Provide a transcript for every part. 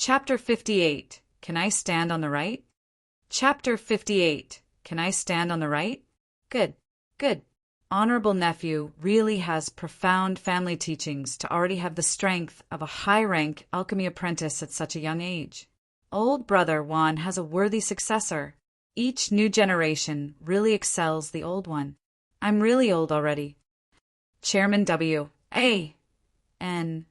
Chapter 58. Can I stand on the right? Chapter 58. Can I stand on the right? Good. Good. Honorable nephew really has profound family teachings to already have the strength of a high-rank alchemy apprentice at such a young age. Old brother Juan has a worthy successor. Each new generation really excels the old one. I'm really old already. Chairman W. A. N.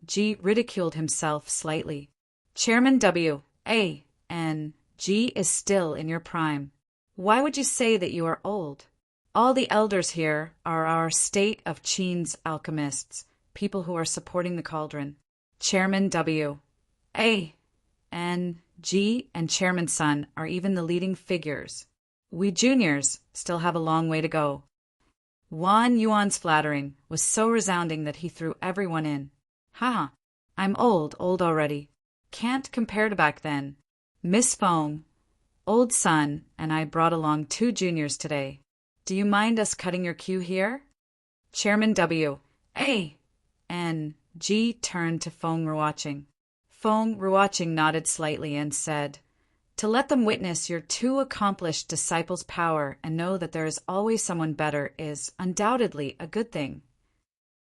G. ridiculed himself slightly. Chairman W. A. N. G. is still in your prime. Why would you say that you are old? All the elders here are our state of Qin's alchemists, people who are supporting the cauldron. Chairman W. A. N. G. and Chairman Sun are even the leading figures. We juniors still have a long way to go. Wan Yuan's flattering was so resounding that he threw everyone in. Haha, I'm old already. Can't compare to back then. Miss Feng, old Sun, and I brought along 2 juniors today. Do you mind us cutting your queue here? Chairman W. A. N. G. turned to Feng Ruoqing. Feng Ruoqing nodded slightly and said, "To let them witness your 2 accomplished disciples' power and know that there is always someone better is undoubtedly a good thing."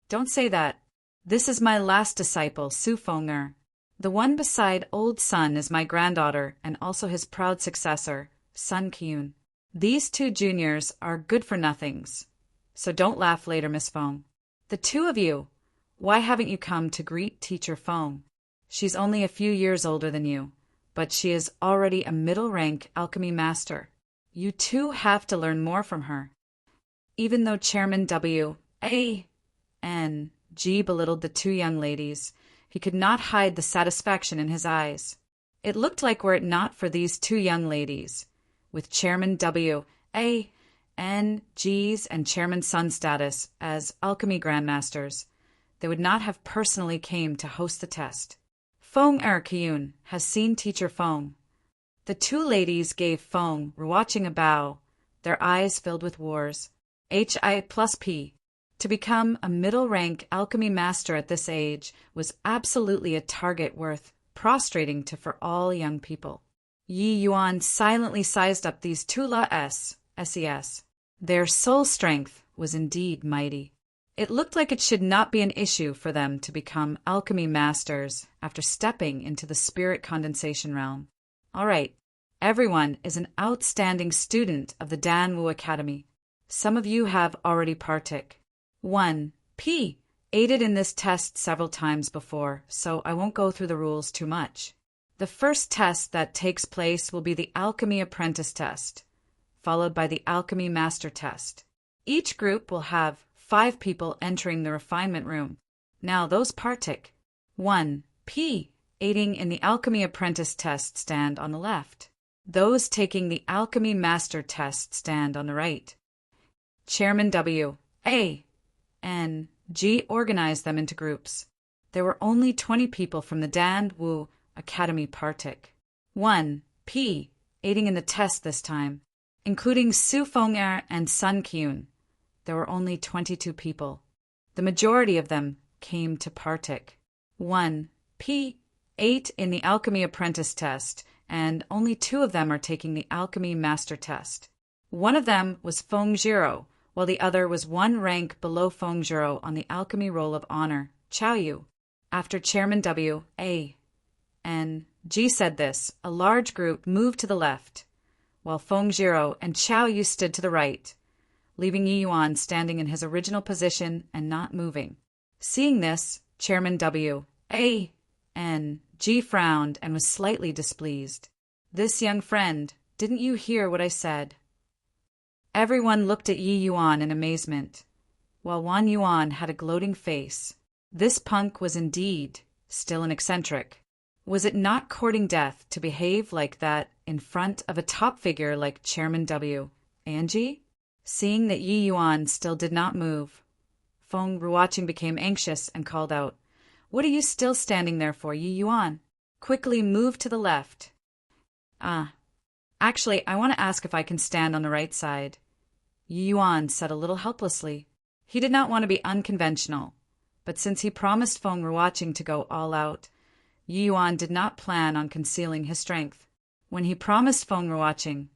Don't say that. This is my last disciple, Su Fenger. The one beside old Sun is my granddaughter and also his proud successor, Sun Qiyun. These 2 juniors are good-for-nothings, so don't laugh later, Miss Feng. The 2 of you, why haven't you come to greet Teacher Feng? She's only a few years older than you, but she is already a middle-rank alchemy master. You 2 have to learn more from her. Even though Chairman W. A. N. G. belittled the 2 young ladies, he could not hide the satisfaction in his eyes. It looked like were it not for these 2 young ladies, with Chairman W. A. N. G's and Chairman Sun's status as alchemy grandmasters, they would not have personally came to host the test. Feng Qiyun has seen Teacher Feng. The 2 ladies gave Feng Ruoqing a bow, their eyes filled with wars. Hi+P. To become a middle-rank alchemy master at this age was absolutely a target worth prostrating to for all young people. Yi Yuan silently sized up these 2 SES. Their soul strength was indeed mighty. It looked like it should not be an issue for them to become alchemy masters after stepping into the spirit condensation realm. All right, everyone is an outstanding student of the Danwu Academy. Some of you have already partook. 1. P. aided in this test several times before, so I won't go through the rules too much. The first test that takes place will be the Alchemy Apprentice Test, followed by the Alchemy Master Test. Each group will have 5 people entering the refinement room. Now those partook. 1. P. aiding in the Alchemy Apprentice Test stand on the left. Those taking the Alchemy Master Test stand on the right. Chairman W. A. N. G. organized them into groups. There were only 20 people from the Danwu Academy partook. 1. P. aiding in the test this time, including Su Fenger and Sun Qiyun. There were only 22 people. The majority of them came to partook. 1. P. 8 in the Alchemy Apprentice Test, and only 2 of them are taking the Alchemy Master Test. One of them was Feng Zhiro, while the other was 1 rank below Feng Zhiro on the Alchemy Roll of Honor, Chao Yu. After Chairman W. A. N. G. said this, a large group moved to the left, while Feng Zhiro and Chao Yu stood to the right, leaving Yi Yuan standing in his original position and not moving. Seeing this, Chairman W. A. N. G. frowned and was slightly displeased. "This young friend, didn't you hear what I said?" Everyone looked at Yi Yuan in amazement, while Wan Yuan had a gloating face. This punk was indeed still an eccentric. Was it not courting death to behave like that in front of a top figure like Chairman W. Angie? Seeing that Yi Yuan still did not move, Feng Ruoqing became anxious and called out, "What are you still standing there for, Yi Yuan? Quickly move to the left." Actually, I want to ask if I can stand on the right side," Yi Yuan said a little helplessly. He did not want to be unconventional, but since he promised Feng Ruoqing to go all out, Yi Yuan did not plan on concealing his strength. When he promised Feng Ruoqing,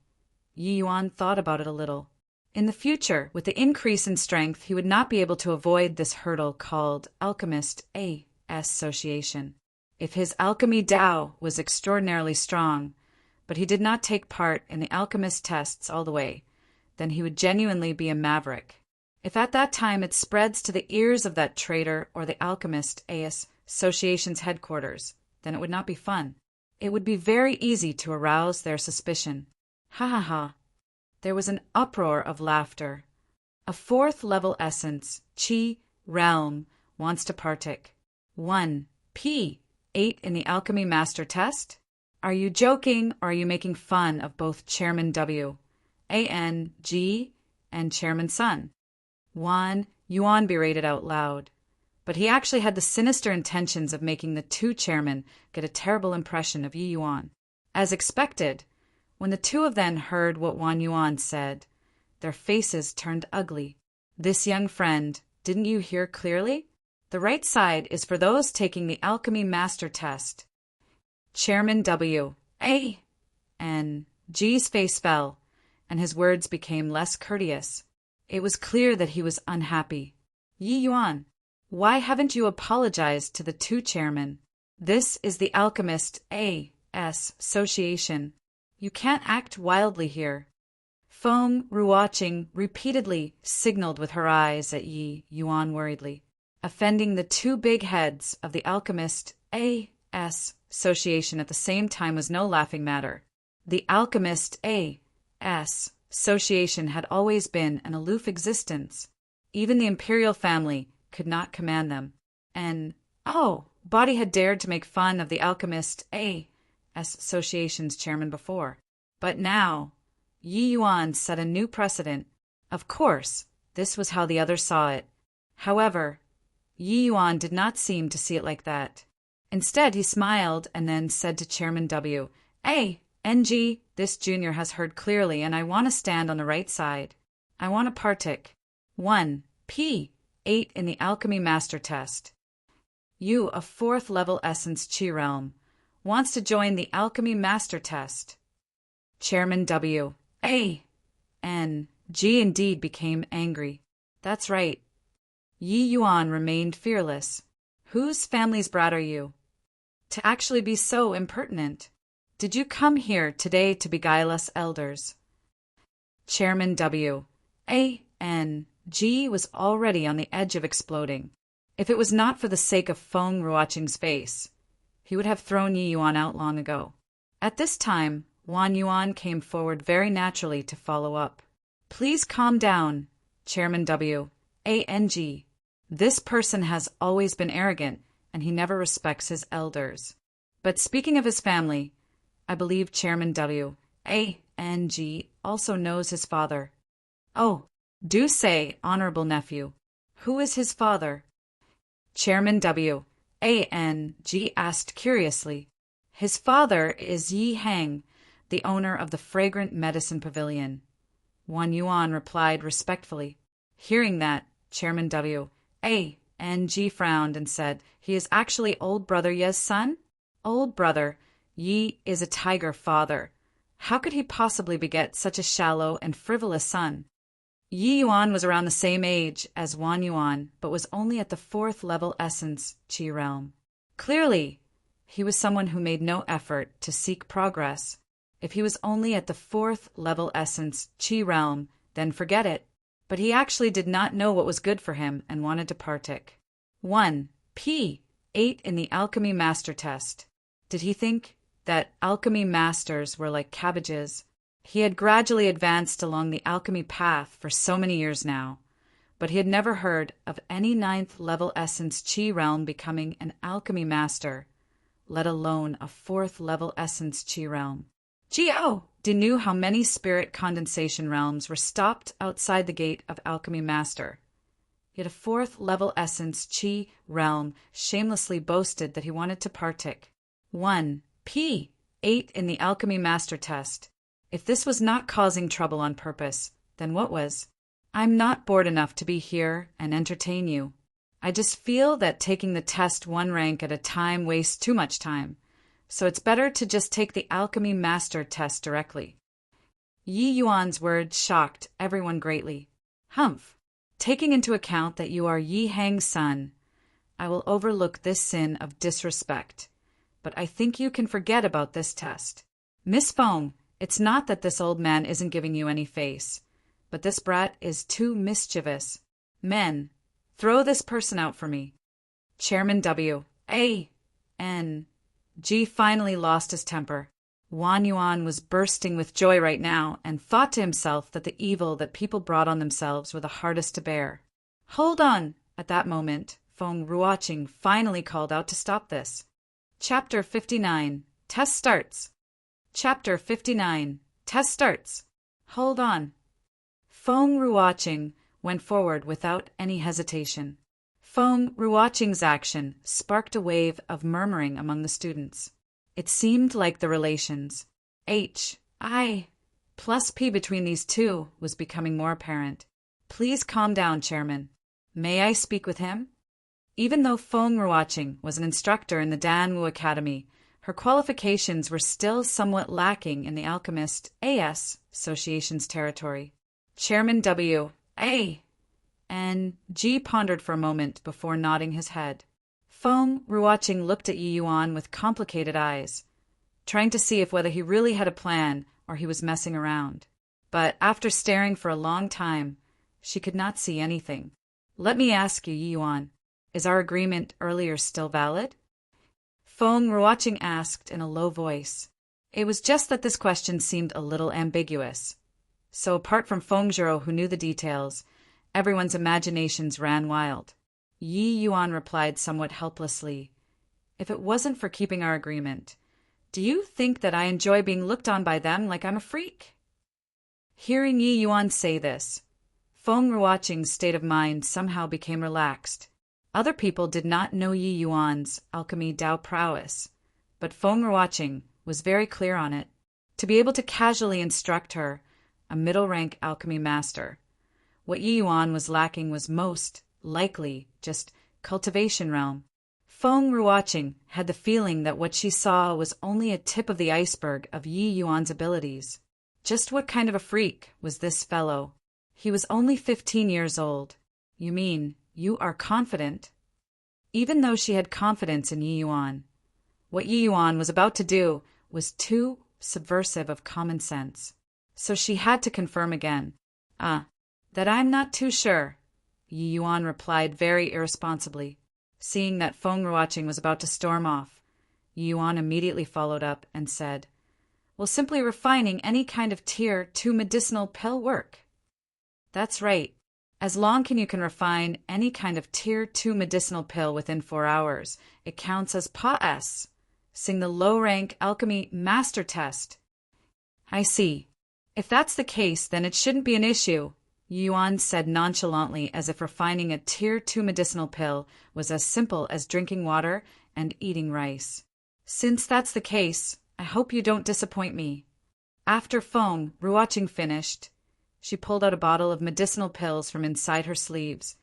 Yi Yuan thought about it a little. In the future, with the increase in strength, he would not be able to avoid this hurdle called Alchemist A association. If his alchemy Dao was extraordinarily strong, but he did not take part in the alchemist tests all the way, then he would genuinely be a maverick. If at that time it spreads to the ears of that traitor or the Alchemist A association's headquarters, then it would not be fun. It would be very easy to arouse their suspicion. Ha ha ha. There was an uproar of laughter. A fourth-level essence, Qi realm, wants to partake. 1. P. 8 in the Alchemy Master Test? Are you joking, or are you making fun of both Chairman W, A-N-G, and Chairman Sun? Yuan berated out loud. But he actually had the sinister intentions of making the two chairmen get a terrible impression of Yi Yuan. As expected, when the two of them heard what Wan Yuan said, their faces turned ugly. This young friend, didn't you hear clearly? The right side is for those taking the Alchemy Master Test. Chairman W, A, and G's face fell, and his words became less courteous. It was clear that he was unhappy. Yi Yuan, why haven't you apologized to the two chairmen? This is the Alchemist A association. You can't act wildly here. Feng Ruoqing repeatedly signaled with her eyes at Yi Yuan worriedly. Offending the two big heads of the Alchemist A association at the same time was no laughing matter. The Alchemist A association had always been an aloof existence. Even the imperial family could not command them. And, Body had dared to make fun of the Alchemist A association's chairman before. But now, Yi Yuan set a new precedent. Of course, this was how the others saw it. However, Yi Yuan did not seem to see it like that. Instead, he smiled and then said to Chairman W, NG, this junior has heard clearly, and I want to stand on the right side. I want to partake. 1. P. 8 in the Alchemy Master Test. You, a fourth-level essence Qi realm, wants to join the Alchemy Master Test. Chairman W, A, N, G indeed became angry. That's right. Yi Yuan remained fearless. Whose family's brat are you? To actually be so impertinent. Did you come here today to beguile us elders? Chairman W, A, N, G was already on the edge of exploding. If it was not for the sake of Feng Ruoqing's face, he would have thrown Yi Yuan out long ago. At this time, Wan Yuan came forward very naturally to follow up. Please calm down, Chairman W, A-N-G. This person has always been arrogant, and he never respects his elders. But speaking of his family, I believe Chairman W, A-N-G also knows his father. Oh, do say, honorable nephew, who is his father? Chairman W, A-N-G asked curiously. His father is Yi Hang, the owner of the Fragrant Medicine Pavilion. Wan Yuan replied respectfully. Hearing that, Chairman W, A-N-G frowned and said, he is actually old brother Ye's son? Old brother, Yi is a tiger father. How could he possibly beget such a shallow and frivolous son? Yi Yuan was around the same age as Wan Yuan, but was only at the fourth-level essence Qi realm. Clearly, he was someone who made no effort to seek progress. If he was only at the fourth-level essence Qi realm, then forget it. But he actually did not know what was good for him and wanted to partake. 1. P. 8 in the Alchemy Master Test. Did he think that alchemy masters were like cabbages? He had gradually advanced along the alchemy path for so many years now, but he had never heard of any ninth-level essence Qi realm becoming an alchemy master, let alone a fourth-level essence Qi realm. Gio! He knew how many spirit condensation realms were stopped outside the gate of alchemy master. Yet a fourth-level essence Qi realm shamelessly boasted that he wanted to partake. 1. P. 8 in the Alchemy Master Test. If this was not causing trouble on purpose, then what was? I'm not bored enough to be here and entertain you. I just feel that taking the test one rank at a time wastes too much time, so it's better to just take the Alchemy Master test directly. Yi Yuan's words shocked everyone greatly. Humph! Taking into account that you are Yi Hang's son, I will overlook this sin of disrespect, but I think you can forget about this test. Miss Feng, it's not that this old man isn't giving you any face, but this brat is too mischievous. Men, throw this person out for me. Chairman W. A. N. G finally lost his temper. Wan Yuan was bursting with joy right now and thought to himself that the evil that people brought on themselves were the hardest to bear. Hold on! At that moment, Feng Ruoqing finally called out to stop this. Chapter 59. Test starts. Chapter 59. Test starts. Hold on. Feng Ruoqing went forward without any hesitation. Feng Ruoqing's action sparked a wave of murmuring among the students. It seemed like the relations H.I. plus P between these two was becoming more apparent. Please calm down, Chairman. May I speak with him? Even though Feng Ruoqing was an instructor in the Danwu Academy, her qualifications were still somewhat lacking in the Alchemist A.S. Association's territory. Chairman W. A. N. G pondered for a moment before nodding his head. Feng Ruoqing looked at Yi Yuan with complicated eyes, trying to see if whether he really had a plan or he was messing around. But after staring for a long time, she could not see anything. Let me ask you, Yi Yuan, is our agreement earlier still valid? Feng Ruoqing asked in a low voice. It was just that this question seemed a little ambiguous. So apart from Feng Zhou, who knew the details, everyone's imaginations ran wild. Yi Yuan replied somewhat helplessly, If it wasn't for keeping our agreement, do you think that I enjoy being looked on by them like I'm a freak? Hearing Yi Yuan say this, Feng Ruoqing's state of mind somehow became relaxed. Other people did not know Yi Yuan's alchemy Dao prowess, but Feng Ruoqing was very clear on it. To be able to casually instruct her, a middle-rank alchemy master, what Yi Yuan was lacking was most likely just cultivation realm. Feng Ruoqing had the feeling that what she saw was only a tip of the iceberg of Yi Yuan's abilities. Just what kind of a freak was this fellow? He was only 15 years old. You mean you are confident? Even though she had confidence in Yi Yuan, what Yi Yuan was about to do was too subversive of common sense. So she had to confirm again. That I'm not too sure, Yi Yuan replied very irresponsibly. Seeing that Feng Ruoqing was about to storm off, Yi Yuan immediately followed up and said, Will simply refining any kind of tier 2 medicinal pill work? That's right. As long as you can refine any kind of tier 2 medicinal pill within 4 hours, it counts as PA-S, sing the low-rank alchemy master test. I see. If that's the case, then it shouldn't be an issue, Yuan said nonchalantly, as if refining a tier 2 medicinal pill was as simple as drinking water and eating rice. Since that's the case, I hope you don't disappoint me. After Feng Ruoqing finished, she pulled out a bottle of medicinal pills from inside her sleeves,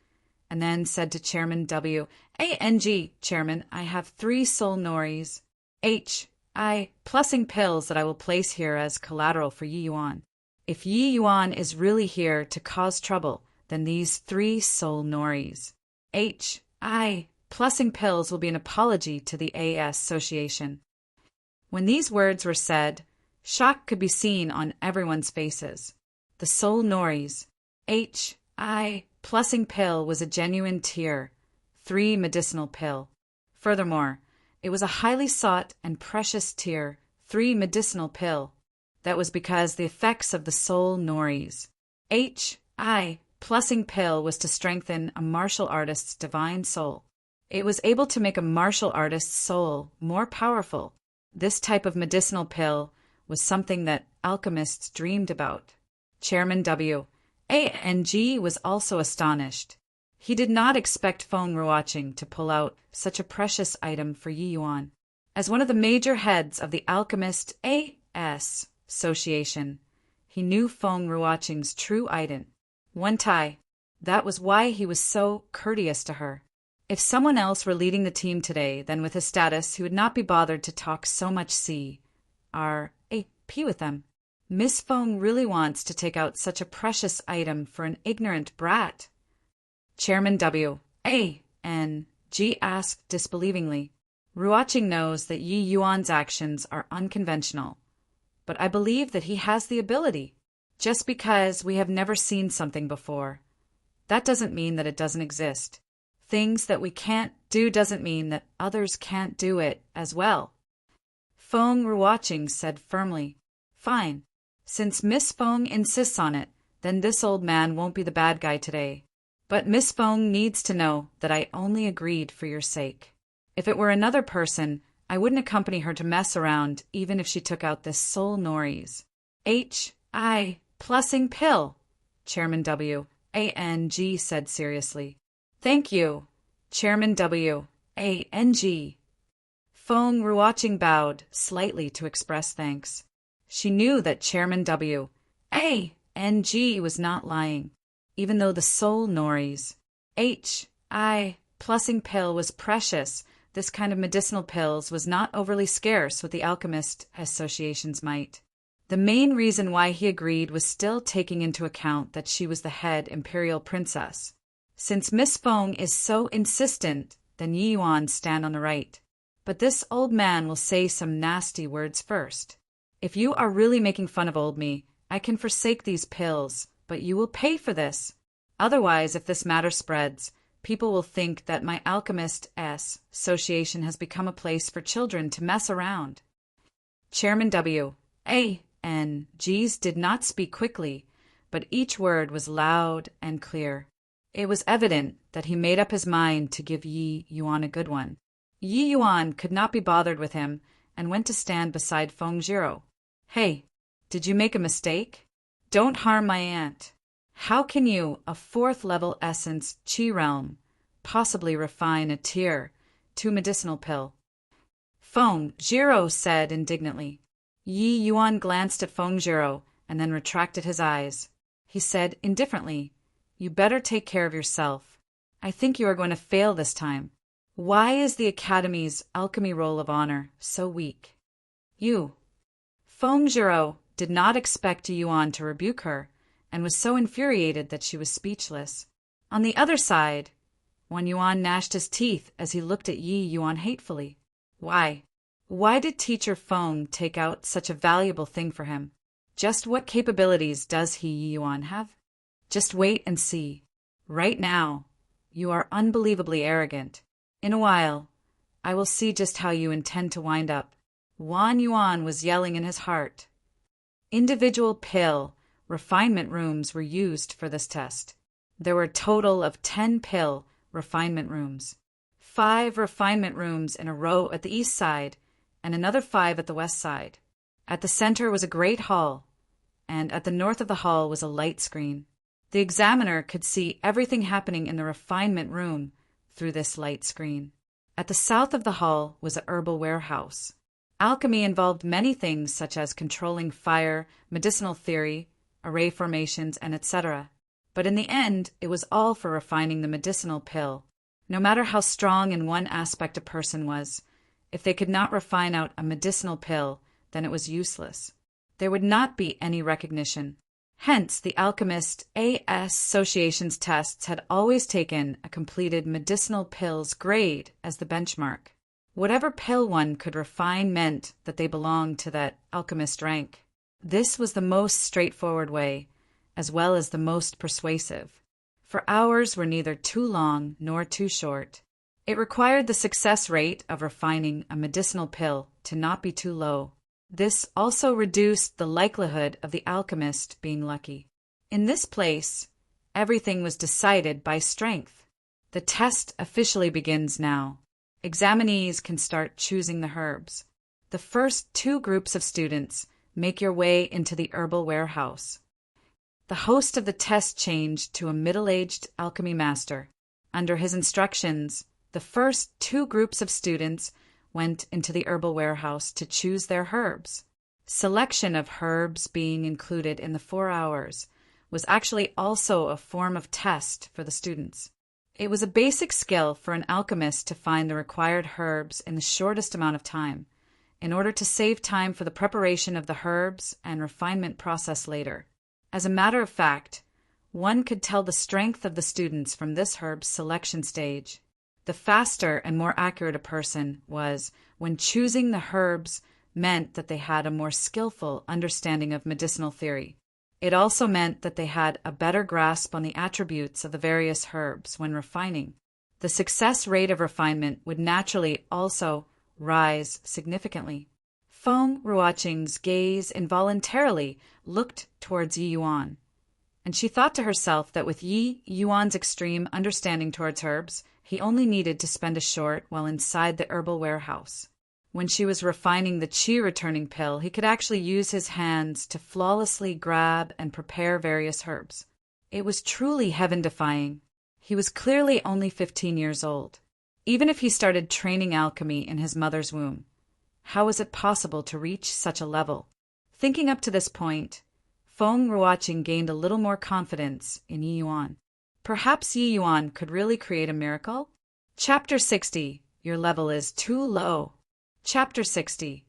and then said to Chairman W. A.N.G. Chairman, I have 3 soul noris, H.I. plussing pills that I will place here as collateral for Yi Yuan. If Yi Yuan is really here to cause trouble, then these 3 soul noris, H.I. plussing pills will be an apology to the A.S. Association. When these words were said, shock could be seen on everyone's faces. The soul noris, H.I. plussing pill was a genuine tier 3 medicinal pill. Furthermore, it was a highly sought and precious tier 3 medicinal pill. That was because the effects of the soul noris, H.I. plussing pill was to strengthen a martial artist's divine soul. It was able to make a martial artist's soul more powerful. This type of medicinal pill was something that alchemists dreamed about. Chairman W. A.N.G. was also astonished. He did not expect Feng Ruoqing to pull out such a precious item for Yi Yuan. As one of the major heads of the Alchemist A.S. Association, he knew Feng Ruoqing's true item. One tie. That was why he was so courteous to her. If someone else were leading the team today, then with his status, he would not be bothered to talk so much C-R-A-P with them. Miss Feng really wants to take out such a precious item for an ignorant brat. Chairman W.A.N.G. asked disbelievingly. Ruoqing knows that Yi Yuan's actions are unconventional, but I believe that he has the ability. Just because we have never seen something before, that doesn't mean that it doesn't exist. Things that we can't do doesn't mean that others can't do it as well. Feng Ruoqing said firmly. Fine. Since Miss Feng insists on it, then this old man won't be the bad guy today. But Miss Feng needs to know that I only agreed for your sake. If it were another person, I wouldn't accompany her to mess around even if she took out this soul Nori's H.I.+ing pill, Chairman W.A.N.G. said seriously. Thank you, Chairman W.A.N.G. Feng Ruoqing bowed slightly to express thanks. She knew that Chairman W.A.N.G. was not lying, even though the soul Nori's H.I.+ing pill was precious. This kind of medicinal pills was not overly scarce with the Alchemist association's might. The main reason why he agreed was still taking into account that she was the head imperial princess. Since Miss Feng is so insistent, then Yi Yuan stand on the right. But this old man will say some nasty words first. If you are really making fun of old me, I can forsake these pills, but you will pay for this. Otherwise, if this matter spreads, people will think that my Alchemist association has become a place for children to mess around. Chairman W.A.N.G.'s did not speak quickly, but each word was loud and clear. It was evident that he made up his mind to give Yi Yuan a good one. Yi Yuan could not be bothered with him and went to stand beside Feng Zhiro. Hey, did you make a mistake? Don't harm my aunt. How can you, a 4th-level essence Qi realm, possibly refine a Tier 2 medicinal pill? Feng Zhiro said indignantly. Yi Yuan glanced at Feng Zhiro and then retracted his eyes. He said indifferently, You better take care of yourself. I think you are going to fail this time. Why is the Academy's alchemy roll of honor so weak? You. Feng Zhiro did not expect Yi Yuan to rebuke her, and was so infuriated that she was speechless. On the other side, Wan Yuan gnashed his teeth as he looked at Yi Yuan hatefully. Why? Why did Teacher Feng take out such a valuable thing for him? Just what capabilities does Yi Yuan have? Just wait and see. Right now, you are unbelievably arrogant. In a while, I will see just how you intend to wind up. Wan Yuan was yelling in his heart. Individual pill refinement rooms were used for this test. There were a total of 10 pill refinement rooms. 5 refinement rooms in a row at the east side, and another 5 at the west side. At the center was a great hall, and at the north of the hall was a light screen. The examiner could see everything happening in the refinement room through this light screen. At the south of the hall was a herbal warehouse. Alchemy involved many things such as controlling fire, medicinal theory, array formations, and etc. But in the end, it was all for refining the medicinal pill. No matter how strong in one aspect a person was, if they could not refine out a medicinal pill, then it was useless. There would not be any recognition. Hence, the Alchemist Association's tests had always taken a completed medicinal pill's grade as the benchmark. Whatever pill one could refine meant that they belonged to that alchemist rank. This was the most straightforward way, as well as the most persuasive. For hours were neither too long nor too short. It required the success rate of refining a medicinal pill to not be too low. This also reduced the likelihood of the alchemist being lucky. In this place, everything was decided by strength. The test officially begins now. Examinees can start choosing the herbs. The first 2 groups of students make your way into the herbal warehouse. The host of the test changed to a middle-aged alchemy master. Under his instructions, the first 2 groups of students went into the herbal warehouse to choose their herbs. Selection of herbs being included in the 4 hours was actually also a form of test for the students. It was a basic skill for an alchemist to find the required herbs in the shortest amount of time, in order to save time for the preparation of the herbs and refinement process later. As a matter of fact, one could tell the strength of the students from this herb selection stage. The faster and more accurate a person was when choosing the herbs meant that they had a more skillful understanding of medicinal theory. It also meant that they had a better grasp on the attributes of the various herbs when refining. The success rate of refinement would naturally also rise significantly. Feng Ruoqing's gaze involuntarily looked towards Yi Yuan, and she thought to herself that with Yi Yuan's extreme understanding towards herbs, he only needed to spend a short while inside the herbal warehouse. When she was refining the qi-returning pill, he could actually use his hands to flawlessly grab and prepare various herbs. It was truly heaven-defying. He was clearly only 15 years old. Even if he started training alchemy in his mother's womb, how was it possible to reach such a level? Thinking up to this point, Feng Ruoqing gained a little more confidence in Yi Yuan. Perhaps Yi Yuan could really create a miracle? Chapter 60. Your level is too low. Chapter 60.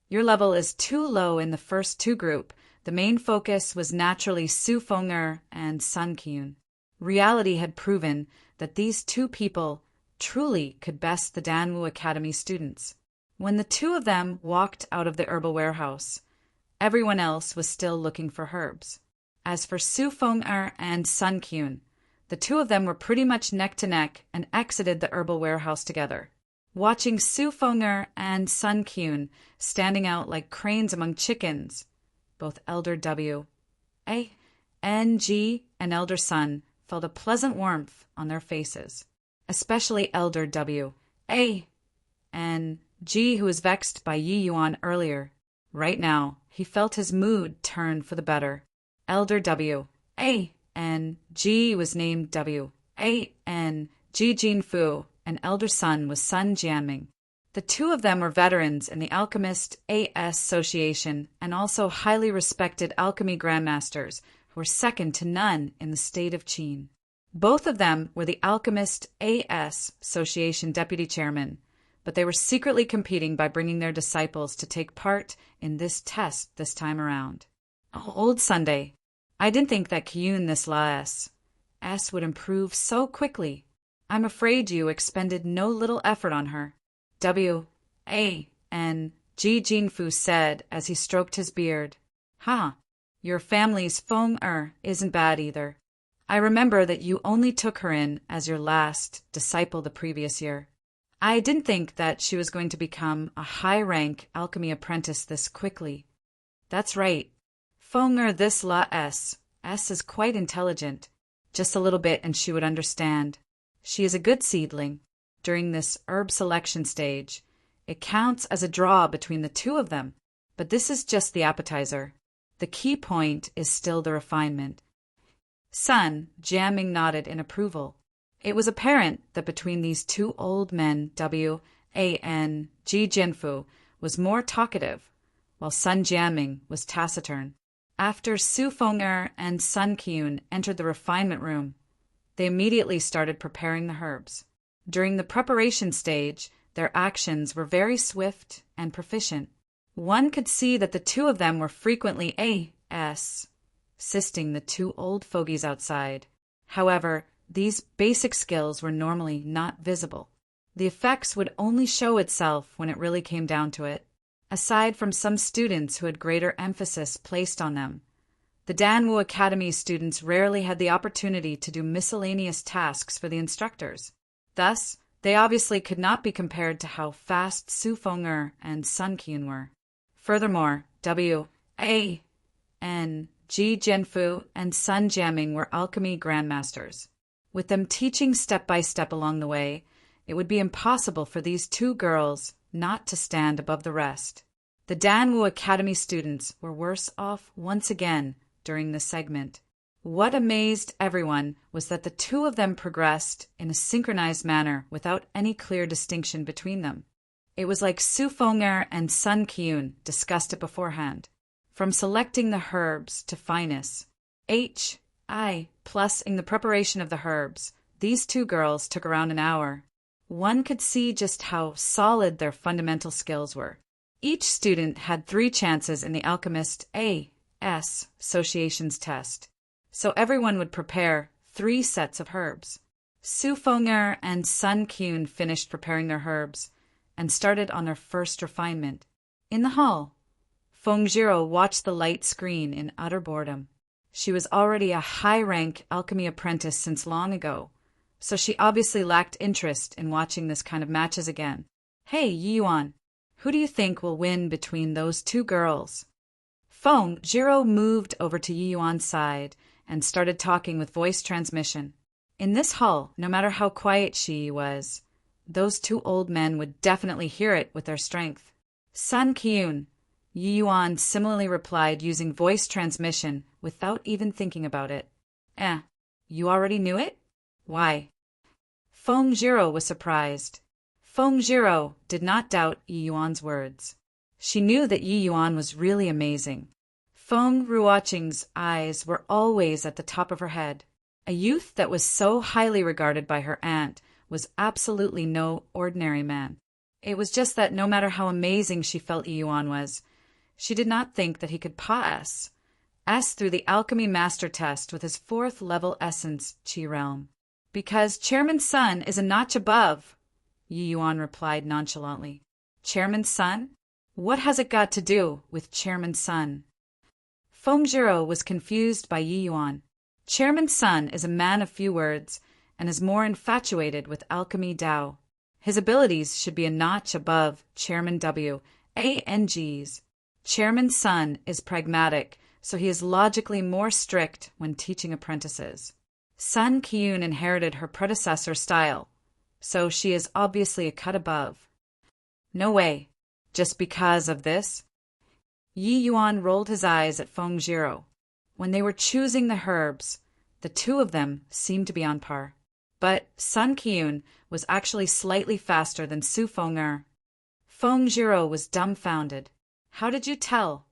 Your level is too low in the first two group. The main focus was naturally Su Feng'er and Sun Qian. Reality had proven that these two people truly could best the Danwu Academy students. When the two of them walked out of the herbal warehouse, everyone else was still looking for herbs. As for Su Feng'er and Sun Qian, the two of them were pretty much neck to neck and exited the herbal warehouse together. Watching Su Feng'er and Sun Qian standing out like cranes among chickens, both Elder W. A. N. G. and Elder Sun felt a pleasant warmth on their faces, especially Elder W. A. N. G., who was vexed by Yi Yuan earlier. Right now, he felt his mood turn for the better. Elder W. A. N. G. was named W. A. N. G. Jinfu, and Elder Sun was Sun Jianming. The two of them were veterans in the Alchemist A.S. Association and also highly respected alchemy grandmasters who were second to none in the state of Qin. Both of them were the Alchemist A.S. Association deputy chairman, but they were secretly competing by bringing their disciples to take part in this test this time around. Oh, old Sunday, I didn't think that Qiyun this last S would improve so quickly. I'm afraid you expended no little effort on her. W. A. N. G. Jinfu said as he stroked his beard. Your family's Feng'er isn't bad either. I remember that you only took her in as your last disciple the previous year. I didn't think that she was going to become a high-rank alchemy apprentice this quickly. That's right. Feng'er this la S. S is quite intelligent. Just a little bit and she would understand. She is a good seedling. During this herb selection stage, it counts as a draw between the two of them, but this is just the appetizer. The key point is still the refinement. Sun Jianming nodded in approval. It was apparent that between these two old men, W. A. N. G. Jinfu was more talkative, while Sun Jianming was taciturn. After Su Feng'er and Sun Qian entered the refinement room, they immediately started preparing the herbs. During the preparation stage, their actions were very swift and proficient. One could see that the two of them were frequently assisting the two old fogies outside. However, these basic skills were normally not visible. The effects would only show itself when it really came down to it. Aside from some students who had greater emphasis placed on them, the Danwu Academy students rarely had the opportunity to do miscellaneous tasks for the instructors. Thus, they obviously could not be compared to how fast Su Feng'er and Sun Qian were. Furthermore, W. A. N. G. Jinfu and Sun Jianming were alchemy grandmasters. With them teaching step by step along the way, it would be impossible for these two girls not to stand above the rest. The Danwu Academy students were worse off once again during this segment. What amazed everyone was that the two of them progressed in a synchronized manner without any clear distinction between them. It was like Su Feng'er and Sun Qian discussed it beforehand. From selecting the herbs to fineness, in the preparation of the herbs, These two girls took around an hour. One could see just how solid their fundamental skills were. Each student had 3 chances in the Alchemist A.S. Association's test, so everyone would prepare 3 sets of herbs. Su Feng'er and Sun Kyun finished preparing their herbs and started on their first refinement. In the hall, Feng Jiro watched the light screen in utter boredom. She was already a high-rank alchemy apprentice since long ago, so she obviously lacked interest in watching this kind of matches again. Hey, Yi Yuan, who do you think will win between those 2 girls? Feng Jiro moved over to Yi Yuan's side and started talking with voice transmission. In this hall, no matter how quiet she was, those 2 old men would definitely hear it with their strength. Sun Kyun, Yi Yuan similarly replied using voice transmission without even thinking about it. You already knew it? Why? Feng Jiro was surprised. Feng Jiro did not doubt Yi Yuan's words. She knew that Yi Yuan was really amazing. Feng Ruoqing's eyes were always at the top of her head. A youth that was so highly regarded by her aunt was absolutely no ordinary man. It was just that no matter how amazing she felt Yi Yuan was, she did not think that he could pass through the alchemy master test with his 4th level essence Qi realm. Because Chairman's son is a notch above, Yi Yuan replied nonchalantly. Chairman's son? What has it got to do with Chairman's son? Feng Jiro was confused by Yi Yuan. Chairman's son is a man of few words and is more infatuated with alchemy Dao. His abilities should be a notch above Chairman W.A.N.G.'s. Chairman's son is pragmatic, so he is logically more strict when teaching apprentices. Sun Kyun inherited her predecessor's style, so she is obviously a cut above. No way. Just because of this? Yi Yuan rolled his eyes at Feng Jiro. When they were choosing the herbs, the 2 of them seemed to be on par. But Sun Kyun was actually slightly faster than Su Feng'er. Feng Jiro was dumbfounded. How did you tell?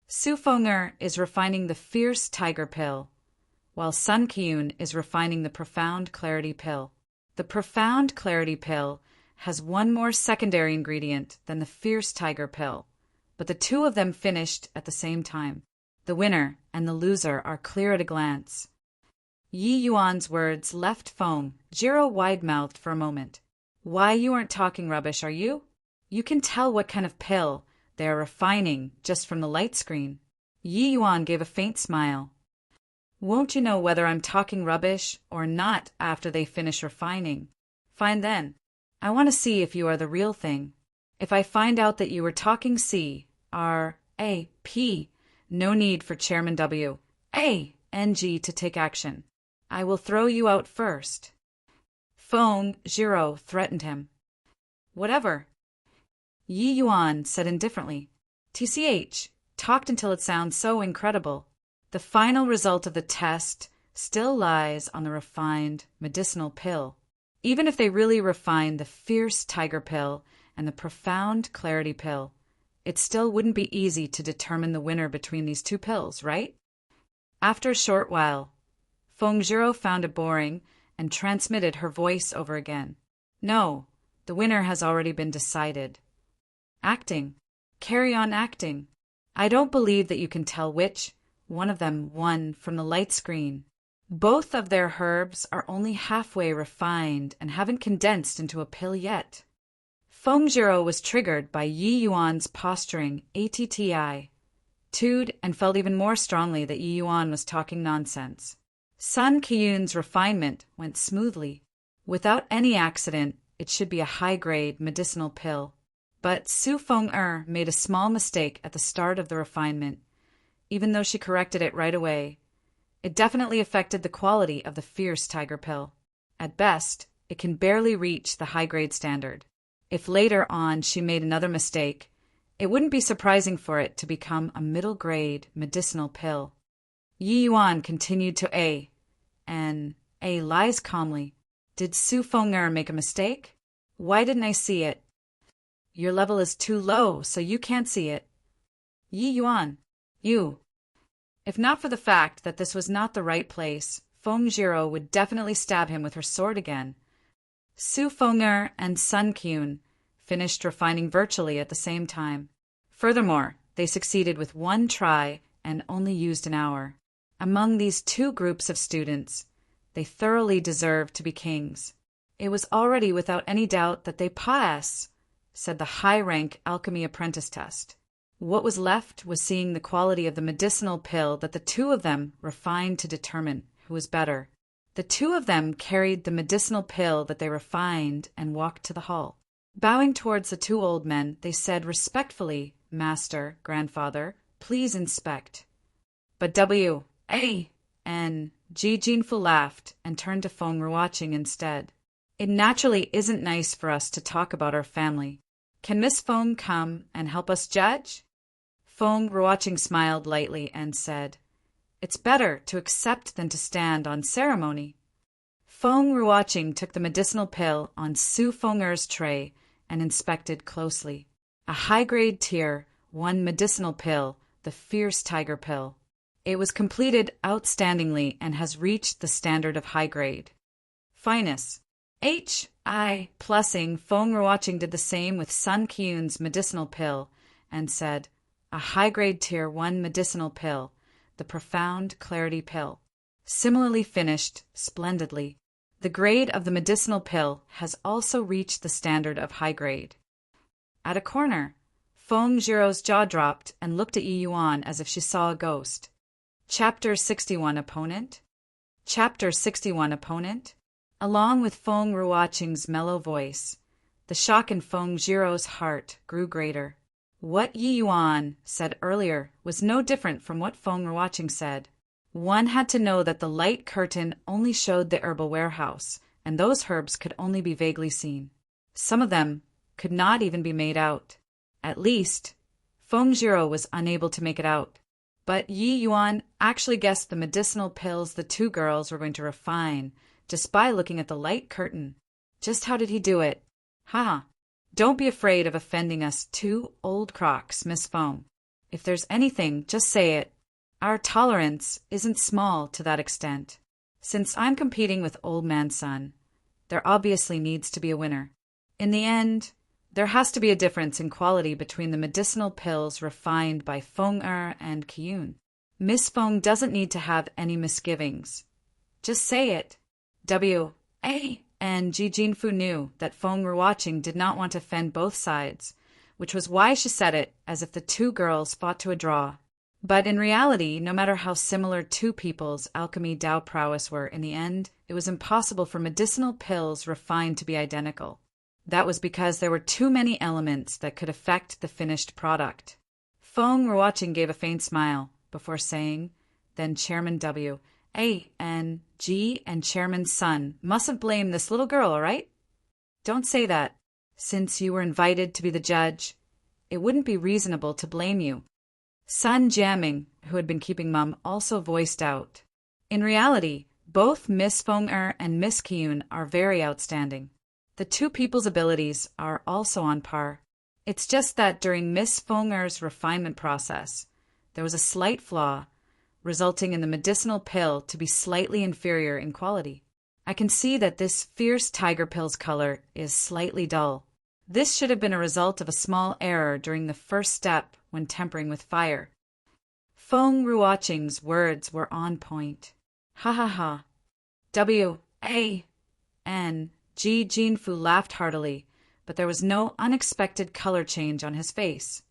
Su Feng'er is refining the fierce tiger pill, while Sun Kyun is refining the profound clarity pill. The profound clarity pill has 1 more secondary ingredient than the fierce tiger pill, but the 2 of them finished at the same time. The winner and the loser are clear at a glance. Yi Yuan's words left Feng Jiro wide-mouthed for a moment. Why, you aren't talking rubbish, are you? You can tell what kind of pill they are refining just from the light screen. Yi Yuan gave a faint smile. Won't you know whether I'm talking rubbish or not after they finish refining? Fine then. I want to see if you are the real thing. If I find out that you were talking C-R-A-P, no need for Chairman W-A-N-G to take action. I will throw you out first. Feng Jiro threatened him. Whatever. Yi Yuan said indifferently. TCH, talked until it sounds so incredible. The final result of the test still lies on the refined medicinal pill. Even if they really refine the fierce tiger pill and the profound clarity pill, it still wouldn't be easy to determine the winner between these 2 pills, right? After a short while, Feng Jiro found it boring and transmitted her voice over again. No, the winner has already been decided. Acting. Carry on acting. I don't believe that you can tell which one of them won from the light screen. Both of their herbs are only halfway refined and haven't condensed into a pill yet. Feng Jiro was triggered by Yi Yuan's posturing ATTI, tooed and felt even more strongly that Yi Yuan was talking nonsense. Sun Kyun's refinement went smoothly. Without any accident, it should be a high-grade medicinal pill. But Su Feng'er made a small mistake at the start of the refinement. Even though she corrected it right away, it definitely affected the quality of the fierce tiger pill. At best, it can barely reach the high-grade standard. If later on she made another mistake, it wouldn't be surprising for it to become a middle-grade medicinal pill. Yi Yuan continued to A, and A lies calmly. Did Su Feng'er make a mistake? Why didn't I see it? Your level is too low, so you can't see it. Yi Yuan, you. If not for the fact that this was not the right place, Feng Jiro would definitely stab him with her sword again. Su Feng'er and Sun Kyun finished refining virtually at the same time. Furthermore, they succeeded with one try and only used an hour. Among these two groups of students, they thoroughly deserved to be kings. It was already without any doubt that they pass, said the high-rank alchemy apprentice test. What was left was seeing the quality of the medicinal pill that the two of them refined to determine who was better. The two of them carried the medicinal pill that they refined and walked to the hall. Bowing towards the two old men, they said respectfully, "Master, grandfather, please inspect." But W.A. and Ji Jinfu laughed and turned to Feng Ruoqing instead. "It naturally isn't nice for us to talk about our family. Can Miss Feng come and help us judge?" Feng Ruoqing smiled lightly and said, "It's better to accept than to stand on ceremony." Feng Ruoqing took the medicinal pill on Su Feng'er's tray and inspected closely. A high-grade tier 1 medicinal pill, the Fierce Tiger Pill. It was completed outstandingly and has reached the standard of high grade. Finest. H.I. Plussing, Feng Ruoqing did the same with Sun Kyun's medicinal pill and said, "A high-grade tier 1 medicinal pill, the Profound Clarity Pill. Similarly finished, splendidly. The grade of the medicinal pill has also reached the standard of high grade." At a corner, Feng Jiro's jaw dropped and looked at Yi Yuan as if she saw a ghost. Chapter 61 Opponent. Chapter 61 Opponent. Along with Feng Ruoqing's mellow voice, the shock in Feng Jiro's heart grew greater. What Yi Yuan said earlier was no different from what Feng Ruoqing said. One had to know that the light curtain only showed the herbal warehouse, and those herbs could only be vaguely seen. Some of them could not even be made out. At least, Feng Jiro was unable to make it out. But Yi Yuan actually guessed the medicinal pills the two girls were going to refine just by looking at the light curtain. Just how did he do it? Haha. Don't be afraid of offending us two old crocs, Miss Feng. If there's anything, just say it. Our tolerance isn't small to that extent. Since I'm competing with Old Man Sun, there obviously needs to be a winner. In the end, there has to be a difference in quality between the medicinal pills refined by Feng'er and Kyun. Miss Feng doesn't need to have any misgivings. Just say it. W.A. and Ji Jinfu knew that Feng Ruoqing did not want to offend both sides, which was why she said it as if the two girls fought to a draw. But in reality, no matter how similar two people's alchemy Tao prowess were in the end, it was impossible for medicinal pills refined to be identical. That was because there were too many elements that could affect the finished product. Feng Ruoqing gave a faint smile before saying, "Then Chairman W.A. and G and Chairman Sun mustn't blame this little girl, all right? Don't say that. Since you were invited to be the judge, it wouldn't be reasonable to blame you." Sun Jiaming, who had been keeping mum, also voiced out. In reality, both Miss Feng'er and Miss Kyun are very outstanding. The two people's abilities are also on par. It's just that during Miss Feng'er's refinement process, there was a slight flaw, resulting in the medicinal pill to be slightly inferior in quality. I can see that this Fierce Tiger Pill's color is slightly dull. This should have been a result of a small error during the first step when tempering with fire. Feng Ruoqing's words were on point. Ha ha ha. W.A. and Ji Jinfu laughed heartily, but there was no unexpected color change on his face.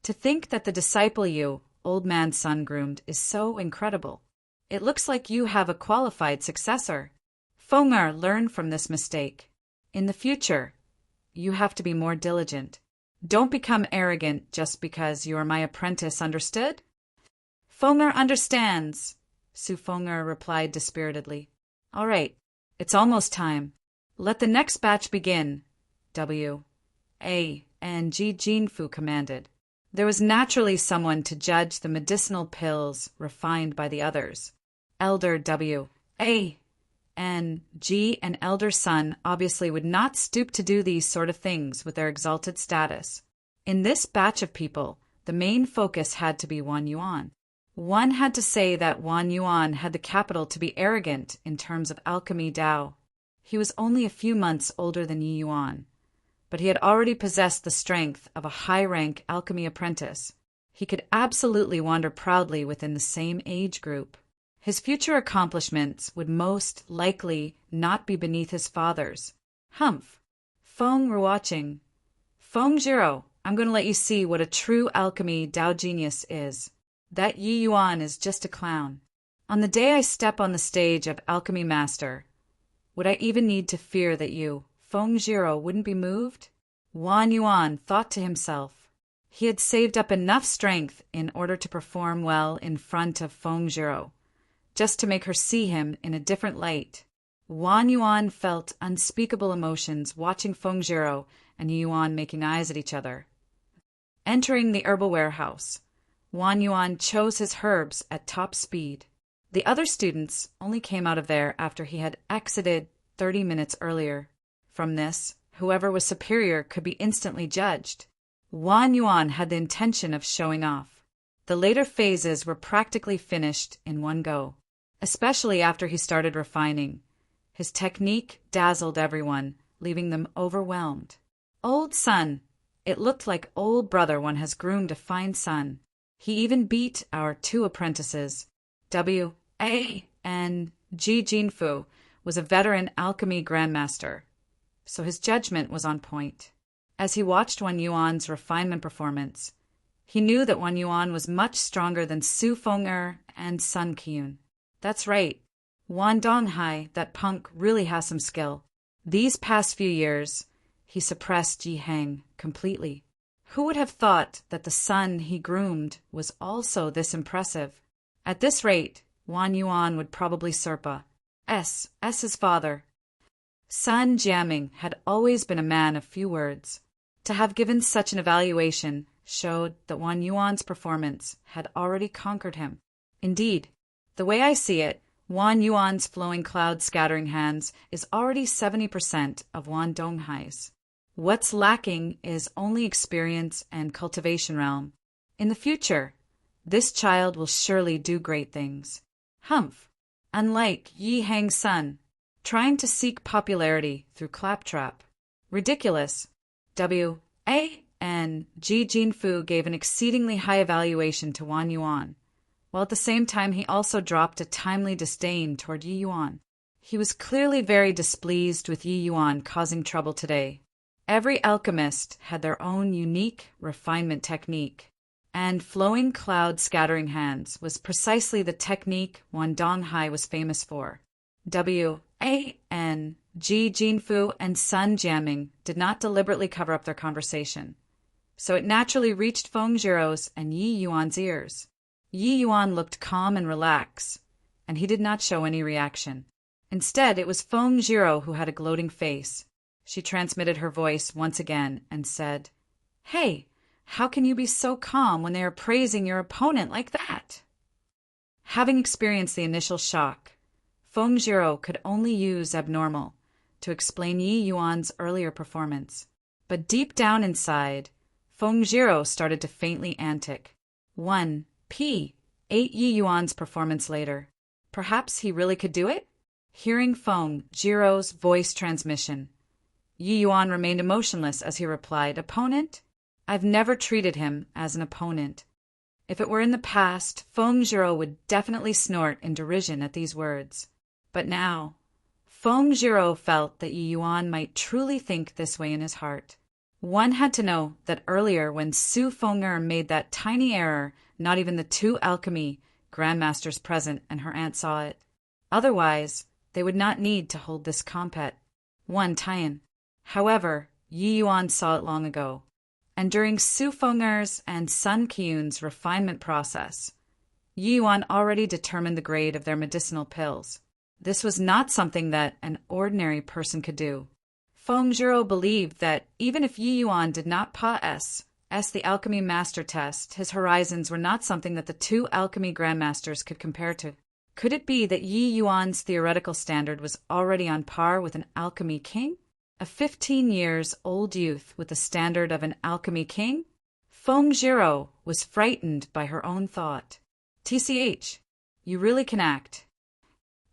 To think that the disciple you, Old Man Sun, groomed is so incredible. It looks like you have a qualified successor. Feng'er learned from this mistake. In the future, you have to be more diligent. Don't become arrogant just because you are my apprentice, understood? Feng'er understands, Su Feng'er replied dispiritedly. All right, it's almost time. Let the next batch begin, W.A. and Ji Jinfu commanded. There was naturally someone to judge the medicinal pills refined by the others. Elder W.A. and G and Elder Sun obviously would not stoop to do these sort of things with their exalted status. In this batch of people, the main focus had to be 1 yuan. One had to say that Wan Yuan had the capital to be arrogant in terms of alchemy Dao. He was only a few months older than Yi Yuan, but he had already possessed the strength of a high-rank alchemy apprentice. He could absolutely wander proudly within the same age group. His future accomplishments would most likely not be beneath his father's. Humph. Feng were watching. Feng Zhiro, I'm going to let you see what a true alchemy Dao genius is. That Yi Yuan is just a clown. On the day I step on the stage of Alchemy Master, would I even need to fear that you, Feng Zhiro, wouldn't be moved? Wan Yuan thought to himself. He had saved up enough strength in order to perform well in front of Feng Zhiro, just to make her see him in a different light. Wan Yuan felt unspeakable emotions watching Feng Zhiro and Yi Yuan making eyes at each other. Entering the herbal warehouse, Wan Yuan chose his herbs at top speed. The other students only came out of there after he had exited 30 minutes earlier. From this, whoever was superior could be instantly judged. Wan Yuan had the intention of showing off. The later phases were practically finished in one go, especially after he started refining. His technique dazzled everyone, leaving them overwhelmed. Old son. It looked like old brother one has groomed a fine son. He even beat our 2 apprentices. W.A. and Ji Jinfu was a veteran alchemy grandmaster, so his judgment was on point. As he watched Wan Yuan's refinement performance, he knew that Wan Yuan was much stronger than Su Feng'er and Sun Qian. That's right, Wan Donghai, that punk, really has some skill. These past few years, he suppressed Ji Heng completely. Who would have thought that the son he groomed was also this impressive? At this rate, Wan Yuan would probably surpa his father. Sun Jiaming had always been a man of few words. To have given such an evaluation showed that Wan Yuan's performance had already conquered him. Indeed, the way I see it, Wan Yuan's flowing cloud scattering hands is already 70% of Wan Donghai's. What's lacking is only experience and cultivation realm. In the future, this child will surely do great things. Humph. Unlike Yi Heng's son, trying to seek popularity through claptrap. Ridiculous. W.A. and Ji Jinfu gave an exceedingly high evaluation to Wan Yuan, while at the same time he also dropped a timely disdain toward Yi Yuan. He was clearly very displeased with Yi Yuan causing trouble today. Every alchemist had their own unique refinement technique, and flowing cloud scattering hands was precisely the technique Wan Donghai was famous for. W.A. and Ji Jinfu and Sun Jiaming did not deliberately cover up their conversation, so it naturally reached Feng Zhiro's and Yi Yuan's ears. Yi Yuan looked calm and relaxed, and he did not show any reaction. Instead, it was Feng Zhiro who had a gloating face. She transmitted her voice once again and said, "Hey, how can you be so calm when they are praising your opponent like that?" Having experienced the initial shock, Feng Zhiro could only use abnormal to explain Yi Yuan's earlier performance. But deep down inside, Feng Zhiro started to faintly antic. 1p. 8 Yi Yuan's performance later. Perhaps he really could do it? Hearing Feng Zhiro's voice transmission, Yi Yuan remained emotionless as he replied, "Opponent? I've never treated him as an opponent." If it were in the past, Feng Zhiro would definitely snort in derision at these words. But now, Feng Zhiro felt that Yi Yuan might truly think this way in his heart. One had to know that earlier when Su Feng'er made that tiny error, not even the 2 alchemy grandmasters present and her aunt saw it. Otherwise, they would not need to hold this compet. 1 Tian. However, Yi Yuan saw it long ago, and during Su Feng'er's and Sun Qian's refinement process, Yi Yuan already determined the grade of their medicinal pills. This was not something that an ordinary person could do. Feng Zhiro believed that even if Yi Yuan did not pass the alchemy master test, his horizons were not something that the 2 alchemy grandmasters could compare to. Could it be that Yi Yuan's theoretical standard was already on par with an alchemy king? A 15-years-old youth with the standard of an alchemy king? Feng Zhiro was frightened by her own thought. TCH, you really can act.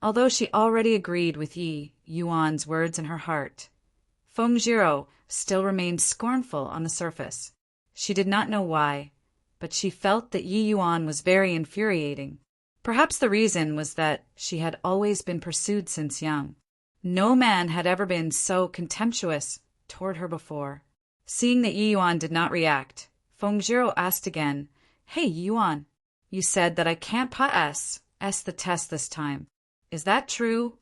Although she already agreed with Yi Yuan's words in her heart, Feng Jiro still remained scornful on the surface. She did not know why, but she felt that Yi Yuan was very infuriating. Perhaps the reason was that she had always been pursued since young. No man had ever been so contemptuous toward her before. Seeing that Yi Yuan did not react, Feng Jiro asked again, "Hey, Yi Yuan, you said that I can't pass the test this time. Is that true?"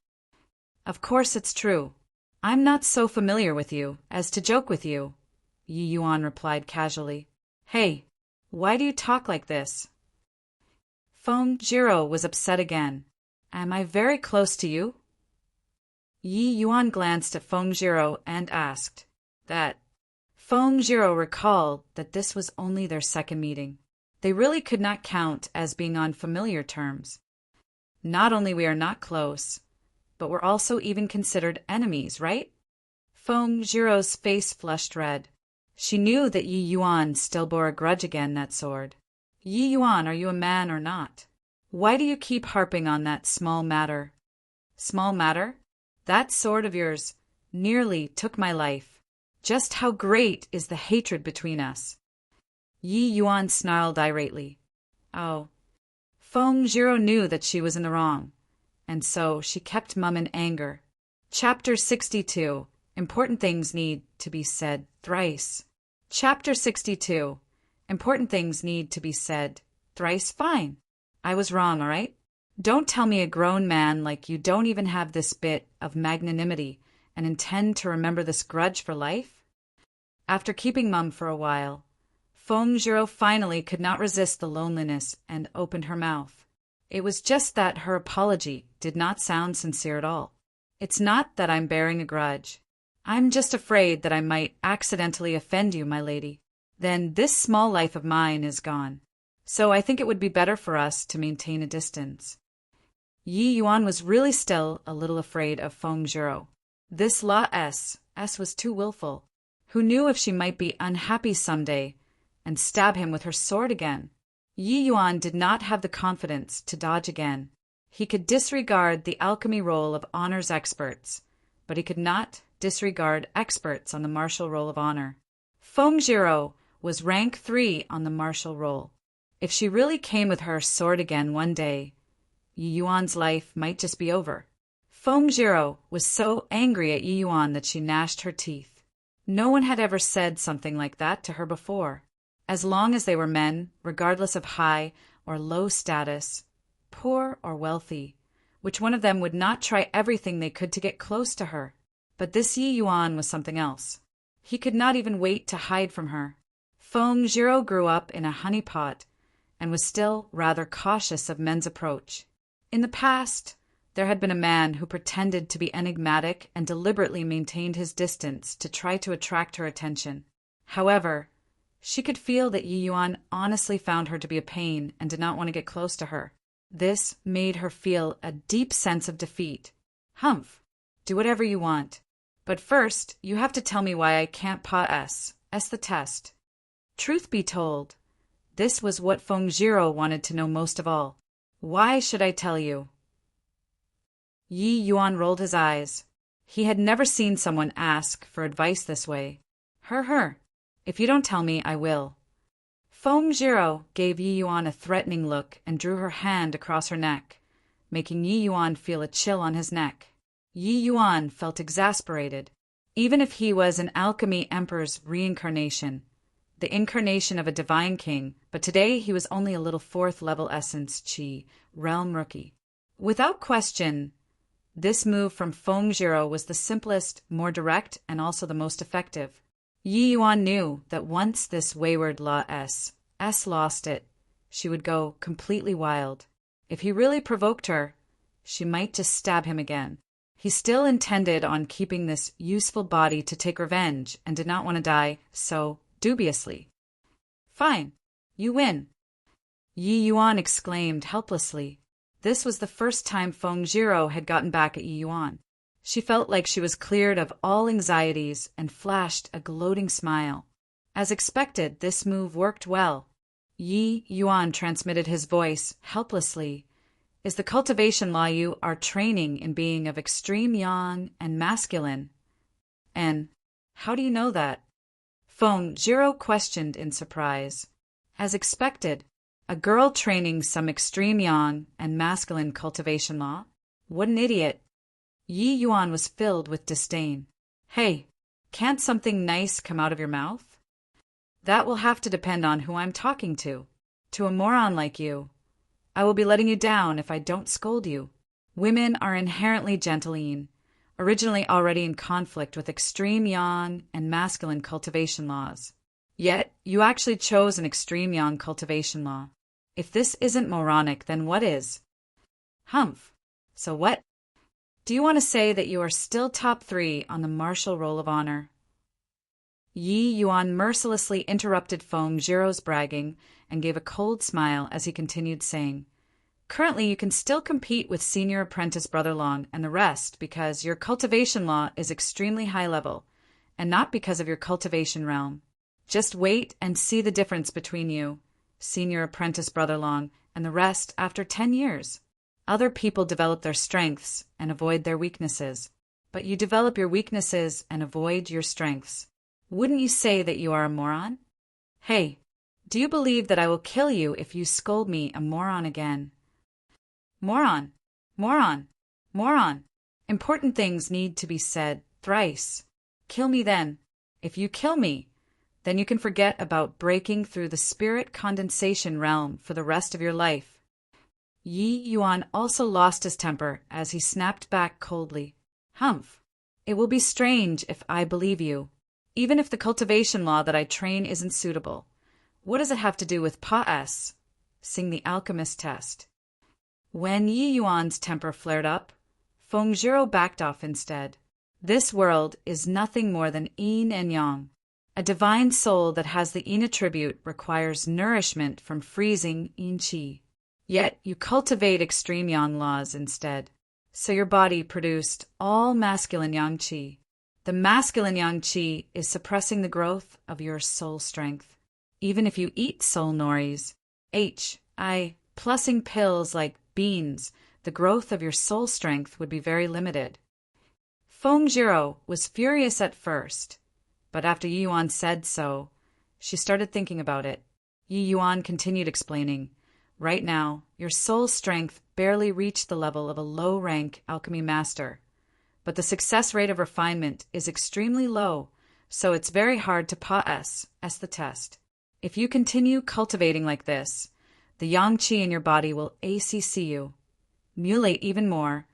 "Of course it's true. I'm not so familiar with you as to joke with you," Yi Yuan replied casually. "Hey, why do you talk like this?" Feng Jiro was upset again. "Am I very close to you?" Yi Yuan glanced at Feng Jiro and asked that. Feng Jiro recalled that this was only their second meeting. They really could not count as being on familiar terms. Not only we are not close, but we're also even considered enemies, right? Feng Jiro's face flushed red. She knew that Yi Yuan still bore a grudge against that sword. "Yi Yuan, are you a man or not? Why do you keep harping on that small matter?" "Small matter? That sword of yours nearly took my life. Just how great is the hatred between us?" Yi Yuan snarled irately. Oh. Feng Jiro knew that she was in the wrong, and so she kept mum in anger. Chapter 62. Important things need to be said thrice. Chapter 62. Important things need to be said thrice. Fine. I was wrong, all right? Don't tell me a grown man like you don't even have this bit of magnanimity and intend to remember this grudge for life? After keeping mum for a while, Feng Jiro finally could not resist the loneliness and opened her mouth. It was just that her apology did not sound sincere at all. "It's not that I'm bearing a grudge. I'm just afraid that I might accidentally offend you, my lady. Then this small life of mine is gone. So I think it would be better for us to maintain a distance." Yi Yuan was really still a little afraid of Feng Jiro. This S was too willful. Who knew if she might be unhappy someday and stab him with her sword again? Yi Yuan did not have the confidence to dodge again. He could disregard the alchemy role of honor's experts, but he could not disregard experts on the martial roll of honor. Feng Jiro was rank 3 on the martial roll. If she really came with her sword again one day, Yi Yuan's life might just be over. Feng Jiro was so angry at Yi Yuan that she gnashed her teeth. No one had ever said something like that to her before. As long as they were men, regardless of high or low status, poor or wealthy, which one of them would not try everything they could to get close to her? But this Yi Yuan was something else. He could not even wait to hide from her. Feng Jiro grew up in a honeypot and was still rather cautious of men's approach. In the past, there had been a man who pretended to be enigmatic and deliberately maintained his distance to try to attract her attention. However, she could feel that Yi Yuan honestly found her to be a pain and did not want to get close to her. This made her feel a deep sense of defeat. "Humph, do whatever you want. But first, you have to tell me why I can't pass the test." Truth be told, this was what Feng Jiro wanted to know most of all. "Why should I tell you?" Yi Yuan rolled his eyes. He had never seen someone ask for advice this way. Her. If you don't tell me, I will." Feng Jiro gave Yi Yuan a threatening look and drew her hand across her neck, making Yi Yuan feel a chill on his neck. Yi Yuan felt exasperated. Even if he was an alchemy emperor's reincarnation, the incarnation of a divine king, but today he was only a little 4th level essence Qi realm rookie. Without question, this move from Feng Jiro was the simplest, more direct, and also the most effective. Yi Yuan knew that once this wayward S lost it, she would go completely wild. If he really provoked her, she might just stab him again. He still intended on keeping this useful body to take revenge and did not want to die so dubiously. "Fine, you win," Yi Yuan exclaimed helplessly. This was the first time Feng Jiro had gotten back at Yi Yuan. She felt like she was cleared of all anxieties and flashed a gloating smile. As expected, this move worked well. Yi Yuan transmitted his voice helplessly, is the cultivation law you are training in being of extreme yang and masculine. And how do you know that? Feng Zhiro questioned in surprise. As expected, a girl training some extreme yang and masculine cultivation law? What an idiot. Yi Yuan was filled with disdain. Hey, can't something nice come out of your mouth? That will have to depend on who I'm talking to. To a moron like you. I will be letting you down if I don't scold you. Women are inherently gentling, originally already in conflict with extreme yang and masculine cultivation laws. Yet, you actually chose an extreme yang cultivation law. If this isn't moronic, then what is? Humph. So what? Do you want to say that you are still top 3 on the martial roll of honor? Yi Yuan mercilessly interrupted Feng Zhiro's bragging and gave a cold smile as he continued saying, Currently you can still compete with senior apprentice Brother Long and the rest because your cultivation law is extremely high level, and not because of your cultivation realm. Just wait and see the difference between you, senior apprentice Brother Long, and the rest after 10 years. Other people develop their strengths and avoid their weaknesses, but you develop your weaknesses and avoid your strengths. Wouldn't you say that you are a moron? Hey, do you believe that I will kill you if you scold me a moron again? Moron, moron, moron. Important things need to be said thrice. Kill me then. If you kill me, then you can forget about breaking through the spirit condensation realm for the rest of your life. Yi Yuan also lost his temper as he snapped back coldly. Humph. It will be strange if I believe you. Even if the cultivation law that I train isn't suitable, what does it have to do with Pa-S? Sing the Alchemist test. When Yi Yuan's temper flared up, Feng Zhiro backed off instead. This world is nothing more than yin and yang. A divine soul that has the yin attribute requires nourishment from freezing yin qi. Yet you cultivate extreme yang laws instead. So your body produced all masculine yang qi. The masculine yang qi is suppressing the growth of your soul strength. Even if you eat soul noris, plussing pills like beans, the growth of your soul strength would be very limited. Feng Zhiro was furious at first, but after Yi Yuan said so, she started thinking about it. Yi Yuan continued explaining, Right now, your soul strength barely reached the level of a low-rank alchemy master. But the success rate of refinement is extremely low, so it's very hard to pass the test. If you continue cultivating like this, the yang qi in your body will ACC you, mutilate even more,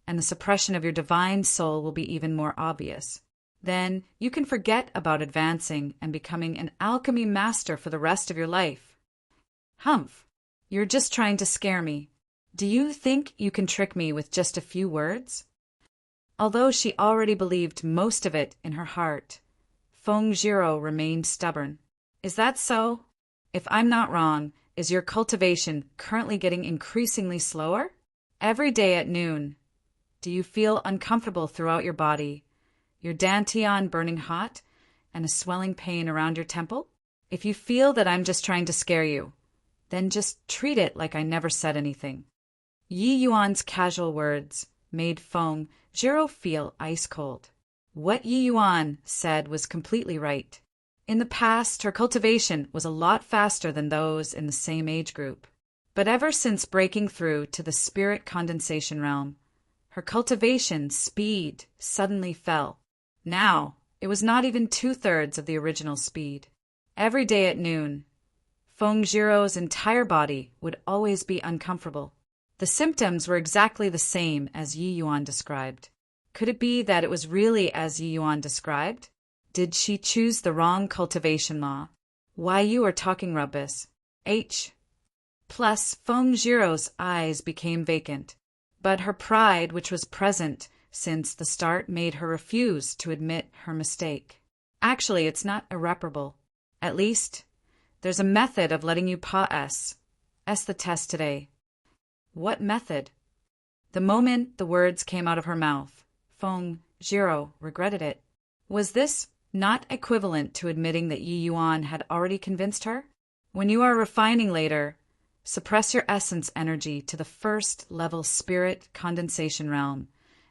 and the suppression of your divine soul will be even more obvious. Then you can forget about advancing and becoming an alchemy master for the rest of your life. Humph, you're just trying to scare me. Do you think you can trick me with just a few words? Although she already believed most of it in her heart, Feng Zhiro remained stubborn. Is that so? If I'm not wrong, is your cultivation currently getting increasingly slower? Every day at noon, do you feel uncomfortable throughout your body, your dantian burning hot, and a swelling pain around your temple? If you feel that I'm just trying to scare you, then just treat it like I never said anything. Yi Yuan's casual words made Feng Zhiro feel ice cold. What Yi Yuan said was completely right. In the past, her cultivation was a lot faster than those in the same age group. But ever since breaking through to the spirit condensation realm, her cultivation speed suddenly fell. Now, it was not even 2/3 of the original speed. Every day at noon, Feng Zhiro's entire body would always be uncomfortable. The symptoms were exactly the same as Yi Yuan described. Could it be that it was really as Yi Yuan described? Did she choose the wrong cultivation law? Why, you are talking rubbish. Plus, Feng Zhiro's eyes became vacant. But her pride, which was present since the start, made her refuse to admit her mistake. Actually, it's not irreparable. At least, there's a method of letting you pass the test today. What method? The moment the words came out of her mouth, Feng Zhiro regretted it. Was this not equivalent to admitting that Yi Yuan had already convinced her? When you are refining later, suppress your essence energy to the first level spirit condensation realm,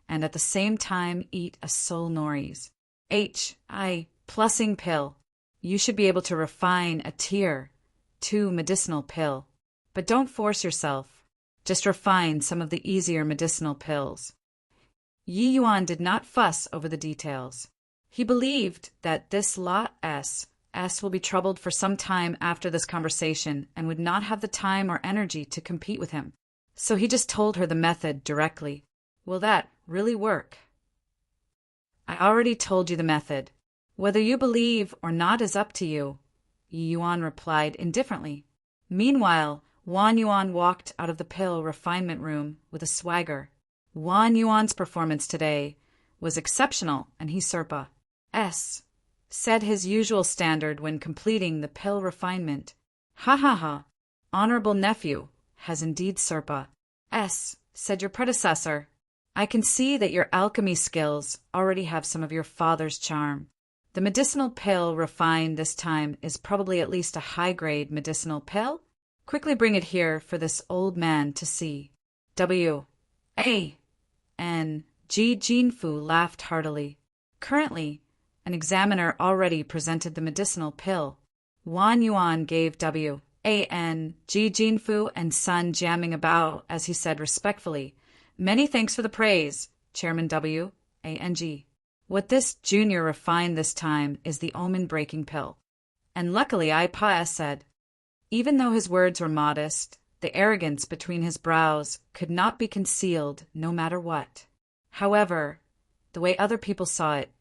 and at the same time eat a soul noris. Plussing pill. You should be able to refine a tier 2 medicinal pill. But don't force yourself. Just refine some of the easier medicinal pills. Yi Yuan did not fuss over the details. He believed that this Lot S will be troubled for some time after this conversation and would not have the time or energy to compete with him. So he just told her the method directly. Will that really work? I already told you the method. Whether you believe or not is up to you, Yi Yuan replied indifferently. Meanwhile, Wan Yuan walked out of the pill refinement room with a swagger. Wan Yuan's performance today was exceptional, and he Serpa said his usual standard when completing the pill refinement. Ha ha ha, honorable nephew, has indeed Serpa said your predecessor. I can see that your alchemy skills already have some of your father's charm. The medicinal pill refined this time is probably at least a high-grade medicinal pill. Quickly bring it here for this old man to see. W.A. and Ji Jinfu laughed heartily. Currently, an examiner already presented the medicinal pill. Wan Yuan gave W.A.N. Ji Jinfu and Sun Jiaming a bow as he said respectfully, Many thanks for the praise, Chairman W.A.N.G. What this junior refined this time is the omen-breaking pill. And luckily I said. Even though his words were modest, the arrogance between his brows could not be concealed no matter what. However, the way other people saw it,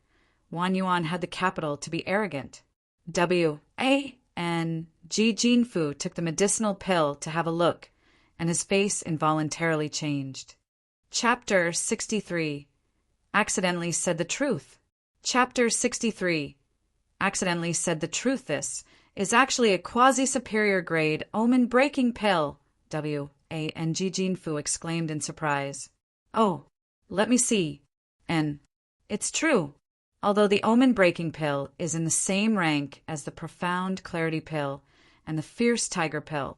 Wan Yuan had the capital to be arrogant. W.A.N.G. Jinfu took the medicinal pill to have a look, and his face involuntarily changed. Chapter 63. Accidentally said the truth. Chapter 63. Accidentally said the truth. This is actually a quasi-superior grade omen-breaking pill, W.A.N.G. Jinfu exclaimed in surprise. Oh, let me see. And it's true. Although the omen-breaking pill is in the same rank as the profound clarity pill and the fierce tiger pill,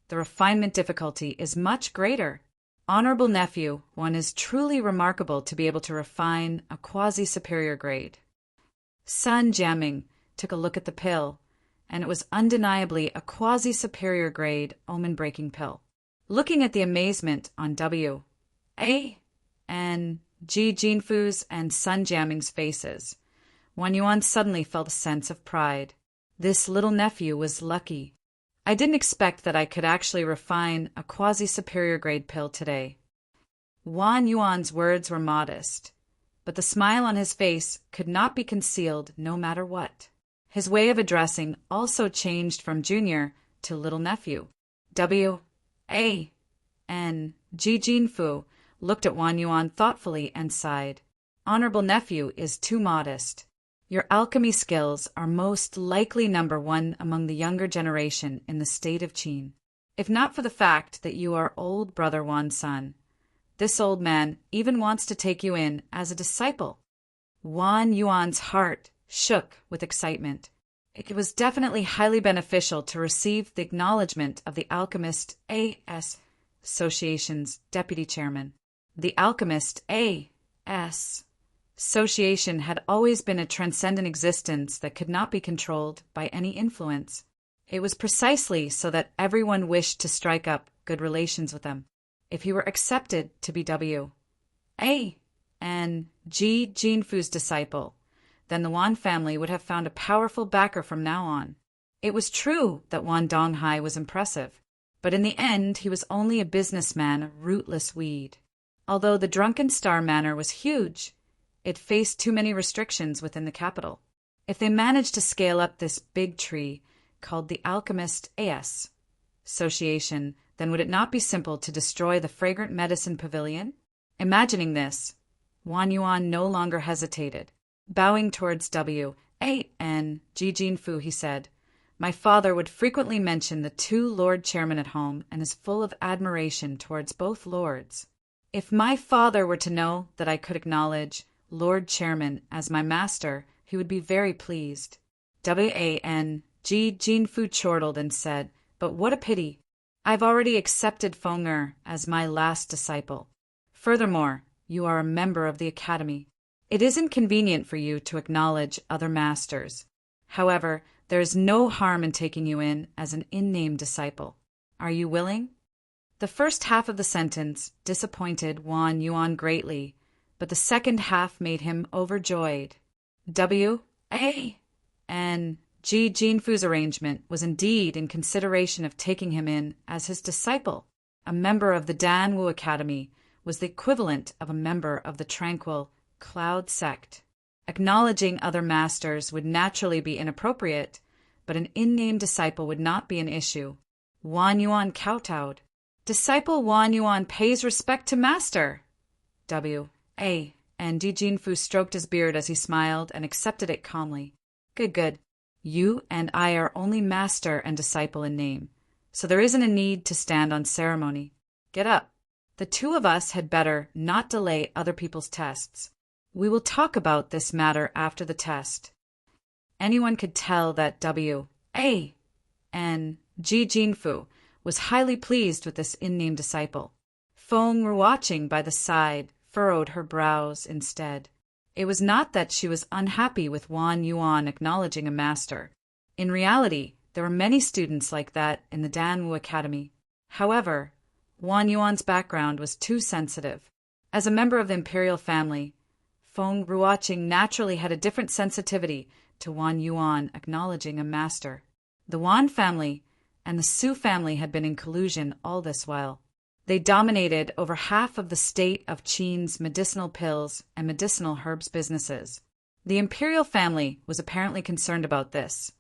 the refinement difficulty is much greater. Honorable nephew, one is truly remarkable to be able to refine a quasi-superior grade. Sun Jiaming took a look at the pill, and it was undeniably a quasi-superior grade omen-breaking pill. Looking at the amazement on W.A.N.G. Jinfu's and Sun Jiaming's faces, Wan Yuan suddenly felt a sense of pride. This little nephew was lucky. I didn't expect that I could actually refine a quasi-superior grade pill today. Wan Yuan's words were modest, but the smile on his face could not be concealed no matter what. His way of addressing also changed from junior to little nephew. W.A.N.G. Jinfu looked at Wan Yuan thoughtfully and sighed. Honorable nephew is too modest. Your alchemy skills are most likely number one among the younger generation in the state of Qin. If not for the fact that you are old brother Wan's son, this old man even wants to take you in as a disciple. Wan Yuan's heart shook with excitement. It was definitely highly beneficial to receive the acknowledgement of the Alchemist A.S. Association's deputy chairman. The Alchemist A.S. Association had always been a transcendent existence that could not be controlled by any influence. It was precisely so that everyone wished to strike up good relations with them. If he were accepted to be W.A.N.G. Jinfu's disciple, then the Wan family would have found a powerful backer from now on. It was true that Wan Donghai was impressive, but in the end he was only a businessman, a rootless weed. Although the Drunken Star Manor was huge, it faced too many restrictions within the capital. If they managed to scale up this big tree called the Alchemist A.S. Association, then would it not be simple to destroy the Fragrant Medicine Pavilion? Imagining this, Wan Yuan no longer hesitated. Bowing towards W.A.N.G. Jinfu, he said, My father would frequently mention the two Lord Chairmen at home and is full of admiration towards both lords. If my father were to know that I could acknowledge Lord Chairman as my master, he would be very pleased. W.A.N.G. Ji Jinfu chortled and said, "But what a pity. I've already accepted Feng as my last disciple. Furthermore, you are a member of the academy. It isn't convenient for you to acknowledge other masters. However, there is no harm in taking you in as an in-name disciple. Are you willing?" The first half of the sentence disappointed Wang Yuan greatly, but the second half made him overjoyed. W.A.N. Ji Jinfu's arrangement was indeed in consideration of taking him in as his disciple. A member of the Danwu Academy was the equivalent of a member of the tranquil Cloud sect. Acknowledging other masters would naturally be inappropriate, but an in-name disciple would not be an issue. Wang Yuan kowtowed. "Disciple Wang Yuan pays respect to master." W.A. and Ji Jinfu stroked his beard as he smiled and accepted it calmly. Good. You and I are only master and disciple in name, so there isn't a need to stand on ceremony. Get up. The two of us had better not delay other people's tests. We will talk about this matter after the test. Anyone could tell that W.A. and Ji Jinfu was highly pleased with this in-name disciple. Feng, watching by the side, furrowed her brows instead. It was not that she was unhappy with Wang Yuan acknowledging a master. In reality, there were many students like that in the Danwu Academy. However, Wang Yuan's background was too sensitive. As a member of the imperial family, Feng Ruoqing naturally had a different sensitivity to Wang Yuan acknowledging a master. The Wan family and the Su family had been in collusion all this while. They dominated over half of the state of Qin's medicinal pills and medicinal herbs businesses. The imperial family was apparently concerned about this,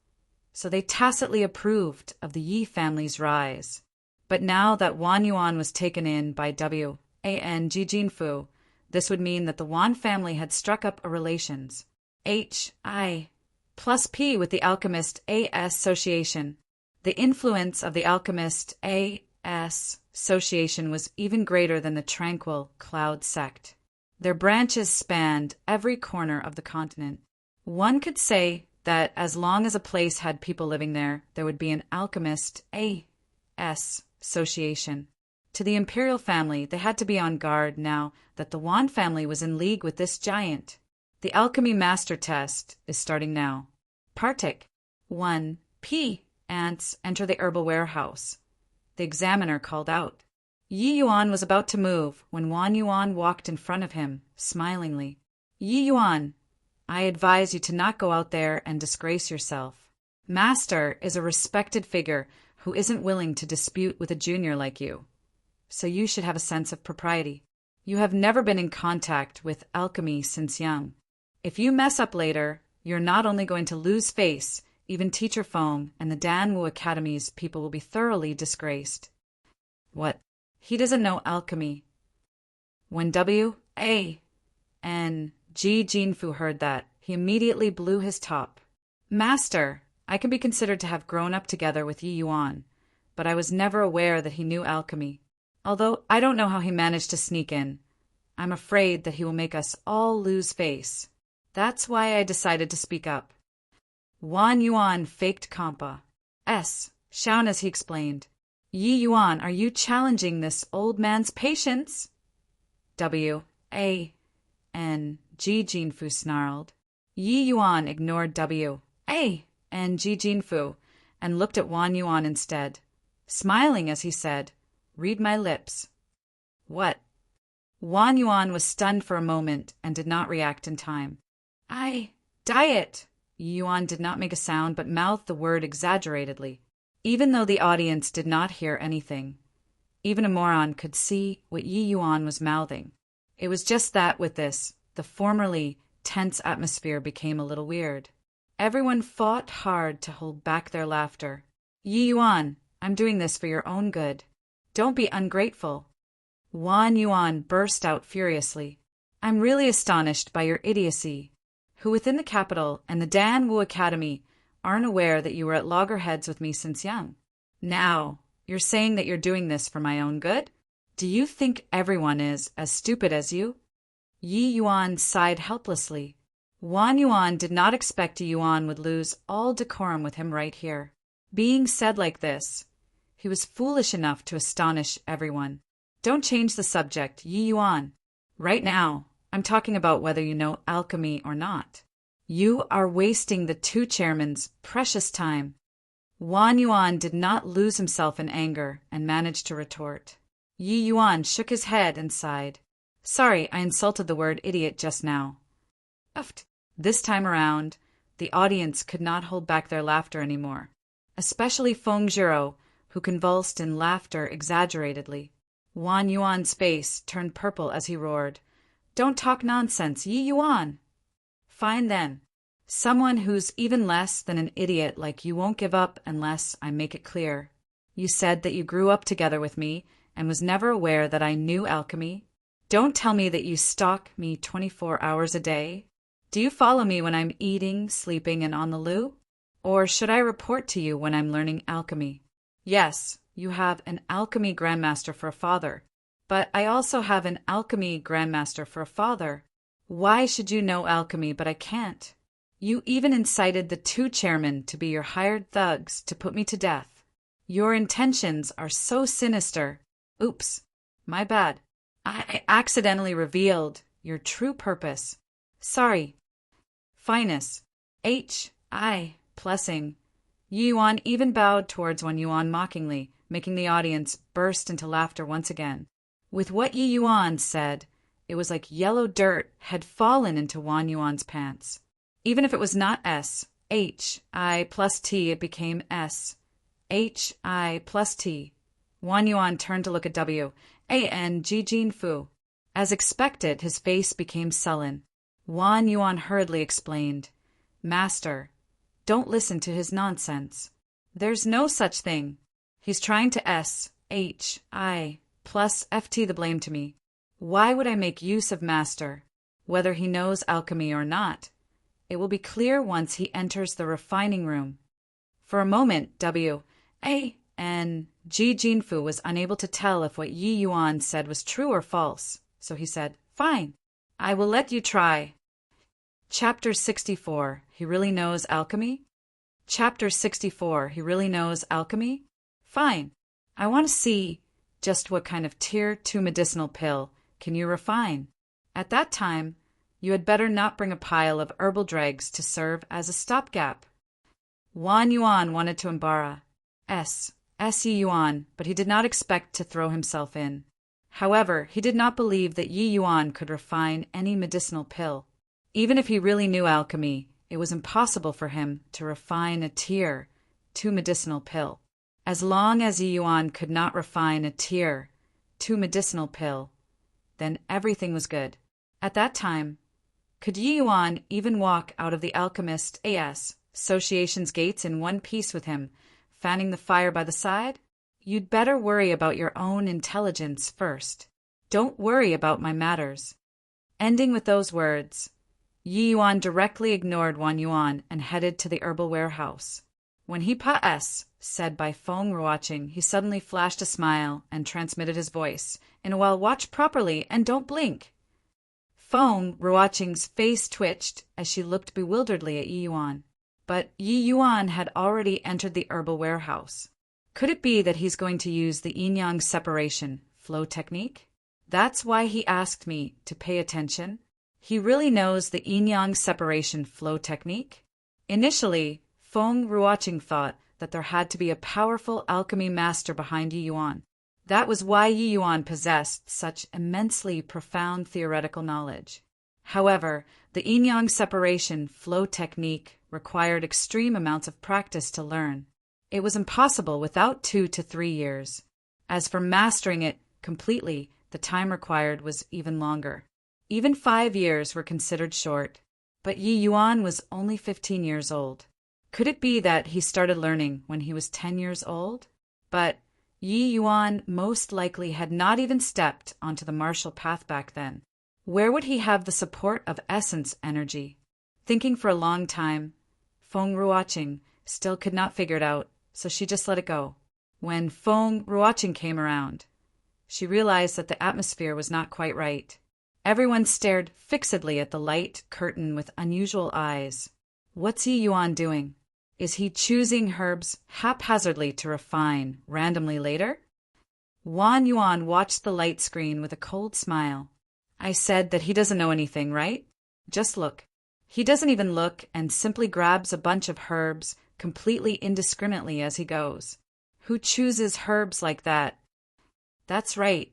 so they tacitly approved of the Yi family's rise. But now that Wang Yuan was taken in by W.A.N. Ji Jinfu, this would mean that the Wan family had struck up a relations H.I. plus P with the Alchemist A.S. Association. The influence of the Alchemist A.S. Association was even greater than the tranquil Cloud sect. Their branches spanned every corner of the continent. One could say that as long as a place had people living there, there would be an Alchemist A.S. Association. To the imperial family, they had to be on guard now that the Wan family was in league with this giant. The alchemy master test is starting now. Partic 1. P. Ants enter the herbal warehouse. The examiner called out. Yi Yuan was about to move when Wang Yuan walked in front of him, smilingly. Yi Yuan, I advise you to not go out there and disgrace yourself. Master is a respected figure who isn't willing to dispute with a junior like you. So you should have a sense of propriety. You have never been in contact with alchemy since young. If you mess up later, you're not only going to lose face, even Teacher Feng and the Danwu Academy's people will be thoroughly disgraced. What? He doesn't know alchemy. When W.A. and Ji Jinfu heard that, he immediately blew his top. Master, I can be considered to have grown up together with Yi Yuan, but I was never aware that he knew alchemy. Although I don't know how he managed to sneak in. I'm afraid that he will make us all lose face. That's why I decided to speak up. Wang Yuan faked Kampa. Shout as he explained. Yi Yuan, are you challenging this old man's patience? W.A. and Ji Jinfu snarled. Yi Yuan ignored W.A. and Ji Jinfu and looked at Wang Yuan instead, smiling as he said, Read my lips. What? Wang Yuan was stunned for a moment and did not react in time. Diet. Yi Yuan did not make a sound but mouthed the word exaggeratedly, even though the audience did not hear anything. Even a moron could see what Yi Yuan was mouthing. It was just that with this, the formerly tense atmosphere became a little weird. Everyone fought hard to hold back their laughter. Yi Yuan, I'm doing this for your own good. Don't be ungrateful. Wang Yuan burst out furiously. I'm really astonished by your idiocy. Who within the capital and the Danwu Academy aren't aware that you were at loggerheads with me since young? Now, you're saying that you're doing this for my own good? Do you think everyone is as stupid as you? Yi Yuan sighed helplessly. Wan Yuan did not expect Yuan would lose all decorum with him right here. Being said like this, he was foolish enough to astonish everyone. Don't change the subject, Yi Yuan. Right now, I'm talking about whether you know alchemy or not. You are wasting the two chairmen's precious time. Wan Yuan did not lose himself in anger and managed to retort. Yi Yuan shook his head and sighed. Sorry, I insulted the word idiot just now. This time around, the audience could not hold back their laughter anymore, especially Feng Zhiro, who convulsed in laughter exaggeratedly. Wan Yuan's face turned purple as he roared. Don't talk nonsense, Yi Yuan! Fine then. Someone who's even less than an idiot like you won't give up unless I make it clear. You said that you grew up together with me and was never aware that I knew alchemy. Don't tell me that you stalk me 24 hours a day. Do you follow me when I'm eating, sleeping, and on the loo? Or should I report to you when I'm learning alchemy? Yes, you have an alchemy grandmaster for a father, but I also have an alchemy grandmaster for a father. Why should you know alchemy, but I can't? You even incited the two chairmen to be your hired thugs to put me to death. Your intentions are so sinister. Oops, my bad. I accidentally revealed your true purpose. Sorry. Finus. H.I. Blessing. Yi Yuan even bowed towards Wan Yuan mockingly, making the audience burst into laughter once again. With what Yi Yuan said, it was like yellow dirt had fallen into Wan Yuan's pants. Even if it was not S, H.I. plus T, it became S. H.I. plus T. Wan Yuan turned to look at W. A.N. Jijin Fu. As expected, his face became sullen. Wan Yuan hurriedly explained, Master, don't listen to his nonsense. There's no such thing. He's trying to S.H.I. plus F.T. the blame to me. Why would I make use of Master, whether he knows alchemy or not? It will be clear once he enters the refining room. For a moment, W.A.N. Jijin Fu was unable to tell if what Yi Yuan said was true or false, so he said, Fine, I will let you try. Chapter 64, He Really Knows Alchemy? Chapter 64, He Really Knows Alchemy? Fine, I want to see just what kind of Tier 2 medicinal pill can you refine. At that time, you had better not bring a pile of herbal dregs to serve as a stopgap. Wan Yuan wanted to embarrass Yi Yuan, but he did not expect to throw himself in. However, he did not believe that Yi Yuan could refine any medicinal pill. Even if he really knew alchemy, it was impossible for him to refine a Tier 2 medicinal pill. As long as Yi Yuan could not refine a Tier 2 medicinal pill, then everything was good. At that time, could Yi Yuan even walk out of the Alchemist Association's gates in one piece with him, fanning the fire by the side? You'd better worry about your own intelligence first. Don't worry about my matters. Ending with those words, Yi Yuan directly ignored Wan Yuan and headed to the herbal warehouse. When he said by Feng Ruoqing, he suddenly flashed a smile and transmitted his voice. In a while, watch properly and don't blink. Feng Ruoqing's face twitched as she looked bewilderedly at Yi Yuan. But Yi Yuan had already entered the herbal warehouse. Could it be that he's going to use the yin-yang separation flow technique? That's why he asked me to pay attention. He really knows the yin-yang separation flow technique? Initially, Feng Ruoqing thought that there had to be a powerful alchemy master behind Yi Yuan. That was why Yi Yuan possessed such immensely profound theoretical knowledge. However, the yin-yang separation flow technique required extreme amounts of practice to learn. It was impossible without 2 to 3 years. As for mastering it completely, the time required was even longer. Even 5 years were considered short. But Yi Yuan was only 15 years old. Could it be that he started learning when he was 10 years old? But Yi Yuan most likely had not even stepped onto the martial path back then. Where would he have the support of essence energy? Thinking for a long time, Feng Ruoqing still could not figure it out, so she just let it go. When Feng Ruoqing came around, she realized that the atmosphere was not quite right. Everyone stared fixedly at the light curtain with unusual eyes. What's Yi Yuan doing? Is he choosing herbs haphazardly to refine randomly later? Wan Yuan watched the light screen with a cold smile. I said that he doesn't know anything, right? Just look. He doesn't even look and simply grabs a bunch of herbs completely indiscriminately as he goes. Who chooses herbs like that? That's right.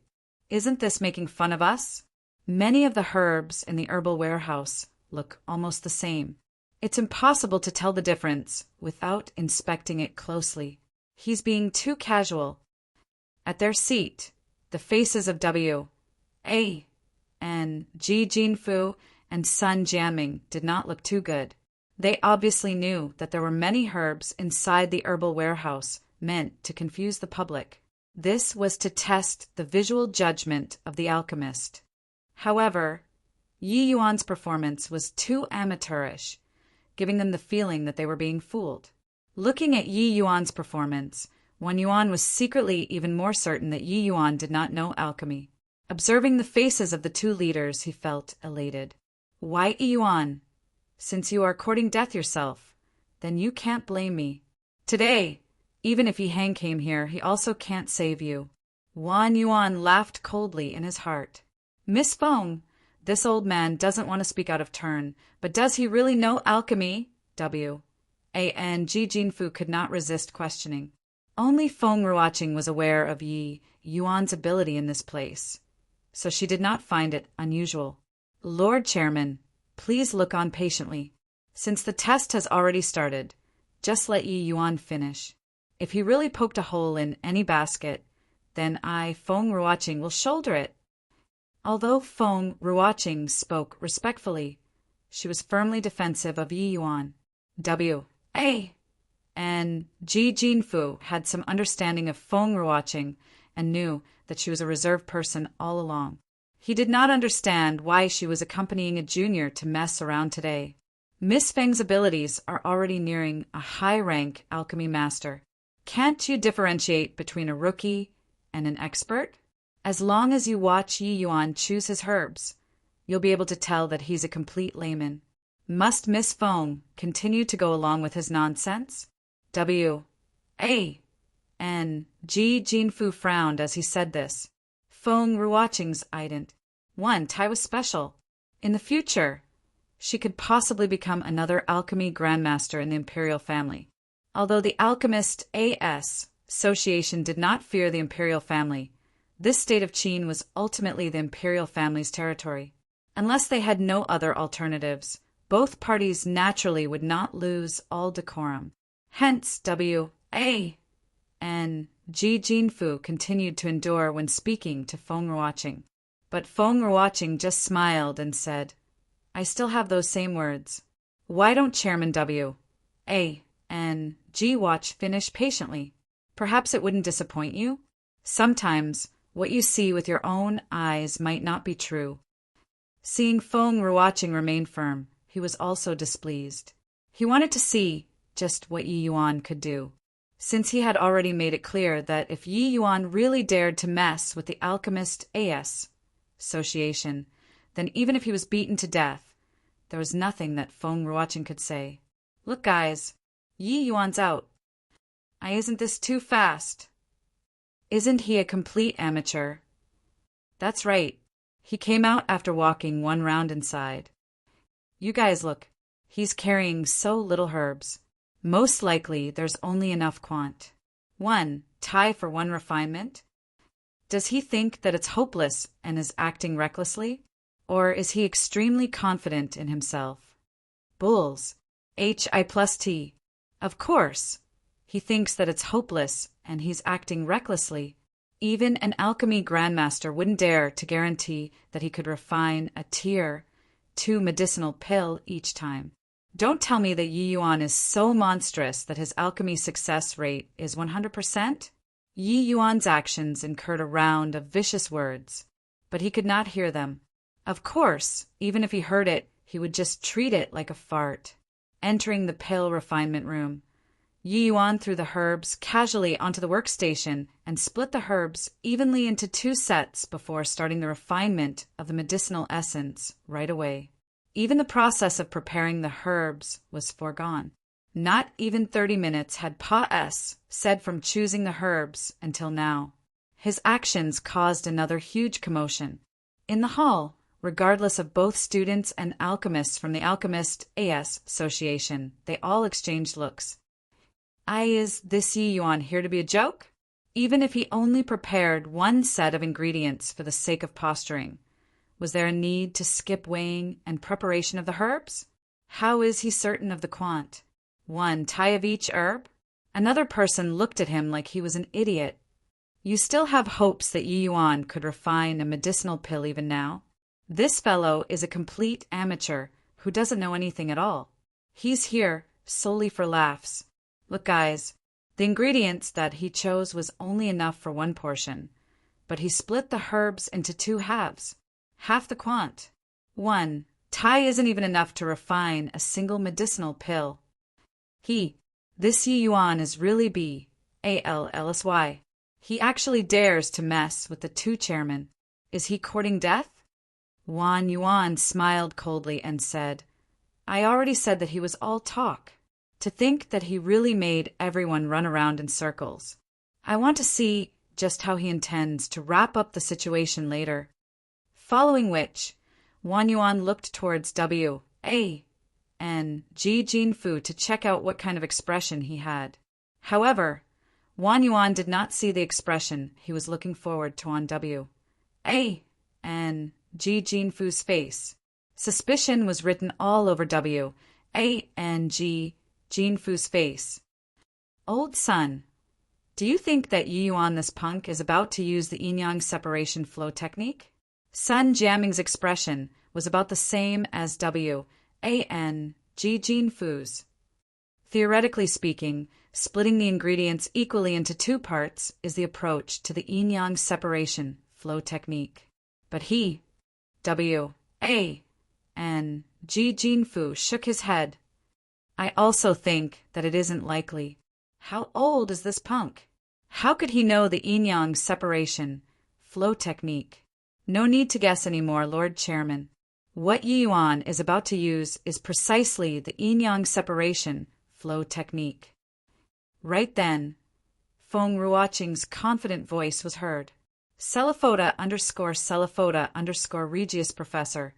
Isn't this making fun of us? Many of the herbs in the herbal warehouse look almost the same. It's impossible to tell the difference without inspecting it closely. He's being too casual. At their seat, the faces of W. A. and Ji Jinfu and Sun Jianming did not look too good. They obviously knew that there were many herbs inside the herbal warehouse meant to confuse the public. This was to test the visual judgment of the alchemist. However, Yi Yuan's performance was too amateurish, giving them the feeling that they were being fooled. Looking at Yi Yuan's performance, Wan Yuan was secretly even more certain that Yi Yuan did not know alchemy. Observing the faces of the two leaders, he felt elated. Why, Yi Yuan? Since you are courting death yourself, then you can't blame me. Today, even if Yi Hang came here, he also can't save you. Wan Yuan laughed coldly in his heart. Miss Feng, this old man doesn't want to speak out of turn, but does he really know alchemy? W. A. and Ji Jinfu could not resist questioning. Only Feng Ruoqing was aware of Yi Yuan's ability in this place, so she did not find it unusual. Lord Chairman, please look on patiently. Since the test has already started, just let Yi Yuan finish. If he really poked a hole in any basket, then I, Feng Ruoqing, will shoulder it. Although Feng Ruoqing spoke respectfully, she was firmly defensive of Yi Yuan. W. A. and Ji Jinfu had some understanding of Feng Ruoqing and knew that she was a reserved person all along. He did not understand why she was accompanying a junior to mess around today. Miss Feng's abilities are already nearing a high-rank alchemy master. Can't you differentiate between a rookie and an expert? As long as you watch Yi Yuan choose his herbs, you'll be able to tell that he's a complete layman. Must Miss Feng continue to go along with his nonsense? W. A. and Ji Jinfu frowned as he said this. Feng Ruoqing's ident. Tai was special. In the future, she could possibly become another alchemy grandmaster in the imperial family. Although the Alchemist A.S. Association did not fear the imperial family, this state of Qin was ultimately the imperial family's territory. Unless they had no other alternatives, both parties naturally would not lose all decorum. Hence, W. A. and Ji Jinfu continued to endure when speaking to Feng Ruoqing. But Feng Ruoqing just smiled and said, I still have those same words. Why don't Chairman W. A. and Ji watch finish patiently? Perhaps it wouldn't disappoint you. Sometimes what you see with your own eyes might not be true. Seeing Feng Ruoqing remain firm, he was also displeased. He wanted to see just what Yi Yuan could do, since he had already made it clear that if Yi Yuan really dared to mess with the Alchemist A.S. Association, then even if he was beaten to death, there was nothing that Feng Ruoqing could say. Look, guys, Yi Yuan's out. Isn't this too fast? Isn't he a complete amateur? That's right. He came out after walking one round inside. You guys look. He's carrying so little herbs. Most likely there's only enough quant. Tai for one refinement? Does he think that it's hopeless and is acting recklessly? Or is he extremely confident in himself? Bulls. Hi+T. Of course. He thinks that it's hopeless and he's acting recklessly. Even an alchemy grandmaster wouldn't dare to guarantee that he could refine a tier 2 medicinal pill each time. Don't tell me that Yi Yuan is so monstrous that his alchemy success rate is 100%? Yi Yuan's actions incurred a round of vicious words, but he could not hear them. Of course, even if he heard it, he would just treat it like a fart. Entering the pill refinement room, Yi Yuan threw the herbs casually onto the workstation and split the herbs evenly into 2 sets before starting the refinement of the medicinal essence right away. Even the process of preparing the herbs was foregone. Not even 30 minutes had Pa S said from choosing the herbs until now. His actions caused another huge commotion. In the hall, regardless of both students and alchemists from the Alchemist AS Association, they all exchanged looks. Is this Yi Yuan here to be a joke? Even if he only prepared 1 set of ingredients for the sake of posturing, was there a need to skip weighing and preparation of the herbs? How is he certain of the quant? 1 tie of each herb? Another person looked at him like he was an idiot. You still have hopes that Yi Yuan could refine a medicinal pill even now? This fellow is a complete amateur who doesn't know anything at all. He's here solely for laughs. Look, guys, the ingredients that he chose was only enough for 1 portion, but he split the herbs into 2 halves, half the quant. 1 tie isn't even enough to refine a single medicinal pill. This Yi Yuan is really B-A-L-L-S-Y. He actually dares to mess with the 2 chairmen. Is he courting death? Wan Yuan smiled coldly and said, I already said that he was all talk. To think that he really made everyone run around in circles. I want to see just how he intends to wrap up the situation later. Following which, Wan Yuan looked towards W.A. and Ji Jinfu to check out what kind of expression he had. However, Wan Yuan did not see the expression he was looking forward to on W.A. and Ji Jinfu's face. Suspicion was written all over W.A. and Ji Jinfu's face. Old son, do you think that Yi Yuan this punk is about to use the yin-yang separation flow technique? Sun Jiaming's expression was about the same as W.A.N. Ji Jinfu's. Theoretically speaking, splitting the ingredients equally into 2 parts is the approach to the yin-yang separation flow technique. But he, W.A.N. Ji Jinfu, shook his head. I also think that it isn't likely. How old is this punk? How could he know the yin-yang separation flow technique? No need to guess anymore, Lord Chairman. What Yi Yuan is about to use is precisely the yin-yang separation flow technique. Right then, Feng Ruoqing's confident voice was heard. Celiphoda_Regius Professor,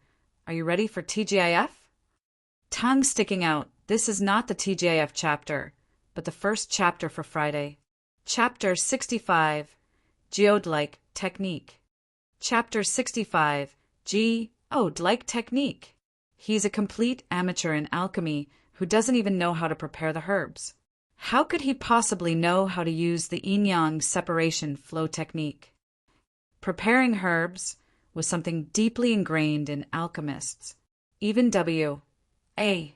are you ready for TGIF? Tongue sticking out, this is not the TGIF chapter, but the first chapter for Friday. Chapter 65, Geode-like Technique. Chapter 65, Geode-like Technique. He's a complete amateur in alchemy who doesn't even know how to prepare the herbs. How could he possibly know how to use the yin-yang separation flow technique? Preparing herbs was something deeply ingrained in alchemists. Even W.A.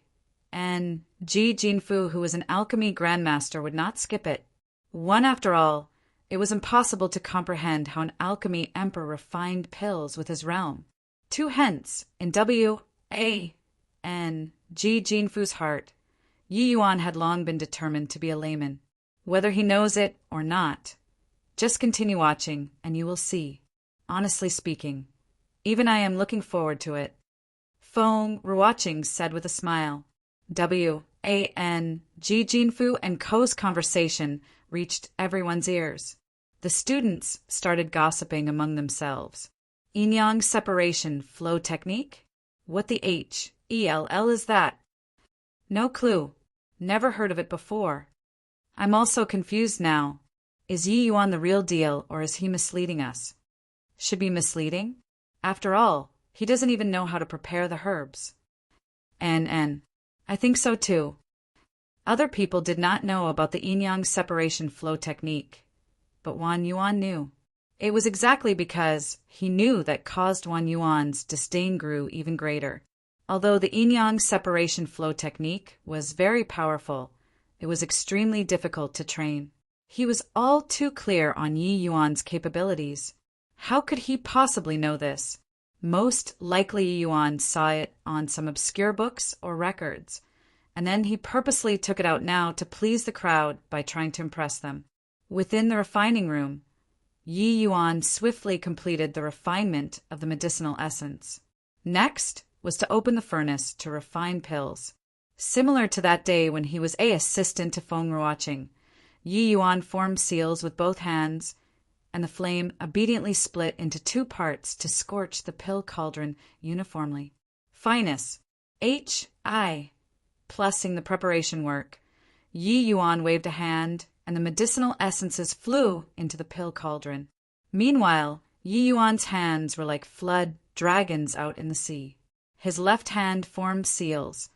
and Ji Jinfu, who was an alchemy grandmaster, would not skip it. One after all, it was impossible to comprehend how an alchemy emperor refined pills with his realm. 2 hence, in W.A. and Ji Jinfu's heart, Yi Yuan had long been determined to be a layman. Whether he knows it or not, just continue watching and you will see. Honestly speaking, even I am looking forward to it. Feng Ruoqing said with a smile. W.A.N. Ji Jinfu and Ko's conversation reached everyone's ears. The students started gossiping among themselves. Yin-yang separation flow technique? What the H-E-L-L is that? No clue. Never heard of it before. I'm also confused now. Is Yi Yuan the real deal, or is he misleading us? Should be misleading? After all, he doesn't even know how to prepare the herbs. I think so too. Other people did not know about the yin-yang separation flow technique, but Wan Yuan knew. It was exactly because he knew that caused Wan Yuan's disdain grew even greater. Although the yin-yang separation flow technique was very powerful, it was extremely difficult to train. He was all too clear on Yi Yuan's capabilities. How could he possibly know this? Most likely Yi Yuan saw it on some obscure books or records, and then he purposely took it out now to please the crowd by trying to impress them. Within the refining room, Yi Yuan swiftly completed the refinement of the medicinal essence. Next was to open the furnace to refine pills. Similar to that day when he was an assistant to Feng Ruoqing, Yi Yuan formed seals with both hands, and the flame obediently split into two parts to scorch the pill cauldron uniformly. Finus, H.I. Plussing the preparation work, Yi Yuan waved a hand, and the medicinal essences flew into the pill cauldron. Meanwhile, Yi Yuan's hands were like flood dragons out in the sea. His left hand formed seals,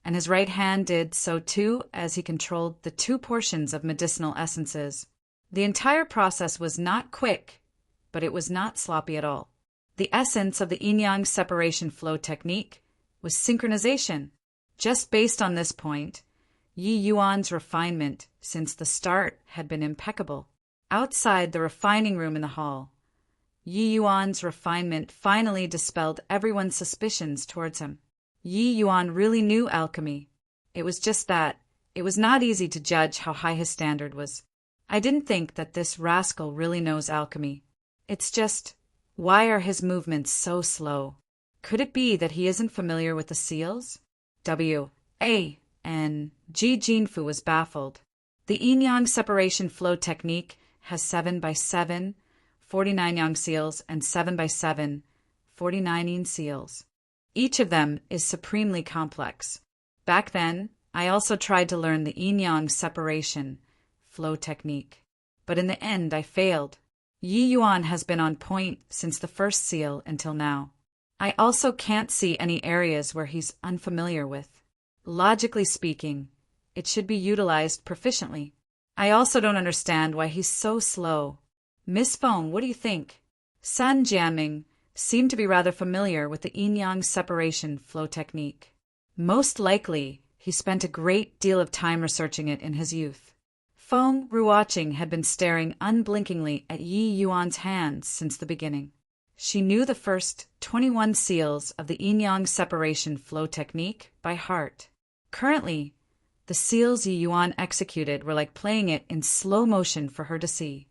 and his right hand did so too as he controlled the two portions of medicinal essences. The entire process was not quick, but it was not sloppy at all. The essence of the yin-yang separation flow technique was synchronization. Just based on this point, Yi Yuan's refinement since the start had been impeccable. Outside the refining room in the hall, Yi Yuan's refinement finally dispelled everyone's suspicions towards him. Yi Yuan really knew alchemy. It was just that it was not easy to judge how high his standard was. I didn't think that this rascal really knows alchemy. It's just, why are his movements so slow? Could it be that he isn't familiar with the seals? W.A. and Ji Jinfu was baffled. The yin-yang separation flow technique has 7x7, 49 yang seals, and 7x7, 49 yin seals. Each of them is supremely complex. Back then, I also tried to learn the yin-yang separation flow technique, but in the end I failed. Yi Yuan has been on point since the first seal until now. I also can't see any areas where he's unfamiliar with. Logically speaking, it should be utilized proficiently. I also don't understand why he's so slow. Miss Feng, what do you think? San Jianming seemed to be rather familiar with the yin-yang separation flow technique. Most likely, he spent a great deal of time researching it in his youth. Feng Ruoqing had been staring unblinkingly at Yi Yuan's hands since the beginning. She knew the first 21 seals of the yin-yang separation flow technique by heart. Currently, the seals Yi Yuan executed were like playing it in slow motion for her to see.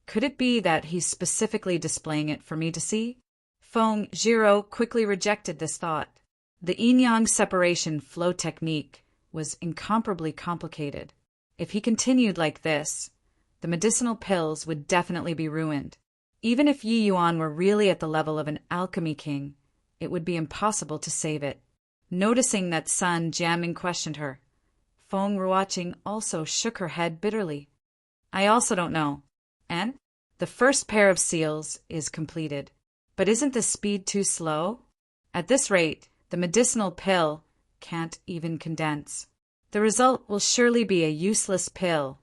Could it be that he's specifically displaying it for me to see? Feng Zhiro quickly rejected this thought. The yin-yang separation flow technique was incomparably complicated. If he continued like this, the medicinal pills would definitely be ruined. Even if Yi Yuan were really at the level of an alchemy king, it would be impossible to save it. Noticing that Sun Jianming questioned her, Feng Ruoqing also shook her head bitterly. I also don't know. And the first pair of seals is completed. But isn't the speed too slow? At this rate, the medicinal pill can't even condense. The result will surely be a useless pill,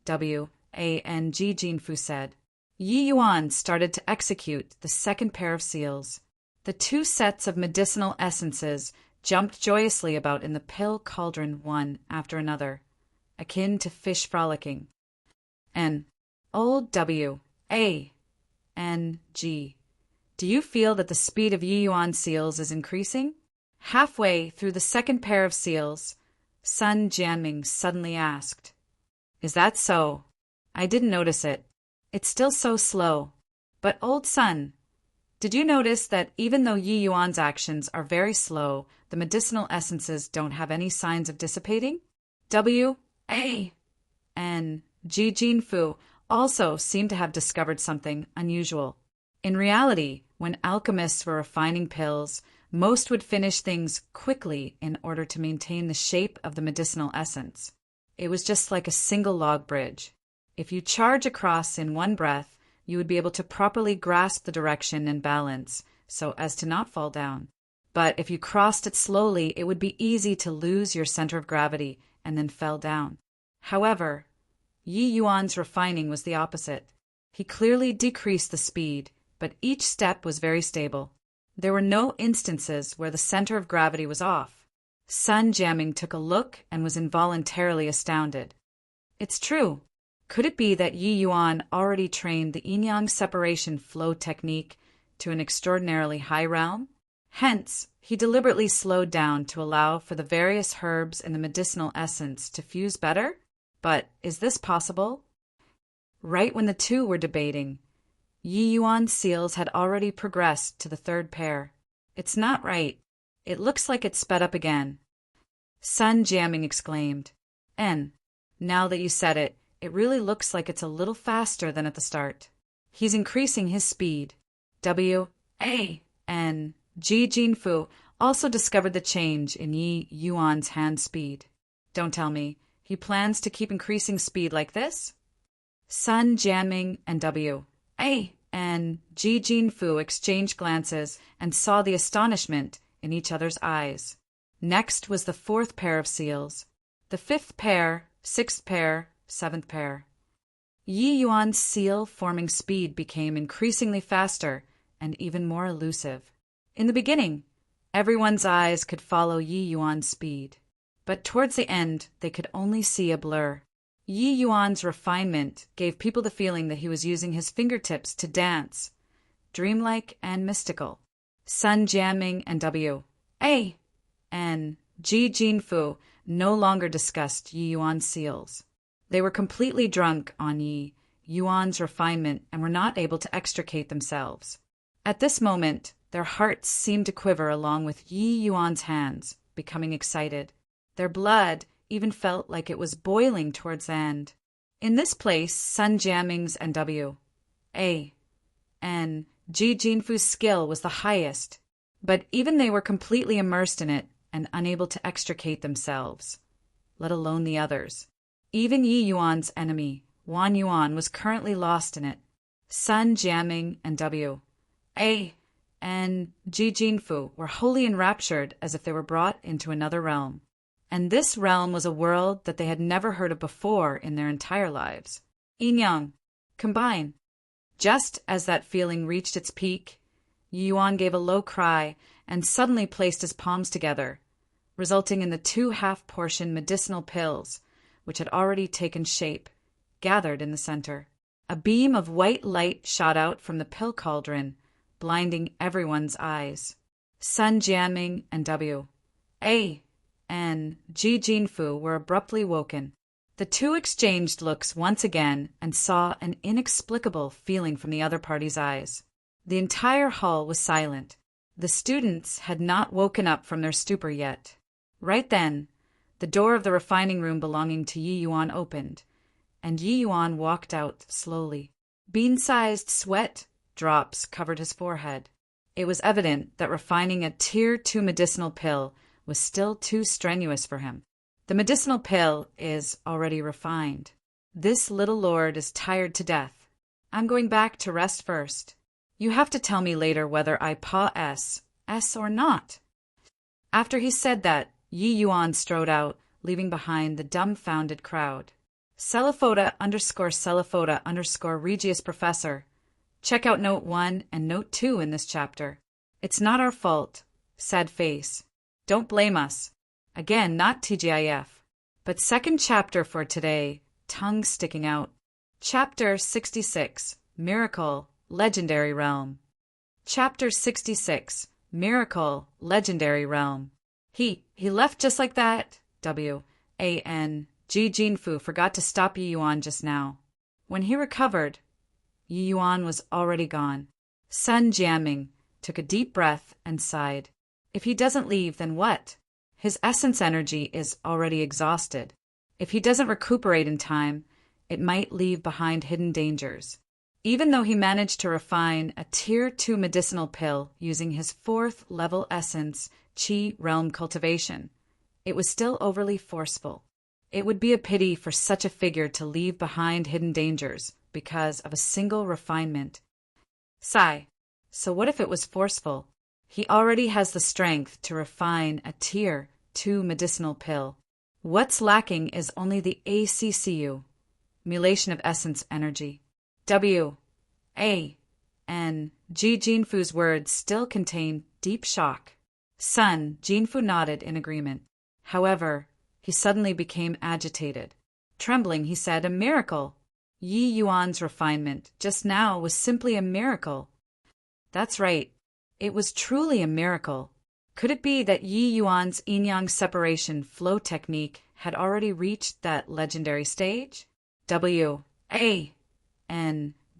W.A.N. Ji Jinfu said. Yi Yuan started to execute the second pair of seals. The two sets of medicinal essences jumped joyously about in the pill cauldron one after another, akin to fish frolicking. And old W.A.N.G. Do you feel that the speed of Yi Yuan seals is increasing? Halfway through the second pair of seals, Sun Jianming suddenly asked, Is that so? I didn't notice it. It's still so slow. But old Sun, did you notice that even though Yi Yuan's actions are very slow, the medicinal essences don't have any signs of dissipating? W.A.N.G. Jinfu also seemed to have discovered something unusual. In reality, when alchemists were refining pills, most would finish things quickly in order to maintain the shape of the medicinal essence. It was just like a single log bridge. If you charge across in one breath, you would be able to properly grasp the direction and balance so as to not fall down. But if you crossed it slowly, it would be easy to lose your center of gravity and then fell down. However, Yi Yuan's refining was the opposite. He clearly decreased the speed, but each step was very stable. There were no instances where the center of gravity was off. Sun Jianming took a look and was involuntarily astounded. It's true. Could it be that Yi Yuan already trained the yin-yang separation flow technique to an extraordinarily high realm? Hence, he deliberately slowed down to allow for the various herbs and the medicinal essence to fuse better. But is this possible? Right when the two were debating, Yi Yuan's seals had already progressed to the third pair. It's not right. It looks like it's sped up again. Sun Jiaming exclaimed. Now that you said it, it really looks like it's a little faster than at the start. He's increasing his speed. Ji Jinfu also discovered the change in Yi Yuan's hand speed. Don't tell me, he plans to keep increasing speed like this? Sun Jiaming and Ji Jinfu exchanged glances and saw the astonishment in each other's eyes. Next was the fourth pair of seals, the fifth pair, sixth pair, seventh pair. Yi Yuan's seal-forming speed became increasingly faster and even more elusive. In the beginning, everyone's eyes could follow Yi Yuan's speed, but towards the end they could only see a blur. Yi Yuan's refinement gave people the feeling that he was using his fingertips to dance, dreamlike and mystical. Sun Jiaming and Ji Jinfu no longer discussed Yi Yuan's seals. They were completely drunk on Yi Yuan's refinement and were not able to extricate themselves. At this moment, their hearts seemed to quiver along with Yi Yuan's hands, becoming excited. Their blood even felt like it was boiling towards the end. In this place, Sun Jiaming's and Ji Jinfu's skill was the highest, but even they were completely immersed in it and unable to extricate themselves, let alone the others. Even Yi Yuan's enemy, Wan Yuan, was currently lost in it. Sun Jiaming and Ji Jinfu were wholly enraptured as if they were brought into another realm. And this realm was a world that they had never heard of before in their entire lives. Yin Yang, combine. Just as that feeling reached its peak, Yi Yuan gave a low cry and suddenly placed his palms together, resulting in the 2 half-portion medicinal pills, which had already taken shape, gathered in the center. A beam of white light shot out from the pill cauldron, blinding everyone's eyes. Sun Jiaming and Ji Jinfu were abruptly woken. The two exchanged looks once again and saw an inexplicable feeling from the other party's eyes. The entire hall was silent. The students had not woken up from their stupor yet. Right then, the door of the refining room belonging to Yi Yuan opened, and Yi Yuan walked out slowly. Bean-sized sweat drops covered his forehead. It was evident that refining a Tier 2 medicinal pill was still too strenuous for him. The medicinal pill is already refined. This little lord is tired to death. I'm going back to rest first. You have to tell me later whether I paw S or not. After he said that, Yi Yuan strode out, leaving behind the dumbfounded crowd. Celiphoda_Regius Professor. Check out Note 1 and Note 2 in this chapter. It's not our fault. Sad face. Don't blame us. Again, not TGIF. But second chapter for today, tongue sticking out. Chapter 66, Miracle, Legendary Realm. Chapter 66, Miracle, Legendary Realm. He left just like that. Ji Jinfu forgot to stop Yi Yuan just now. When he recovered, Yi Yuan was already gone. Sun Jiaming took a deep breath and sighed. If he doesn't leave, then what? His essence energy is already exhausted. If he doesn't recuperate in time, it might leave behind hidden dangers. Even though he managed to refine a Tier 2 medicinal pill using his 4th level essence, Qi realm cultivation, it was still overly forceful. It would be a pity for such a figure to leave behind hidden dangers because of a single refinement. Sigh. So what if it was forceful? He already has the strength to refine a Tier 2 medicinal pill. What's lacking is only the ACCU, mulation of essence energy. Ji Jinfu's words still contain deep shock. Sun Jinfu nodded in agreement. However, he suddenly became agitated. Trembling, he said, "A miracle! Yi Yuan's refinement just now was simply a miracle." That's right. It was truly a miracle. Could it be that Yi Yuan's yin-yang separation flow technique had already reached that legendary stage? W.A.N.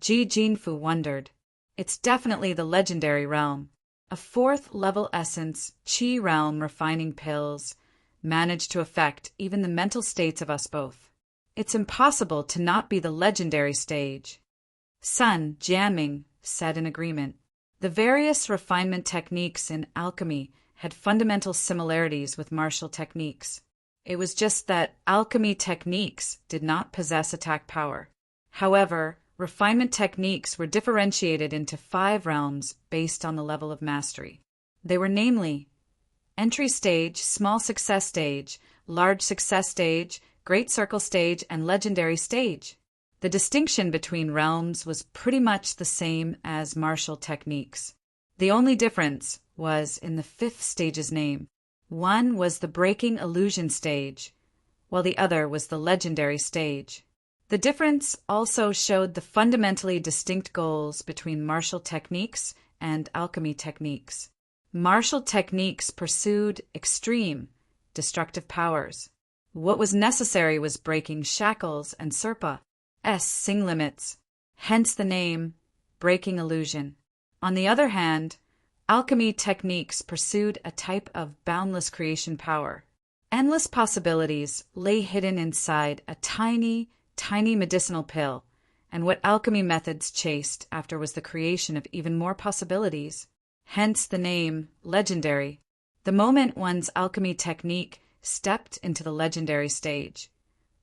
Ji Jinfu wondered. It's definitely the legendary realm. A fourth-level essence, Qi realm refining pills, managed to affect even the mental states of us both. It's impossible to not be the legendary stage. Sun Jianming said in agreement. The various refinement techniques in alchemy had fundamental similarities with martial techniques. It was just that alchemy techniques did not possess attack power. However, refinement techniques were differentiated into 5 realms based on the level of mastery. They were namely entry stage, small success stage, large success stage, great circle stage, and legendary stage. The distinction between realms was pretty much the same as martial techniques. The only difference was in the 5th stage's name. One was the breaking illusion stage, while the other was the legendary stage. The difference also showed the fundamentally distinct goals between martial techniques and alchemy techniques. Martial techniques pursued extreme, destructive powers. What was necessary was breaking shackles and Serpa's sing limits, hence the name, breaking illusion. On the other hand, alchemy techniques pursued a type of boundless creation power. Endless possibilities lay hidden inside a tiny medicinal pill, and what alchemy methods chased after was the creation of even more possibilities. Hence the name, legendary. The moment one's alchemy technique stepped into the legendary stage,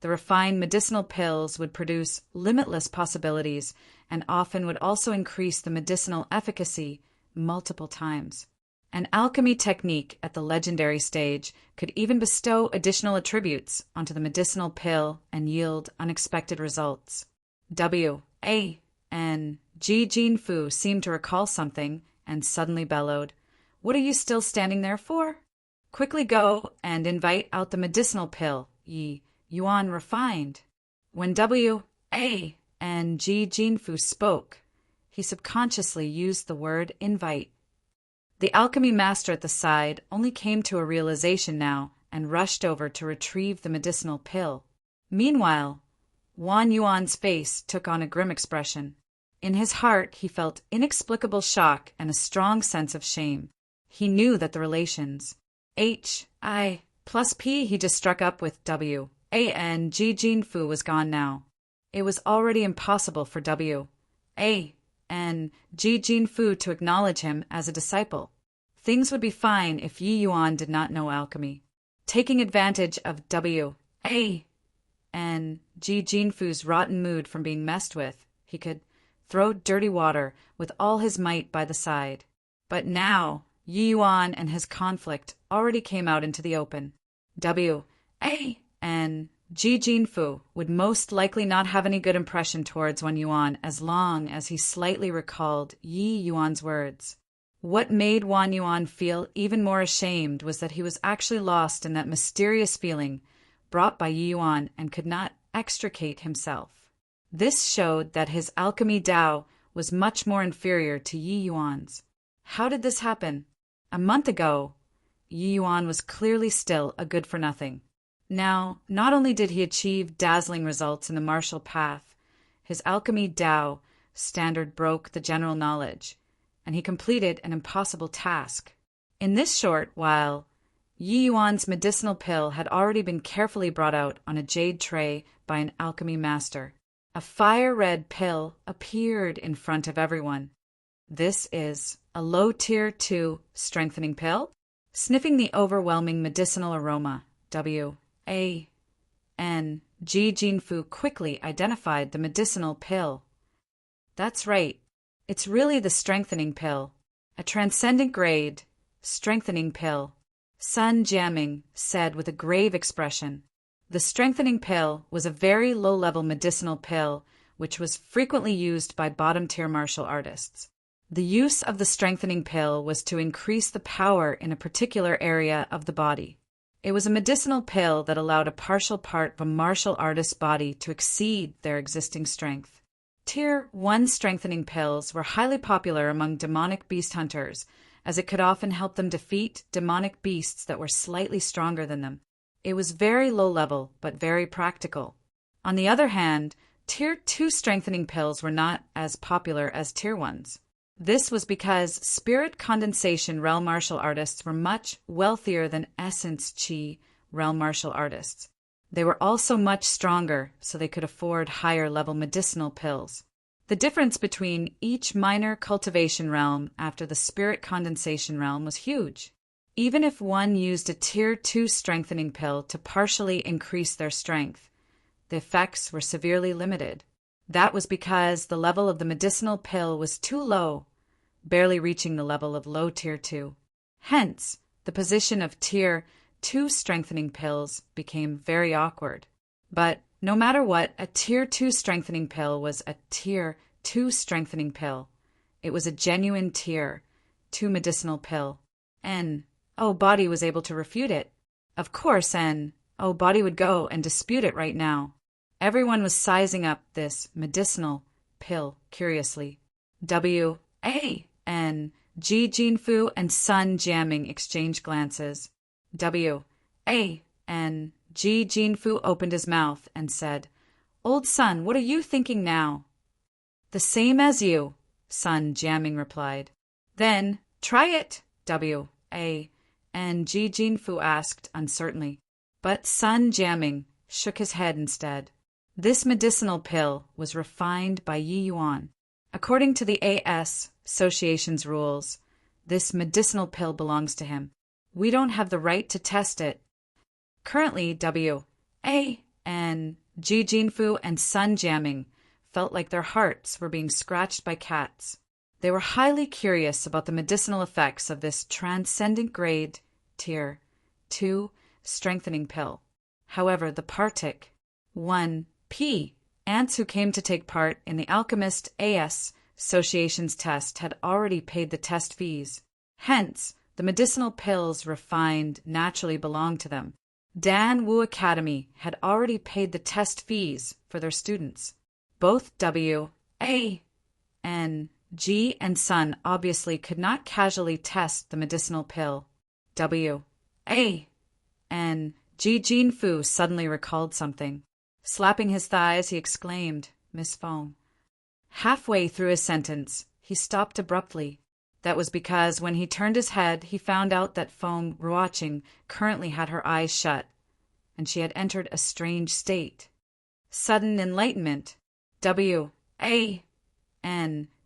the refined medicinal pills would produce limitless possibilities and often would also increase the medicinal efficacy multiple times. An alchemy technique at the legendary stage could even bestow additional attributes onto the medicinal pill and yield unexpected results. W.A.N. Ji Jinfu seemed to recall something and suddenly bellowed, "What are you still standing there for? Quickly go and invite out the medicinal pill, Yi Yuan refined." When W.A.N. Ji Jinfu spoke, he subconsciously used the word invite. The alchemy master at the side only came to a realization now and rushed over to retrieve the medicinal pill. Meanwhile, Wan Yuan's face took on a grim expression. In his heart, he felt inexplicable shock and a strong sense of shame. He knew that the relations H.I. plus P he just struck up with W.A.N. Ji Jinfu was gone now. It was already impossible for W.A.N. Ji Jinfu to acknowledge him as a disciple. Things would be fine if Yi Yuan did not know alchemy. Taking advantage of W.A.N. Ji Jinfu's rotten mood from being messed with, he could throw dirty water with all his might by the side. But now, Yi Yuan and his conflict already came out into the open. W.A.N. Ji Jinfu would most likely not have any good impression towards Wan Yuan as long as he slightly recalled Yi Yuan's words. What made Wan Yuan feel even more ashamed was that he was actually lost in that mysterious feeling brought by Yi Yuan and could not extricate himself. This showed that his alchemy Dao was much more inferior to Yi Yuan's. How did this happen? A month ago, Yi Yuan was clearly still a good-for-nothing. Now, not only did he achieve dazzling results in the martial path, his alchemy Dao standard broke the general knowledge, and he completed an impossible task. In this short while, Yi Yuan's medicinal pill had already been carefully brought out on a jade tray by an alchemy master. A fire-red pill appeared in front of everyone. This is a low-tier 2 strengthening pill? Sniffing the overwhelming medicinal aroma, W.A.N. Ji Jinfu quickly identified the medicinal pill. That's right. It's really the strengthening pill. A transcendent grade, strengthening pill. Sun Jianming said with a grave expression. The strengthening pill was a very low-level medicinal pill which was frequently used by bottom-tier martial artists. The use of the strengthening pill was to increase the power in a particular area of the body. It was a medicinal pill that allowed a partial part of a martial artist's body to exceed their existing strength. Tier 1 strengthening pills were highly popular among demonic beast hunters as it could often help them defeat demonic beasts that were slightly stronger than them. It was very low level, but very practical. On the other hand, Tier 2 strengthening pills were not as popular as Tier 1s. This was because Spirit Condensation realm martial artists were much wealthier than Essence Chi realm martial artists. They were also much stronger, so they could afford higher-level medicinal pills. The difference between each minor cultivation realm after the Spirit Condensation realm was huge. Even if one used a Tier 2 strengthening pill to partially increase their strength, the effects were severely limited. That was because the level of the medicinal pill was too low, barely reaching the level of low Tier 2. Hence, the position of Tier 2 strengthening pills became very awkward. But no matter what, a Tier 2 strengthening pill was a Tier 2 strengthening pill. It was a genuine Tier 2 medicinal pill. Body was able to refute it. Of course, Body would go and dispute it right now. Everyone was sizing up this medicinal pill curiously. W.A.N. Ji Jinfu and Sun Jiaming exchanged glances. W.A.N. Ji Jinfu opened his mouth and said, "Old Sun, what are you thinking now?" "The same as you," Sun Jiaming replied. "Then, try it," W.A.N. Ji Jinfu asked uncertainly. But Sun Jiaming shook his head instead. This medicinal pill was refined by Yi Yuan. According to the AS Association's rules, this medicinal pill belongs to him. We don't have the right to test it. Currently, W.A.N. Ji Jinfu and Sun Jiaming felt like their hearts were being scratched by cats. They were highly curious about the medicinal effects of this transcendent grade Tier 2 strengthening pill. However, the Partic 1P ants who came to take part in the Alchemist AS Association's test had already paid the test fees. Hence, the medicinal pills refined naturally belonged to them. Dan Wu Academy had already paid the test fees for their students. Both W.A.N. Ji and Sun obviously could not casually test the medicinal pill. W.A.N. Ji Jinfu suddenly recalled something. Slapping his thighs, he exclaimed, "Miss Feng." Halfway through his sentence, he stopped abruptly. That was because when he turned his head, he found out that Feng Ruoqing currently had her eyes shut, and she had entered a strange state. Sudden enlightenment. W.A.N.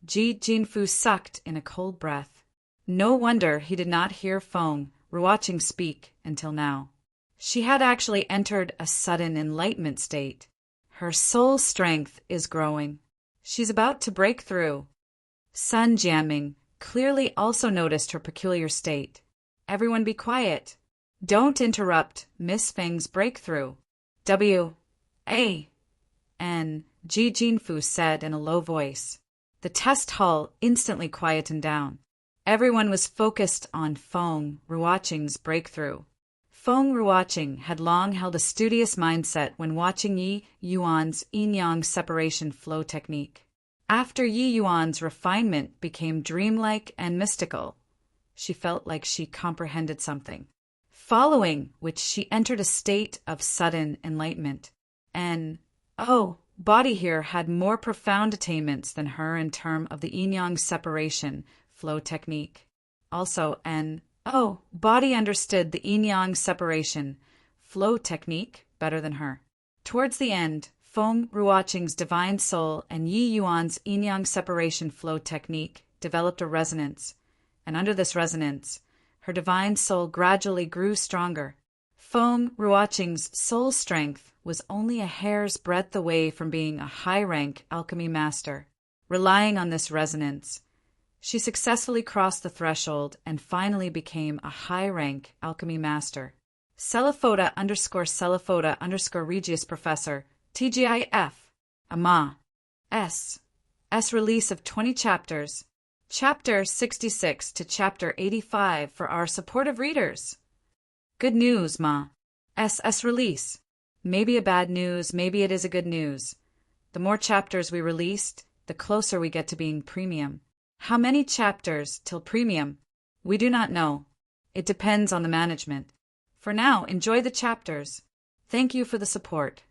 Ji Jinfu sucked in a cold breath. No wonder he did not hear Feng Ruoqing speak until now. She had actually entered a sudden enlightenment state. Her soul strength is growing. She's about to break through. Sun Jiaming clearly also noticed her peculiar state. Everyone be quiet. Don't interrupt Miss Feng's breakthrough. W.A.N. Ji Jinfu said in a low voice. The test hall instantly quietened down. Everyone was focused on Feng Ruoqing's breakthrough. Feng Ruoqing had long held a studious mindset when watching Yi Yuan's yin-yang separation flow technique. After Yi Yuan's refinement became dreamlike and mystical, she felt like she comprehended something, following which she entered a state of sudden enlightenment. Body here had more profound attainments than her in terms of the yin-yang separation flow technique. Also, Body understood the yin-yang separation flow technique better than her. Towards the end, Feng Ruoqing's divine soul and Yi Yuan's yin-yang separation flow technique developed a resonance, and under this resonance, her divine soul gradually grew stronger. Feng Ruoqing's soul strength was only a hair's breadth away from being a high-rank alchemy master. Relying on this resonance, she successfully crossed the threshold and finally became a high-rank alchemy master. Celiphoda_Regius Professor, TGIF, AMA, S release of 20 chapters, Chapter 66 to Chapter 85 for our supportive readers. Good news, Ma. S release. Maybe a bad news, maybe it is a good news. The more chapters we released, the closer we get to being premium. How many chapters till premium? We do not know. It depends on the management. For now, enjoy the chapters. Thank you for the support.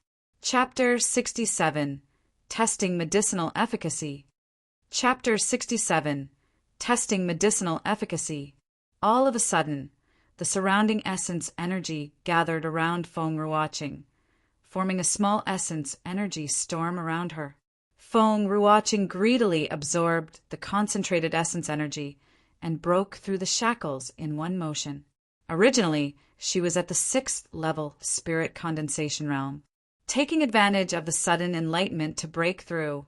Chapter 67. Testing Medicinal Efficacy. Chapter 67. Testing Medicinal Efficacy. All of a sudden, the surrounding essence energy gathered around Feng Ruoqing, forming a small essence energy storm around her. Feng Ruoqing greedily absorbed the concentrated essence energy and broke through the shackles in one motion. Originally, she was at the 6th level spirit condensation realm. Taking advantage of the sudden enlightenment to break through,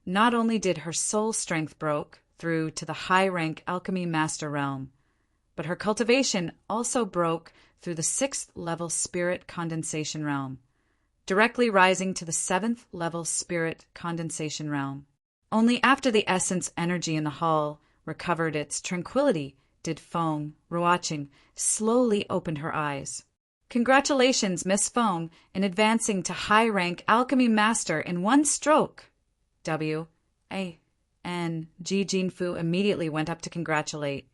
not only did her soul strength broke through to the high-rank alchemy master realm, but her cultivation also broke through the 6th level spirit condensation realm, directly rising to the 7th level spirit condensation realm. Only after the essence energy in the hall recovered its tranquility did Feng Ruoqing slowly open her eyes. Congratulations, Miss Feng, in advancing to high-rank alchemy master in one stroke. W.A. and Ji Jinfu immediately went up to congratulate,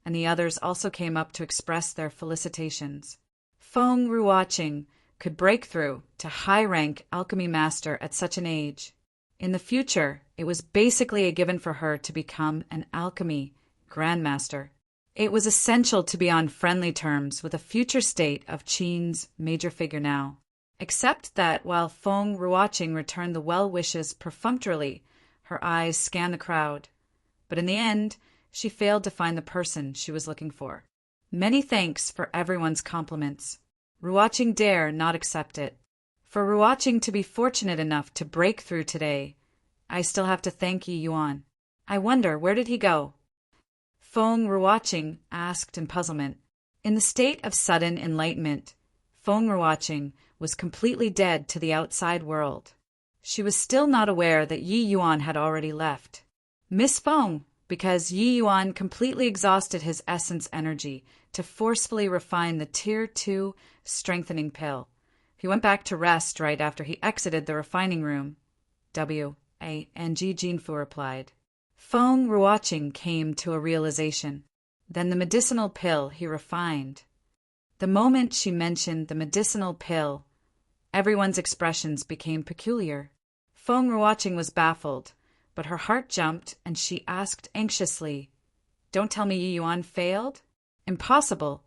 and the others also came up to express their felicitations. Feng Ruoqing could break through to high-rank alchemy master at such an age. In the future, it was basically a given for her to become an alchemy grandmaster. It was essential to be on friendly terms with a future state of Qin's major figure now. Except that while Feng Ruoqing returned the well wishes perfunctorily, her eyes scanned the crowd. But in the end, she failed to find the person she was looking for. Many thanks for everyone's compliments. Ruoqing dare not accept it. For Ruoqing to be fortunate enough to break through today, I still have to thank Yi Yuan. I wonder, where did he go? Feng Ruoqing asked in puzzlement. In the state of sudden enlightenment, Feng Ruoqing was completely dead to the outside world. She was still not aware that Yi Yuan had already left. Miss Feng, because Yi Yuan completely exhausted his essence energy to forcefully refine the Tier 2 strengthening pill. He went back to rest right after he exited the refining room. W.A. and Ji Jinfu replied. Feng Ruoqing came to a realization. Then the medicinal pill he refined. The moment she mentioned the medicinal pill, everyone's expressions became peculiar. Feng Ruoqing was baffled, but her heart jumped and she asked anxiously, "Don't tell me Yi Yuan failed?" "Impossible."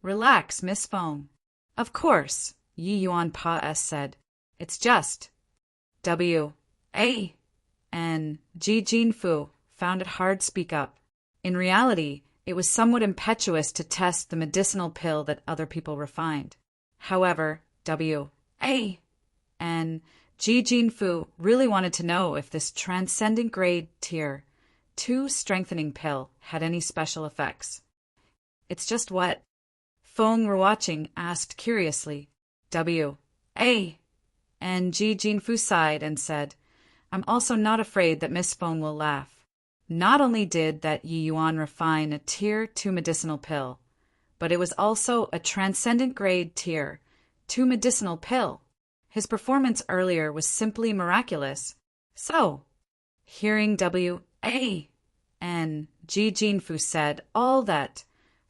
"Relax, Miss Feng." "Of course," Yi Yuan said. "It's just." W.A. and Ji Jinfu found it hard to speak up. In reality, it was somewhat impetuous to test the medicinal pill that other people refined. However, W.A. and Ji Jinfu really wanted to know if this transcendent grade Tier 2 strengthening pill had any special effects. "It's just what?" Feng Ruoqing asked curiously. W.A. and Ji Jinfu sighed and said, "I'm also not afraid that Miss Feng will laugh. Not only did that Yi Yuan refine a Tier 2 medicinal pill, but it was also a transcendent grade Tier 2 medicinal pill. His performance earlier was simply miraculous. So, hearing W.A. and Ji Jinfu said all that,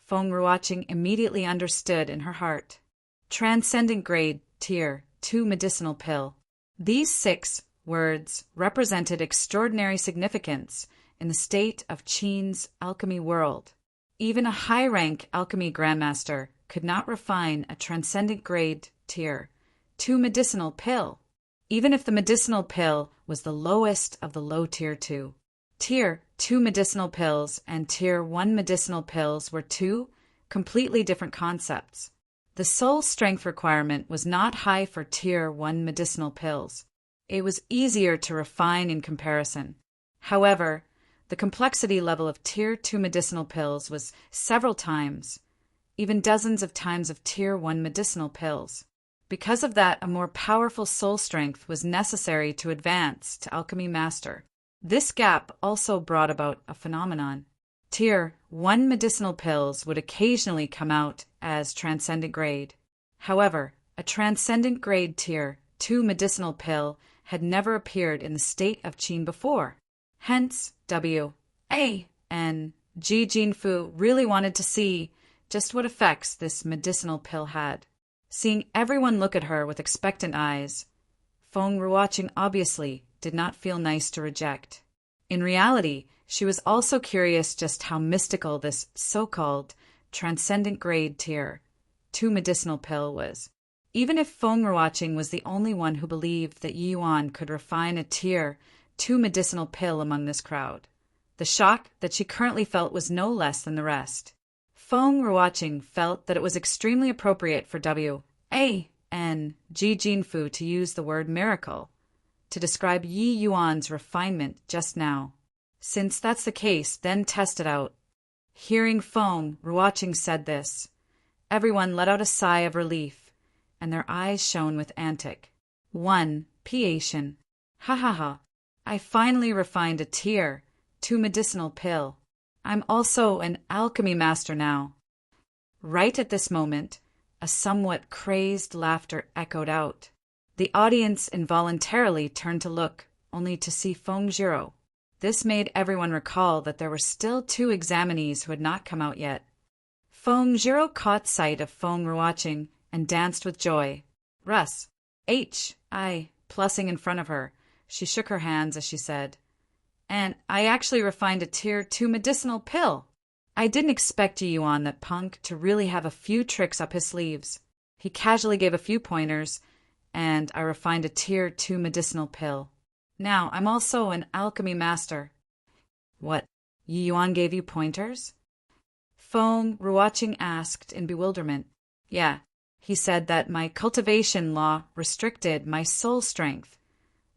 Feng Ruoqing immediately understood in her heart. Transcendent grade Tier 2 medicinal pill. These 6 words represented extraordinary significance in the state of Qin's alchemy world. Even a high-rank alchemy grandmaster could not refine a transcendent grade Tier 2 medicinal pill, even if the medicinal pill was the lowest of the low Tier 2. Tier 2 medicinal pills and Tier 1 medicinal pills were 2 completely different concepts. The soul strength requirement was not high for Tier 1 medicinal pills. It was easier to refine in comparison. However, the complexity level of Tier 2 medicinal pills was several times, even dozens of times of Tier 1 medicinal pills. Because of that, a more powerful soul strength was necessary to advance to Alchemy Master. This gap also brought about a phenomenon. Tier 1 medicinal pills would occasionally come out as transcendent grade. However, a transcendent grade Tier 2 medicinal pill had never appeared in the state of Qin before. Hence, W.A. and Ji Jinfu really wanted to see just what effects this medicinal pill had. Seeing everyone look at her with expectant eyes, Feng Ruoqing obviously did not feel nice to reject. In reality, she was also curious just how mystical this so-called transcendent grade tier 2 medicinal pill was. Even if Feng Ruoqing was the only one who believed that Yi Yuan could refine a tier 2 medicinal pill among this crowd, the shock that she currently felt was no less than the rest. Feng Ruoqing felt that it was extremely appropriate for W.A.N. Ji Jinfu to use the word miracle to describe Yi Yuan's refinement just now. Since that's the case, then test it out. Hearing Feng Ruoqing said this, everyone let out a sigh of relief, and their eyes shone with anticipation. Ha ha ha. I finally refined a tier 2 medicinal pill. I'm also an alchemy master now. Right at this moment, a somewhat crazed laughter echoed out. The audience involuntarily turned to look, only to see Feng Zhiro. This made everyone recall that there were still 2 examinees who had not come out yet. Feng Zhiro caught sight of Feng Ruoqing and danced with joy. Russ, plussing in front of her. She shook her hands as she said, "And I actually refined a tier 2 medicinal pill. I didn't expect Yi Yuan, that punk, to really have a few tricks up his sleeves. He casually gave a few pointers, and I refined a tier 2 medicinal pill. Now, I'm also an alchemy master." What? Yi Yuan gave you pointers? Feng Ruoqing asked in bewilderment. Yeah, he said that my cultivation law restricted my soul strength,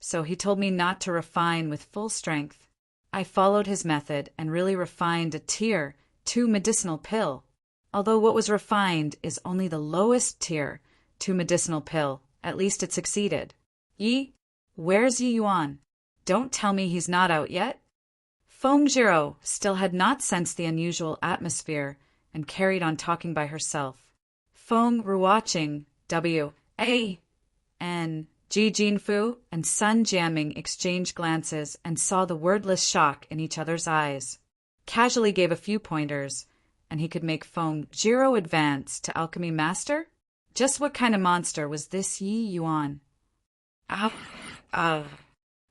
so he told me not to refine with full strength. I followed his method and really refined a tier 2 medicinal pill, although what was refined is only the lowest tier 2 medicinal pill. At least it succeeded. Where's Yi Yuan? Don't tell me he's not out yet? Feng Zhiro still had not sensed the unusual atmosphere and carried on talking by herself. Feng Ruoqing, W.A.N. Ji Jinfu and Sun Jiaming exchanged glances and saw the wordless shock in each other's eyes. Casually gave a few pointers, and he could make Feng Zhiro advance to alchemy master? Just what kind of monster was this Yi Yuan?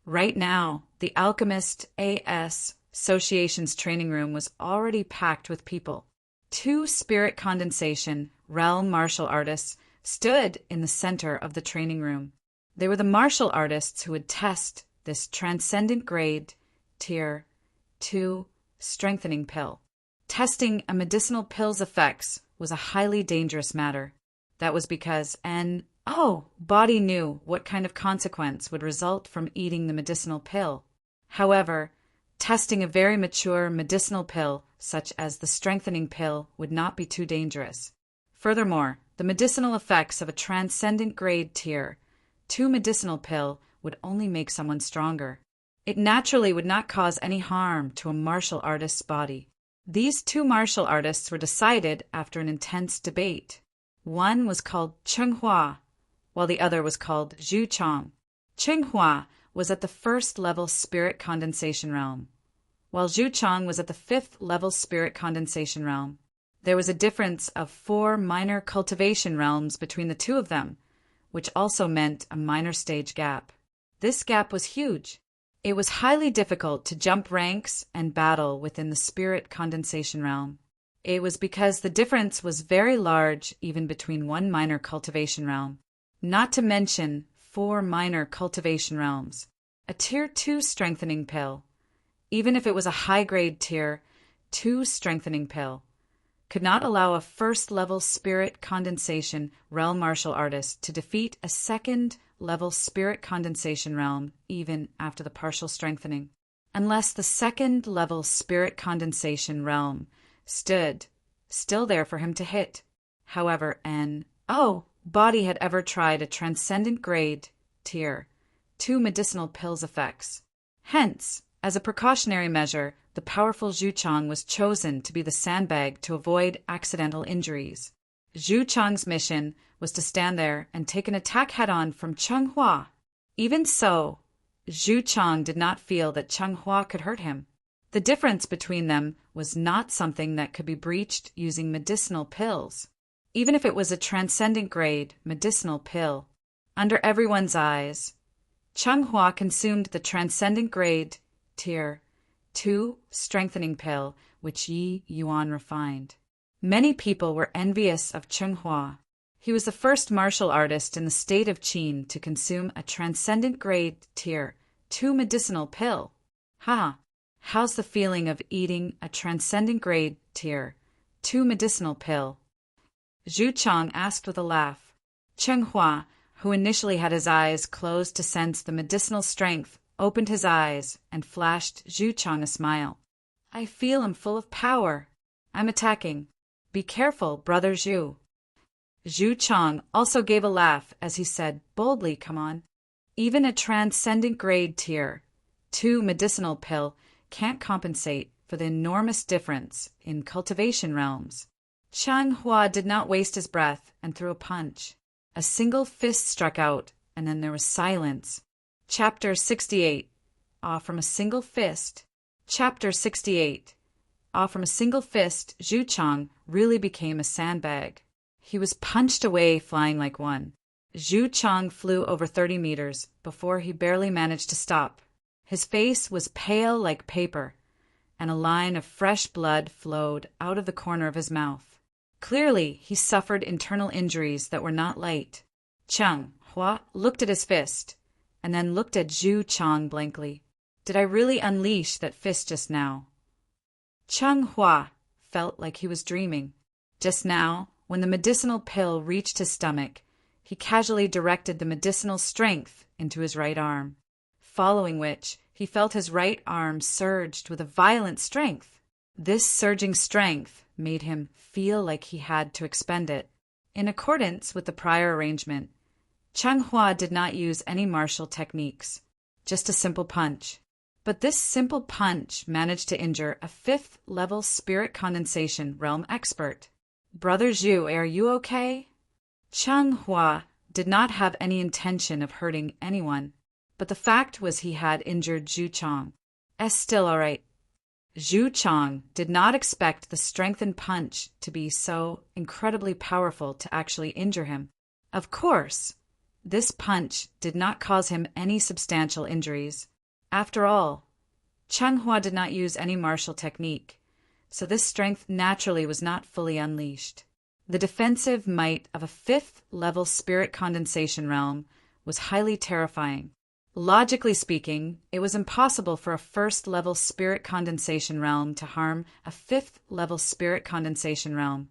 Right now, the Alchemist A.S. Association's training room was already packed with people. 2 spirit condensation realm martial artists stood in the center of the training room. They were the martial artists who would test this transcendent grade tier 2 strengthening pill. Testing a medicinal pill's effects was a highly dangerous matter. That was because body knew what kind of consequence would result from eating the medicinal pill. However, testing a very mature medicinal pill, such as the strengthening pill, would not be too dangerous. Furthermore, the medicinal effects of a transcendent grade tier 2 medicinal pill would only make someone stronger. It naturally would not cause any harm to a martial artist's body. These 2 martial artists were decided after an intense debate. One was called Chenghua, while the other was called Zhu Chang. Chenghua was at the 1st level spirit condensation realm, while Zhu Chang was at the 5th level spirit condensation realm. There was a difference of 4 minor cultivation realms between the 2 of them, which also meant a minor stage gap. This gap was huge. It was highly difficult to jump ranks and battle within the spirit condensation realm. It was because the difference was very large even between 1 minor cultivation realm, not to mention 4 minor cultivation realms. A tier 2 strengthening pill, even if it was a high-grade tier 2 strengthening pill, could not allow a 1st level spirit condensation realm martial artist to defeat a 2nd level spirit condensation realm even after the partial strengthening, unless the 2nd level spirit condensation realm stood still there for him to hit. However, body had ever tried a transcendent grade tier 2 medicinal pill's effects. Hence, as a precautionary measure, the powerful Zhu Chang was chosen to be the sandbag to avoid accidental injuries. Zhu Chang's mission was to stand there and take an attack head-on from Chenghua. Even so, Zhu Chang did not feel that Chenghua could hurt him. The difference between them was not something that could be breached using medicinal pills, even if it was a transcendent grade medicinal pill. Under everyone's eyes, Changhua consumed the transcendent grade Tier 2 strengthening pill, which Yi Yuan refined. Many people were envious of Changhua. He was the first martial artist in the state of Qin to consume a transcendent grade Tier 2 medicinal pill. How's the feeling of eating a transcendent grade Tier 2 medicinal pill? Zhu Chang asked with a laugh. Changhua, who initially had his eyes closed to sense the medicinal strength, opened his eyes and flashed Zhu Chang a smile. I feel I'm full of power. I'm attacking. Be careful, brother Zhu. Zhu Chang also gave a laugh as he said boldly, come on. Even a transcendent grade Tier 2 medicinal pill can't compensate for the enormous difference in cultivation realms. Changhua did not waste his breath and threw a punch. A single fist struck out, and then there was silence. Chapter 68. From a single fist. Chapter 68. From a single fist, Zhu Chang really became a sandbag. He was punched away, flying like one. Zhu Chang flew over 30 meters before he barely managed to stop. His face was pale like paper, and a line of fresh blood flowed out of the corner of his mouth. Clearly, he suffered internal injuries that were not light. Changhua looked at his fist, and then looked at Zhu Chang blankly. Did I really unleash that fist just now? Changhua felt like he was dreaming. Just now, when the medicinal pill reached his stomach, he casually directed the medicinal strength into his right arm, following which he felt his right arm surged with a violent strength. This surging strength made him feel like he had to expend it. In accordance with the prior arrangement, Changhua did not use any martial techniques, just a simple punch. But this simple punch managed to injure a 5th-level spirit condensation realm expert. Brother Zhu, are you okay? Changhua did not have any intention of hurting anyone, but the fact was he had injured Zhu Chang. Still all right. Zhu Chang did not expect the strengthened punch to be so incredibly powerful to actually injure him. Of course, this punch did not cause him any substantial injuries. After all, Changhua did not use any martial technique, so this strength naturally was not fully unleashed. The defensive might of a 5th-level spirit condensation realm was highly terrifying. Logically speaking, it was impossible for a 1st-level spirit condensation realm to harm a 5th-level spirit condensation realm,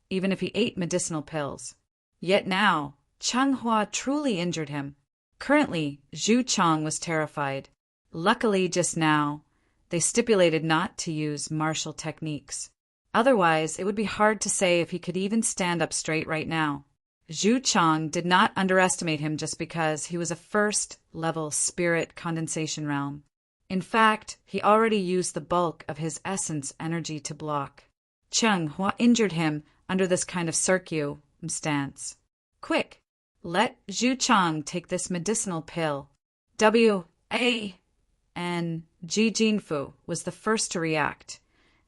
even if he ate medicinal pills. Yet now, Changhua truly injured him. Currently, Zhu Chang was terrified. Luckily, just now, they stipulated not to use martial techniques. Otherwise, it would be hard to say if he could even stand up straight right now. Zhu Chang did not underestimate him just because he was a 1st-level spirit condensation realm. In fact, he already used the bulk of his essence energy to block. Changhua injured him under this kind of circumstance. Quick, let Zhu Chang take this medicinal pill. W.A. And Ji Jinfu was the first to react,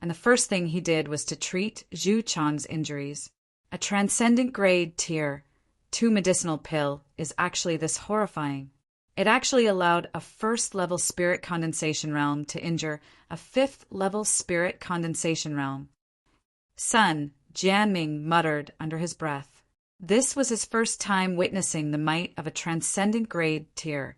and the first thing he did was to treat Zhu Chang's injuries. A transcendent grade Tier 2 medicinal pill is actually this horrifying. It actually allowed a 1st-level spirit condensation realm to injure a 5th-level spirit condensation realm. Sun Jianming muttered under his breath. This was his first time witnessing the might of a transcendent grade Tier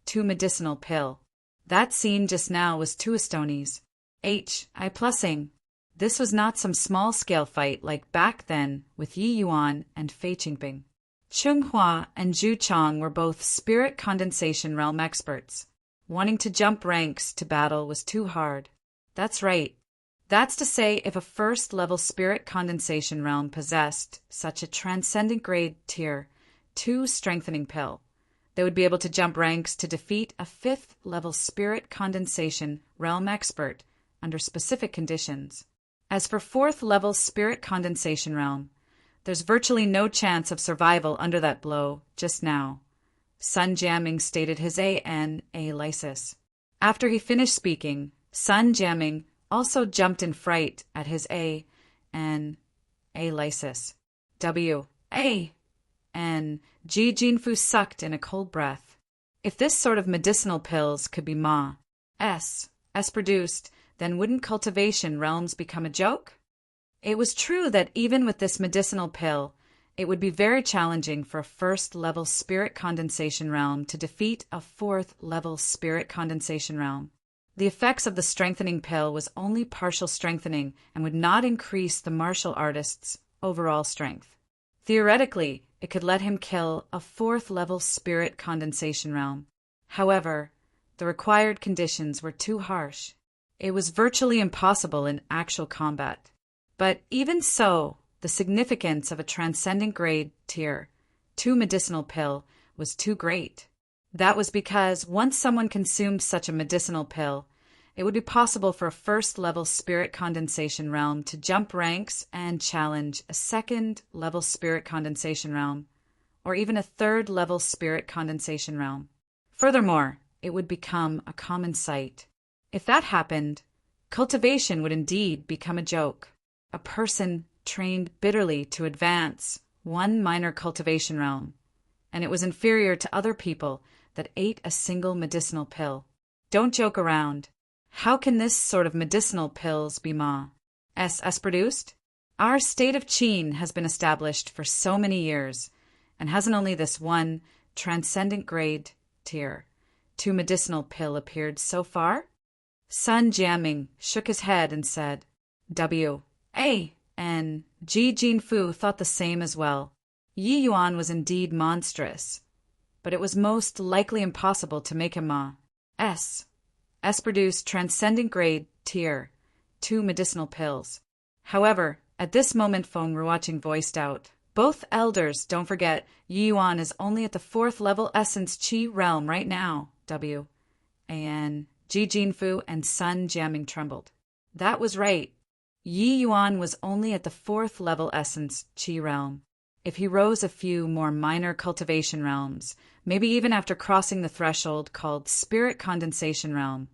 2 medicinal pill. That scene just now was two Astonies. I+ing. This was not some small-scale fight like back then with Yi Yuan and Fei Qingping. Changhua and Zhu Chang were both spirit condensation realm experts. Wanting to jump ranks to battle was too hard. That's right. That's to say, if a 1st-level spirit condensation realm possessed such a transcendent grade Tier 2 strengthening pill, they would be able to jump ranks to defeat a 5th-level spirit condensation realm expert under specific conditions. As for 4th-level spirit condensation realm, there's virtually no chance of survival under that blow just now. Sun Jianming stated his analysis. After he finished speaking, Sun Jiaming also jumped in fright at his and lysis. And Ji Jinfu sucked in a cold breath. If this sort of medicinal pills could be produced, then wouldn't cultivation realms become a joke? It was true that even with this medicinal pill, it would be very challenging for a first-level spirit condensation realm to defeat a fourth-level spirit condensation realm. The effects of the strengthening pill was only partial strengthening and would not increase the martial artist's overall strength. Theoretically, it could let him kill a fourth-level spirit condensation realm. However, the required conditions were too harsh. It was virtually impossible in actual combat. But even so, the significance of a transcendent grade tier 2 medicinal pill was too great. That was because once someone consumed such a medicinal pill, it would be possible for a first-level spirit condensation realm to jump ranks and challenge a second-level spirit condensation realm, or even a third-level spirit condensation realm. Furthermore, it would become a common sight. If that happened, cultivation would indeed become a joke. A person trained bitterly to advance one minor cultivation realm, and it was inferior to other people that ate a single medicinal pill. Don't joke around. How can this sort of medicinal pills be produced? Our state of Qin has been established for so many years, and hasn't only this one transcendent grade tier 2 medicinal pill appeared so far? Sun Jiaming shook his head and said, and Ji Jinfu thought the same as well. Yi Yuan was indeed monstrous, but it was most likely impossible to make him produced transcendent grade tier 2 medicinal pills. However, at this moment Feng Ruoqing voiced out, both elders, don't forget, Yi Yuan is only at the 4th level essence Qi realm right now. And Ji Jinfu and Sun Jiaming trembled. That was right. Yi Yuan was only at the 4th level essence Qi realm. If he rose a few more minor cultivation realms, maybe even after crossing the threshold called spirit condensation realm,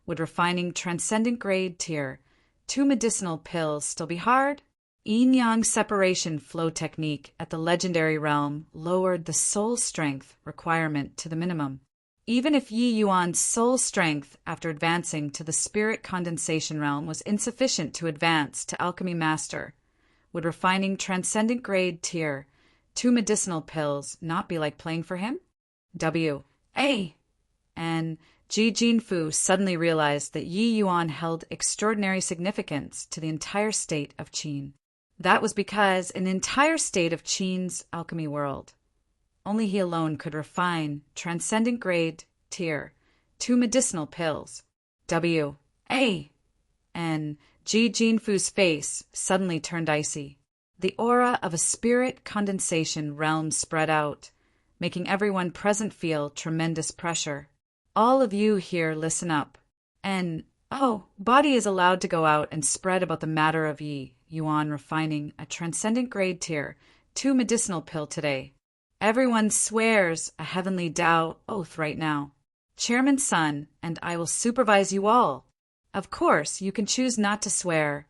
would refining transcendent grade tier 2 medicinal pills still be hard? Yin-yang separation flow technique at the legendary realm lowered the soul strength requirement to the minimum. Even if Yi Yuan's soul strength after advancing to the spirit condensation realm was insufficient to advance to alchemy master, would refining transcendent grade tier 2 medicinal pills not be like playing for him? And Ji Jinfu suddenly realized that Yi Yuan held extraordinary significance to the entire state of Qin. That was because in the entire state of Qin's alchemy world, only he alone could refine transcendent grade tier 2 medicinal pills. And Ji Jinfu's face suddenly turned icy. The aura of a spirit condensation realm spread out, making everyone present feel tremendous pressure. All of you here listen up. And, body is allowed to go out and spread about the matter of Yi Yuan refining a transcendent grade tier 2 medicinal pill today. Everyone swears a heavenly Tao oath right now. Chairman Sun and I will supervise you all. Of course, you can choose not to swear,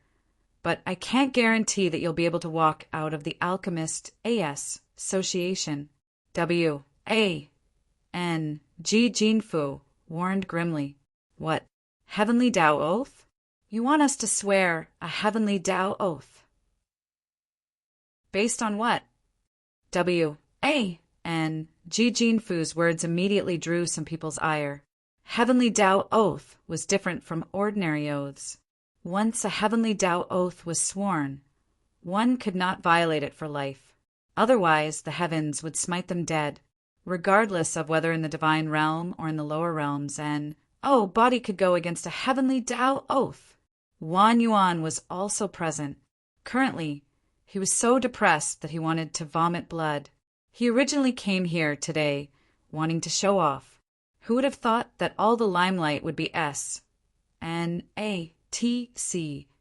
but I can't guarantee that you'll be able to walk out of the Alchemist Association. And Ji Jinfu warned grimly. What? Heavenly Tao oath? You want us to swear a heavenly Tao oath? Based on what? And Ji Jinfu's words immediately drew some people's ire. Heavenly Tao oath was different from ordinary oaths. Once a heavenly Tao oath was sworn, one could not violate it for life. Otherwise, the heavens would smite them dead, regardless of whether in the divine realm or in the lower realms, and, body could go against a heavenly Tao oath. Wan Yuan was also present. Currently, he was so depressed that he wanted to vomit blood. He originally came here today, wanting to show off. Who would have thought that all the limelight would be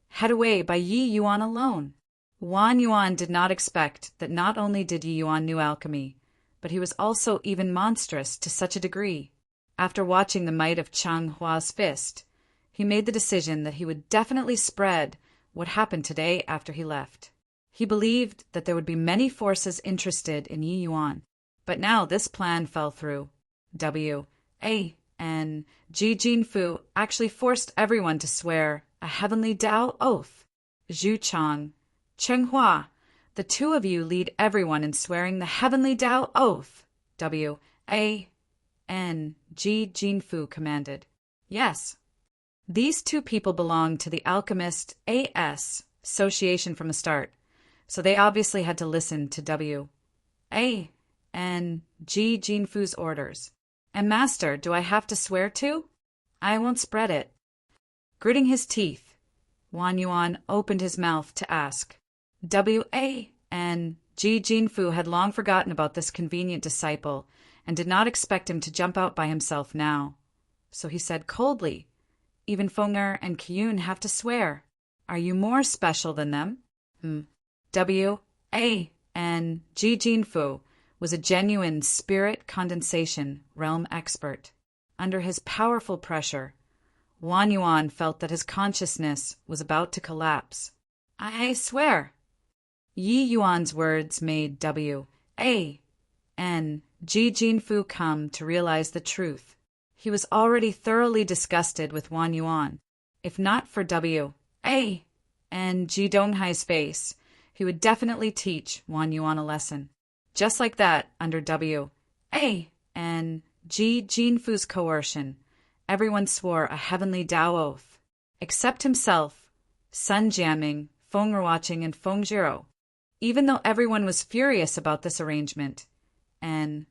had away by Yi Yuan alone? Wan Yuan did not expect that not only did Yi Yuan knew alchemy, but he was also even monstrous to such a degree. After watching the might of Chang Hua's fist, he made the decision that he would definitely spread what happened today after he left. He believed that there would be many forces interested in Yi Yuan, but now this plan fell through. W.A. and Ji Jinfu actually forced everyone to swear a heavenly Tao oath. Zhu Chang, Cheng Hua, the two of you lead everyone in swearing the heavenly Tao oath. W.A. and Ji Jinfu commanded. Yes. These two people belonged to the Alchemist A.S. Association from the start, so they obviously had to listen to W.A. and Ji Jinfu's orders. And Master, do I have to swear too? I won't spread it. Gritting his teeth, Wan Yuan opened his mouth to ask. W.A. and Ji Jinfu had long forgotten about this convenient disciple and did not expect him to jump out by himself now. So he said coldly, even Feng'er and Qiyun have to swear. Are you more special than them? W.A. and Ji Jinfu was a genuine spirit condensation realm expert. Under his powerful pressure, Wan Yuan felt that his consciousness was about to collapse. I swear. Yi Yuan's words made W.A. and Ji Jinfu come to realize the truth. He was already thoroughly disgusted with Wan Yuan. If not for W.A. and Ji Donghai's face, he would definitely teach Wan Yuan a lesson. Just like that, under W.A. and Ji Jinfu's coercion, everyone swore a heavenly Tao oath, except himself, Sun Jianming, Feng'er watching, and Feng Zhiro. Even though everyone was furious about this arrangement, and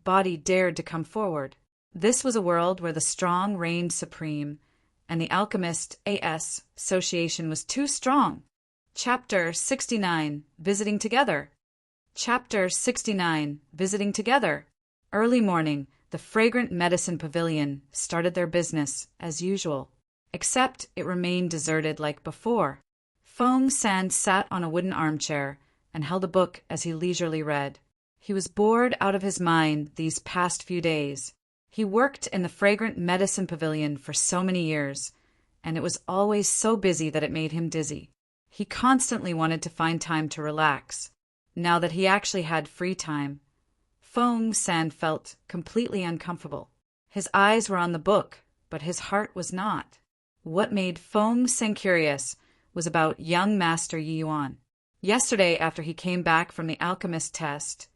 body dared to come forward. This was a world where the strong reigned supreme, and the Alchemist A.S. Association was too strong. Chapter 69, Visiting Together. Chapter 69, Visiting Together. Early morning, the Fragrant Medicine Pavilion started their business as usual, except it remained deserted like before. Feng San sat on a wooden armchair and held a book as he leisurely read. He was bored out of his mind these past few days. He worked in the Fragrant Medicine Pavilion for so many years, and it was always so busy that it made him dizzy. He constantly wanted to find time to relax. Now that he actually had free time, Feng San felt completely uncomfortable. His eyes were on the book, but his heart was not. What made Feng San curious was about young Master Yi Yuan. Yesterday, after he came back from the Alchemist test,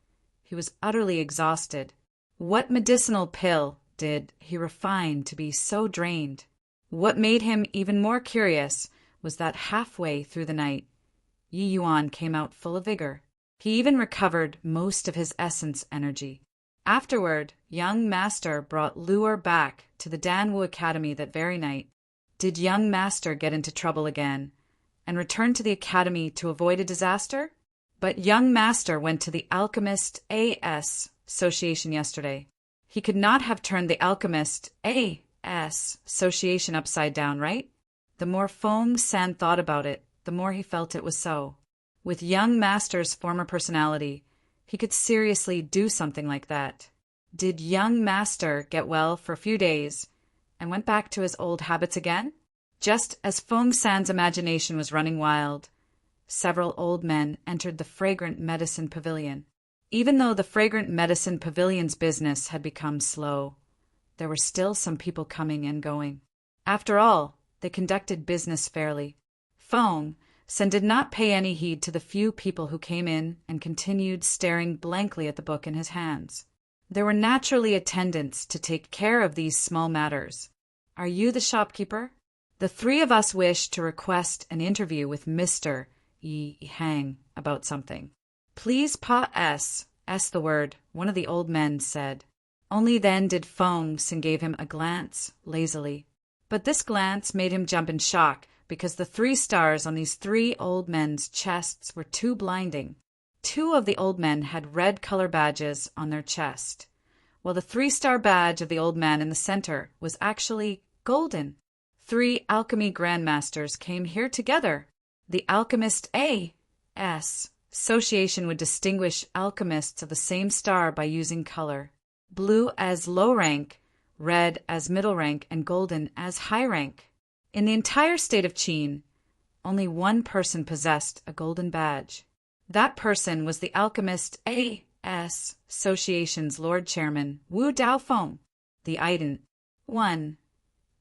he was utterly exhausted. What medicinal pill did he refine to be so drained? What made him even more curious was that halfway through the night, Yi Yuan came out full of vigor. He even recovered most of his essence energy. Afterward, young Master brought Luer back to the Danwu Academy that very night. Did young Master get into trouble again and return to the academy to avoid a disaster? But young Master went to the Alchemist A.S. Association yesterday. He could not have turned the Alchemist A.S. Association upside down, right? The more Feng San thought about it, the more he felt it was so. With young Master's former personality, he could seriously do something like that. Did young Master get well for a few days and went back to his old habits again? Just as Feng San's imagination was running wild, several old men entered the Fragrant Medicine Pavilion. Even though the Fragrant Medicine Pavilion's business had become slow, there were still some people coming and going. After all, they conducted business fairly. Feng San did not pay any heed to the few people who came in and continued staring blankly at the book in his hands. There were naturally attendants to take care of these small matters. Are you the shopkeeper? The three of us wish to request an interview with Mr. Yi Hang about something. Please pa S the word, one of the old men said. Only then did Feng San give him a glance, lazily. But this glance made him jump in shock, because the 3 stars on these 3 old men's chests were too blinding. 2 of the old men had red color badges on their chest, while the 3-star badge of the old man in the center was actually golden. 3 alchemy grandmasters came here together. The Alchemist A.S. Association would distinguish alchemists of the same star by using color. Blue as low rank, red as middle rank and golden as high rank. In the entire state of Qin, only one person possessed a golden badge. That person was the Alchemist A.S. Association's Lord Chairman, Wu Daofeng. The item 1.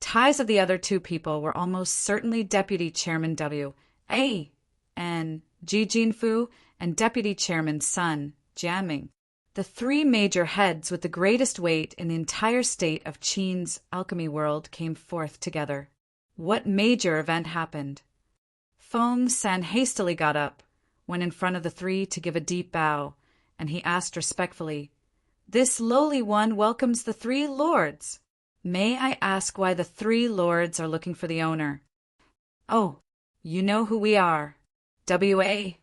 Ties of the other two people were almost certainly Deputy Chairman W.A. and Ji Jinfu and Deputy Chairman's son, Jianming. The three major heads with the greatest weight in the entire state of Qin's alchemy world came forth together. What major event happened? Feng San hastily got up, went in front of the three to give a deep bow, and he asked respectfully, "This lowly one welcomes the three lords. May I ask why the three lords are looking for the owner?" "Oh, you know who we are." W.A.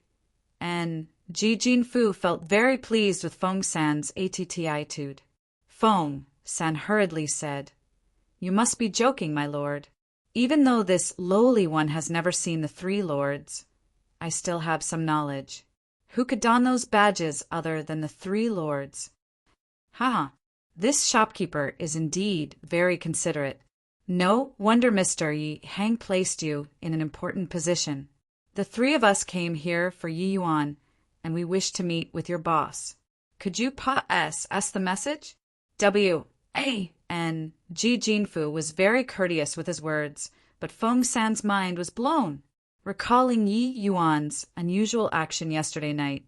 and Ji Jinfu felt very pleased with Feng San's attitude. Feng San hurriedly said, "You must be joking, my lord. Even though this lowly one has never seen the three lords, I still have some knowledge. Who could don those badges other than the three lords?" "Ha! This shopkeeper is indeed very considerate. No wonder Mr. Yi Hang placed you in an important position. The three of us came here for Yi Yuan, and we wish to meet with your boss. Could you pass us the message?" W.A. and Ji Jinfu was very courteous with his words, but Feng San's mind was blown. Recalling Yi Yuan's unusual action yesterday night,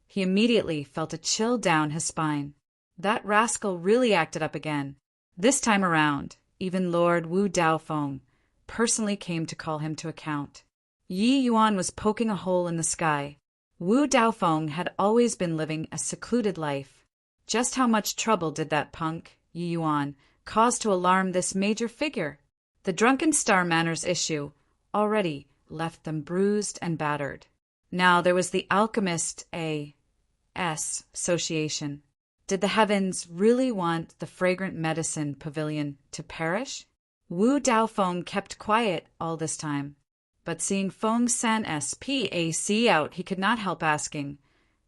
he immediately felt a chill down his spine. That rascal really acted up again. This time around, even Lord Wu Daofeng personally came to call him to account. Yi Yuan was poking a hole in the sky. Wu Daofeng had always been living a secluded life. Just how much trouble did that punk, Yi Yuan, cause to alarm this major figure? The drunken star manners issue already left them bruised and battered. Now there was the Alchemist A.S. Association. Did the heavens really want the fragrant medicine pavilion to perish? Wu Daofeng kept quiet all this time, but seeing Feng San's PAC out, he could not help asking,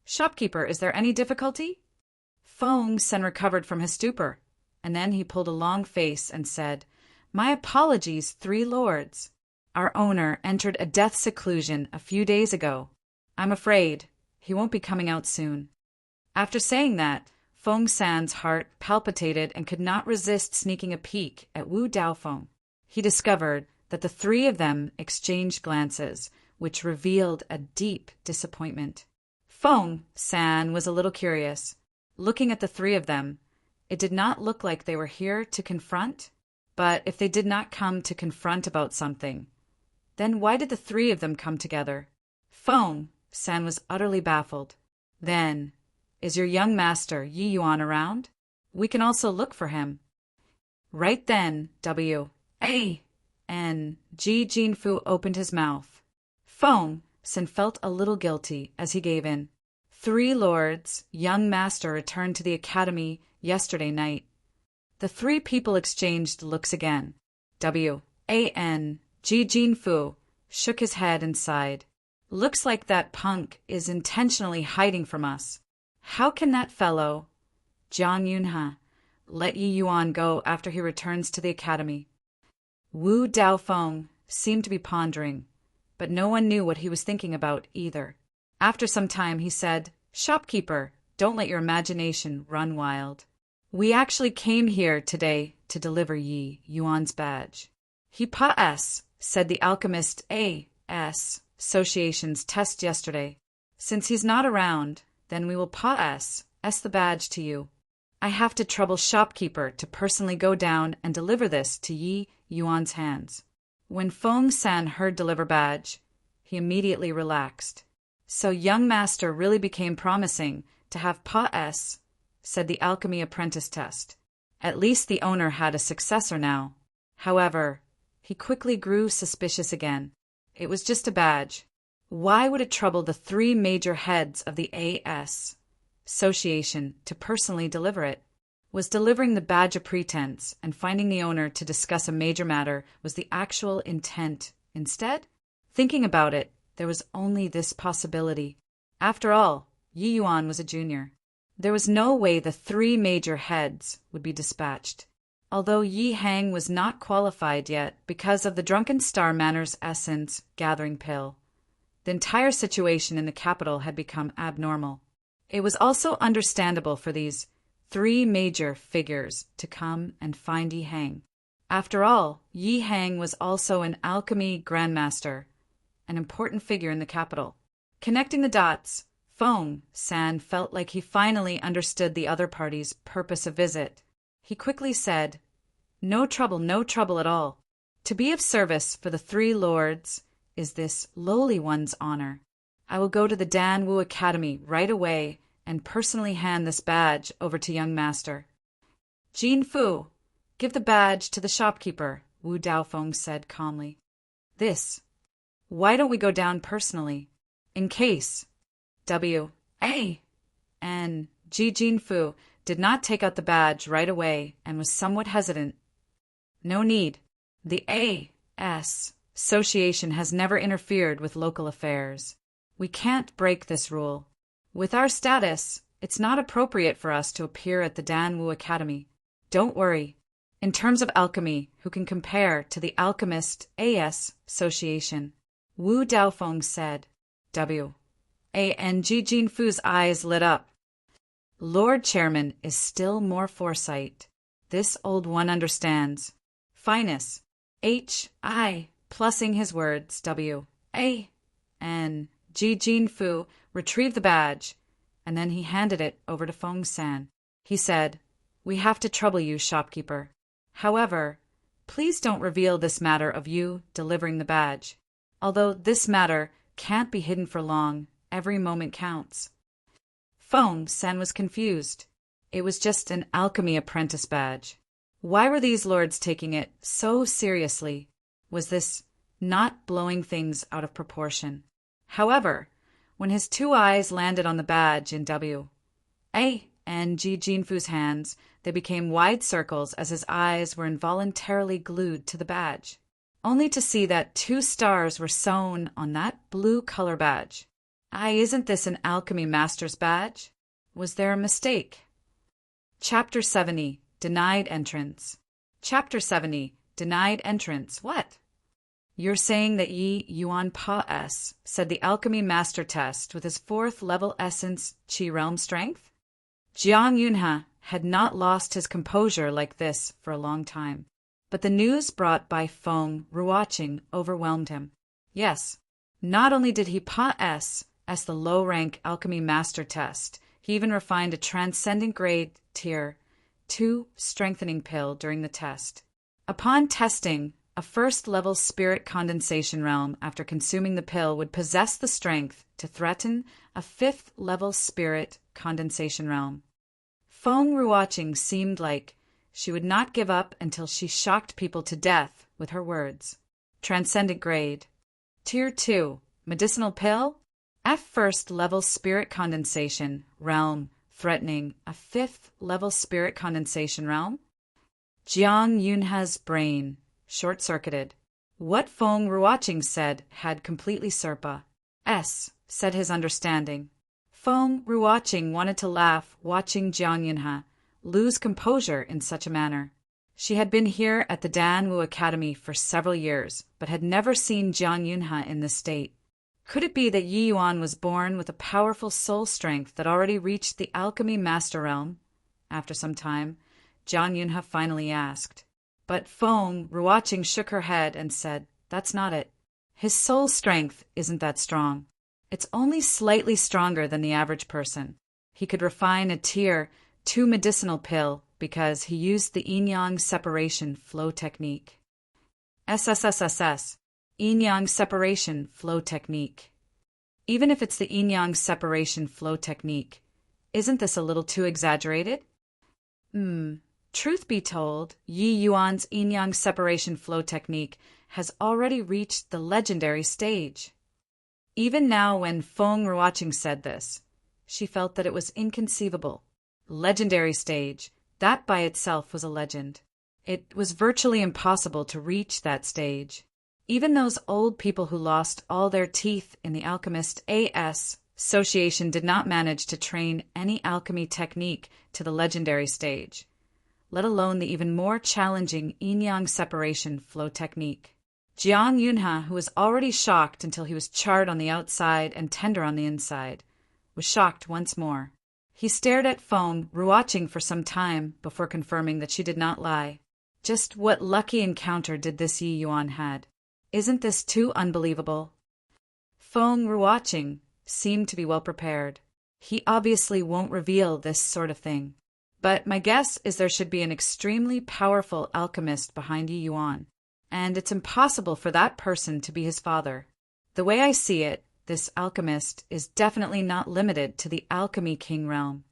"Shopkeeper, is there any difficulty?" Feng San recovered from his stupor, and then he pulled a long face and said, "My apologies, three lords. Our owner entered a death seclusion a few days ago. I'm afraid he won't be coming out soon." After saying that, Feng San's heart palpitated and could not resist sneaking a peek at Wu Daofeng. He discovered that the three of them exchanged glances, which revealed a deep disappointment. Feng San was a little curious. Looking at the three of them, it did not look like they were here to confront. But if they did not come to confront about something, then why did the three of them come together? Feng San was utterly baffled. "Then, is your young master Yi Yuan around? We can also look for him." Right then, W.A. and Ji Jinfu opened his mouth. Feng San felt a little guilty as he gave in. "Three lords, young master returned to the academy yesterday night." The three people exchanged looks again. W.A. and Ji Jinfu shook his head and sighed. "Looks like that punk is intentionally hiding from us. How can that fellow, Jiang Yunhe, let Yi Yuan go after he returns to the academy?" Wu Daofeng seemed to be pondering, but no one knew what he was thinking about either. After some time he said, "Shopkeeper, don't let your imagination run wild. We actually came here today to deliver Yi Yuan's badge." "He said the Alchemist A.S. Association's test yesterday. Since he's not around, then we will the badge to you. I have to trouble shopkeeper to personally go down and deliver this to Yi Yuan's hands." When Feng San heard deliver badge, he immediately relaxed. So young master really became promising to have said the alchemy apprentice test. At least the owner had a successor now. However, he quickly grew suspicious again. It was just a badge. Why would it trouble the three major heads of the A.S. Association to personally deliver it? Was delivering the badge a pretense, and finding the owner to discuss a major matter was the actual intent instead? Thinking about it, there was only this possibility. After all, Yi Yuan was a junior. There was no way the three major heads would be dispatched. although Yi Hang was not qualified yet because of the Drunken Star Manor's essence gathering pill. The entire situation in the capital had become abnormal. It was also understandable for these three major figures to come and find Yi Hang. After all, Yi Hang was also an alchemy grandmaster, an important figure in the capital. Connecting the dots, Feng San felt like he finally understood the other party's purpose of visit. He quickly said, no trouble at all. To be of service for the three lords is this lowly one's honor. I will go to the Dan Wu Academy right away and personally hand this badge over to young master. Jin Fu, give the badge to the shopkeeper, Wu Daofeng said calmly. Why don't we go down personally? In case. Jin Fu did not take out the badge right away and was somewhat hesitant. No need. The A.S. Association has never interfered with local affairs. We can't break this rule. With our status, it's not appropriate for us to appear at the Dan Wu Academy. Don't worry. In terms of alchemy, who can compare to the Alchemist A.S. Association? Wu Daofeng said. Jin Fu's eyes lit up. Lord Chairman is still more foresight. This old one understands. Finest. H.I. Plussing his words. Jin Fu retrieved the badge, and then he handed it over to Feng San. He said, we have to trouble you, shopkeeper. However, please don't reveal this matter of you delivering the badge. Although this matter can't be hidden for long, every moment counts. Feng San was confused. It was just an alchemy apprentice badge. Why were these lords taking it so seriously? Was this not blowing things out of proportion? However, when his two eyes landed on the badge in Jin Fu's hands, they became wide circles as his eyes were involuntarily glued to the badge, only to see that 2 stars were sewn on that blue color badge. Isn't this an alchemy master's badge? Was there a mistake? Chapter 70. Denied Entrance. Chapter 70. Denied Entrance. What? You're saying that Yi Yuan Pa S said the alchemy master test with his 4th level essence Qi realm strength? Jiang Yunhe had not lost his composure like this for a long time, but the news brought by Feng Ruoqing overwhelmed him. Yes, not only did he pass the low-rank alchemy master test, he even refined a transcendent grade tier 2 strengthening pill during the test. Upon testing, a 1st level spirit condensation realm after consuming the pill would possess the strength to threaten a 5th level spirit condensation realm. Feng Ruoqing seemed like she would not give up until she shocked people to death with her words. Transcendent grade. Tier 2. Medicinal pill? F 1st level spirit condensation realm threatening a 5th level spirit condensation realm? Jiang Yunhe's brain short-circuited. What Feng Ruoqing said had completely said his understanding. Feng Ruoqing wanted to laugh watching Jiang Yunhe lose composure in such a manner. She had been here at the Dan Wu Academy for several years, but had never seen Jiang Yunhe in this state. Could it be that Yi Yuan was born with a powerful soul strength that already reached the alchemy master realm? After some time, Jiang Yunhe finally asked. But Feng Ruoqing shook her head and said, that's not it. His soul strength isn't that strong. It's only slightly stronger than the average person. He could refine a tier 2 medicinal pill because he used the yin-yang separation flow technique. SSSSS. Yin-yang separation flow technique. Even if it's the yin-yang separation flow technique, isn't this a little too exaggerated? Truth be told, Yi Yuan's yin-yang separation flow technique has already reached the legendary stage. Even now when Feng Ruoqing said this, she felt that it was inconceivable. Legendary stage, that by itself was a legend. It was virtually impossible to reach that stage. Even those old people who lost all their teeth in the Alchemist A.S. Association did not manage to train any alchemy technique to the legendary stage. let alone the even more challenging yin-yang separation flow technique. Jiang Yunhe, who was already shocked until he was charred on the outside and tender on the inside, was shocked once more. He stared at Feng Ruoqing for some time before confirming that she did not lie. Just what lucky encounter did this Yi Yuan had? Isn't this too unbelievable? Feng Ruoqing seemed to be well prepared. He obviously won't reveal this sort of thing. But my guess is there should be an extremely powerful alchemist behind Yi Yuan, and it's impossible for that person to be his father. The way I see it, this alchemist is definitely not limited to the Alchemy King realm.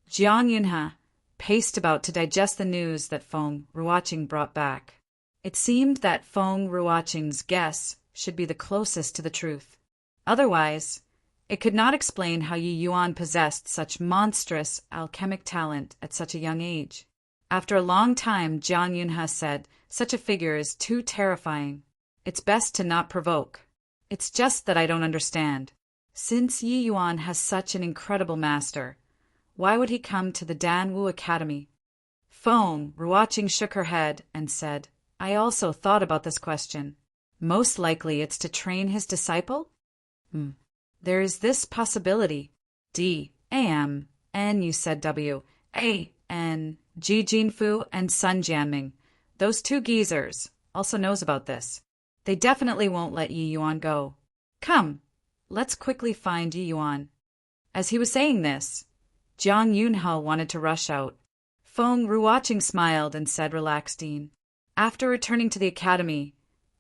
Jiang Yunhe paced about to digest the news that Feng Ruoqing brought back. It seemed that Feng Ruoqing's guess should be the closest to the truth. Otherwise, it could not explain how Yi Yuan possessed such monstrous alchemic talent at such a young age. After a long time, Jiang Yunhe said, "Such a figure is too terrifying. It's best to not provoke. It's just that I don't understand. Since Yi Yuan has such an incredible master, why would he come to the Danwu Academy?" Feng Ruoqing shook her head and said, "I also thought about this question. Most likely it's to train his disciple? There is this possibility. D-A-M-N, you said W-A-N, Ji Jinfu and Sun Jianming. Those two geezers also knows about this. They definitely won't let Yi Yuan go. Come, let's quickly find Yi Yuan." As he was saying this, Jiang Yunhe wanted to rush out. Feng Ruoqing smiled and said, relaxing, "After returning to the academy,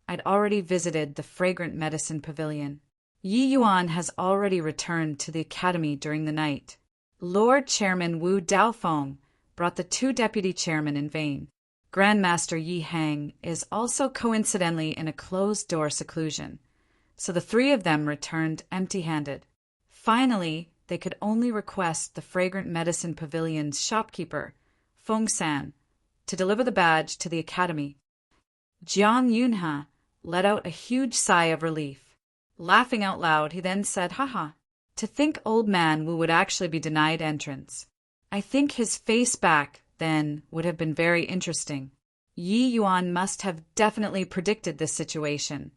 I'd already visited the Fragrant Medicine Pavilion. Yi Yuan has already returned to the academy during the night. Lord Chairman Wu Daofeng brought the two deputy chairmen in vain. Grandmaster Yi Hang is also coincidentally in a closed-door seclusion, so the three of them returned empty-handed. Finally, they could only request the Fragrant Medicine Pavilion's shopkeeper, Feng San, to deliver the badge to the academy." Jiang Yunhe let out a huge sigh of relief. Laughing out loud, he then said, "Haha, to think old man Wu would actually be denied entrance. I think his face back then would have been very interesting. Yi Yuan must have definitely predicted this situation.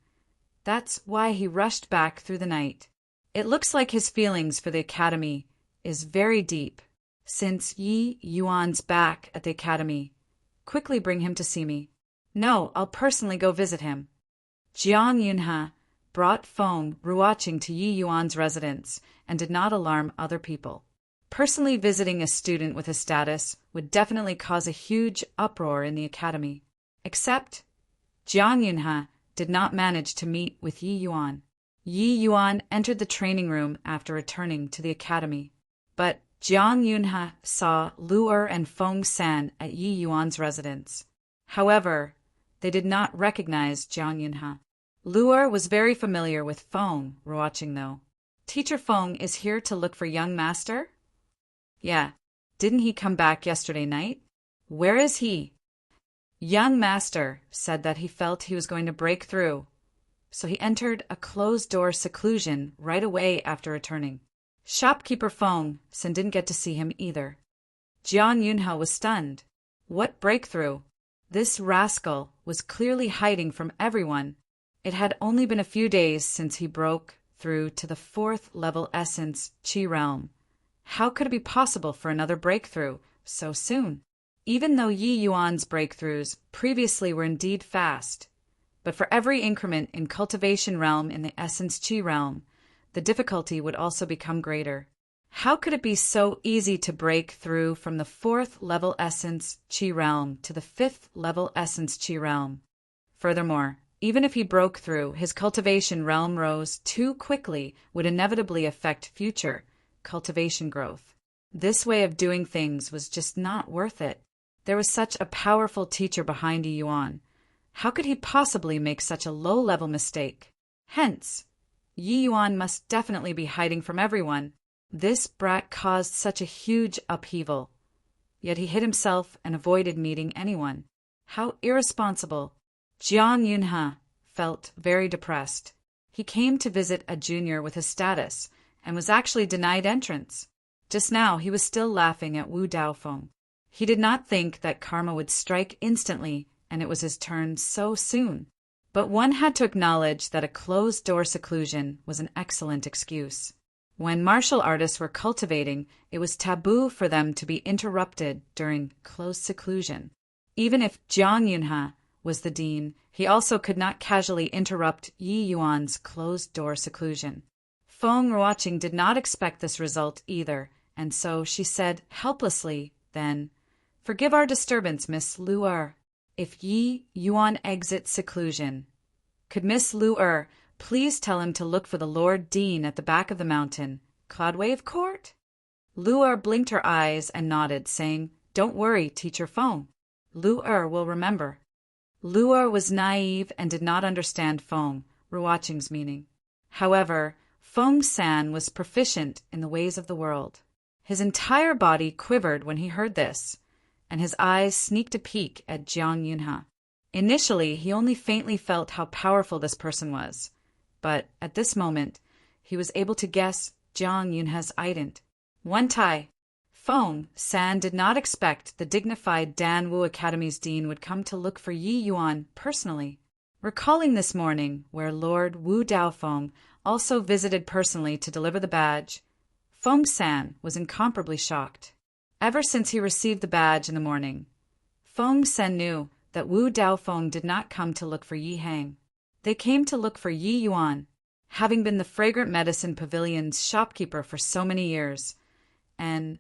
That's why he rushed back through the night. It looks like his feelings for the academy is very deep. Since Yi Yuan's back at the academy, quickly bring him to see me. No, I'll personally go visit him." Jiang Yunhe brought Feng Ruoqing to Yi Yuan's residence and did not alarm other people. Personally visiting a student with his status would definitely cause a huge uproar in the academy. Except Jiang Yunhe did not manage to meet with Yi Yuan. Yi Yuan entered the training room after returning to the academy, but Jiang Yunhe saw Lu Er and Feng San at Yi Yuan's residence. However, they did not recognize Jiang Yunhe. Lu Er was very familiar with Feng Ruoqing, though. "Teacher Feng is here to look for young master?" "Yeah. Didn't he come back yesterday night? Where is he?" Young master said that he felt he was going to break through, so he entered a closed-door seclusion right away after returning. Shopkeeper Feng San didn't get to see him either. Jiang Yunhe was stunned. What breakthrough? This rascal was clearly hiding from everyone. It had only been a few days since he broke through to the 4th level essence Qi realm. How could it be possible for another breakthrough so soon? Even though Yi Yuan's breakthroughs previously were indeed fast, but for every increment in cultivation realm in the essence Qi realm, the difficulty would also become greater. How could it be so easy to break through from the 4th level essence Qi realm to the 5th level essence Qi realm? Furthermore, even if he broke through, his cultivation realm rose too quickly would inevitably affect future cultivation growth. This way of doing things was just not worth it. There was such a powerful teacher behind Yi Yuan. How could he possibly make such a low-level mistake? Hence, Yi Yuan must definitely be hiding from everyone. This brat caused such a huge upheaval. Yet he hid himself and avoided meeting anyone. How irresponsible. Jiang Yunhe felt very depressed. He came to visit a junior with his status and was actually denied entrance. Just now he was still laughing at Wu Daofeng. He did not think that karma would strike instantly, and it was his turn so soon. But one had to acknowledge that a closed-door seclusion was an excellent excuse. When martial artists were cultivating, it was taboo for them to be interrupted during closed seclusion. Even if Jiang Yunhe was the dean, he also could not casually interrupt Yi Yuan's closed-door seclusion. Feng Ruoqing did not expect this result either, and so she said helplessly, then, "Forgive our disturbance, Miss Lu Er. If Yi Yuan exits seclusion, could Miss Lu Er please tell him to look for the Lord Dean at the back of the mountain, Cloudwave Court?" Lu Er blinked her eyes and nodded, saying, "Don't worry, Teacher Feng. Lu Er will remember." Lu Er was naive and did not understand Feng Ruoqing's meaning. However, Feng San was proficient in the ways of the world. His entire body quivered when he heard this, and his eyes sneaked a peek at Jiang Yunhe. Initially, he only faintly felt how powerful this person was, but at this moment, he was able to guess Jiang Yunhe's ident. One Tai. Feng San did not expect the dignified Danwu Academy's dean would come to look for Yi Yuan personally. Recalling this morning, where Lord Wu Daofeng also visited personally to deliver the badge, Feng San was incomparably shocked. Ever since he received the badge in the morning, Feng San knew that Wu Daofeng did not come to look for Yi Hang. They came to look for Yi Yuan, having been the Fragrant Medicine Pavilion's shopkeeper for so many years. And,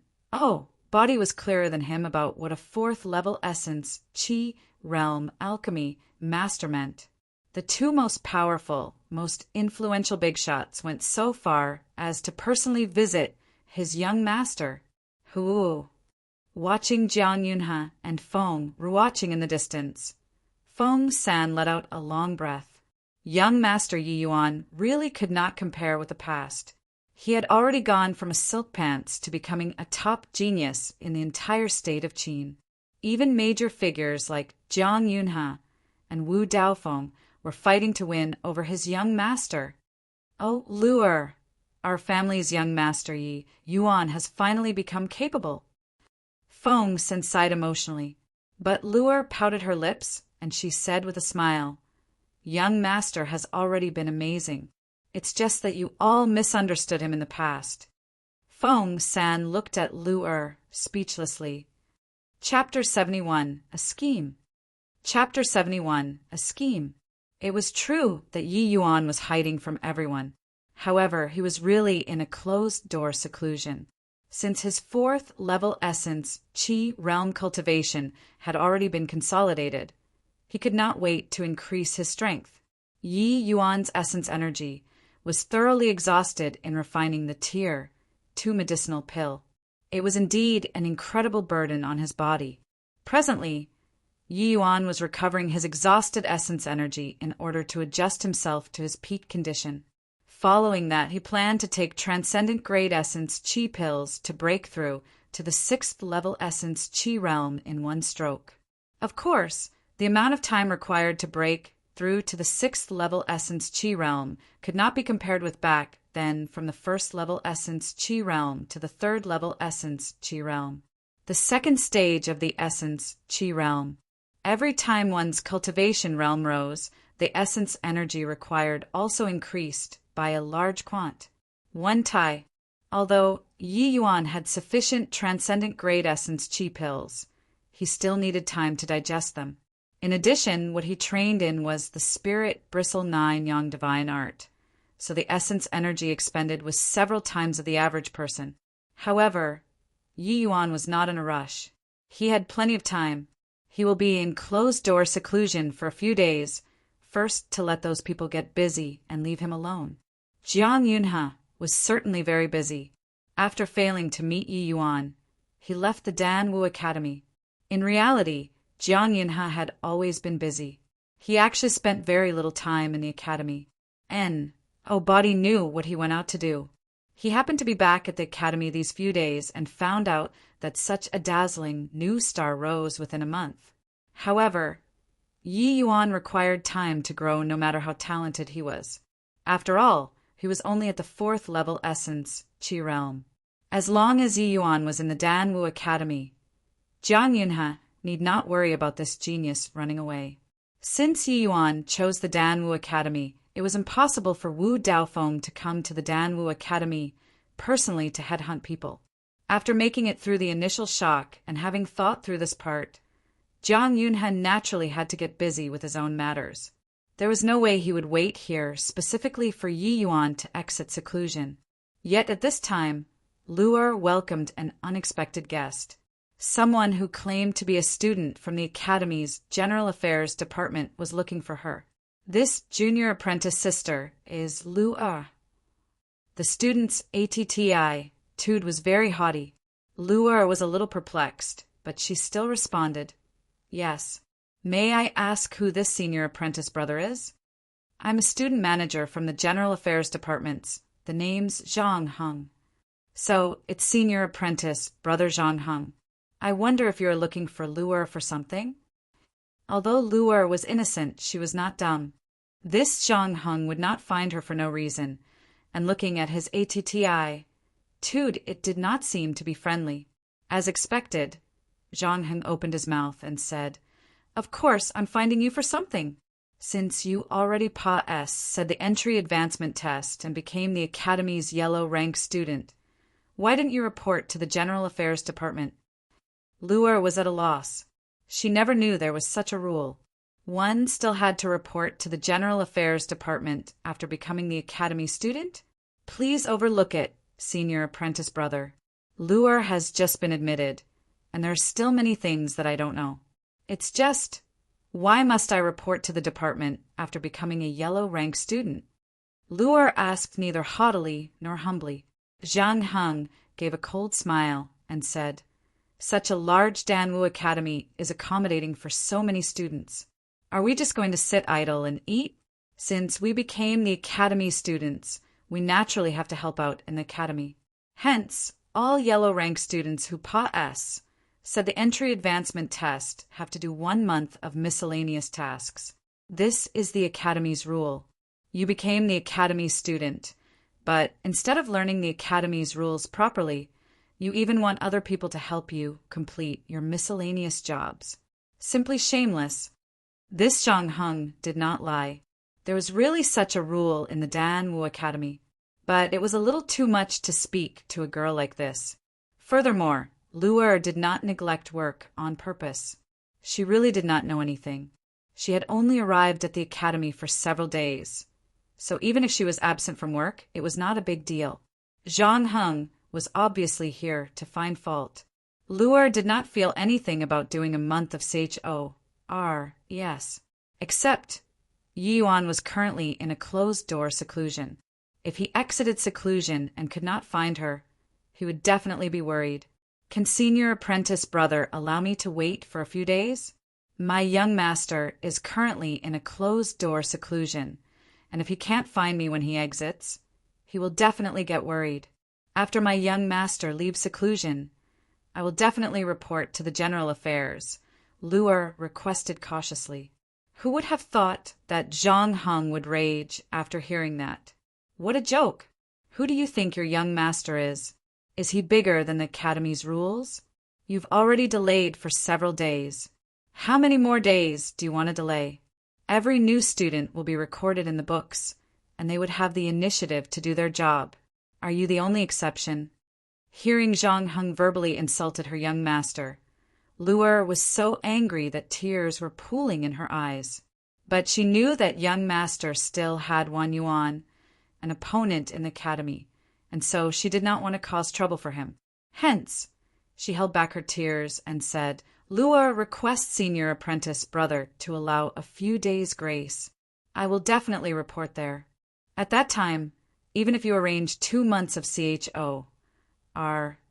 Body was clearer than him about what a fourth-level essence, Qi, realm, alchemy, master meant. The two most powerful, most influential big shots went so far as to personally visit his young master, Hu. Watching Jiang Yunhe and Feng Ruoqing in the distance, Feng San let out a long breath. Young Master Yi Yuan really could not compare with the past. He had already gone from a silk pants to becoming a top genius in the entire state of Qin. Even major figures like Jiang Yunhe and Wu Daofeng were fighting to win over his young master. "Oh, Lu Er, our family's young master Yi Yuan has finally become capable." Feng San sighed emotionally, but Lu Er pouted her lips, and she said with a smile, "Young master has already been amazing. It's just that you all misunderstood him in the past." Feng San looked at Lu Er speechlessly. Chapter 71, A Scheme. Chapter 71, A Scheme. It was true that Yi Yuan was hiding from everyone. However, he was really in a closed-door seclusion. Since his fourth-level essence, Qi realm cultivation, had already been consolidated, he could not wait to increase his strength. Yi Yuan's essence energy was thoroughly exhausted in refining the Tier 2 medicinal pill. It was indeed an incredible burden on his body. Presently, Yi Yuan was recovering his exhausted essence energy in order to adjust himself to his peak condition. Following that, he planned to take Transcendent Grade Essence Qi pills to break through to the 6th level Essence Qi realm in one stroke. Of course, the amount of time required to break through to the 6th level Essence Qi realm could not be compared with back then from the 1st level Essence Qi realm to the 3rd level Essence Qi realm. The second stage of the Essence Qi realm. Every time one's cultivation realm rose, the essence energy required also increased by a large quant. One Tai. Although Yi Yuan had sufficient transcendent grade essence Qi pills, he still needed time to digest them. In addition, what he trained in was the Spirit Bristle 9 Yang Divine Art, so the essence energy expended was several times of the average person. However, Yi Yuan was not in a rush. He had plenty of time. He will be in closed-door seclusion for a few days, first to let those people get busy and leave him alone. Jiang Yunhe was certainly very busy. After failing to meet Yi Yuan, he left the Danwu Academy. In reality, Jiang Yunhe had always been busy. He actually spent very little time in the academy. Body knew what he went out to do. He happened to be back at the academy these few days and found out that such a dazzling new star rose within a month. However, Yi Yuan required time to grow no matter how talented he was. After all, he was only at the 4th level essence, Qi realm. As long as Yi Yuan was in the Danwu Academy, Jiang Yunhe need not worry about this genius running away. Since Yi Yuan chose the Danwu Academy, it was impossible for Wu Daofeng to come to the Danwu Academy personally to headhunt people. After making it through the initial shock and having thought through this part, Jiang Yunhe naturally had to get busy with his own matters. There was no way he would wait here specifically for Yi Yuan to exit seclusion. Yet at this time, Lu'er welcomed an unexpected guest. Someone who claimed to be a student from the Academy's General Affairs Department was looking for her. This junior apprentice sister is Lu'er. The student's attitude was very haughty. Lu'er was a little perplexed, but she still responded, "Yes. May I ask who this senior apprentice brother is?" "I'm a student manager from the General Affairs Departments. The name's Zhang Heng." "So, it's senior apprentice, brother Zhang Heng. I wonder if you're looking for Lu'er for something?" Although Lu'er was innocent, she was not dumb. This Zhang Heng would not find her for no reason, and looking at his attitude, it did not seem to be friendly. As expected, Zhang Heng opened his mouth and said, "Of course, I'm finding you for something. Since you already said the entry advancement test and became the Academy's yellow rank student, why didn't you report to the General Affairs Department?" Lu'er was at a loss. She never knew there was such a rule. One still had to report to the General Affairs Department after becoming the Academy student? "Please overlook it, senior apprentice brother. Lu'er has just been admitted, and there are still many things that I don't know. It's just, why must I report to the department after becoming a yellow rank student?" Lu'er asked neither haughtily nor humbly. Zhang Heng gave a cold smile and said, "Such a large Danwu Academy is accommodating for so many students. Are we just going to sit idle and eat? Since we became the Academy students, we naturally have to help out in the Academy. Hence, all yellow rank students who said the entry advancement test have to do 1 month of miscellaneous tasks. This is the Academy's rule. You became the Academy student, but instead of learning the Academy's rules properly, you even want other people to help you complete your miscellaneous jobs. Simply shameless." This Zhang Heng did not lie. There was really such a rule in the Danwu Academy, but it was a little too much to speak to a girl like this. Furthermore, Lu'er did not neglect work on purpose. She really did not know anything. She had only arrived at the Academy for several days, so even if she was absent from work, it was not a big deal. Zhang Heng was obviously here to find fault. Lu'er did not feel anything about doing a month of except Yi Yuan was currently in a closed-door seclusion. If he exited seclusion and could not find her, he would definitely be worried. "Can senior apprentice brother allow me to wait for a few days? My young master is currently in a closed-door seclusion, and if he can't find me when he exits, he will definitely get worried. After my young master leaves seclusion, I will definitely report to the General Affairs," Lu'er requested cautiously. Who would have thought that Zhang Heng would rage after hearing that? What a joke! Who do you think your young master is? Is he bigger than the Academy's rules? You've already delayed for several days. How many more days do you want to delay? Every new student will be recorded in the books, and they would have the initiative to do their job. Are you the only exception? Hearing Zhang Heng verbally insulted her young master, Lu'er was so angry that tears were pooling in her eyes. But she knew that young master still had Wan Yuan, an opponent in the Academy, and so she did not want to cause trouble for him. Hence, she held back her tears and said, "Lu'er requests senior apprentice brother to allow a few days' grace. I will definitely report there. At that time, even if you arrange 2 months of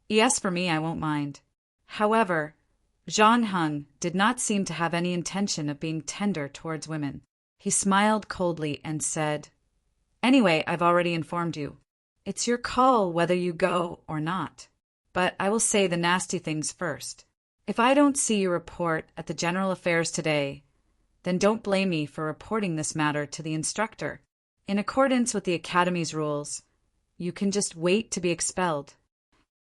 yes, for me, I won't mind." However, Zhang Heng did not seem to have any intention of being tender towards women. He smiled coldly and said, "Anyway, I've already informed you. It's your call whether you go or not. But I will say the nasty things first. If I don't see your report at the General Affairs today, then don't blame me for reporting this matter to the instructor. In accordance with the Academy's rules, you can just wait to be expelled."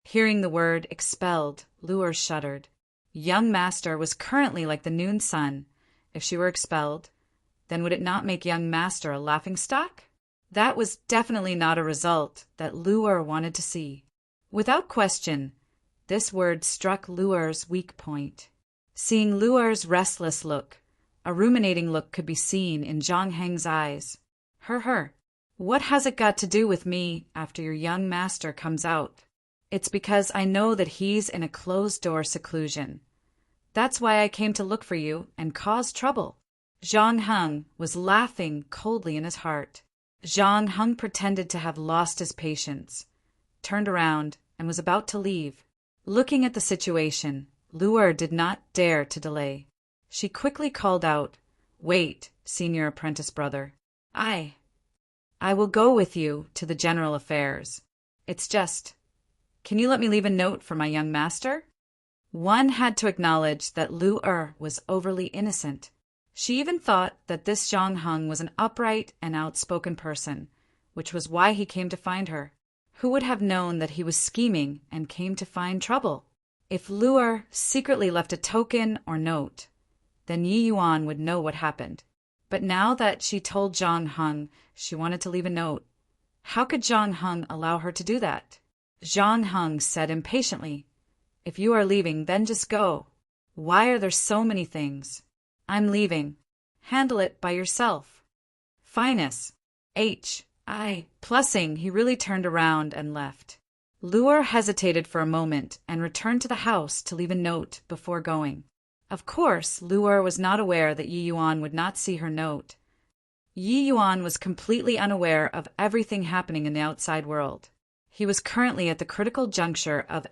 Hearing the word expelled, Lu'er shuddered. Young master was currently like the noon sun. If she were expelled, then would it not make young master a laughingstock? That was definitely not a result that Lu'er wanted to see. Without question, this word struck Lu'er's weak point. Seeing Lu'er's restless look, a ruminating look could be seen in Zhang Heng's eyes. What has it got to do with me after your young master comes out? It's because I know that he's in a closed-door seclusion. That's why I came to look for you and cause trouble. Zhang Heng was laughing coldly in his heart. Zhang Heng pretended to have lost his patience, turned around, and was about to leave. Looking at the situation, Lu'er did not dare to delay. She quickly called out, "Wait, senior apprentice brother. I will go with you to the general affairs. It's just, can you let me leave a note for my young master?" One had to acknowledge that Lu'er was overly innocent. She even thought that this Zhang Heng was an upright and outspoken person, which was why he came to find her. Who would have known that he was scheming and came to find trouble? If Lu'er secretly left a token or note, then Yi Yuan would know what happened. But now that she told Zhang Heng she wanted to leave a note, how could Zhang Heng allow her to do that? Zhang Heng said impatiently, "If you are leaving, then just go. Why are there so many things? I'm leaving. Handle it by yourself." Finus. Plussing, he really turned around and left. Lu'er hesitated for a moment and returned to the house to leave a note before going. Of course, Lu'er was not aware that Yi Yuan would not see her note. Yi Yuan was completely unaware of everything happening in the outside world. He was currently at the critical juncture of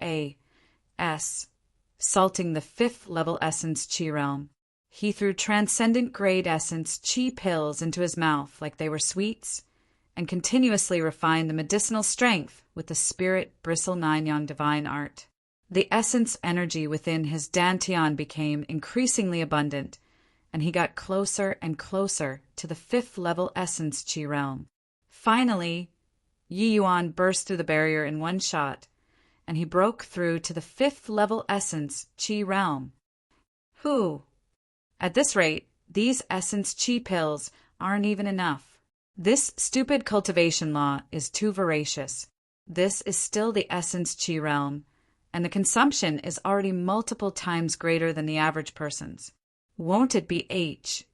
salting the 5th level essence Qi realm. He threw transcendent grade essence Qi pills into his mouth like they were sweets, and continuously refined the medicinal strength with the spirit bristle 9-yang divine art. The essence energy within his dantian became increasingly abundant, and he got closer and closer to the 5th level essence Qi realm. Finally, Yi Yuan burst through the barrier in one shot, and he broke through to the 5th level essence Qi realm. At this rate, these essence Qi pills aren't even enough. This stupid cultivation law is too voracious. This is still the essence Qi realm, and the consumption is already multiple times greater than the average person's. Won't it be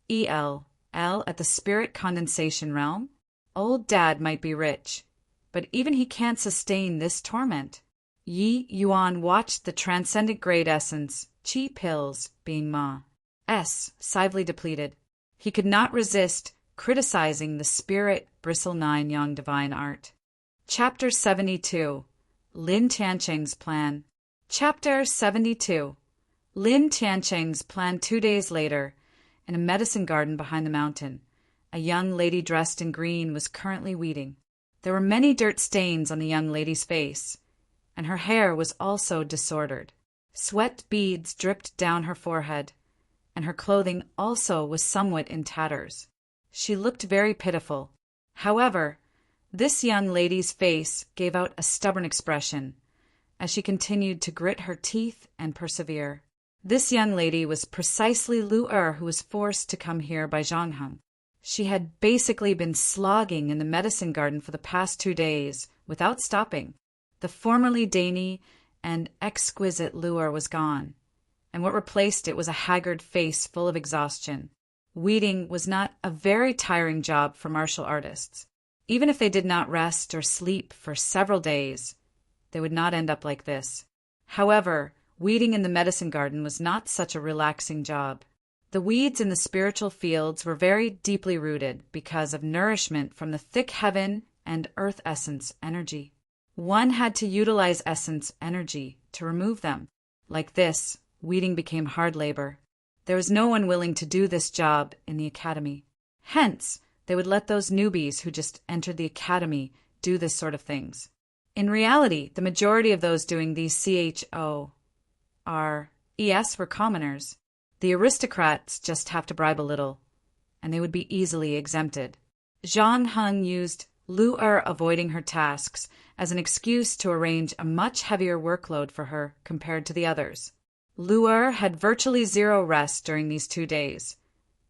HELL at the spirit condensation realm? Old Dad might be rich, but even he can't sustain this torment. Yi Yuan watched the transcendent grade essence Qi pills being massively depleted. He could not resist criticizing the spirit bristle 9-yang divine art. Chapter 72. Lin Tianqing's Plan. Chapter 72. Lin Tianqing's plan. 2 days later, in a medicine garden behind the mountain, a young lady dressed in green was currently weeding. There were many dirt stains on the young lady's face, and her hair was also disordered. Sweat beads dripped down her forehead, and her clothing also was somewhat in tatters. She looked very pitiful. However, this young lady's face gave out a stubborn expression as she continued to grit her teeth and persevere. This young lady was precisely Lu'er, who was forced to come here by Zhang Heng. She had basically been slogging in the medicine garden for the past 2 days without stopping. The formerly dainty and exquisite Lu'er was gone, and what replaced it was a haggard face full of exhaustion. Weeding was not a very tiring job for martial artists. Even if they did not rest or sleep for several days, they would not end up like this. However, weeding in the medicine garden was not such a relaxing job. The weeds in the spiritual fields were very deeply rooted because of nourishment from the thick heaven and earth essence energy. One had to utilize essence energy to remove them. Like this, weeding became hard labor. There was no one willing to do this job in the academy. Hence, they would let those newbies who just entered the academy do this sort of things. In reality, the majority of those doing these CHORES were commoners. The aristocrats just have to bribe a little, and they would be easily exempted. Zhang Heng used Lu'er avoiding her tasks as an excuse to arrange a much heavier workload for her compared to the others. Lu Er had virtually zero rest during these 2 days,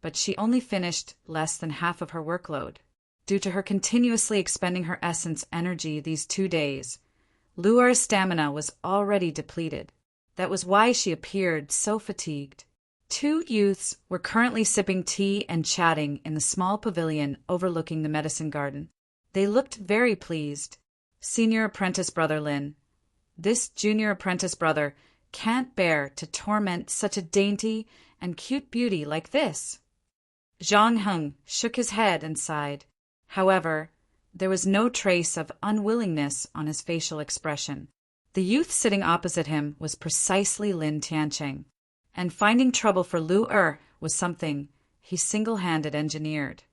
but she only finished less than half of her workload. Due to her continuously expending her essence energy these 2 days, Lu Er's stamina was already depleted. That was why she appeared so fatigued. 2 youths were currently sipping tea and chatting in the small pavilion overlooking the medicine garden. They looked very pleased. Senior apprentice brother Lin. This junior apprentice brother can't bear to torment such a dainty and cute beauty like this. Zhang Heng shook his head and sighed. However, there was no trace of unwillingness on his facial expression. The youth sitting opposite him was precisely Lin Tiancheng, and finding trouble for Lu Er was something he single-handed engineered.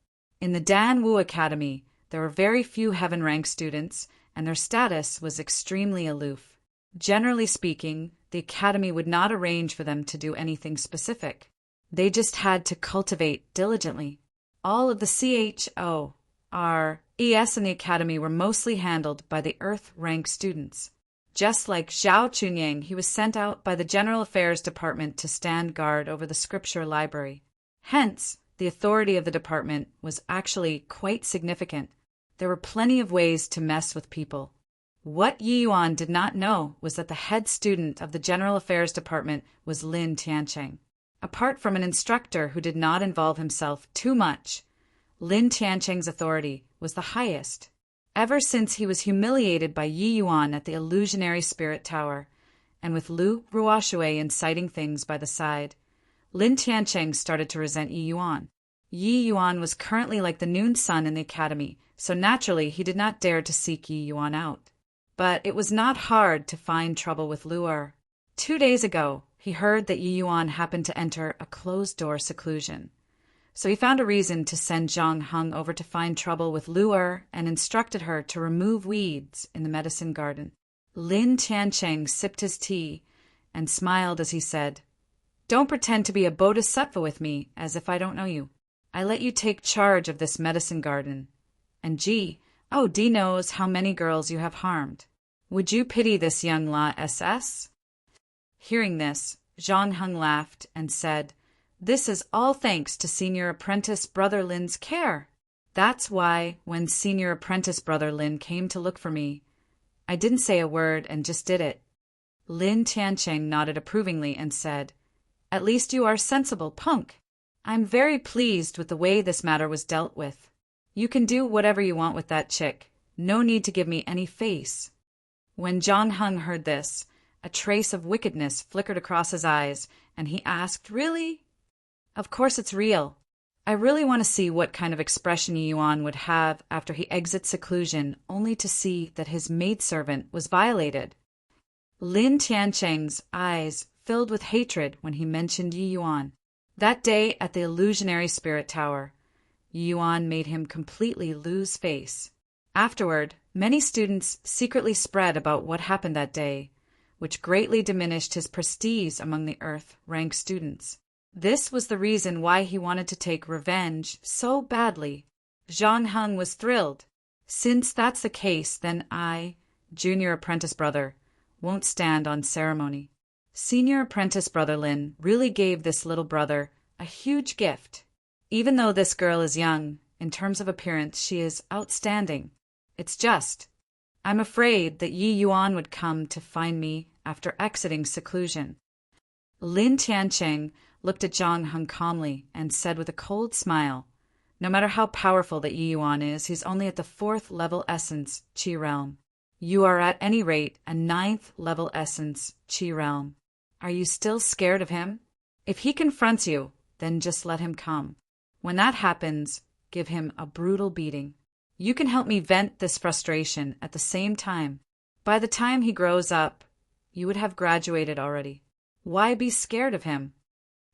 In the Dan Wu Academy, there were very few heaven rank students, and their status was extremely aloof. Generally speaking, the academy would not arrange for them to do anything specific. They just had to cultivate diligently. All of the CHORES in the academy were mostly handled by the Earth rank students. Just like Zhao Chunyang, he was sent out by the General Affairs Department to stand guard over the scripture library. Hence, the authority of the department was actually quite significant. There were plenty of ways to mess with people. What Yi Yuan did not know was that the head student of the General Affairs Department was Lin Tiancheng. Apart from an instructor who did not involve himself too much, Lin Tiancheng's authority was the highest. Ever since he was humiliated by Yi Yuan at the illusionary spirit tower, and with Lu Ruoshui inciting things by the side, Lin Tiancheng started to resent Yi Yuan. Yi Yuan was currently like the noon sun in the academy, so naturally he did not dare to seek Yi Yuan out. But it was not hard to find trouble with Lu Er. 2 days ago, he heard that Yi Yuan happened to enter a closed-door seclusion. So he found a reason to send Zhang Heng over to find trouble with Lu Er and instructed her to remove weeds in the medicine garden. Lin Tiancheng sipped his tea and smiled as he said, "Don't pretend to be a bodhisattva with me as if I don't know you. I let you take charge of this medicine garden. And D knows how many girls you have harmed. Would you pity this young La SS?" Hearing this, Zhang Heng laughed and said, "This is all thanks to Senior Apprentice Brother Lin's care. That's why, when Senior Apprentice Brother Lin came to look for me, I didn't say a word and just did it." Lin Tiancheng nodded approvingly and said, "At least you are sensible, punk. I'm very pleased with the way this matter was dealt with. You can do whatever you want with that chick. No need to give me any face." When Zhang Heng heard this, a trace of wickedness flickered across his eyes, and he asked, "Really?" "Of course it's real. I really want to see what kind of expression Yi Yuan would have after he exits seclusion only to see that his maidservant was violated." Lin Tiancheng's eyes filled with hatred when he mentioned Yi Yuan. That day at the illusionary spirit tower, Yi Yuan made him completely lose face. Afterward, many students secretly spread about what happened that day, which greatly diminished his prestige among the Earth rank students. This was the reason why he wanted to take revenge so badly. Zhang Heng was thrilled. "Since that's the case, then I, junior apprentice brother, won't stand on ceremony." Senior apprentice brother Lin really gave this little brother a huge gift. Even though this girl is young, in terms of appearance she is outstanding. It's just, I'm afraid that Yi Yuan would come to find me after exiting seclusion. Lin Tiancheng looked at Zhang Heng calmly and said with a cold smile, "No matter how powerful that Yi Yuan is, he's only at the 4th level essence, Qi realm. You are at any rate a 9th level essence, Qi realm. Are you still scared of him? If he confronts you, then just let him come. When that happens, give him a brutal beating. You can help me vent this frustration at the same time. By the time he grows up, you would have graduated already. Why be scared of him?"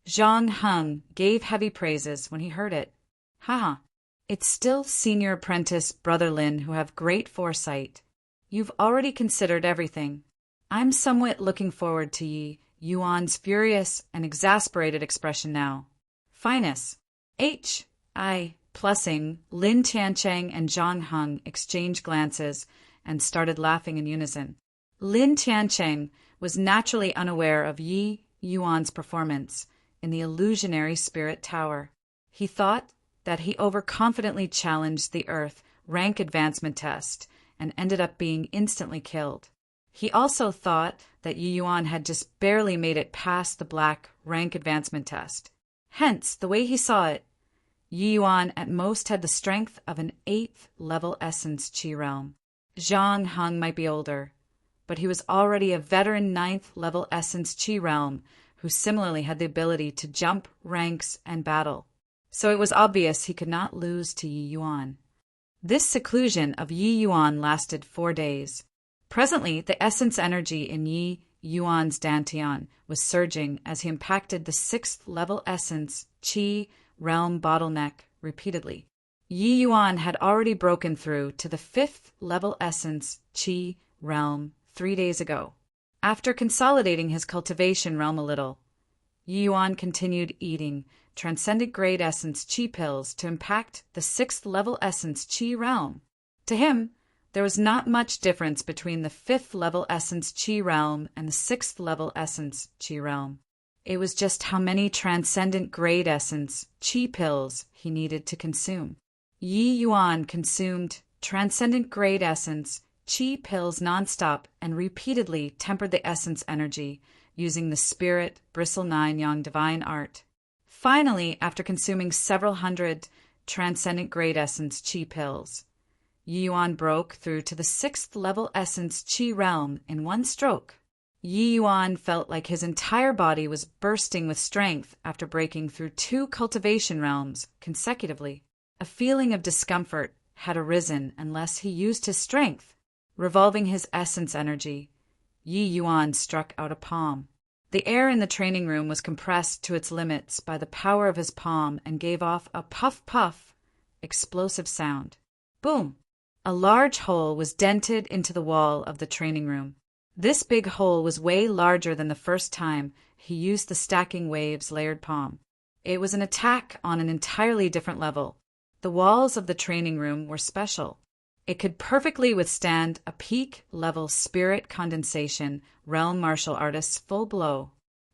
Zhang Heng gave heavy praises when he heard it. "Haha, it's still senior apprentice Brother Lin who have great foresight. You've already considered everything. I'm somewhat looking forward to Yi Yuan's furious and exasperated expression now." Finus. Plussing, Lin Tiancheng and Zhang Heng exchanged glances and started laughing in unison. Lin Tiancheng was naturally unaware of Yi Yuan's performance in the illusionary spirit tower. He thought that he overconfidently challenged the Earth rank advancement test and ended up being instantly killed. He also thought that Yi Yuan had just barely made it past the black rank advancement test. Hence, the way he saw it, Yi Yuan at most had the strength of an 8th level essence Qi realm. Zhang Heng might be older, but he was already a veteran 9th level essence Qi realm who similarly had the ability to jump ranks and battle. So it was obvious he could not lose to Yi Yuan. This seclusion of Yi Yuan lasted 4 days. Presently, the essence energy in Yi Yuan's dantian was surging as he impacted the 6th level essence Qi realm bottleneck repeatedly. Yi Yuan had already broken through to the 5th level essence Qi realm 3 days ago. After consolidating his cultivation realm a little, Yi Yuan continued eating transcendent grade essence Qi pills to impact the 6th level essence Qi realm. To him, there was not much difference between the 5th level essence Qi realm and the 6th level essence Qi realm. It was just how many transcendent grade essence Qi pills he needed to consume. Yi Yuan consumed transcendent grade essence Qi pills nonstop and repeatedly tempered the essence energy using the spirit bristle 9 yang divine art. Finally, after consuming several hundred transcendent grade essence Qi pills, Yi Yuan broke through to the 6th level essence Qi realm in one stroke. Yi Yuan felt like his entire body was bursting with strength after breaking through 2 cultivation realms consecutively. A feeling of discomfort had arisen unless he used his strength. Revolving his essence energy, Yi Yuan struck out a palm. The air in the training room was compressed to its limits by the power of his palm and gave off a puff-puff, explosive sound. Boom! A large hole was dented into the wall of the training room. This big hole was way larger than the first time he used the stacking waves layered palm. It was an attack on an entirely different level. The walls of the training room were special. It could perfectly withstand a peak-level spirit condensation realm martial artist's full blow.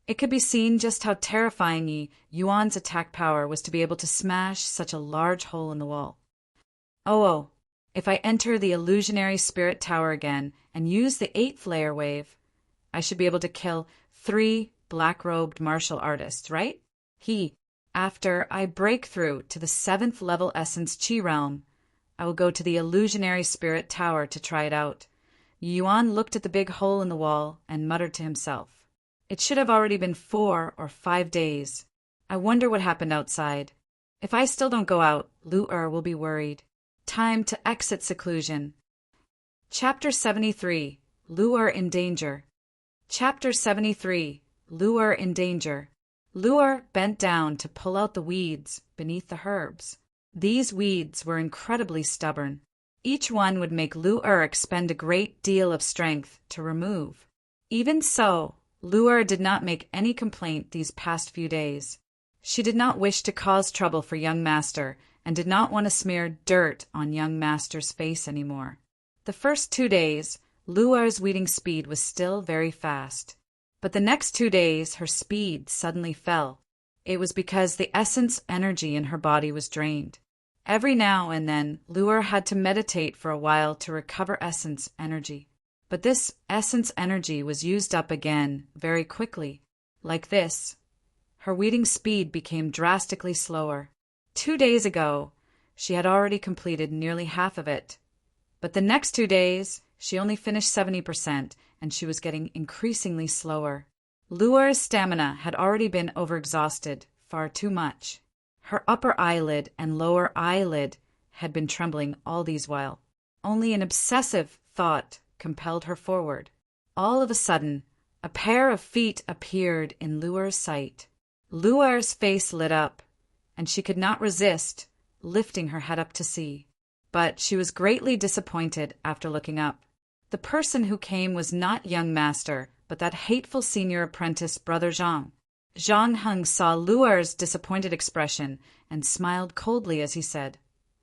It could be seen just how terrifying Yi Yuan's attack power was to be able to smash such a large hole in the wall. Oh, if I enter the illusionary spirit tower again and use the 8th layer wave, I should be able to kill 3 black-robed martial artists, right? After I break through to the 7th level essence Qi realm, I will go to the illusionary spirit tower to try it out. Yuan looked at the big hole in the wall and muttered to himself. It should have already been 4 or 5 days. I wonder what happened outside. If I still don't go out, Lu will be worried. Time to exit seclusion. Chapter 73. Lu in Danger. Chapter 73. Lu in Danger. Lu bent down to pull out the weeds beneath the herbs. These weeds were incredibly stubborn. Each one would make Lu expend a great deal of strength to remove. Even so, Lu did not make any complaint these past few days. She did not wish to cause trouble for young master and did not want to smear dirt on young master's face anymore. The first 2 days, Lu's weeding speed was still very fast. But the next 2 days, her speed suddenly fell. It was because the essence energy in her body was drained. Every now and then, Lu had to meditate for a while to recover essence energy. But this essence energy was used up again very quickly. Like this, her weeding speed became drastically slower. 2 days ago, she had already completed nearly half of it. But the next 2 days, she only finished 70%, and she was getting increasingly slower. Lu's stamina had already been overexhausted, far too much. Her upper eyelid and lower eyelid had been trembling all these while. Only an obsessive thought compelled her forward. All of a sudden, a pair of feet appeared in Lu's sight. Lu's face lit up, and she could not resist lifting her head up to see. But she was greatly disappointed after looking up. The person who came was not young master, but that hateful senior apprentice, Brother Zhang. Zhang Heng saw Lu's disappointed expression and smiled coldly as he said,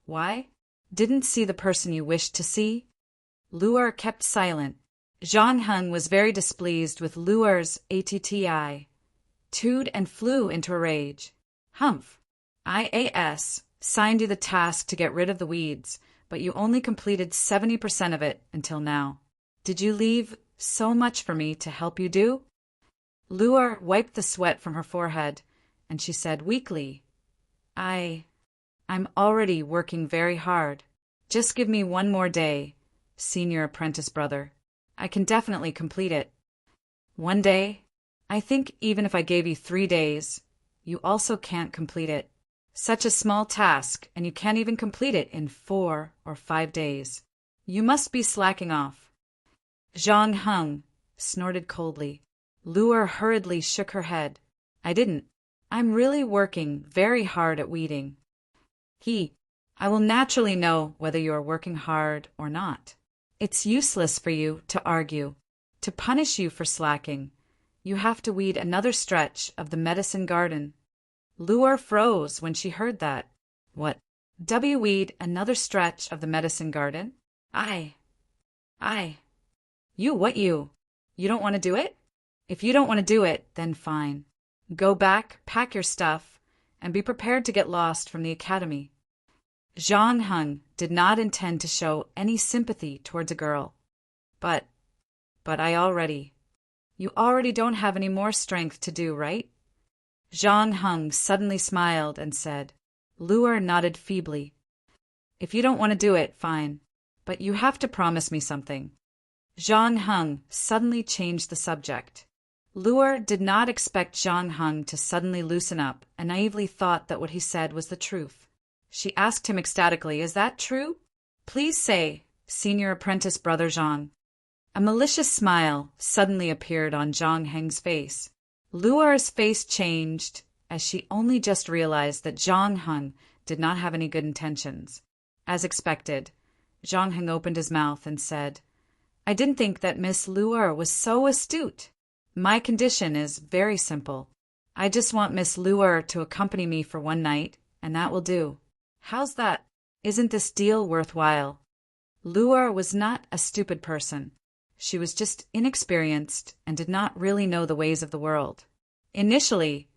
"Why? Didn't see the person you wished to see?" Lu kept silent. Zhang Heng was very displeased with Lu's ATTI. tooed and flew into a rage. Humph! IAS signed you the task to get rid of the weeds, but you only completed 70% of it until now. Did you leave so much for me to help you do? Luar wiped the sweat from her forehead, and she said weakly, I'm already working very hard. Just give me one more day, senior apprentice brother. I can definitely complete it. One day? I think even if I gave you 3 days, you also can't complete it. Such a small task, and you can't even complete it in 4 or 5 days. You must be slacking off. Zhang Heng snorted coldly. Luar hurriedly shook her head. I didn't. I'm really working very hard at weeding. I will naturally know whether you are working hard or not. It's useless for you to argue. To punish you for slacking, you have to weed another stretch of the medicine garden. Luar froze when she heard that. What? Weed another stretch of the medicine garden? I. You don't want to do it? If you don't want to do it, then fine. Go back, pack your stuff, and be prepared to get lost from the academy. Zhang Heng did not intend to show any sympathy towards a girl. But you already don't have any more strength to do, right? Zhang Heng suddenly smiled and said. Luar nodded feebly. If you don't want to do it, fine. But you have to promise me something. Zhang Heng suddenly changed the subject. Luar did not expect Zhang Heng to suddenly loosen up and naively thought that what he said was the truth. She asked him ecstatically, Is that true? Please say, senior apprentice brother Zhang. A malicious smile suddenly appeared on Zhang Heng's face. Luar's face changed as she only just realized that Zhang Heng did not have any good intentions. As expected, Zhang Heng opened his mouth and said, I didn't think that Miss Luar was so astute. My condition is very simple. I just want Miss Luar to accompany me for one night, and that will do. How's that? Isn't this deal worthwhile? Luar was not a stupid person. She was just inexperienced and did not really know the ways of the world. Initially,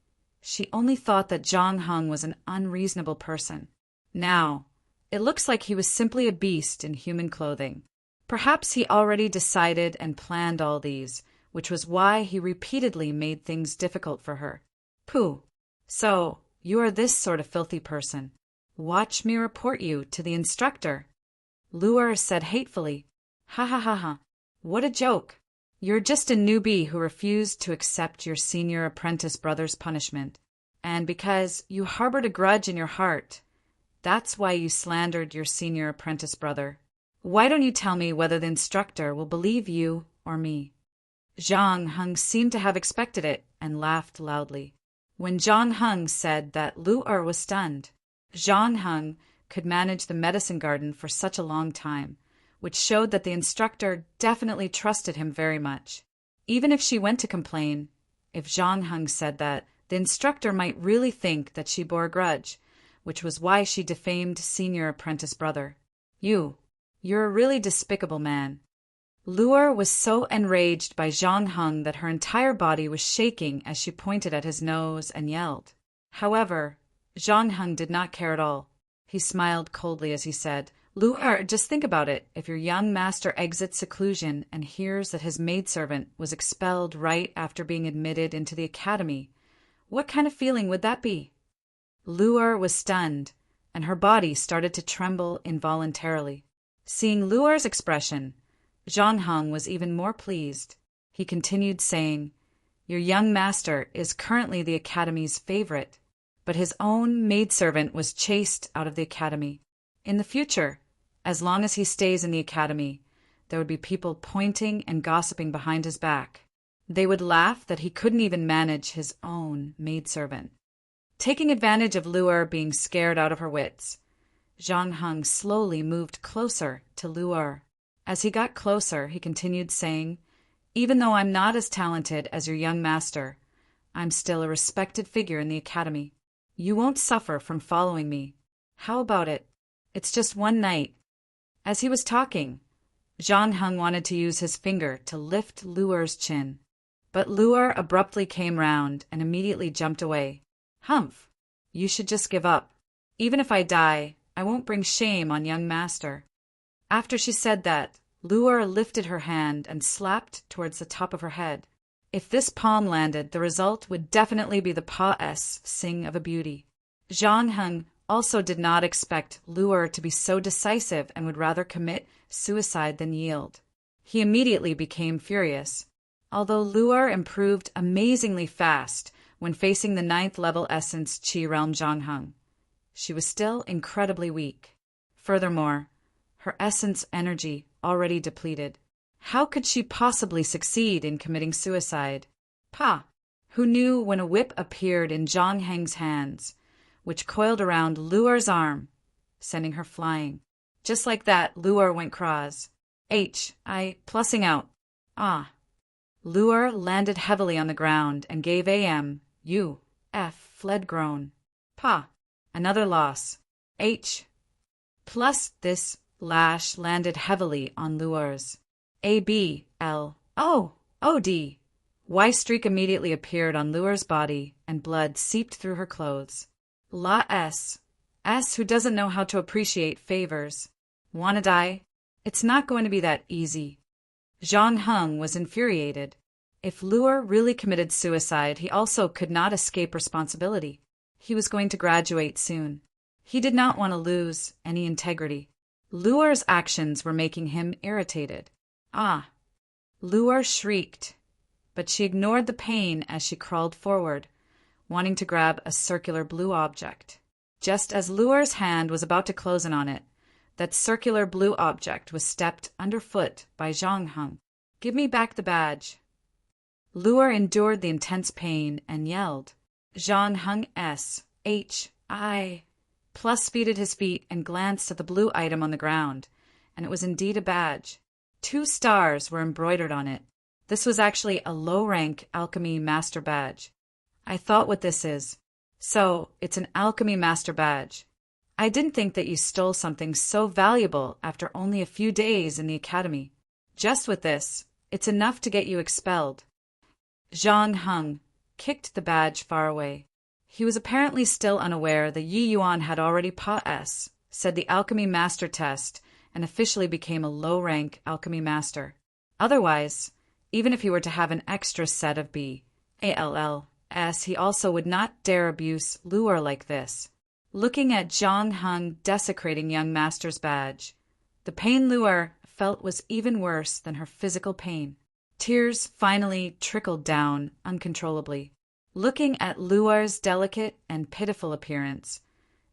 she only thought that Zhang Heng was an unreasonable person. Now, it looks like he was simply a beast in human clothing. Perhaps he already decided and planned all these, which was why he repeatedly made things difficult for her. Pooh! So, you are this sort of filthy person. Watch me report you to the instructor. Luar said hatefully. Ha ha ha ha. What a joke. You're just a newbie who refused to accept your senior apprentice brother's punishment. And because you harbored a grudge in your heart, that's why you slandered your senior apprentice brother. Why don't you tell me whether the instructor will believe you or me? Zhang Heng seemed to have expected it and laughed loudly. When Zhang Heng said that, Luar was stunned. Zhang Heng could manage the medicine garden for such a long time, which showed that the instructor definitely trusted him very much. Even if she went to complain, if Zhang Heng said that, the instructor might really think that she bore a grudge, which was why she defamed senior apprentice brother. You're a really despicable man. Luar was so enraged by Zhang Heng that her entire body was shaking as she pointed at his nose and yelled. However, Zhang Heng did not care at all. He smiled coldly as he said, Luar, just think about it. If your young master exits seclusion and hears that his maidservant was expelled right after being admitted into the academy, what kind of feeling would that be? Luar was stunned, and her body started to tremble involuntarily. Seeing Luar's expression, Zhang Heng was even more pleased. He continued saying, Your young master is currently the academy's favorite, but his own maidservant was chased out of the academy. In the future, as long as he stays in the academy, there would be people pointing and gossiping behind his back. They would laugh that he couldn't even manage his own maidservant. Taking advantage of Luar being scared out of her wits, Zhang Heng slowly moved closer to Luar. As he got closer, he continued saying, Even though I'm not as talented as your young master, I'm still a respected figure in the academy. You won't suffer from following me. How about it? It's just one night. As he was talking, Zhang Heng wanted to use his finger to lift Luar's chin. But Luer abruptly came round and immediately jumped away. Humph! You should just give up. Even if I die, I won't bring shame on young master. After she said that, Luer lifted her hand and slapped towards the top of her head. If this palm landed, the result would definitely be the pa-s sing of a beauty. Zhang Heng also did not expect Luer to be so decisive and would rather commit suicide than yield. He immediately became furious. Although Luer improved amazingly fast when facing the 9th level essence Qi realm Zhang Heng, she was still incredibly weak. Furthermore, her essence energy already depleted. How could she possibly succeed in committing suicide? Pa! Who knew when a whip appeared in Zhang Heng's hands, which coiled around Luer's arm, sending her flying. Just like that, Luer went cross. Plussing out. Ah! Luer landed heavily on the ground and gave fled groan. Pa! Another loss. Plus this lash landed heavily on Luer's. Y streak immediately appeared on Luer's body and blood seeped through her clothes. S who doesn't know how to appreciate favors. Wanna die? It's not going to be that easy. Zhang Heng was infuriated. If Luer really committed suicide, he also could not escape responsibility. He was going to graduate soon. He did not want to lose any integrity. Luer's actions were making him irritated. Luer shrieked, but she ignored the pain as she crawled forward, wanting to grab a circular blue object. Just as Luer's hand was about to close in on it, that circular blue object was stepped underfoot by Zhang Heng. Give me back the badge. Luer endured the intense pain and yelled. Zhang Heng plus speeded his feet and glanced at the blue item on the ground, and it was indeed a badge. 2 stars were embroidered on it. This was actually a low-rank alchemy master badge. I thought what this is. So, it's an alchemy master badge. I didn't think that you stole something so valuable after only a few days in the academy. Just with this, it's enough to get you expelled. Zhang Heng kicked the badge far away. He was apparently still unaware that Yi Yuan had already said the alchemy master test and officially became a low-rank alchemy master. Otherwise, even if he were to have an extra set of BALLs, he also would not dare abuse Luer like this. Looking at Zhang Heng desecrating young master's badge, the pain Luer felt was even worse than her physical pain. Tears finally trickled down uncontrollably. Looking at Luer's delicate and pitiful appearance,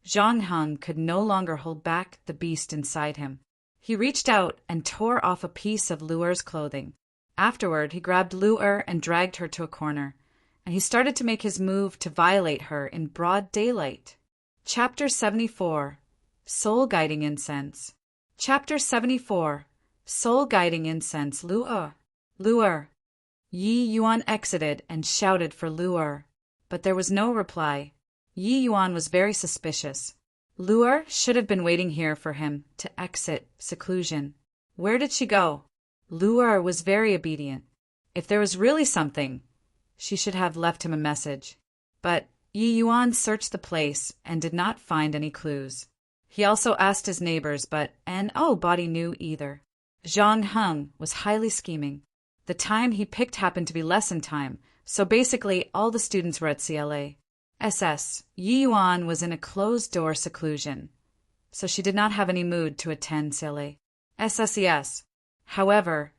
Zhang Heng could no longer hold back the beast inside him. He reached out and tore off a piece of Luer's clothing. Afterward, he grabbed Luer and dragged her to a corner, and he started to make his move to violate her in broad daylight. Chapter 74 Soul Guiding Incense. Chapter 74 Soul Guiding Incense. Luer. Yi Yuan exited and shouted for Luer, but there was no reply. Yi Yuan was very suspicious. Luer should have been waiting here for him to exit seclusion. Where did she go? Luer was very obedient. If there was really something, she should have left him a message. But Yi Yuan searched the place and did not find any clues. He also asked his neighbors, but nobody knew either. Zhang Heng was highly scheming. The time he picked happened to be lesson time, so basically all the students were at CLA. Yi Yuan was in a closed-door seclusion, so she did not have any mood to attend CLA. SSES. However,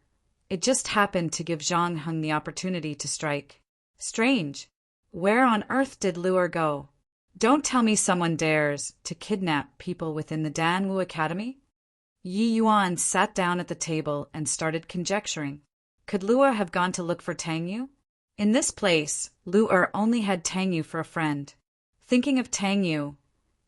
it just happened to give Zhang Heng the opportunity to strike. Strange. Where on earth did Luer go? Don't tell me someone dares to kidnap people within the Danwu Academy? Yi Yuan sat down at the table and started conjecturing. Could Luer have gone to look for Tang Yu? In this place, Luer only had Tang Yu for a friend. Thinking of Tang Yu,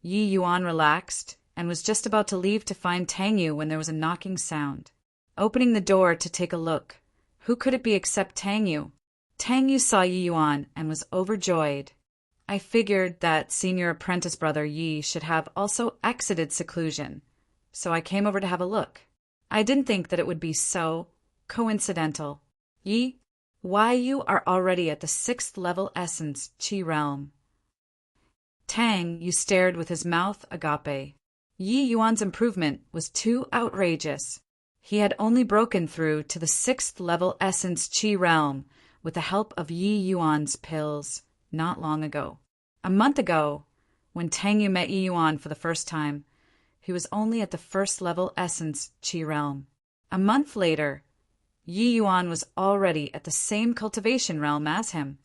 Yi Yuan relaxed and was just about to leave to find Tang Yu when there was a knocking sound. Opening the door to take a look, who could it be except Tang Yu? Tang Yu saw Yi Yuan and was overjoyed. I figured that senior apprentice brother Yi should have also exited seclusion, so I came over to have a look. I didn't think that it would be so coincidental. Yi? Why, you are already at the 6th level essence Qi realm. Tang Yu stared with his mouth agape. Yi Yuan's improvement was too outrageous. He had only broken through to the 6th level essence Qi realm with the help of Yi Yuan's pills not long ago. A month ago, when Tang Yu met Yi Yuan for the first time, he was only at the 1st level essence Qi realm. A month later, Yi Yuan was already at the same cultivation realm as him.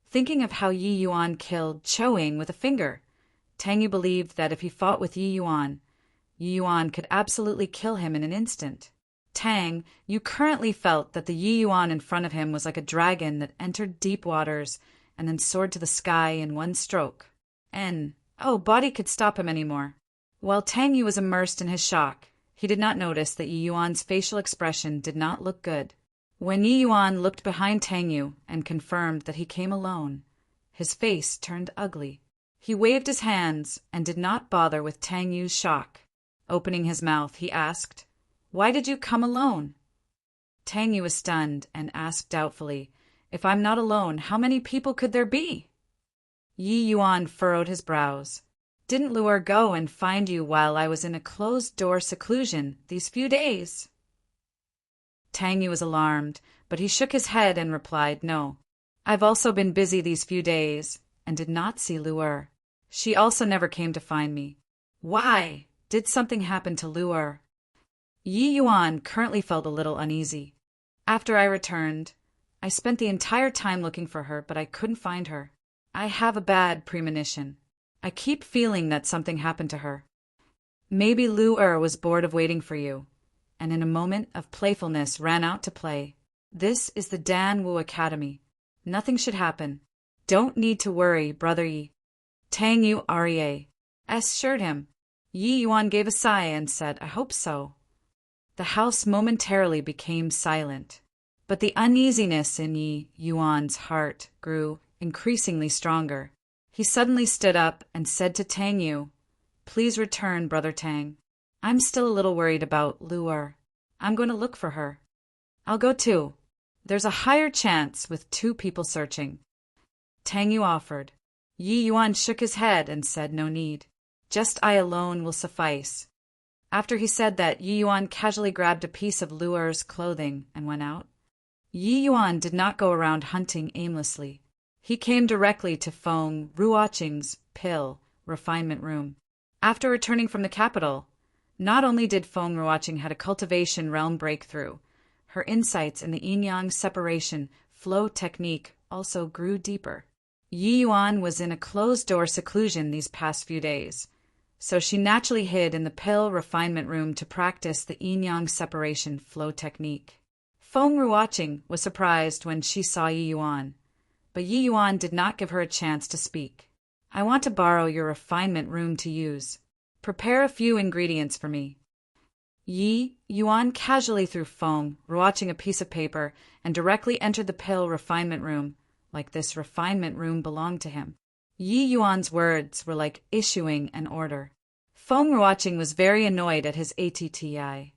Thinking of how Yi Yuan killed Choing with a finger, Tang Yu believed that if he fought with Yi Yuan could absolutely kill him in an instant. Tang Yu currently felt that the Yi Yuan in front of him was like a dragon that entered deep waters and then soared to the sky in one stroke. Body could stop him anymore. While Tang Yu was immersed in his shock, he did not notice that Yi Yuan's facial expression did not look good. When Yi Yuan looked behind Tang Yu and confirmed that he came alone, his face turned ugly. He waved his hands and did not bother with Tang Yu's shock. Opening his mouth, he asked, "Why did you come alone?" Tang Yu was stunned and asked doubtfully, "If I'm not alone, how many people could there be?" Yi Yuan furrowed his brows. "Didn't Lu'er go and find you while I was in a closed-door seclusion these few days?" Tang Yu was alarmed, but he shook his head and replied, "No. I've also been busy these few days and did not see Lu'er. She also never came to find me." "Why? Did something happen to Lu'er?" Yi Yuan currently felt a little uneasy. "After I returned, I spent the entire time looking for her, but I couldn't find her. I have a bad premonition. I keep feeling that something happened to her. Maybe Lu'er was bored of waiting for you, and in a moment of playfulness ran out to play. This is the Dan Wu Academy. Nothing should happen. Don't need to worry, Brother Yi." Tang Yu assured him. Yi Yuan gave a sigh and said, "I hope so." The house momentarily became silent, but the uneasiness in Yi Yuan's heart grew increasingly stronger. He suddenly stood up and said to Tang Yu, "Please return, Brother Tang. I'm still a little worried about Lu'er. I'm going to look for her." "I'll go too. There's a higher chance with 2 people searching," Tang Yu offered. Yi Yuan shook his head and said no need. "Just I alone will suffice." After he said that, Yi Yuan casually grabbed a piece of Lu'er's clothing and went out. Yi Yuan did not go around hunting aimlessly. He came directly to Feng Ruoqing's pill refinement room. After returning from the capital, not only did Feng Ruoqing had a cultivation realm breakthrough, her insights in the yin-yang separation flow technique also grew deeper. Yi Yuan was in a closed-door seclusion these past few days, so she naturally hid in the pill refinement room to practice the yin-yang separation flow technique. Feng Ruoqing was surprised when she saw Yi Yuan, but Yi Yuan did not give her a chance to speak. "I want to borrow your refinement room to use. Prepare a few ingredients for me." Yi Yuan casually threw Feng Ruoqing a piece of paper and directly entered the pill refinement room, like this refinement room belonged to him. Yi Yuan's words were like issuing an order. Feng Ruoqing was very annoyed at his attitude,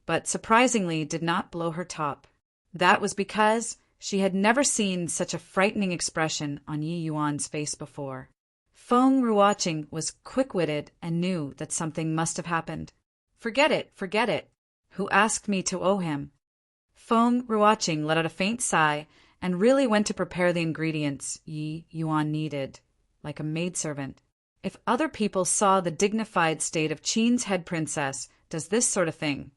but surprisingly did not blow her top. That was because she had never seen such a frightening expression on Yi Yuan's face before. Feng Ruoqing was quick-witted and knew that something must have happened. Forget it. Who asked me to owe him?" Feng Ruoqing let out a faint sigh and really went to prepare the ingredients Yi Yuan needed, like a maidservant. If other people saw the dignified state of Qin's head princess does this sort of thing,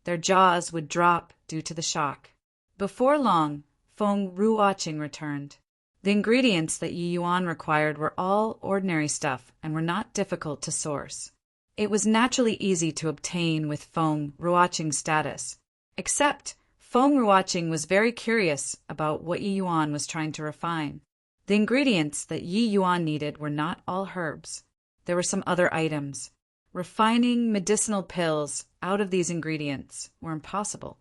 their jaws would drop due to the shock. Before long, Feng Ruoqing returned. The ingredients that Yi Yuan required were all ordinary stuff and were not difficult to source. It was naturally easy to obtain with Feng Ruoqing's status, except Feng Ruoqing was very curious about what Yi Yuan was trying to refine. The ingredients that Yi Yuan needed were not all herbs. There were some other items. Refining medicinal pills out of these ingredients were impossible.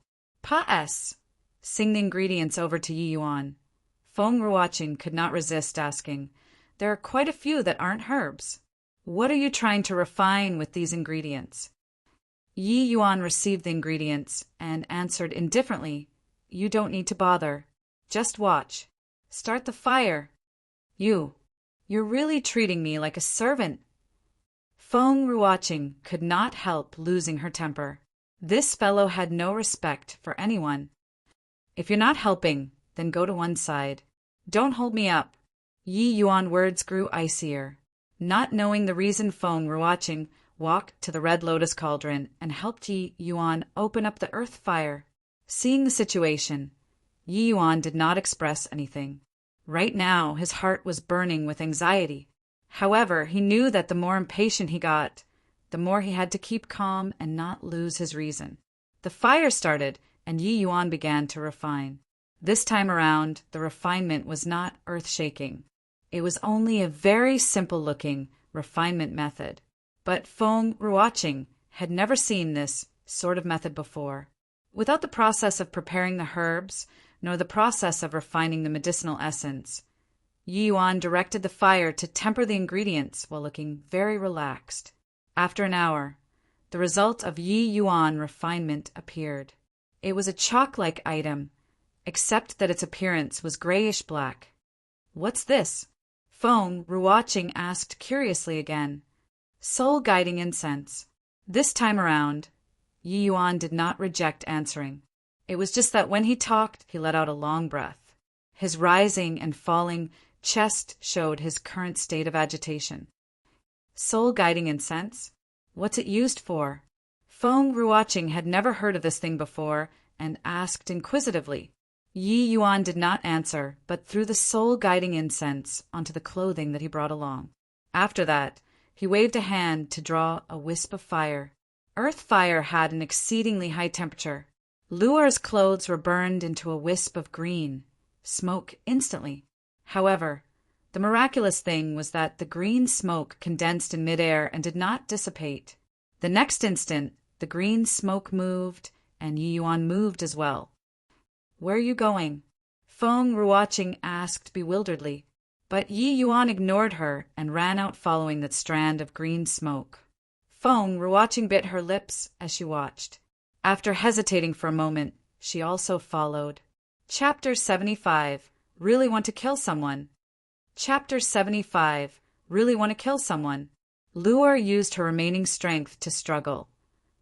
Sing the ingredients over to Yi Yuan. Feng Ruoqing could not resist asking, "There are quite a few that aren't herbs. What are you trying to refine with these ingredients?" Yi Yuan received the ingredients and answered indifferently, You don't need to bother. Just watch. Start the fire. You're really treating me like a servant. Feng Ruoqing could not help losing her temper. This fellow had no respect for anyone. If you're not helping, then go to one side. Don't hold me up. Yi Yuan words grew icier. Not knowing the reason, Feng Ruoqing walked to the Red Lotus cauldron and helped Yi Yuan open up the earth fire. Seeing the situation, Yi Yuan did not express anything. Right now, his heart was burning with anxiety. However, he knew that the more impatient he got, the more he had to keep calm and not lose his reason. The fire started, and Yi Yuan began to refine. This time around, the refinement was not earth-shaking. It was only a very simple-looking refinement method. But Feng Ruoqing had never seen this sort of method before. Without the process of preparing the herbs, nor the process of refining the medicinal essence, Yi Yuan directed the fire to temper the ingredients while looking very relaxed. After an hour, the result of Yi Yuan refinement appeared. It was a chalk-like item, except that its appearance was grayish-black. "What's this?" Feng Ruoqing asked curiously again. "Soul-guiding incense." This time around, Yi Yuan did not reject answering. It was just that when he talked, he let out a long breath. His rising and falling chest showed his current state of agitation. Soul-guiding incense? What's it used for? Feng Ruoqing had never heard of this thing before and asked inquisitively. Yi Yuan did not answer, but threw the soul-guiding incense onto the clothing that he brought along. After that, he waved a hand to draw a wisp of fire. Earth fire had an exceedingly high temperature. Luar's clothes were burned into a wisp of green smoke instantly. However, the miraculous thing was that the green smoke condensed in midair and did not dissipate. The next instant, the green smoke moved, and Yi Yuan moved as well. "Where are you going?" Feng Ruoqing asked bewilderedly. But Yi Yuan ignored her and ran out following that strand of green smoke. Feng Ruoqing bit her lips as she watched. After hesitating for a moment, she also followed. Chapter 75. Really want to kill someone. Chapter 75. Really want to kill someone. Luar used her remaining strength to struggle,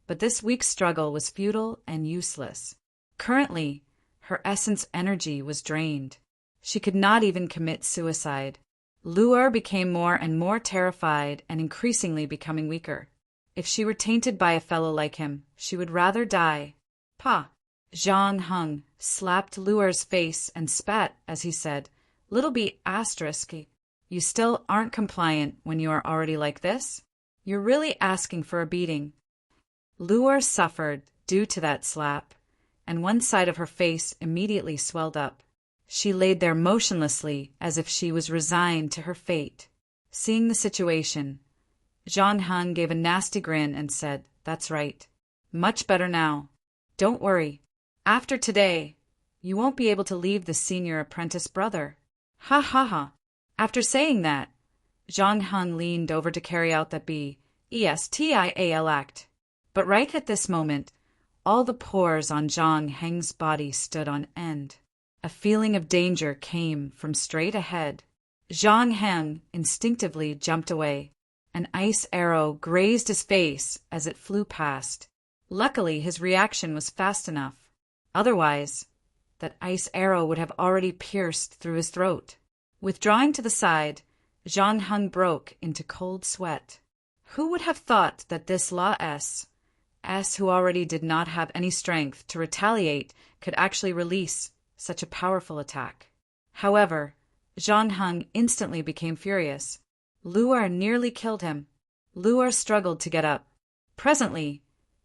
but this weak struggle was futile and useless. Currently, her essence energy was drained. She could not even commit suicide. Luar became more and more terrified and increasingly becoming weaker. If she were tainted by a fellow like him, she would rather die. "Pa!" Zhang Heng slapped Luar's face and spat as he said, "Little b***, you still aren't compliant when you are already like this? You're really asking for a beating." Luar suffered due to that slap, and one side of her face immediately swelled up. She laid there motionlessly as if she was resigned to her fate. Seeing the situation, Zhang Heng gave a nasty grin and said, "That's right. Much better now. Don't worry. After today, you won't be able to leave the senior apprentice brother." Ha ha ha. After saying that, Zhang Heng leaned over to carry out that BESTIAL act. But right at this moment, all the pores on Zhang Heng's body stood on end. A feeling of danger came from straight ahead. Zhang Heng instinctively jumped away. An ice arrow grazed his face as it flew past. Luckily, his reaction was fast enough. Otherwise, that ice arrow would have already pierced through his throat. Withdrawing to the side, Zhang Heng broke into cold sweat. Who would have thought that this La S, who already did not have any strength to retaliate, could actually release such a powerful attack? However, Zhang Heng instantly became furious. Luar nearly killed him. Luar struggled to get up. Presently,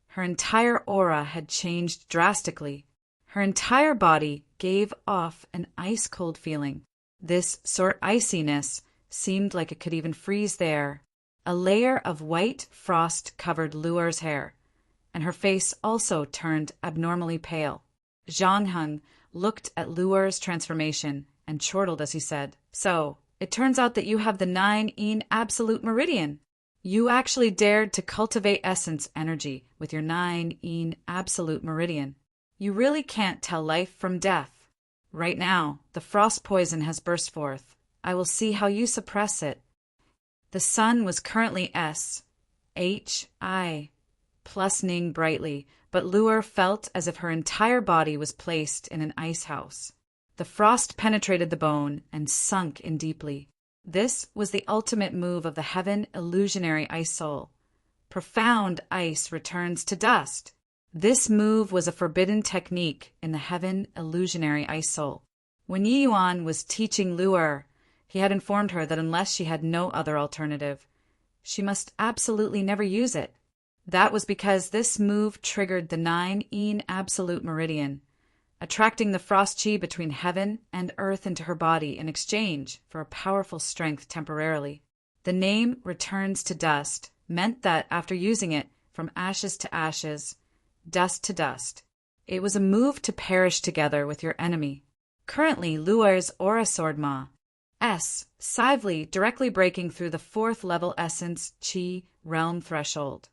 her entire aura had changed drastically. Her entire body gave off an ice-cold feeling. This sort iciness seemed like it could even freeze the air. A layer of white frost covered Luar's hair, and her face also turned abnormally pale. Zhang Heng looked at Luar's transformation and chortled as he said, "So, it turns out that you have the 9-yin absolute meridian. You actually dared to cultivate essence energy with your 9-yin absolute meridian. You really can't tell life from death. Right now, the frost poison has burst forth. I will see how you suppress it. The sun was currently S-H-I, plusing brightly, but Luer felt as if her entire body was placed in an ice house. The frost penetrated the bone and sunk in deeply. This was the ultimate move of the heaven illusionary ice soul. Profound ice returns to dust. This move was a forbidden technique in the heaven illusionary ice soul. When Yi Yuan was teaching Luer, he had informed her that unless she had no other alternative, she must absolutely never use it. That was because this move triggered the 9-yin absolute meridian, attracting the frost chi between heaven and earth into her body in exchange for a powerful strength temporarily. The name returns to dust meant that after using it from ashes to ashes, dust to dust, it was a move to perish together with your enemy. Currently, Luer's aura sword Ma, S, Sively directly breaking through the 4th level essence chi realm threshold,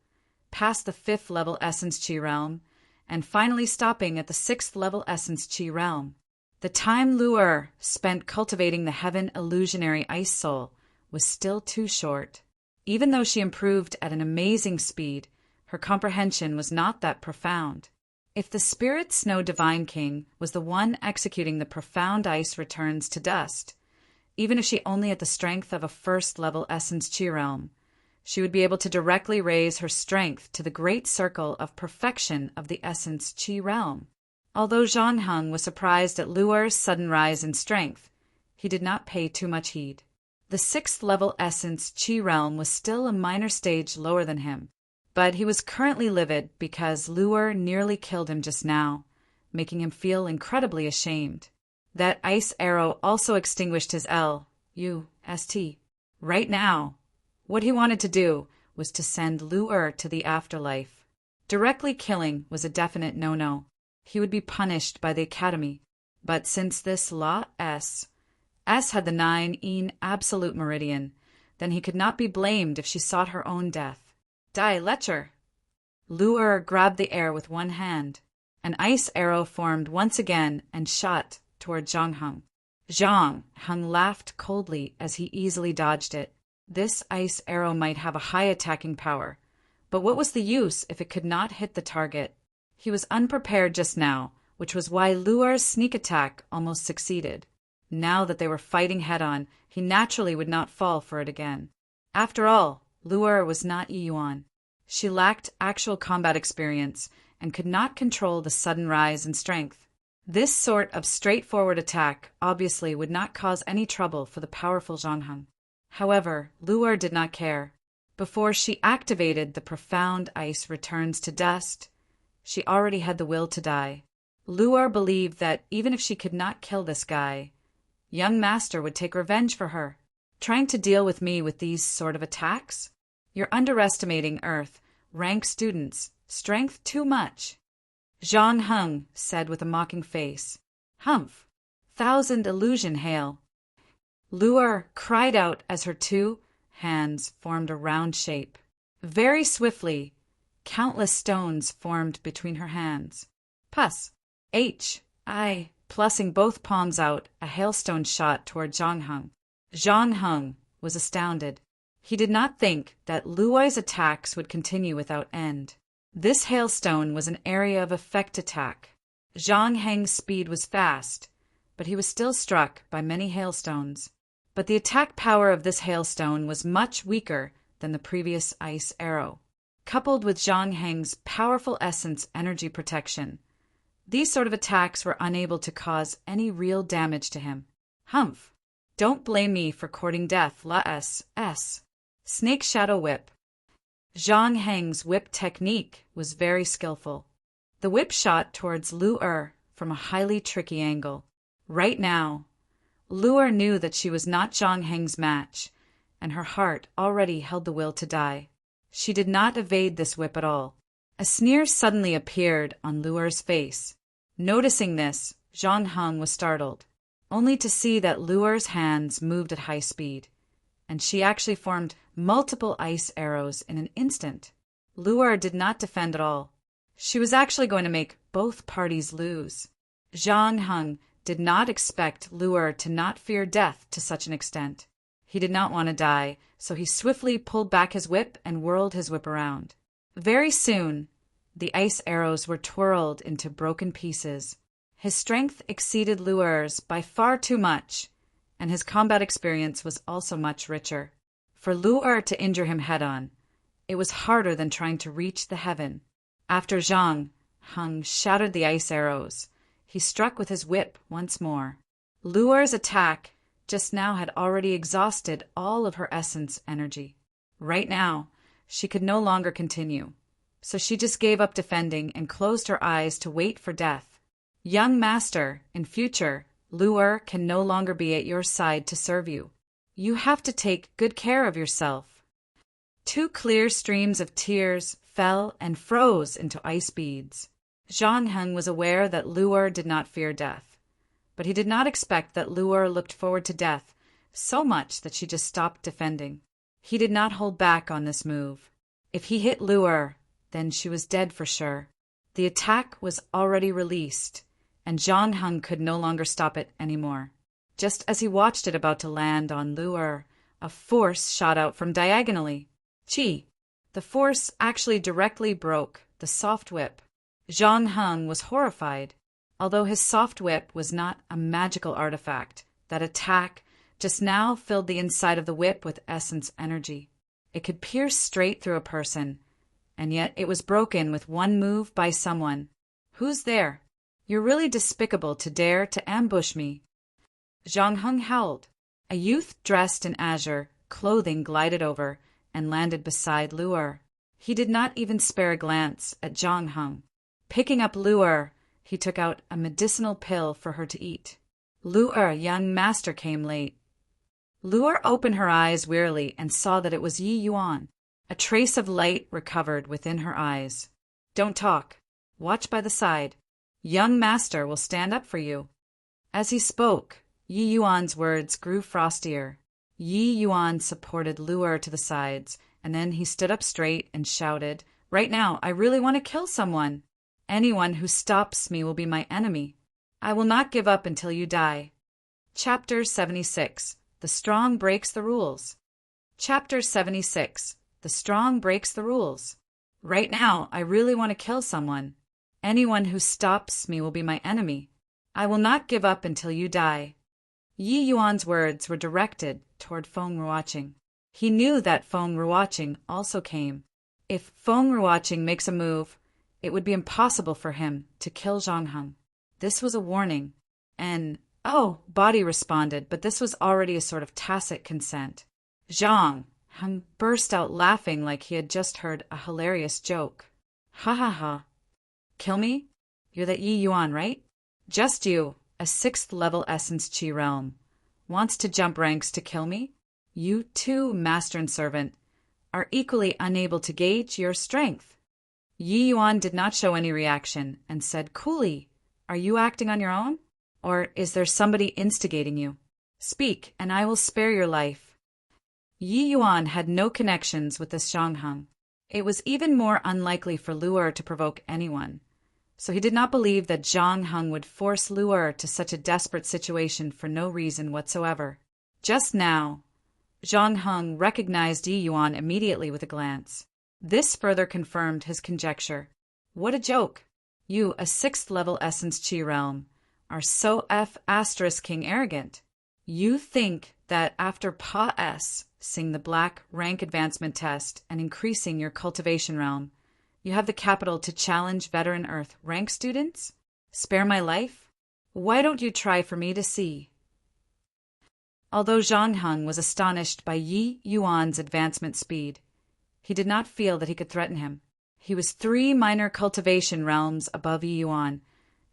past the 5th level essence chi realm, and finally stopping at the 6th level essence chi realm. The time Luer spent cultivating the heaven illusionary ice soul was still too short. Even though she improved at an amazing speed, her comprehension was not that profound. If the Spirit Snow Divine King was the one executing the profound ice returns to dust, even if she only had the strength of a 1st level essence chi realm, she would be able to directly raise her strength to the great circle of perfection of the essence chi realm. Although Zhang Heng was surprised at Luer's sudden rise in strength, he did not pay too much heed. The 6th level essence chi realm was still a minor stage lower than him, but he was currently livid because Luer nearly killed him just now, making him feel incredibly ashamed. That ice arrow also extinguished his L-U-S-T. Right now, what he wanted to do was to send Luer to the afterlife. Directly killing was a definite no-no. He would be punished by the Academy. But since this law S had the 9-yin absolute meridian, then he could not be blamed if she sought her own death. Die Lecher! Luer grabbed the air with one hand. An ice arrow formed once again and shot toward Zhang Heng. Zhang Heng laughed coldly as he easily dodged it. This ice arrow might have a high attacking power, but what was the use if it could not hit the target? He was unprepared just now, which was why Luer's sneak attack almost succeeded. Now that they were fighting head-on, he naturally would not fall for it again. After all, Luer was not Yi Yuan. She lacked actual combat experience and could not control the sudden rise in strength. This sort of straightforward attack obviously would not cause any trouble for the powerful Zhang Heng. However, Luer did not care. Before she activated the profound ice returns to dust, she already had the will to die. Luer believed that even if she could not kill this guy, young master would take revenge for her. Trying to deal with me with these sort of attacks? You're underestimating Earth, rank students, strength too much. Zhang Heng said with a mocking face. Humph! 1,000 illusion hail. Luer cried out as her 2 hands formed a round shape. Very swiftly, countless stones formed between her hands. Pus! H-I, plussing both palms out, a hailstone shot toward Zhang Heng. Zhang Heng was astounded. He did not think that Luer's attacks would continue without end. This hailstone was an area of effect attack. Zhang Heng's speed was fast, but he was still struck by many hailstones. But the attack power of this hailstone was much weaker than the previous ice arrow. Coupled with Zhang Heng's powerful essence energy protection, these sort of attacks were unable to cause any real damage to him. Humph! Don't blame me for courting death, La S. Snake Shadow Whip. Zhang Heng's whip technique was very skillful. The whip shot towards Luer from a highly tricky angle. Right now, Luer knew that she was not Zhang Heng's match, and her heart already held the will to die. She did not evade this whip at all. A sneer suddenly appeared on Luer's face. Noticing this, Zhang Heng was startled, only to see that Luer's hands moved at high speed, and she actually formed multiple ice arrows in an instant. Luer did not defend at all. She was actually going to make both parties lose. Zhang Heng did not expect Lu'er to not fear death to such an extent. He did not want to die, so he swiftly pulled back his whip and whirled his whip around. Very soon, the ice arrows were twirled into broken pieces. His strength exceeded Lu'er's by far too much, and his combat experience was also much richer. For Lu'er to injure him head-on, it was harder than trying to reach the heaven. After Zhang Heng shattered the ice arrows, he struck with his whip once more. Lu'er's attack just now had already exhausted all of her essence energy. Right now, she could no longer continue, so she just gave up defending and closed her eyes to wait for death. Young master, in future, Lu'er can no longer be at your side to serve you. You have to take good care of yourself. 2 clear streams of tears fell and froze into ice beads. Zhang Heng was aware that Lu'er did not fear death, but he did not expect that Lu'er looked forward to death so much that she just stopped defending. He did not hold back on this move. If he hit Lu'er, then she was dead for sure. The attack was already released, and Zhang Heng could no longer stop it anymore. Just as he watched it about to land on Lu'er, a force shot out from diagonally. Chi! The force actually directly broke the soft whip. Zhang Heng was horrified. Although his soft whip was not a magical artifact, that attack just now filled the inside of the whip with essence energy. It could pierce straight through a person, and yet it was broken with one move by someone. Who's there? You're really despicable to dare to ambush me. Zhang Heng howled. A youth dressed in azure clothing glided over and landed beside Lu'er. He did not even spare a glance at Zhang Heng. Picking up Lu'er, he took out a medicinal pill for her to eat. Lu'er, young master, came late. Lu'er opened her eyes wearily and saw that it was Yi Yuan. A trace of light recovered within her eyes. Don't talk. Watch by the side. Young master will stand up for you. As he spoke, Yi Yuan's words grew frostier. Yi Yuan supported Lu'er to the sides, and then he stood up straight and shouted, "Right now, I really want to kill someone. Anyone who stops me will be my enemy. I will not give up until you die." Chapter 76. The Strong Breaks the Rules. Chapter 76. The Strong Breaks the Rules. Right now, I really want to kill someone. Anyone who stops me will be my enemy. I will not give up until you die. Yi Yuan's words were directed toward Feng Ruoqing. He knew that Feng Ruoqing also came. If Feng Ruoqing makes a move, it would be impossible for him to kill Zhang Heng. This was a warning. And, "Oh," Body responded, but this was already a sort of tacit consent. Zhang Heng burst out laughing like he had just heard a hilarious joke. "Ha ha ha. Kill me? You're that Yi Yuan, right? Just you, a 6th level essence Qi realm, wants to jump ranks to kill me? You too, master and servant, are equally unable to gauge your strength." Yi Yuan did not show any reaction and said coolly, "Are you acting on your own? Or is there somebody instigating you? Speak, and I will spare your life." Yi Yuan had no connections with this Zhang Heng. It was even more unlikely for Lu'er to provoke anyone, so he did not believe that Zhang Heng would force Lu'er to such a desperate situation for no reason whatsoever. Just now, Zhang Heng recognized Yi Yuan immediately with a glance. This further confirmed his conjecture. What a joke! You, a 6th level essence Qi realm, are so King arrogant. You think that after passing the black rank advancement test and increasing your cultivation realm, you have the capital to challenge veteran Earth rank students? Spare my life? Why don't you try for me to see? Although Zhang Heng was astonished by Yi Yuan's advancement speed, he did not feel that he could threaten him. He was 3 minor cultivation realms above Yi Yuan,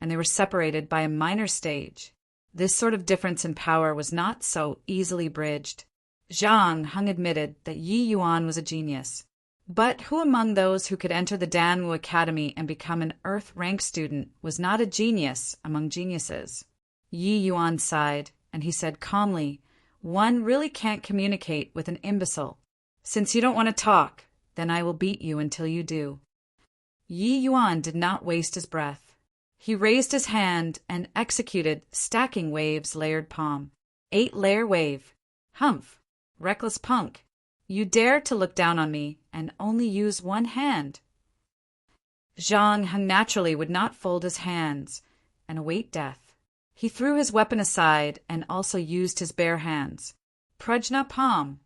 and they were separated by a minor stage. This sort of difference in power was not so easily bridged. Zhang Heng admitted that Yi Yuan was a genius. But who among those who could enter the Danwu Academy and become an Earth rank student was not a genius among geniuses? Yi Yuan sighed, and he said calmly, "One really can't communicate with an imbecile. Since you don't want to talk, then I will beat you until you do." Yi Yuan did not waste his breath. He raised his hand and executed stacking waves layered palm. 8-layer wave. Humph. Reckless punk. You dare to look down on me and only use one hand. Zhang Heng naturally would not fold his hands and await death. He threw his weapon aside and also used his bare hands. Prajna palm.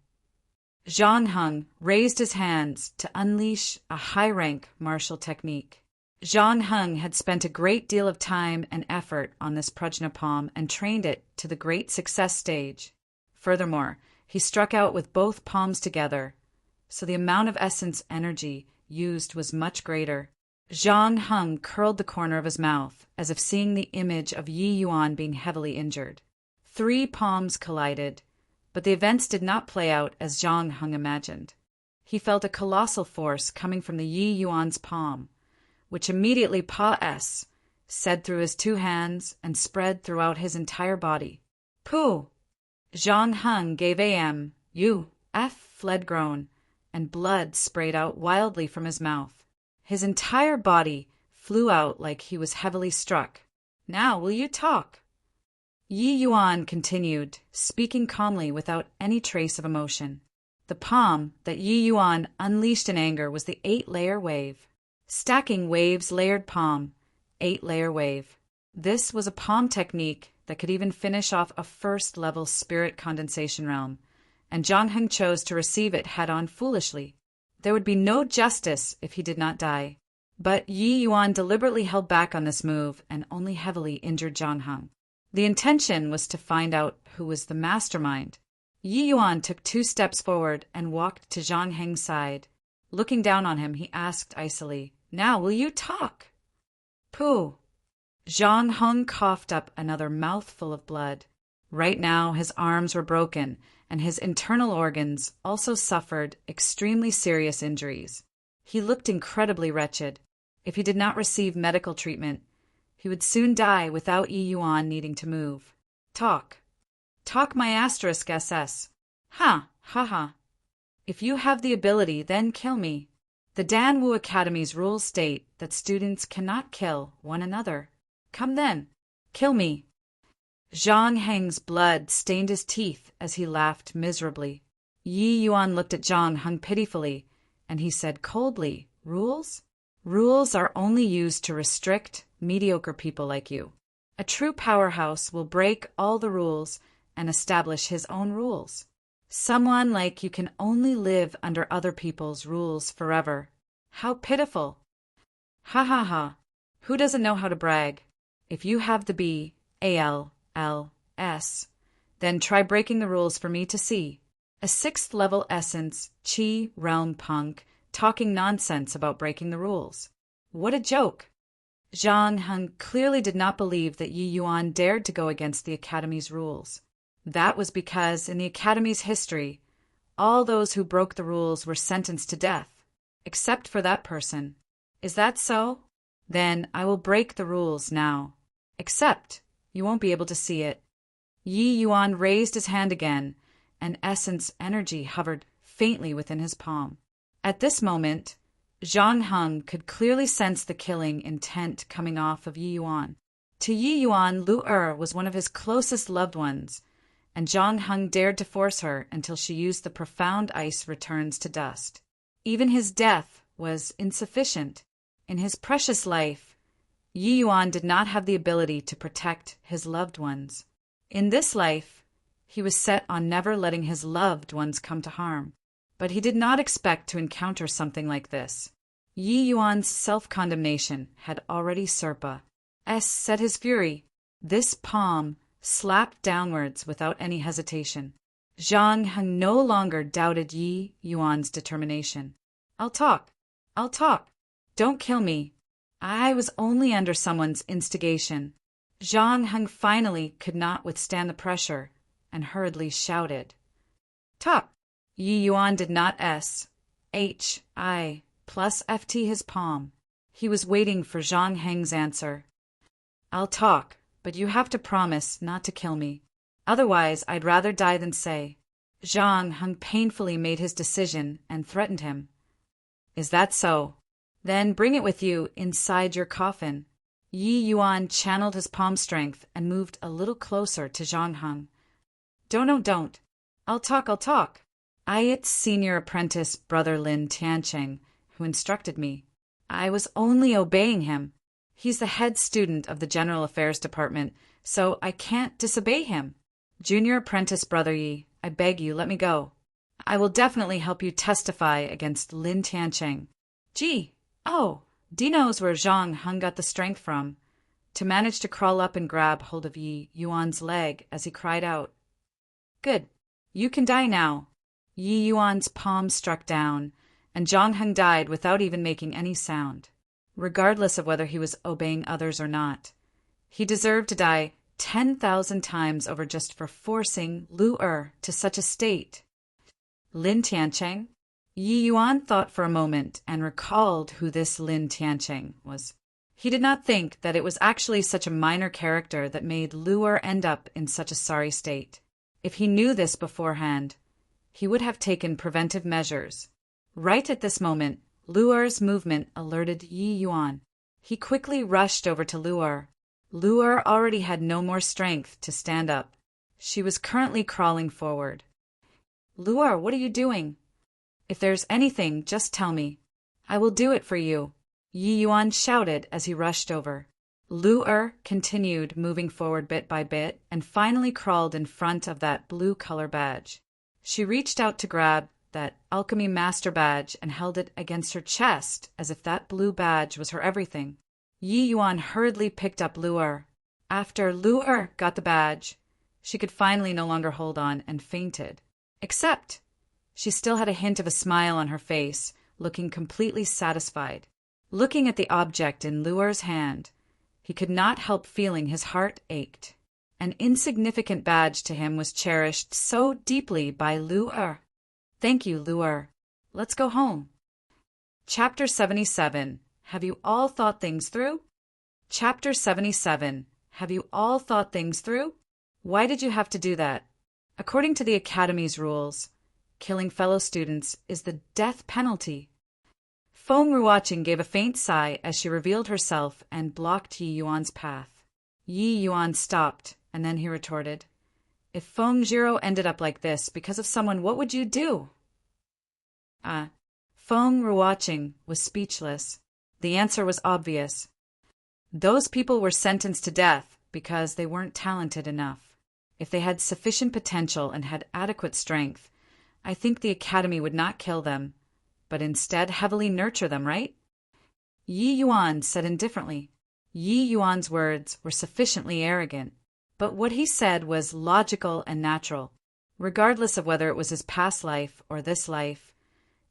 Zhang Heng raised his hands to unleash a high-rank martial technique. Zhang Heng had spent a great deal of time and effort on this Prajna palm and trained it to the great success stage. Furthermore, he struck out with both palms together, so the amount of essence energy used was much greater. Zhang Heng curled the corner of his mouth, as if seeing the image of Yi Yuan being heavily injured. 3 palms collided, but the events did not play out as Zhang Heng imagined. He felt a colossal force coming from the Yi Yuan's palm, which immediately Pa-S said through his 2 hands and spread throughout his entire body. Pooh! Zhang Heng gave a fled groan, and blood sprayed out wildly from his mouth. His entire body flew out like he was heavily struck. Now will you talk? Yi Yuan continued, speaking calmly without any trace of emotion. The palm that Yi Yuan unleashed in anger was the 8-layer wave. Stacking waves layered palm, 8-layer wave. This was a palm technique that could even finish off a first-level spirit condensation realm, and Zhang Heng chose to receive it head-on foolishly. There would be no justice if he did not die. But Yi Yuan deliberately held back on this move and only heavily injured Zhang Heng. The intention was to find out who was the mastermind. Yi Yuan took 2 steps forward and walked to Zhang Heng's side. Looking down on him, he asked icily, "Now will you talk?" Pooh! Zhang Heng coughed up another mouthful of blood. Right now his arms were broken, and his internal organs also suffered extremely serious injuries. He looked incredibly wretched. If he did not receive medical treatment, he would soon die without Yi Yuan needing to move. Talk. Talk my *SS. Ha, ha, ha. If you have the ability, then kill me. The Danwu Academy's rules state that students cannot kill one another. Come then, kill me. Zhang Heng's blood stained his teeth as he laughed miserably. Yi Yuan looked at Zhang Heng pitifully, and he said coldly, "Rules? Rules are only used to restrict mediocre people like you. A true powerhouse will break all the rules and establish his own rules. Someone like you can only live under other people's rules forever. How pitiful! Ha ha ha! Who doesn't know how to brag? If you have the BALLS, then try breaking the rules for me to see. A 6th level essence, Qi realm punk, talking nonsense about breaking the rules. What a joke! Zhang Heng clearly did not believe that Yi Yuan dared to go against the Academy's rules. That was because in the Academy's history, all those who broke the rules were sentenced to death, except for that person. Is that so? Then I will break the rules now. Except you won't be able to see it. Yi Yuan raised his hand again, and essence energy hovered faintly within his palm. At this moment, Zhang Heng could clearly sense the killing intent coming off of Yi Yuan. To Yi Yuan, Lu was one of his closest loved ones, and Zhang Heng dared to force her until she used the profound ice returns to dust. Even his death was insufficient. In his precious life, Yi Yuan did not have the ability to protect his loved ones. In this life, he was set on never letting his loved ones come to harm. But he did not expect to encounter something like this. Yi Yuan's self-condemnation had already set his fury. This palm slapped downwards without any hesitation. Zhang Heng no longer doubted Yi Yuan's determination. I'll talk. Don't kill me. I was only under someone's instigation. Zhang Heng finally could not withstand the pressure and hurriedly shouted. Talk. Yi Yuan did not plus FT his palm. He was waiting for Zhang Heng's answer. I'll talk, but you have to promise not to kill me. Otherwise, I'd rather die than say. Zhang Heng painfully made his decision and threatened him. Is that so? Then bring it with you inside your coffin. Yi Yuan channeled his palm strength and moved a little closer to Zhang Heng. Don't. I'll talk. It's senior apprentice brother Lin Tiancheng who instructed me. I was only obeying him. He's the head student of the General Affairs Department, so I can't disobey him. Junior apprentice brother Yi, I beg you, let me go. I will definitely help you testify against Lin Tiancheng. Gee, D knows where Zhang Heng got the strength from, to manage to crawl up and grab hold of Yi Yuan's leg as he cried out. Good. You can die now. Yi Yuan's palm struck down, and Zhang Heng died without even making any sound, regardless of whether he was obeying others or not. He deserved to die 10,000 times over just for forcing Lu to such a state. Lin Tiancheng? Yi Yuan thought for a moment and recalled who this Lin Tiancheng was. He did not think that it was actually such a minor character that made Lu end up in such a sorry state. If he knew this beforehand, he would have taken preventive measures. Right at this moment, Lu's movement alerted Yi Yuan. He quickly rushed over to Lu. Lu already had no more strength to stand up. She was currently crawling forward. Lu, what are you doing? If there's anything, just tell me. I will do it for you, Yi Yuan shouted as he rushed over. Lu continued moving forward bit by bit and finally crawled in front of that blue color badge. She reached out to grab that alchemy master badge and held it against her chest as if that blue badge was her everything. Yi Yuan hurriedly picked up Lu. After Lu got the badge, she could finally no longer hold on and fainted. Except she still had a hint of a smile on her face, looking completely satisfied. Looking at the object in Lu's hand, he could not help feeling his heart ached. An insignificant badge to him was cherished so deeply by Lu. Thank you, Lu. Let's go home. Chapter 77. Have you all thought things through? Chapter 77. Have you all thought things through? Why did you have to do that? According to the Academy's rules, killing fellow students is the death penalty. Feng Ruoqing gave a faint sigh as she revealed herself and blocked Yi Yuan's path. Yi Yuan stopped, and then he retorted, If Feng Zhiro ended up like this because of someone, what would you do? Feng Ruoqing was speechless. The answer was obvious. Those people were sentenced to death because they weren't talented enough. If they had sufficient potential and had adequate strength, I think the Academy would not kill them, but instead heavily nurture them, right? Yi Yuan said indifferently. Yi Yuan's words were sufficiently arrogant, but what he said was logical and natural. Regardless of whether it was his past life or this life,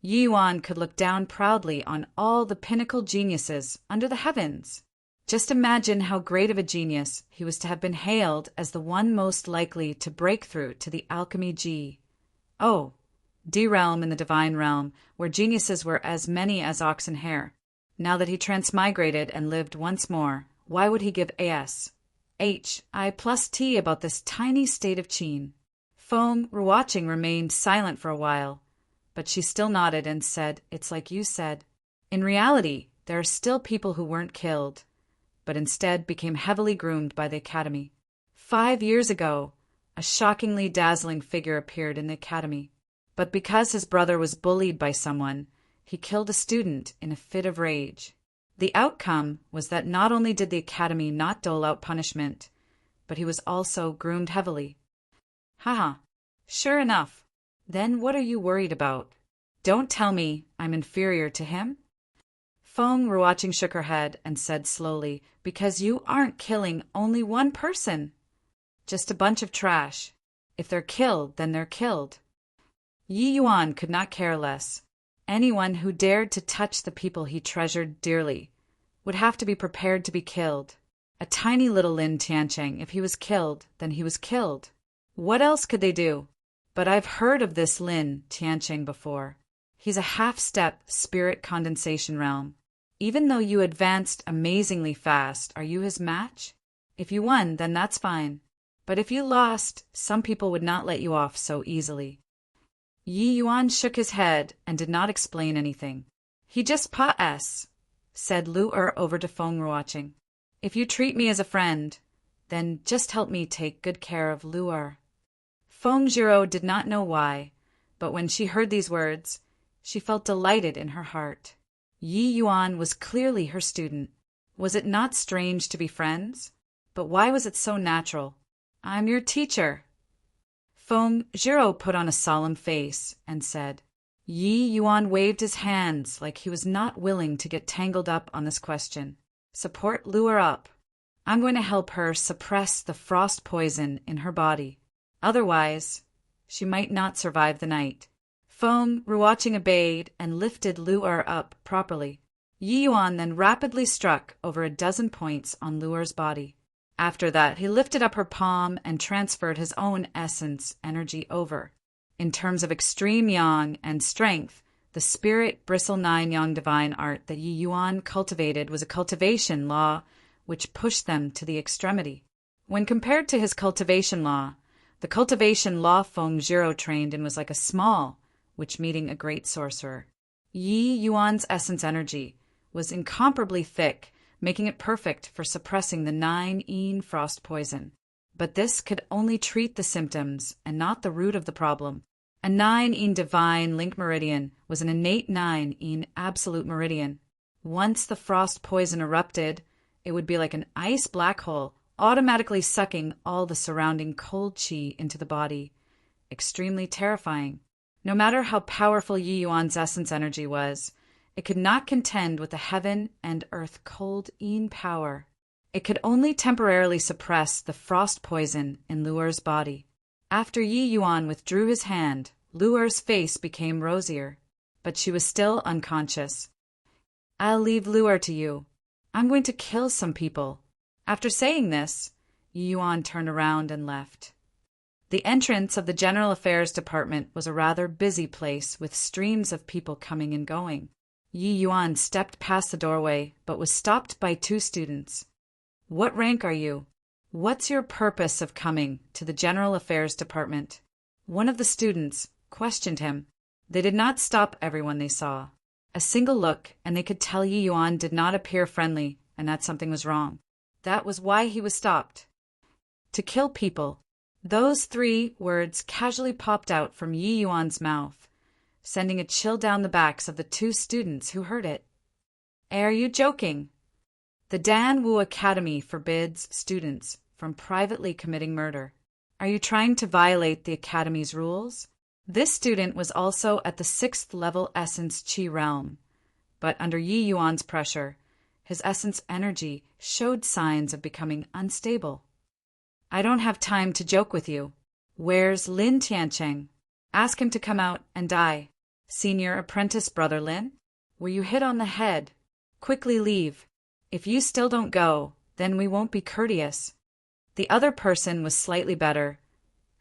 Yi Yuan could look down proudly on all the pinnacle geniuses under the heavens. Just imagine how great of a genius he was to have been hailed as the one most likely to break through to the alchemy D realm in the divine realm, where geniuses were as many as oxen hair. Now that he transmigrated and lived once more, why would he give I plus T about this tiny state of Qin? Feng Ruoqing remained silent for a while, but she still nodded and said, It's like you said. In reality, there are still people who weren't killed, but instead became heavily groomed by the Academy. 5 years ago, a shockingly dazzling figure appeared in the Academy, but because his brother was bullied by someone, he killed a student in a fit of rage. The outcome was that not only did the Academy not dole out punishment, but he was also groomed heavily. Haha, sure enough. Then what are you worried about? Don't tell me I'm inferior to him? Feng Ruoqing shook her head and said slowly, Because you aren't killing only one person. Just a bunch of trash. If they're killed, then they're killed. Yi Yuan could not care less. Anyone who dared to touch the people he treasured dearly would have to be prepared to be killed. A tiny little Lin Tiancheng, if he was killed, then he was killed. What else could they do? But I've heard of this Lin Tiancheng before. He's a half-step spirit condensation realm. Even though you advanced amazingly fast, are you his match? If you won, then that's fine. But if you lost, some people would not let you off so easily. Yi Yuan shook his head and did not explain anything. He just paused, said Lu over to Feng Ruoqing. If you treat me as a friend, then just help me take good care of Lu. Feng Zhiro did not know why, but when she heard these words, she felt delighted in her heart. Yi Yuan was clearly her student. Was it not strange to be friends? But why was it so natural? I'm your teacher. Feng Zhiro put on a solemn face and said. Yi Yuan waved his hands like he was not willing to get tangled up on this question. Support Lu up. I'm going to help her suppress the frost poison in her body. Otherwise, she might not survive the night. Feng Ruoqing obeyed and lifted Lu up properly. Yi Yuan then rapidly struck over a dozen points on Lu's body. After that, he lifted up her palm and transferred his own essence energy over. In terms of extreme yang and strength, the spirit bristle 9 yang divine art that Yi Yuan cultivated was a cultivation law which pushed them to the extremity. When compared to his cultivation law, the cultivation law Feng Zhiro trained in was like a small, which meeting a great sorcerer. Yi Yuan's essence energy was incomparably thick, making it perfect for suppressing the 9 yin frost poison. But this could only treat the symptoms and not the root of the problem. A 9 yin divine link meridian was an innate 9 yin absolute meridian. Once the frost poison erupted, it would be like an ice black hole, automatically sucking all the surrounding cold qi into the body. Extremely terrifying. No matter how powerful Yi Yuan's essence energy was, it could not contend with the heaven and earth cold yin power. It could only temporarily suppress the frost poison in Lu's body. After Yi Yuan withdrew his hand, Lu's face became rosier, but she was still unconscious. I'll leave Lu to you. I'm going to kill some people. After saying this, Yi Yuan turned around and left. The entrance of the General Affairs Department was a rather busy place with streams of people coming and going. Yi Yuan stepped past the doorway, but was stopped by 2 students. What rank are you? What's your purpose of coming to the General Affairs Department? One of the students questioned him. They did not stop everyone they saw. A single look, and they could tell Yi Yuan did not appear friendly, and that something was wrong. That was why he was stopped. To kill people. Those 3 words casually popped out from Yi Yuan's mouth, sending a chill down the backs of the 2 students who heard it. Are you joking? The Dan Wu Academy forbids students from privately committing murder. Are you trying to violate the Academy's rules? This student was also at the 6th level essence Qi realm, but under Yi Yuan's pressure, his essence energy showed signs of becoming unstable. I don't have time to joke with you. Where's Lin Tiancheng? Ask him to come out and die. Senior apprentice brother Lin? Were you hit on the head? Quickly leave. If you still don't go, then we won't be courteous. The other person was slightly better,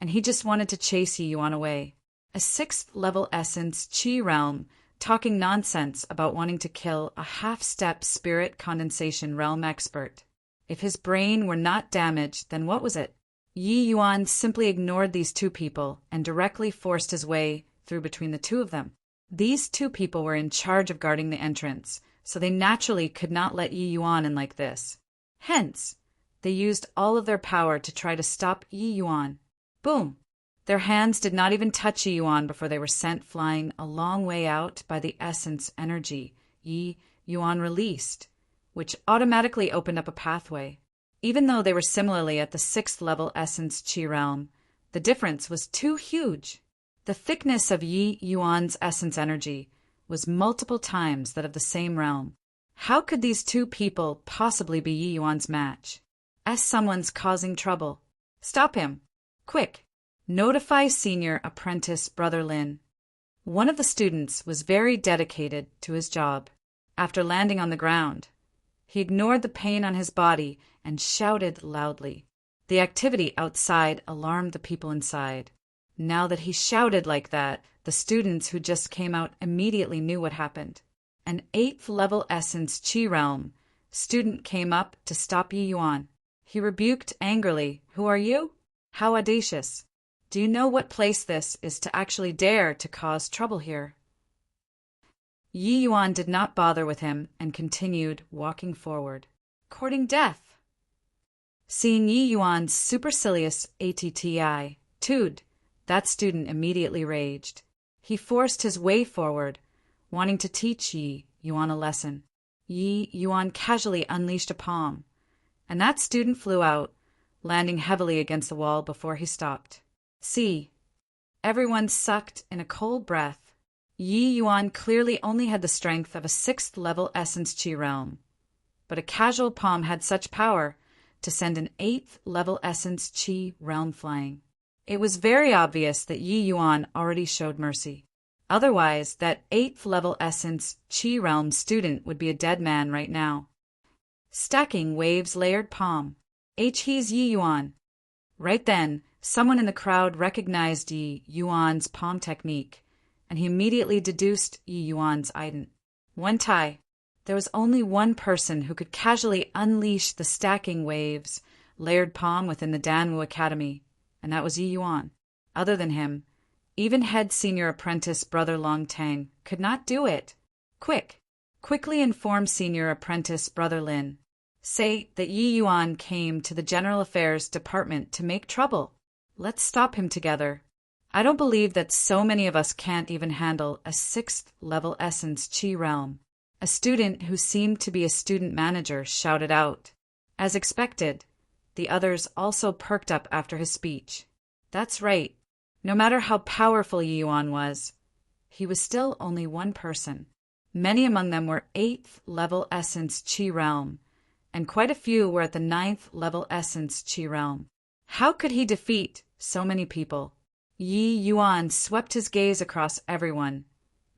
and he just wanted to chase Yi Yuan away. A 6th level essence Qi realm talking nonsense about wanting to kill a half-step spirit condensation realm expert. If his brain were not damaged, then what was it? Yi Yuan simply ignored these 2 people and directly forced his way through between the 2 of them. These 2 people were in charge of guarding the entrance, so they naturally could not let Yi Yuan in like this. Hence, they used all of their power to try to stop Yi Yuan. Boom! Their hands did not even touch Yi Yuan before they were sent flying a long way out by the essence energy Yi Yuan released, which automatically opened up a pathway. Even though they were similarly at the 6th level essence Qi realm, the difference was too huge. The thickness of Yi Yuan's essence energy was multiple times that of the same realm. How could these 2 people possibly be Yi Yuan's match? Someone's causing trouble. Stop him. Quick. Notify senior apprentice brother Lin. One of the students was very dedicated to his job. After landing on the ground, he ignored the pain on his body and shouted loudly. The activity outside alarmed the people inside. Now that he shouted like that, the students who just came out immediately knew what happened. An 8th level essence Qi realm student came up to stop Yi Yuan. He rebuked angrily, "Who are you? How audacious! Do you know what place this is to actually dare to cause trouble here?" Yi Yuan did not bother with him and continued walking forward, courting death. Seeing Yi Yuan's supercilious attitude, that student immediately raged. He forced his way forward, wanting to teach Yi Yuan a lesson. Yi Yuan casually unleashed a palm, and that student flew out, landing heavily against the wall before he stopped. See, everyone sucked in a cold breath. Yi Yuan clearly only had the strength of a 6th-level Essence Chi realm, but a casual palm had such power to send an 8th-level Essence Chi realm flying. It was very obvious that Yi Yuan already showed mercy. Otherwise, that 8th-level Essence Chi realm student would be a dead man right now. Stacking waves layered palm. He's Yi Yuan. Right then, someone in the crowd recognized Yi Yuan's palm technique, and he immediately deduced Yi Yuan's ident. One tie. There was only one person who could casually unleash the stacking waves layered palm within the Danwu Academy, and that was Yi Yuan. Other than him, even head senior apprentice Brother Long Tang could not do it. Quickly inform senior apprentice Brother Lin. Say that Yi Yuan came to the General Affairs Department to make trouble. Let's stop him together. I don't believe that so many of us can't even handle a 6th-level Essence Chi realm. A student who seemed to be a student manager shouted out. As expected, the others also perked up after his speech. That's right. No matter how powerful Yi Yuan was, he was still only one person. Many among them were 8th-level Essence Chi realm, and quite a few were at the 9th-level Essence Chi realm. How could he defeat so many people? Yi Yuan swept his gaze across everyone,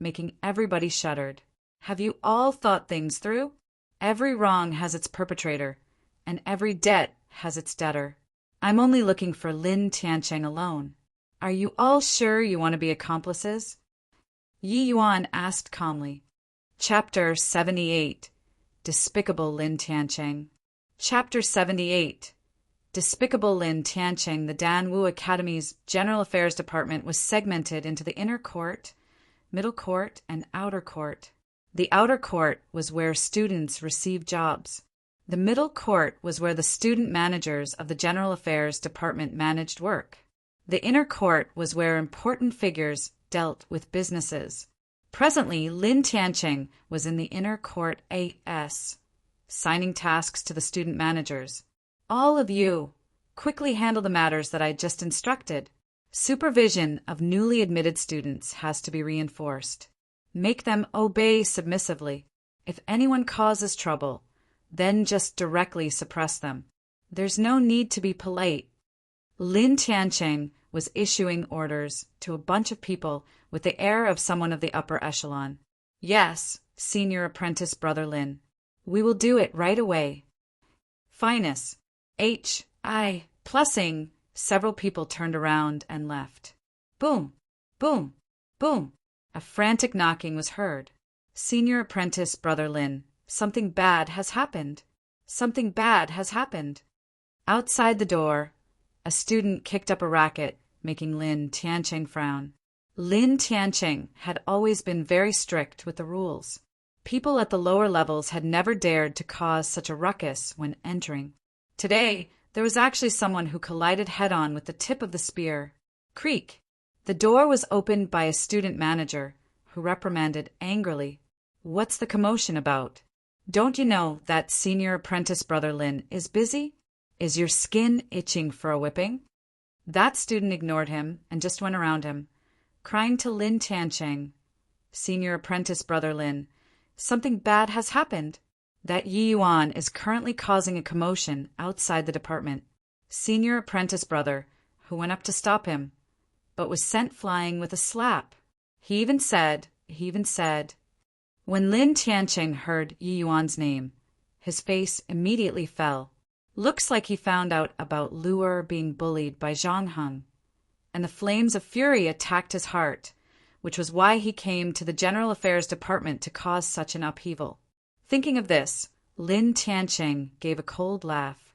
making everybody shuddered. Have you all thought things through? Every wrong has its perpetrator, and every debt has its debtor. I'm only looking for Lin Tiancheng alone. Are you all sure you want to be accomplices? Yi Yuan asked calmly. Chapter 78. Despicable Lin Tiancheng. Chapter 78. Despicable Lin Tiancheng. The Danwu Academy's General Affairs Department was segmented into the inner court, middle court, and outer court. The outer court was where students received jobs. The middle court was where the student managers of the General Affairs Department managed work. The inner court was where important figures dealt with businesses. Presently, Lin Tiancheng was in the inner court AS, signing tasks to the student managers. All of you, quickly handle the matters that I just instructed. Supervision of newly admitted students has to be reinforced. Make them obey submissively. If anyone causes trouble, then just directly suppress them. There's no need to be polite. Lin Tiancheng was issuing orders to a bunch of people with the air of someone of the upper echelon. Yes, senior apprentice Brother Lin. We will do it right away. Finest. Plussing. Several people turned around and left. Boom, boom, boom. A frantic knocking was heard. Senior apprentice Brother Lin. Something bad has happened. Something bad has happened. Outside the door, a student kicked up a racket, making Lin Tiancheng frown. Lin Tiancheng had always been very strict with the rules. People at the lower levels had never dared to cause such a ruckus when entering. Today, there was actually someone who collided head-on with the tip of the spear. Creak! The door was opened by a student manager, who reprimanded angrily. What's the commotion about? Don't you know that senior apprentice Brother Lin is busy? Is your skin itching for a whipping? That student ignored him and just went around him, crying to Lin Tiancheng. Senior apprentice Brother Lin, something bad has happened. That Yi Yuan is currently causing a commotion outside the department. Senior apprentice brother, who went up to stop him, but was sent flying with a slap. He even said, When Lin Tiancheng heard Yi Yuan's name, his face immediately fell. Looks like he found out about Luer being bullied by Zhang Heng, and the flames of fury attacked his heart, which was why he came to the General Affairs Department to cause such an upheaval. Thinking of this, Lin Tiancheng gave a cold laugh.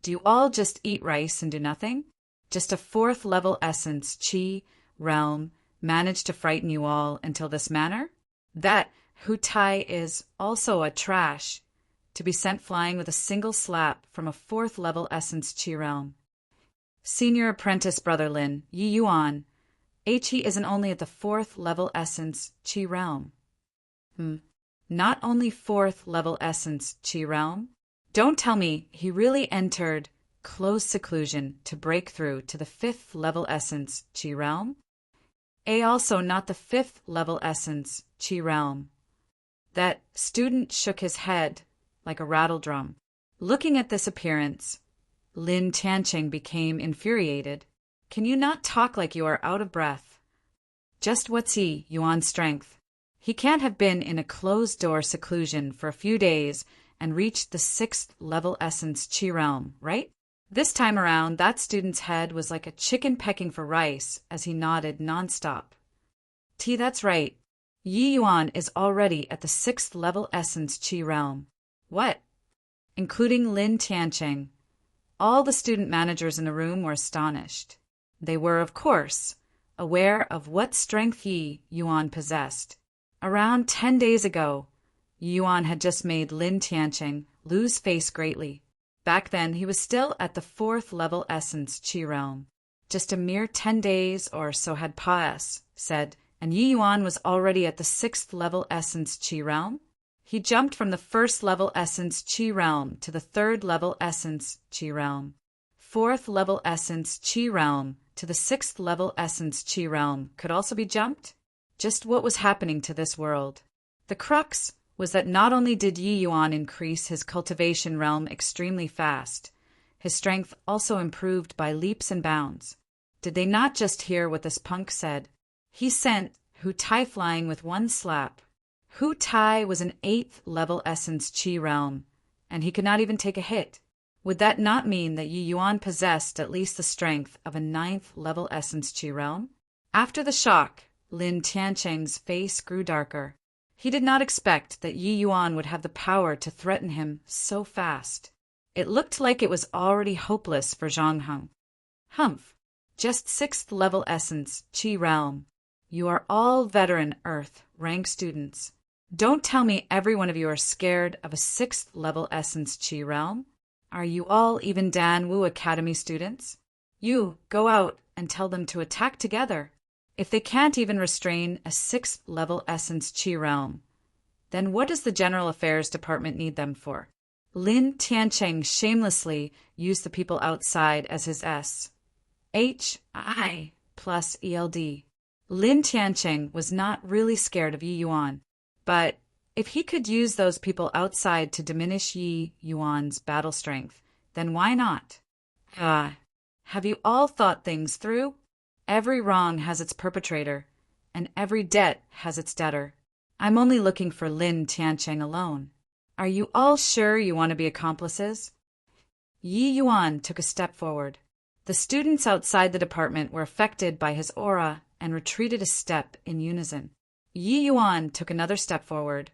Do you all just eat rice and do nothing? Just a 4th-level essence, Qi, realm, managed to frighten you all until this manner? That Hu Tai is also a trash, to be sent flying with a single slap from a 4th level essence Qi realm. Senior apprentice Brother Lin, Yi Yuan, He isn't only at the 4th level essence Qi realm. Not only 4th level essence Qi realm? Don't tell me he really entered closed seclusion to break through to the 5th level essence Qi realm? Also not the 5th level essence Qi realm. That student shook his head like a rattle drum. Looking at this appearance, Lin Tianqing became infuriated. Can you not talk like you are out of breath? Just what's Yi Yuan's strength? He can't have been in a closed-door seclusion for a few days and reached the 6th level essence Qi realm, right? This time around, that student's head was like a chicken pecking for rice as he nodded nonstop. That's right. Yi Yuan is already at the 6th level essence Qi realm. What? Including Lin Tianqing. All the student managers in the room were astonished. They were, of course, aware of what strength Yi Yuan possessed. Around 10 days ago, Yi Yuan had just made Lin Tianqing lose face greatly. Back then, he was still at the 4th level essence Qi realm. Just a mere 10 days or so had said, and Yi Yuan was already at the 6th level essence Qi realm? He jumped from the 1st level essence Qi realm to the 3rd level essence Qi realm, 4th level essence Qi realm to the 6th level essence Qi realm could also be jumped? Just what was happening to this world? The crux was that not only did Yi Yuan increase his cultivation realm extremely fast, his strength also improved by leaps and bounds. Did they not just hear what this punk said? He sent Hu Tai flying with one slap. Hu Tai was an 8th level essence Qi realm, and he could not even take a hit. Would that not mean that Yi Yuan possessed at least the strength of a 9th level essence Qi realm? After the shock, Lin Tianqing's face grew darker. He did not expect that Yi Yuan would have the power to threaten him so fast. It looked like it was already hopeless for Zhang Heng. Humph! Just 6th level essence Qi realm. You are all veteran Earth rank students. Don't tell me every one of you are scared of a 6th level essence Qi realm. Are you all even Dan Wu Academy students? You, go out and tell them to attack together. If they can't even restrain a 6th level essence Qi realm, then what does the General Affairs Department need them for? Lin Tianqing shamelessly used the people outside as his SHI plus ELD. Lin Tianqing was not really scared of Yi Yuan, but if he could use those people outside to diminish Yi Yuan's battle strength, then why not? Have you all thought things through? Every wrong has its perpetrator, and every debt has its debtor. I'm only looking for Lin Tianqing alone. Are you all sure you want to be accomplices? Yi Yuan took a step forward. The students outside the department were affected by his aura and retreated a step in unison. Yi Yuan took another step forward,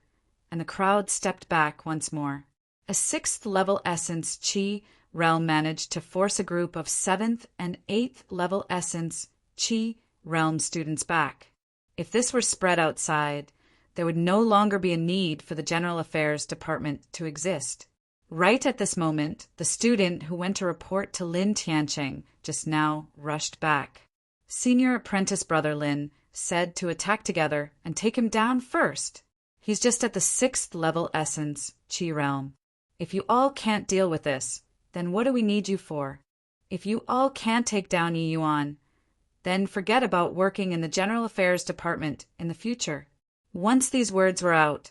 and the crowd stepped back once more. A 6th level essence Qi realm managed to force a group of 7th and 8th level essence Qi realm students back. If this were spread outside, there would no longer be a need for the General Affairs Department to exist. Right at this moment, the student who went to report to Lin Tianqing just now rushed back. Senior apprentice Brother Lin said to attack together and take him down first. He's just at the 6th level essence Qi realm. If you all can't deal with this, then what do we need you for? If you all can't take down Yi Yuan, then forget about working in the General Affairs Department in the future. Once these words were out,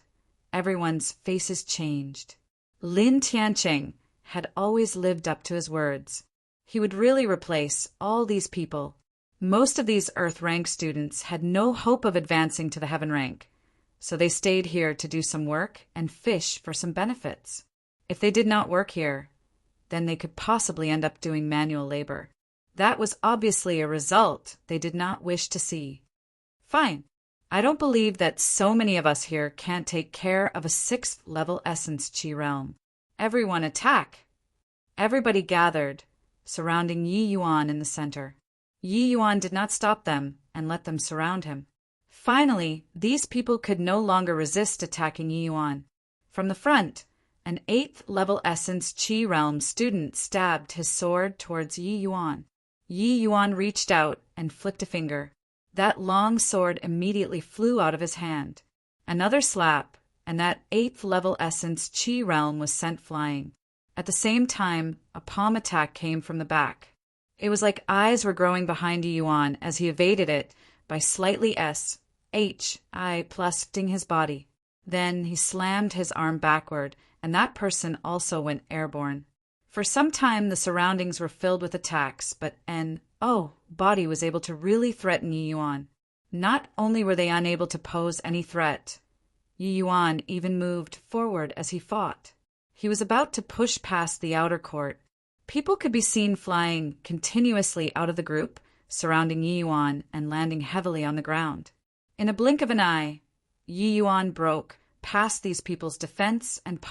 everyone's faces changed. Lin Tianqing had always lived up to his words. He would really replace all these people. Most of these Earth rank students had no hope of advancing to the Heaven rank, so they stayed here to do some work and fish for some benefits. If they did not work here, then they could possibly end up doing manual labor. That was obviously a result they did not wish to see. Fine. I don't believe that so many of us here can't take care of a 6th level essence Qi realm. Everyone attack! Everybody gathered, surrounding Yi Yuan in the center. Yi Yuan did not stop them and let them surround him. Finally, these people could no longer resist attacking Yi Yuan. From the front, an 8th level Essence Qi Realm student stabbed his sword towards Yi Yuan. Yi Yuan reached out and flicked a finger. That long sword immediately flew out of his hand. Another slap, and that 8th level Essence Qi Realm was sent flying. At the same time, a palm attack came from the back. It was like eyes were growing behind Yi Yuan as he evaded it by slightly lifting his body. Then he slammed his arm backward, and that person also went airborne. For some time the surroundings were filled with attacks, but body was able to really threaten Yi Yuan. Not only were they unable to pose any threat, Yi Yuan even moved forward as he fought. He was about to push past the outer court. People could be seen flying continuously out of the group, surrounding Yi Yuan and landing heavily on the ground. In a blink of an eye, Yi Yuan broke past these people's defense and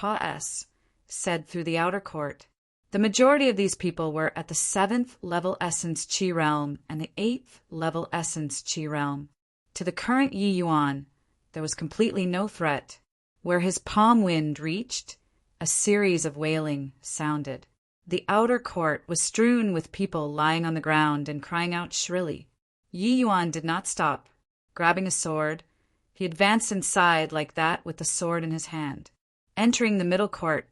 said through the outer court. The majority of these people were at the 7th level Essence Qi Realm and the 8th level Essence Qi Realm. To the current Yi Yuan, there was completely no threat. Where his palm wind reached, a series of wailing sounded. The outer court was strewn with people lying on the ground and crying out shrilly. Yi Yuan did not stop. Grabbing a sword, he advanced inside like that with the sword in his hand. Entering the middle court,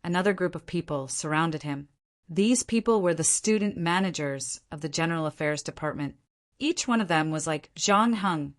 another group of people surrounded him. These people were the student managers of the General Affairs Department. Each one of them was like Zhang Heng,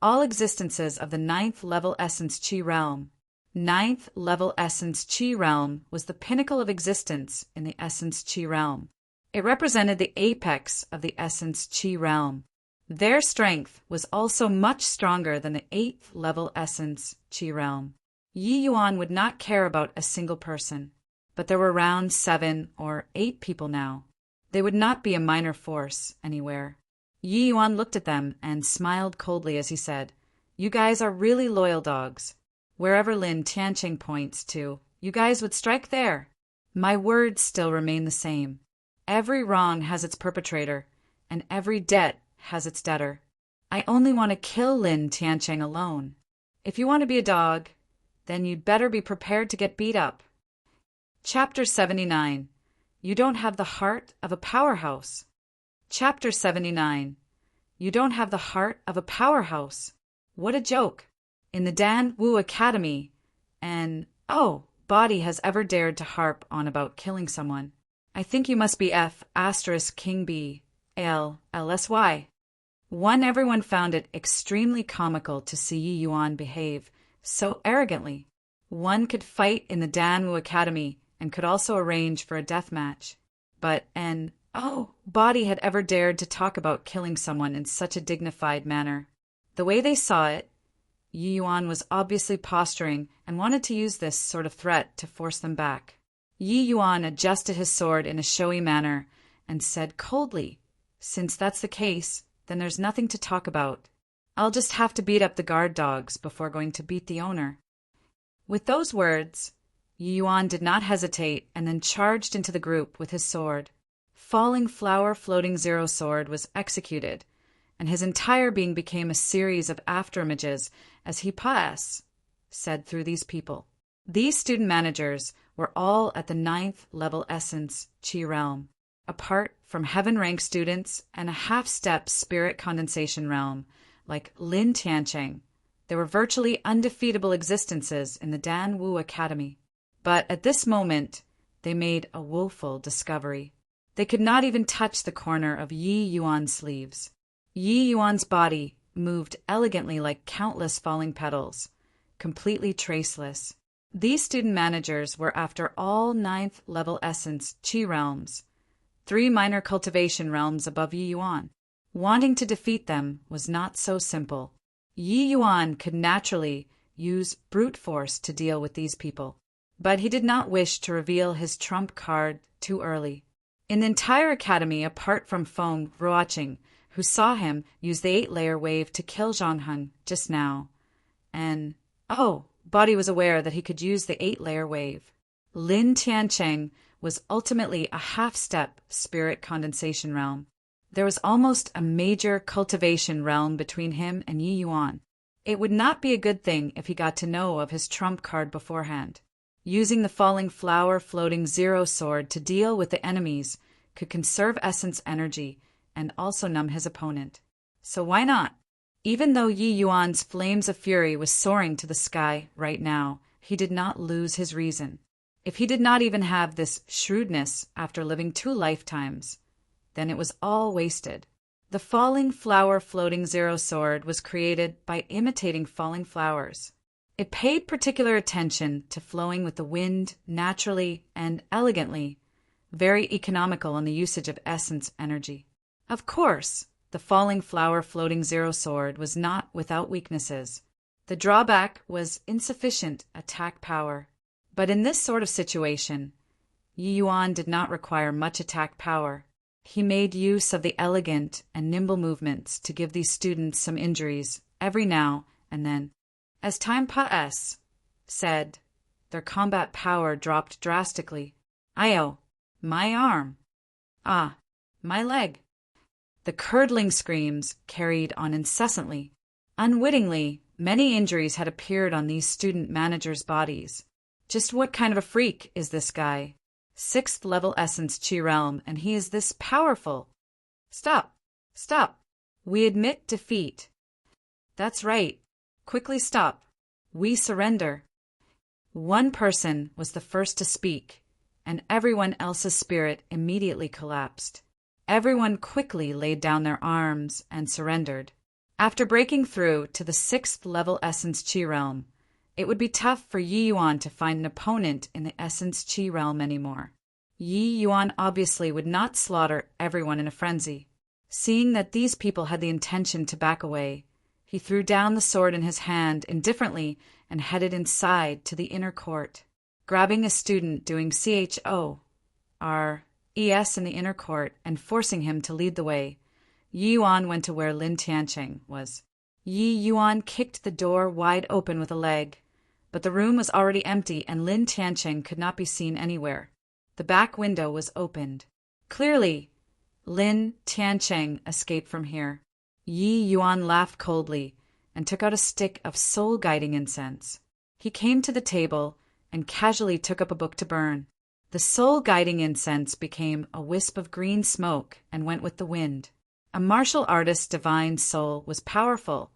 all existences of the 9th level Essence Qi Realm. 9th level Essence Qi Realm was the pinnacle of existence in the Essence Qi Realm. It represented the apex of the Essence Qi Realm. Their strength was also much stronger than the 8th level Essence Qi Realm. Yi Yuan would not care about a single person, but there were around 7 or 8 people now. They would not be a minor force anywhere. Yi Yuan looked at them and smiled coldly as he said, "You guys are really loyal dogs. Wherever Lin Tianqing points to, you guys would strike there. My words still remain the same. Every wrong has its perpetrator, and every debt has its debtor. I only want to kill Lin Tianqing alone. If you want to be a dog, then you'd better be prepared to get beat up." Chapter 79. You don't have the heart of a powerhouse. Chapter 79. You don't have the heart of a powerhouse. What a joke. In the Dan Wu Academy, body has ever dared to harp on about killing someone. I think you must be King B. LSY. Everyone found it extremely comical to see Yi Yuan behave so arrogantly. One could fight in the Dan Wu Academy and could also arrange for a death match. But body had ever dared to talk about killing someone in such a dignified manner. The way they saw it, Yi Yuan was obviously posturing and wanted to use this sort of threat to force them back. Yi Yuan adjusted his sword in a showy manner and said coldly, "Since that's the case, then there's nothing to talk about. I'll just have to beat up the guard dogs before going to beat the owner." With those words, Yi Yuan did not hesitate and then charged into the group with his sword. Falling Flower Floating Zero Sword was executed, and his entire being became a series of afterimages as he said through these people. These student managers were all at the 9th level Essence Qi Realm, apart from heaven rank students and a half-step spirit condensation realm like Lin Tianqing. They were virtually undefeatable existences in the Dan Wu Academy. But at this moment, they made a woeful discovery. They could not even touch the corner of Yi Yuan's sleeves. Yi Yuan's body moved elegantly like countless falling petals, completely traceless. These student managers were after all 9th level Essence Qi realms, 3 minor cultivation realms above Yi Yuan. Wanting to defeat them was not so simple. Yi Yuan could naturally use brute force to deal with these people, but he did not wish to reveal his trump card too early. In the entire academy, apart from Feng Ruoqing, who saw him use the 8-layer wave to kill Zhang Heng just now, and body was aware that he could use the 8-layer wave. Lin Tianqing was ultimately a half-step spirit condensation realm. There was almost a major cultivation realm between him and Yi Yuan. It would not be a good thing if he got to know of his trump card beforehand. Using the falling flower floating zero sword to deal with the enemies could conserve essence energy and also numb his opponent. So why not? Even though Yi Yuan's flames of fury was soaring to the sky right now, he did not lose his reason. If he did not even have this shrewdness after living 2 lifetimes, then it was all wasted. The falling flower floating zero sword was created by imitating falling flowers. It paid particular attention to flowing with the wind naturally and elegantly, very economical in the usage of essence energy. Of course, the falling flower floating zero sword was not without weaknesses. The drawback was insufficient attack power. But in this sort of situation, Yi Yuan did not require much attack power. He made use of the elegant and nimble movements to give these students some injuries every now and then. As time passed, their combat power dropped drastically. "Ayo, my arm. Ah, my leg." The curdling screams carried on incessantly. Unwittingly, many injuries had appeared on these student managers' bodies. Just what kind of a freak is this guy? 6th level essence Qi realm, and he is this powerful. Stop. Stop. We admit defeat. That's right. Quickly stop. We surrender. One person was the first to speak, and everyone else's spirit immediately collapsed. Everyone quickly laid down their arms and surrendered. After breaking through to the 6th level essence Qi realm, it would be tough for Yi Yuan to find an opponent in the essence Qi realm anymore. Yi Yuan obviously would not slaughter everyone in a frenzy. Seeing that these people had the intention to back away, he threw down the sword in his hand indifferently and headed inside to the inner court. Grabbing a student doing CHORES in the inner court and forcing him to lead the way, Yi Yuan went to where Lin Tiancheng was. Yi Yuan kicked the door wide open with a leg, but the room was already empty and Lin Tiancheng could not be seen anywhere. The back window was opened. Clearly, Lin Tiancheng escaped from here. Yi Yuan laughed coldly and took out a stick of soul-guiding incense. He came to the table and casually took up a book to burn. The soul-guiding incense became a wisp of green smoke and went with the wind. A martial artist's divine soul was powerful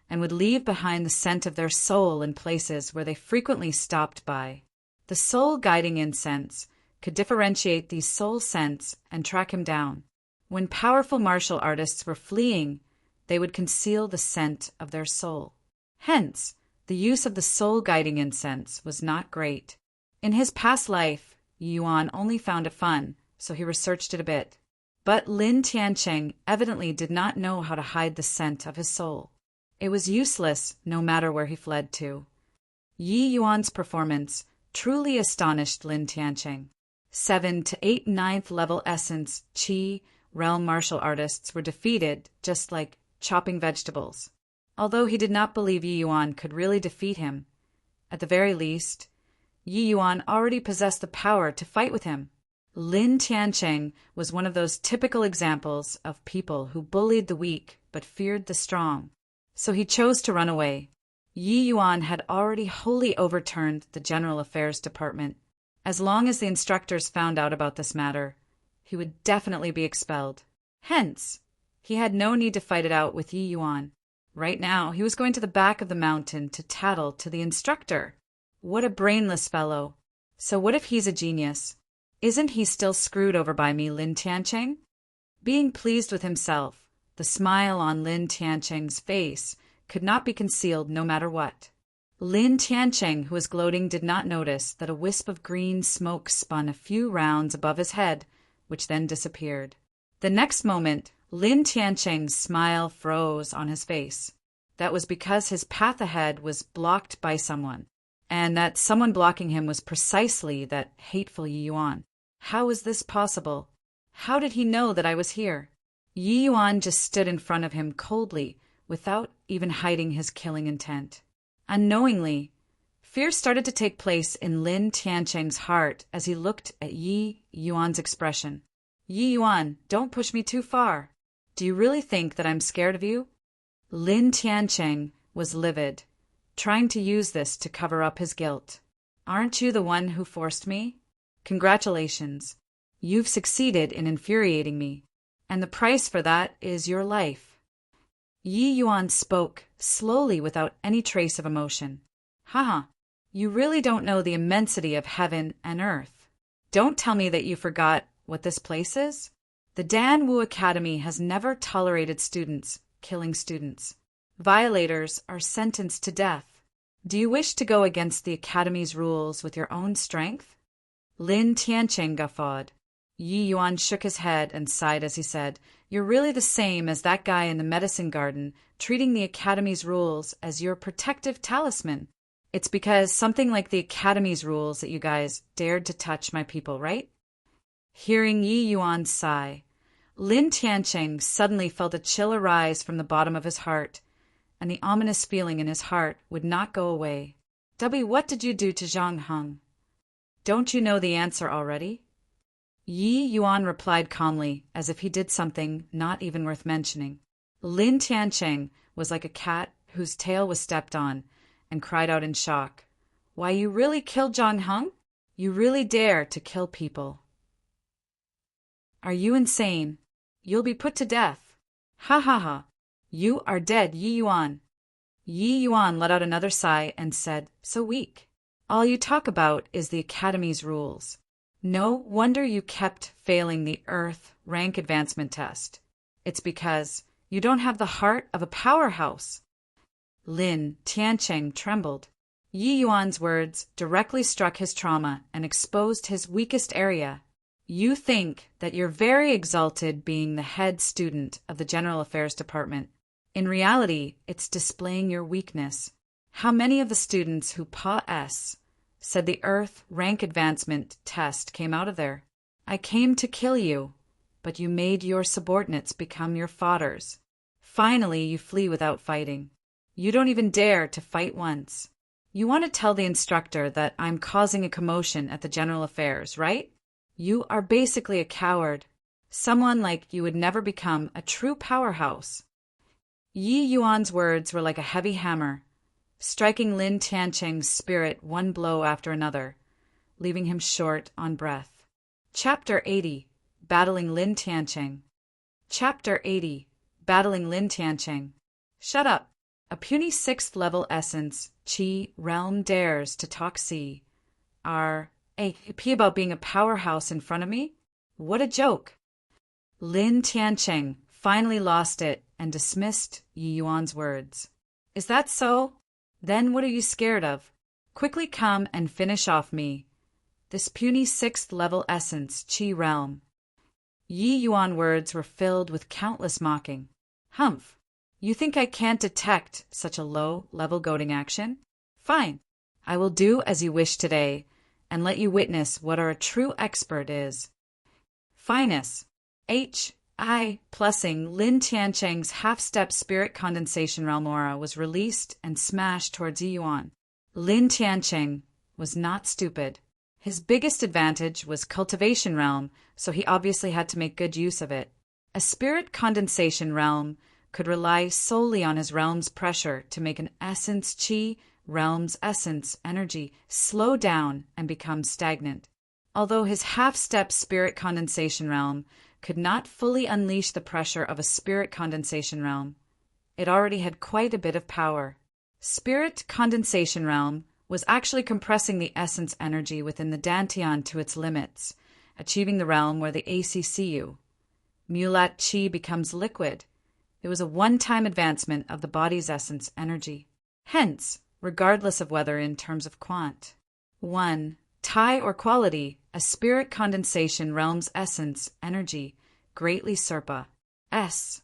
and would leave behind the scent of their soul in places where they frequently stopped by. The soul-guiding incense could differentiate these soul scents and track him down. When powerful martial artists were fleeing, they would conceal the scent of their soul. Hence, the use of the soul-guiding incense was not great. In his past life, Yi Yuan only found it fun, so he researched it a bit. But Lin Tiancheng evidently did not know how to hide the scent of his soul. It was useless no matter where he fled to. Yi Yuan's performance truly astonished Lin Tiancheng. 7 to 8 9th level essence Qi realm martial artists were defeated just like chopping vegetables. Although he did not believe Yi Yuan could really defeat him, at the very least, Yi Yuan already possessed the power to fight with him. Lin Tiancheng was one of those typical examples of people who bullied the weak but feared the strong. So he chose to run away. Yi Yuan had already wholly overturned the General Affairs Department. As long as the instructors found out about this matter, he would definitely be expelled. Hence, he had no need to fight it out with Yi Yuan. Right now, he was going to the back of the mountain to tattle to the instructor. What a brainless fellow. So what if he's a genius? Isn't he still screwed over by me, Lin Tiancheng? Being pleased with himself, the smile on Lin Tiancheng's face could not be concealed no matter what. Lin Tiancheng, who was gloating, did not notice that a wisp of green smoke spun a few rounds above his head, which then disappeared. The next moment, Lin Tiancheng's smile froze on his face. That was because his path ahead was blocked by someone, and that someone blocking him was precisely that hateful Yi Yuan. How was this possible? How did he know that I was here? Yi Yuan just stood in front of him coldly, without even hiding his killing intent. Unknowingly, fear started to take place in Lin Tiancheng's heart as he looked at Yi Yuan's expression. Yi Yuan, don't push me too far. Do you really think that I'm scared of you? Lin Tiancheng was livid, trying to use this to cover up his guilt. Aren't you the one who forced me? Congratulations. You've succeeded in infuriating me, and the price for that is your life. Yi Yuan spoke, slowly without any trace of emotion. Haha, you really don't know the immensity of heaven and earth. Don't tell me that you forgot what this place is? The Dan Wu Academy has never tolerated students killing students. Violators are sentenced to death. Do you wish to go against the Academy's rules with your own strength? Lin Tiancheng guffawed. Yi Yuan shook his head and sighed as he said, You're really the same as that guy in the medicine garden, treating the Academy's rules as your protective talisman. It's because something like the Academy's rules that you guys dared to touch my people, right? Hearing Yi Yuan sigh, Lin Tiancheng suddenly felt a chill arise from the bottom of his heart, and the ominous feeling in his heart would not go away. What did you do to Zhang Heng? Don't you know the answer already? Yi Yuan replied calmly, as if he did something not even worth mentioning. Lin Tiancheng was like a cat whose tail was stepped on, and cried out in shock. Why, you really killed Zhang Heng? You really dare to kill people? Are you insane? You'll be put to death. Ha ha ha. You are dead, Yi Yuan. Yi Yuan let out another sigh and said, So weak. All you talk about is the Academy's rules. No wonder you kept failing the Earth rank advancement test. It's because you don't have the heart of a powerhouse. Lin Tiancheng trembled. Yi Yuan's words directly struck his trauma and exposed his weakest area. You think that you're very exalted being the head student of the General Affairs Department. In reality, it's displaying your weakness. How many of the students who PA-S said the Earth rank advancement test came out of there? I came to kill you, but you made your subordinates become your fodders. Finally, you flee without fighting. You don't even dare to fight once. You want to tell the instructor that I'm causing a commotion at the General Affairs, right? You are basically a coward. Someone like you would never become a true powerhouse. Yi Yuan's words were like a heavy hammer, striking Lin Tiancheng's spirit one blow after another, leaving him short on breath. Chapter 80. Battling Lin Tiancheng. Chapter 80. Battling Lin Tiancheng. Shut up. A puny 6th level essence, Qi realm dares to talk C. P about being a powerhouse in front of me? What a joke. Lin Tiancheng finally lost it and dismissed Yi Yuan's words. Is that so? Then what are you scared of? Quickly come and finish off me. This puny 6th level essence, Qi realm. Yi Yuan words were filled with countless mocking. Humph. You think I can't detect such a low-level goading action? Fine. I will do as you wish today, and let you witness what a true expert is. Finus. H.I. Plussing Lin Tiancheng's half-step spirit condensation realm aura was released and smashed towards Yi Yuan. Lin Tiancheng was not stupid. His biggest advantage was cultivation realm, so he obviously had to make good use of it. A spirit condensation realm could rely solely on his realm's pressure to make an essence Qi realm's essence energy slow down and become stagnant. Although his half-step spirit condensation realm could not fully unleash the pressure of a spirit condensation realm, it already had quite a bit of power. Spirit condensation realm was actually compressing the essence energy within the Dantian to its limits, achieving the realm where the ACCU, Mulat Qi, becomes liquid. It was a one-time advancement of the body's essence energy. Hence, regardless of whether in terms of quant, 1, tie or quality, a spirit condensation realm's essence energy greatly surpa S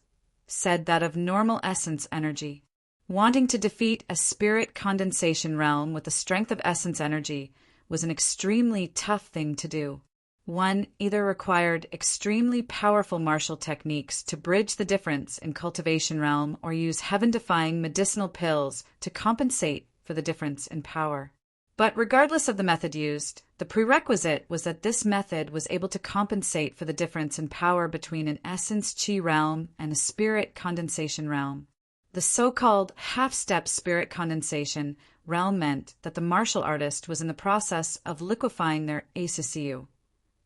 said that of normal essence energy. Wanting to defeat a spirit condensation realm with the strength of essence energy was an extremely tough thing to do. One either required extremely powerful martial techniques to bridge the difference in cultivation realm or use heaven-defying medicinal pills to compensate for the difference in power. But regardless of the method used, the prerequisite was that this method was able to compensate for the difference in power between an essence chi realm and a spirit condensation realm. The so-called half-step spirit condensation realm meant that the martial artist was in the process of liquefying their ACCU,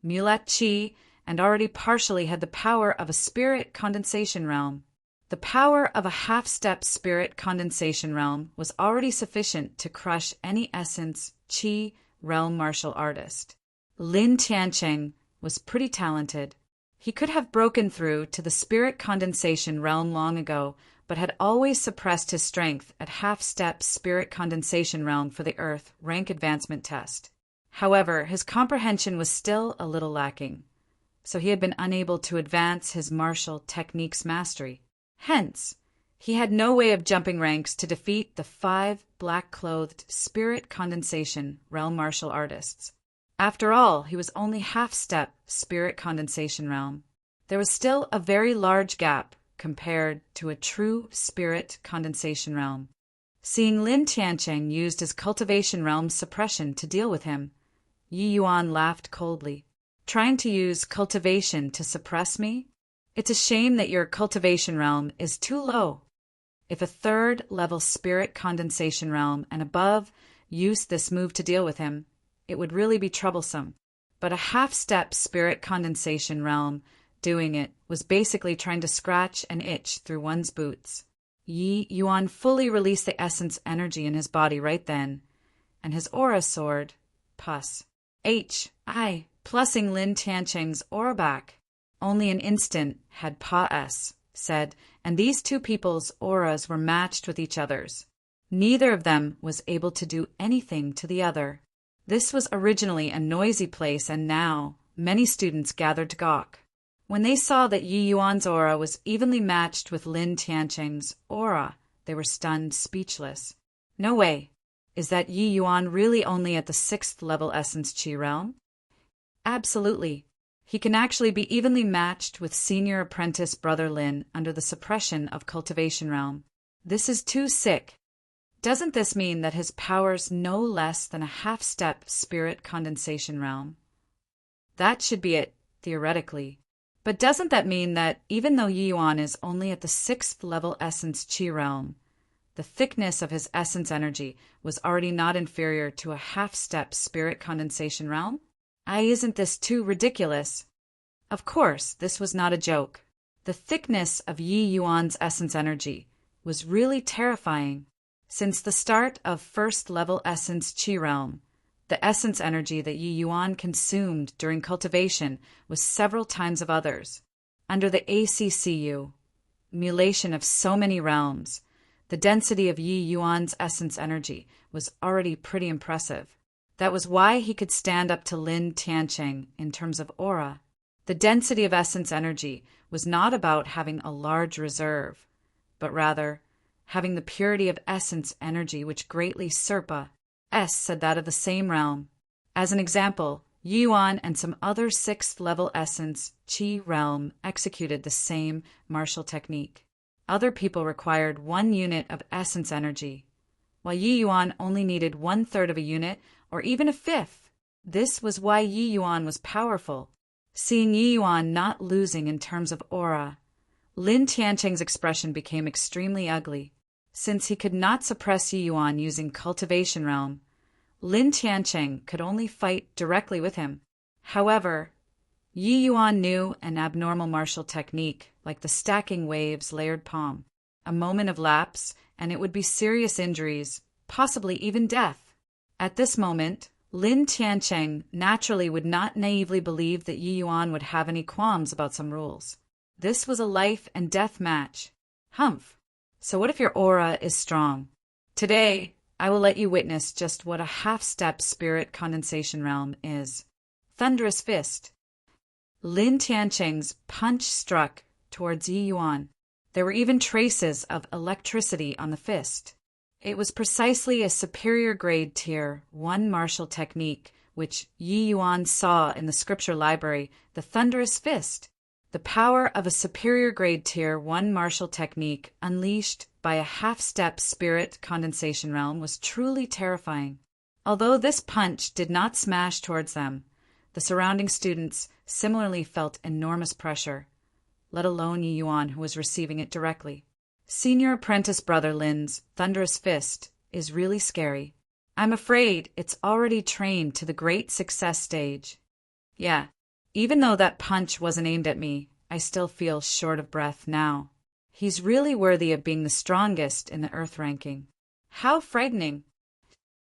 mulet chi, and already partially had the power of a spirit condensation realm. The power of a half-step spirit condensation realm was already sufficient to crush any essence chi realm martial artist. Lin Tiancheng was pretty talented. He could have broken through to the spirit condensation realm long ago, but had always suppressed his strength at half-step spirit condensation realm for the Earth rank advancement test. However, his comprehension was still a little lacking, so he had been unable to advance his martial techniques mastery. Hence, he had no way of jumping ranks to defeat the 5 black-clothed spirit condensation realm martial artists. After all, he was only half-step spirit condensation realm. There was still a very large gap compared to a true spirit condensation realm. Seeing Lin Tiancheng used his cultivation realm suppression to deal with him, Yi Yuan laughed coldly. Trying to use cultivation to suppress me? It's a shame that your cultivation realm is too low. If a 3rd level spirit condensation realm and above used this move to deal with him, it would really be troublesome. But a half-step spirit condensation realm doing it was basically trying to scratch an itch through one's boots. Yi Yuan fully released the essence energy in his body right then, and his aura soared. Pus. H.I. Plussing Lin Tiancheng's aura back. Only an instant had Pa-S said, and these two people's auras were matched with each other's. Neither of them was able to do anything to the other. This was originally a noisy place, and now many students gathered to gawk. When they saw that Yi Yuan's aura was evenly matched with Lin Tiancheng's aura, they were stunned speechless. No way. Is that Yi Yuan really only at the 6th level essence chi realm? Absolutely. He can actually be evenly matched with senior apprentice brother Lin under the suppression of cultivation realm. This is too sick. Doesn't this mean that his power's no less than a half-step spirit condensation realm? That should be it, theoretically. But doesn't that mean that even though Yi Yuan is only at the 6th level essence chi realm, the thickness of his essence energy was already not inferior to a half-step spirit condensation realm? Isn't this too ridiculous? Of course, this was not a joke. The thickness of Yi Yuan's essence energy was really terrifying. Since the start of 1st level essence chi realm, the essence energy that Yi Yuan consumed during cultivation was several times of others. Under the ACCU, mulation of so many realms, the density of Yi Yuan's essence energy was already pretty impressive. That was why he could stand up to Lin Tiancheng in terms of aura. The density of essence energy was not about having a large reserve, but rather having the purity of essence energy which greatly surpa S said that of the same realm. As an example, Yi Yuan and some other 6th level essence chi realm executed the same martial technique. Other people required 1 unit of essence energy, while Yi Yuan only needed 1/3 of a unit or even a 5th. This was why Yi Yuan was powerful. Seeing Yi Yuan not losing in terms of aura, Lin Tiancheng's expression became extremely ugly. Since he could not suppress Yi Yuan using cultivation realm, Lin Tiancheng could only fight directly with him. However, Yi Yuan knew an abnormal martial technique like the stacking waves layered palm. A moment of lapse, and it would be serious injuries, possibly even death. At this moment, Lin Tiancheng naturally would not naively believe that Yi Yuan would have any qualms about some rules. This was a life and death match. Humph. So what if your aura is strong? Today, I will let you witness just what a half-step spirit condensation realm is. Thunderous fist. Lin Tiancheng's punch struck towards Yi Yuan. There were even traces of electricity on the fist. It was precisely a superior grade tier 1 martial technique which Yi Yuan saw in the scripture library, the thunderous fist. The power of a superior grade tier 1 martial technique unleashed by a half-step spirit condensation realm was truly terrifying. Although this punch did not smash towards them, the surrounding students similarly felt enormous pressure, let alone Yi Yuan, who was receiving it directly. Senior apprentice brother Lin's thunderous fist is really scary. I'm afraid it's already trained to the great success stage. Yeah, even though that punch wasn't aimed at me, I still feel short of breath now. He's really worthy of being the strongest in the Earth ranking. How frightening!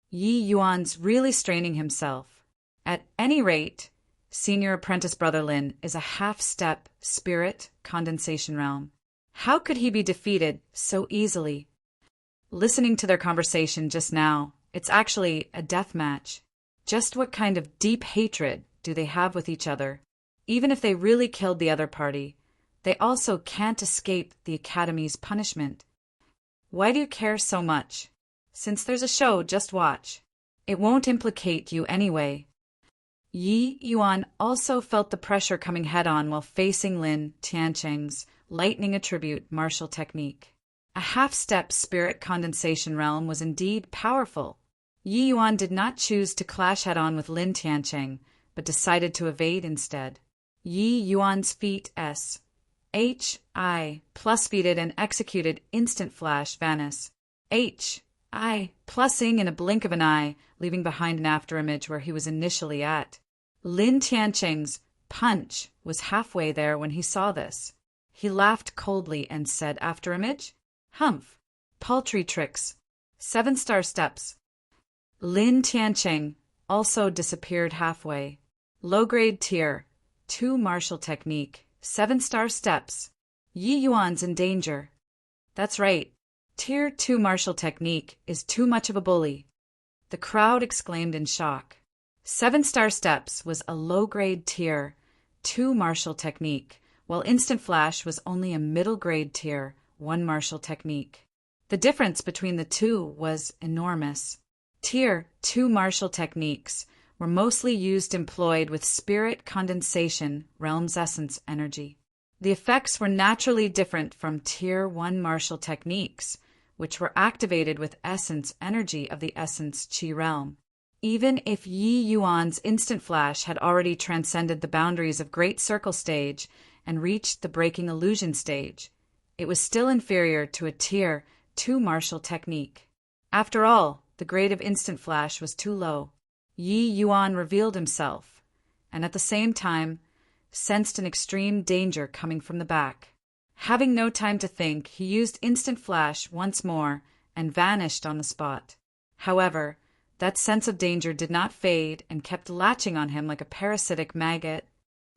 Yi Yuan's really straining himself. At any rate, senior apprentice brother Lin is a half-step spirit condensation realm. How could he be defeated so easily? Listening to their conversation just now, it's actually a death match. Just what kind of deep hatred do they have with each other? Even if they really killed the other party, they also can't escape the Academy's punishment. Why do you care so much? Since there's a show, just watch. It won't implicate you anyway. Yi Yuan also felt the pressure coming head-on while facing Lin Tiancheng's lightning attribute martial technique. A half-step spirit condensation realm was indeed powerful. Yi Yuan did not choose to clash head-on with Lin Tiancheng, but decided to evade instead. Yi Yuan's feat S. H.I. plus feated and executed instant flash Vanis. H.I. plusing in a blink of an eye, leaving behind an afterimage where he was initially at. Lin Tiancheng's punch was halfway there when he saw this. He laughed coldly and said, "Afterimage? Humph. Paltry tricks. 7-star steps." Lin Tiancheng also disappeared halfway. Low-grade tier, 2 martial technique, 7-star steps. Yi Yuan's in danger. That's right. Tier 2 martial technique is too much of a bully. The crowd exclaimed in shock. 7-star steps was a low-grade tier 2 martial technique, while instant flash was only a middle-grade tier 1 martial technique. The difference between the two was enormous. Tier 2 martial techniques were mostly employed with spirit condensation, realm's essence energy. The effects were naturally different from Tier 1 martial techniques, which were activated with essence energy of the essence Qi realm. Even if Yi Yuan's instant flash had already transcended the boundaries of Great Circle stage and reached the breaking illusion stage, it was still inferior to a Tier 2 martial technique. After all, the grade of instant flash was too low. Yi Yuan revealed himself, and at the same time, sensed an extreme danger coming from the back. Having no time to think, he used instant flash once more and vanished on the spot. However, that sense of danger did not fade and kept latching on him like a parasitic maggot.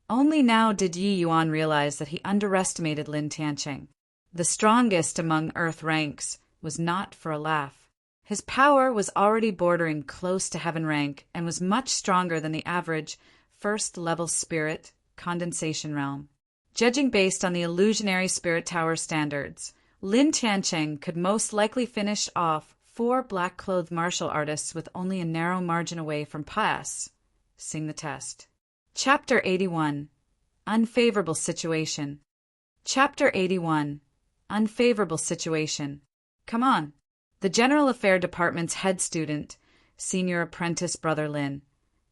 Only now did Yi Yuan realize that he underestimated Lin Tiancheng. The strongest among Earth ranks was not for a laugh. His power was already bordering close to heaven rank and was much stronger than the average first-level spirit condensation realm. Judging based on the illusionary spirit tower standards, Lin Tiancheng could most likely finish off 4 black-clothed martial artists with only a narrow margin away from pass. Sing the test. Chapter 81. Unfavorable Situation. Chapter 81. Unfavorable Situation. Come on. The General Affair Department's head student, senior apprentice brother Lin,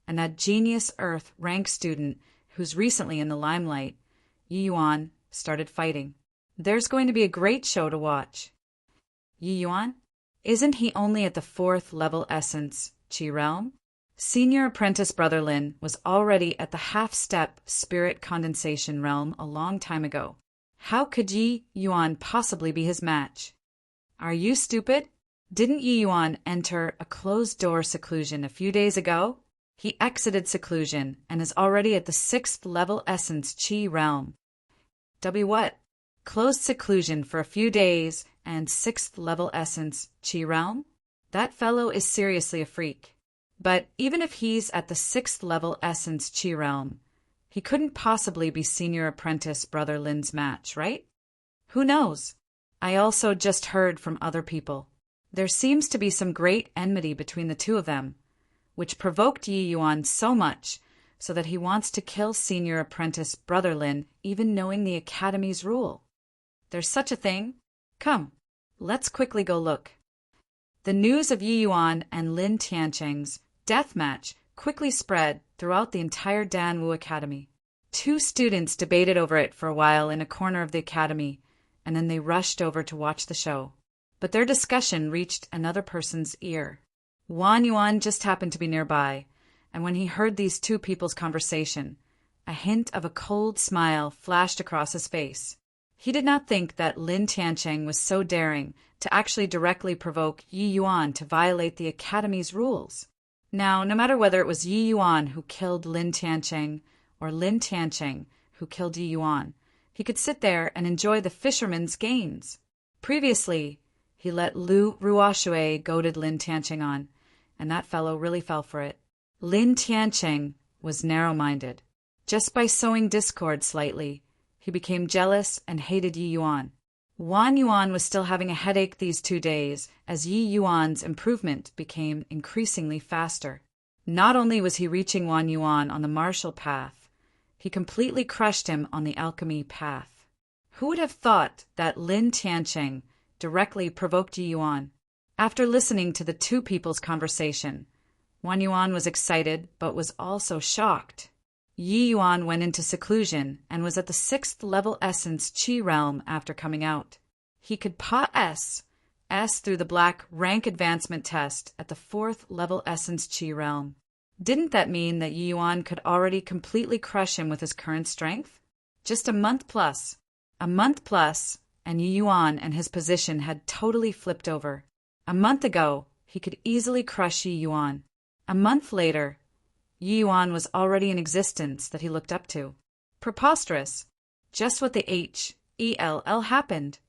and that genius Earth rank student who's recently in the limelight, Yi Yuan, started fighting. There's going to be a great show to watch. Yi Yuan? Isn't he only at the 4th level essence, Qi realm? Senior apprentice brother Lin was already at the half-step spirit condensation realm a long time ago. How could Yi Yuan possibly be his match? Are you stupid? Didn't Yi Yuan enter a closed-door seclusion a few days ago? He exited seclusion and is already at the 6th level essence Qi realm. What? Closed seclusion for a few days and 6th level essence Qi realm? That fellow is seriously a freak. But even if he's at the 6th level essence Qi realm, he couldn't possibly be senior apprentice brother Lin's match, right? Who knows? I also just heard from other people. There seems to be some great enmity between the two of them, which provoked Yi Yuan so much so that he wants to kill senior apprentice brother Lin, even knowing the Academy's rule. There's such a thing? Come, let's quickly go look. The news of Yi Yuan and Lin Tianqing's death match quickly spread throughout the entire Danwu Academy. 2 students debated over it for a while in a corner of the academy, and then they rushed over to watch the show. But their discussion reached another person's ear. Wang Yuan just happened to be nearby, and when he heard these 2 people's conversation, a hint of a cold smile flashed across his face. He did not think that Lin Tianqing was so daring to actually directly provoke Yi Yuan to violate the academy's rules. Now, no matter whether it was Yi Yuan who killed Lin Tianqing or Lin Tianqing who killed Yi Yuan, he could sit there and enjoy the fisherman's gains. Previously, he let Lu Ruoshui goaded Lin Tianqing on, and that fellow really fell for it. Lin Tianqing was narrow-minded. Just by sowing discord slightly, he became jealous and hated Yi Yuan. Wang Yuan was still having a headache these 2 days as Yi Yuan's improvement became increasingly faster. Not only was he reaching Wang Yuan on the martial path, he completely crushed him on the alchemy path. Who would have thought that Lin Tianqing directly provoked Yi Yuan? After listening to the 2 people's conversation, Wang Yuan was excited but was also shocked. Yi Yuan went into seclusion and was at the 6th level essence Qi realm after coming out. He could pass S through the black rank advancement test at the 4th level essence Qi realm. Didn't that mean that Yi Yuan could already completely crush him with his current strength? Just a month plus, and Yi Yuan and his position had totally flipped over. A month ago, he could easily crush Yi Yuan. A month later, Yi Yuan was already in existence that he looked up to. Preposterous. Just what the HELL happened.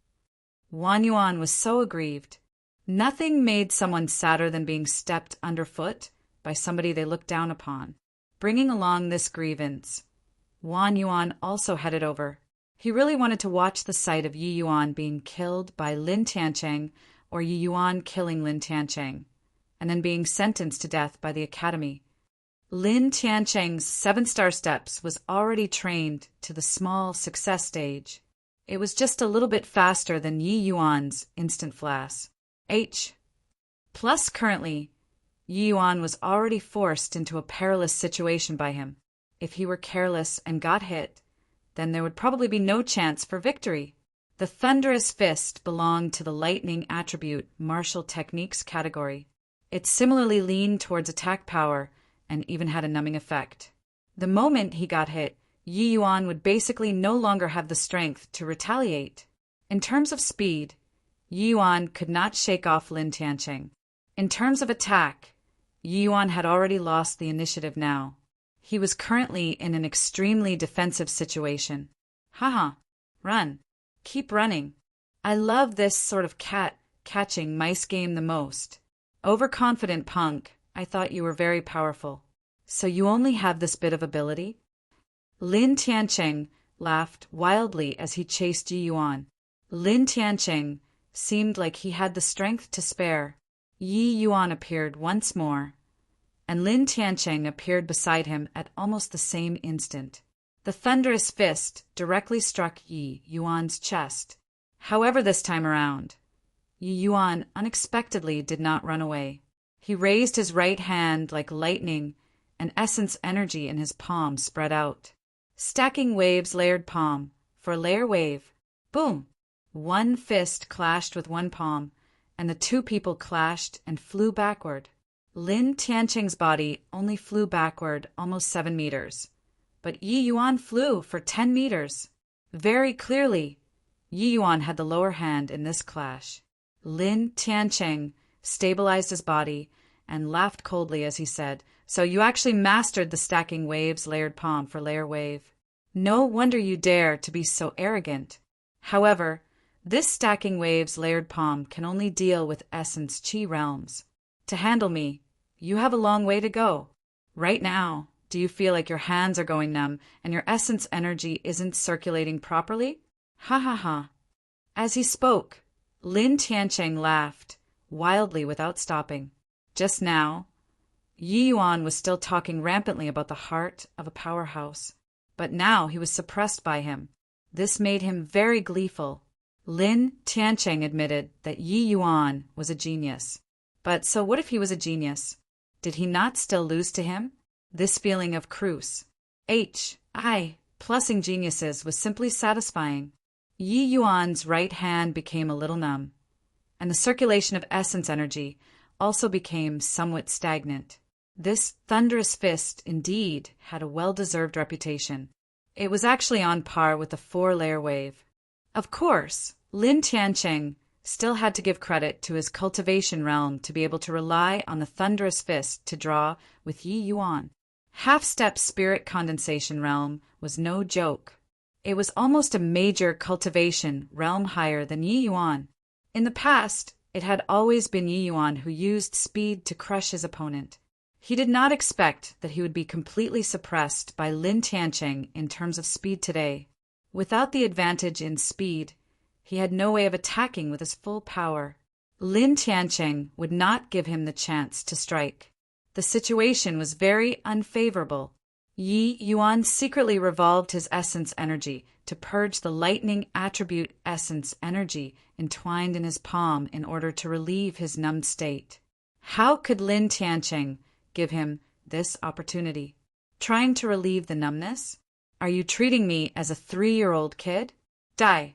Wang Yuan was so aggrieved. Nothing made someone sadder than being stepped underfoot by somebody they looked down upon. Bringing along this grievance, Wang Yuan also headed over. He really wanted to watch the sight of Yi Yuan being killed by Lin Tianqing or Yi Yuan killing Lin Tianqing, and then being sentenced to death by the academy. Lin Tianqing's 7-star steps was already trained to the small success stage. It was just a little bit faster than Yi Yuan's instant flash. Plus currently, Yi Yuan was already forced into a perilous situation by him. If he were careless and got hit, then there would probably be no chance for victory. The thunderous fist belonged to the lightning attribute martial techniques category. It similarly leaned towards attack power and even had a numbing effect. The moment he got hit, Yi Yuan would basically no longer have the strength to retaliate. In terms of speed, Yi Yuan could not shake off Lin Tianqing. In terms of attack, Yi Yuan had already lost the initiative now. He was currently in an extremely defensive situation. Haha, run. Keep running. I love this sort of cat-catching mice game the most. Overconfident punk, I thought you were very powerful. So you only have this bit of ability? Lin Tianqing laughed wildly as he chased Yi Yuan. Lin Tianqing seemed like he had the strength to spare. Yi Yuan appeared once more, and Lin Tianqing appeared beside him at almost the same instant. The thunderous fist directly struck Yi Yuan's chest. However, this time around, Yi Yuan unexpectedly did not run away. He raised his right hand like lightning, and essence energy in his palm spread out. Stacking waves layered palm for layer wave. Boom! One fist clashed with one palm, and the 2 people clashed and flew backward. Lin Tianqing's body only flew backward almost 7 meters, but Yi Yuan flew for 10 meters. Very clearly, Yi Yuan had the lower hand in this clash. Lin Tianqing stabilized his body and laughed coldly as he said, "So you actually mastered the stacking waves layered palm for layer wave. No wonder you dare to be so arrogant. However, this stacking waves layered palm can only deal with essence Qi realms. To handle me, you have a long way to go. Right now, do you feel like your hands are going numb and your essence energy isn't circulating properly?" Ha ha ha. As he spoke, Lin Tianqing laughed wildly without stopping. Just now, Yi Yuan was still talking rampantly about the heart of a powerhouse, but now he was suppressed by him. This made him very gleeful. Lin Tianqing admitted that Yi Yuan was a genius. But so what if he was a genius? Did he not still lose to him? This feeling of plussing geniuses was simply satisfying. Yi Yuan's right hand became a little numb, and the circulation of essence energy also became somewhat stagnant. This thunderous fist, indeed, had a well-deserved reputation. It was actually on par with the 4-layer wave. Of course, Lin Tiancheng still had to give credit to his cultivation realm to be able to rely on the thunderous fist to draw with Yi Yuan. Half-step spirit condensation realm was no joke. It was almost a major cultivation realm higher than Yi Yuan. In the past, it had always been Yi Yuan who used speed to crush his opponent. He did not expect that he would be completely suppressed by Lin Tiancheng in terms of speed today. Without the advantage in speed, he had no way of attacking with his full power. Lin Tiancheng would not give him the chance to strike. The situation was very unfavorable. Yi Yuan secretly revolved his essence energy to purge the lightning attribute essence energy entwined in his palm in order to relieve his numbed state. How could Lin Tiancheng give him this opportunity? Trying to relieve the numbness? Are you treating me as a 3-year-old kid? Die.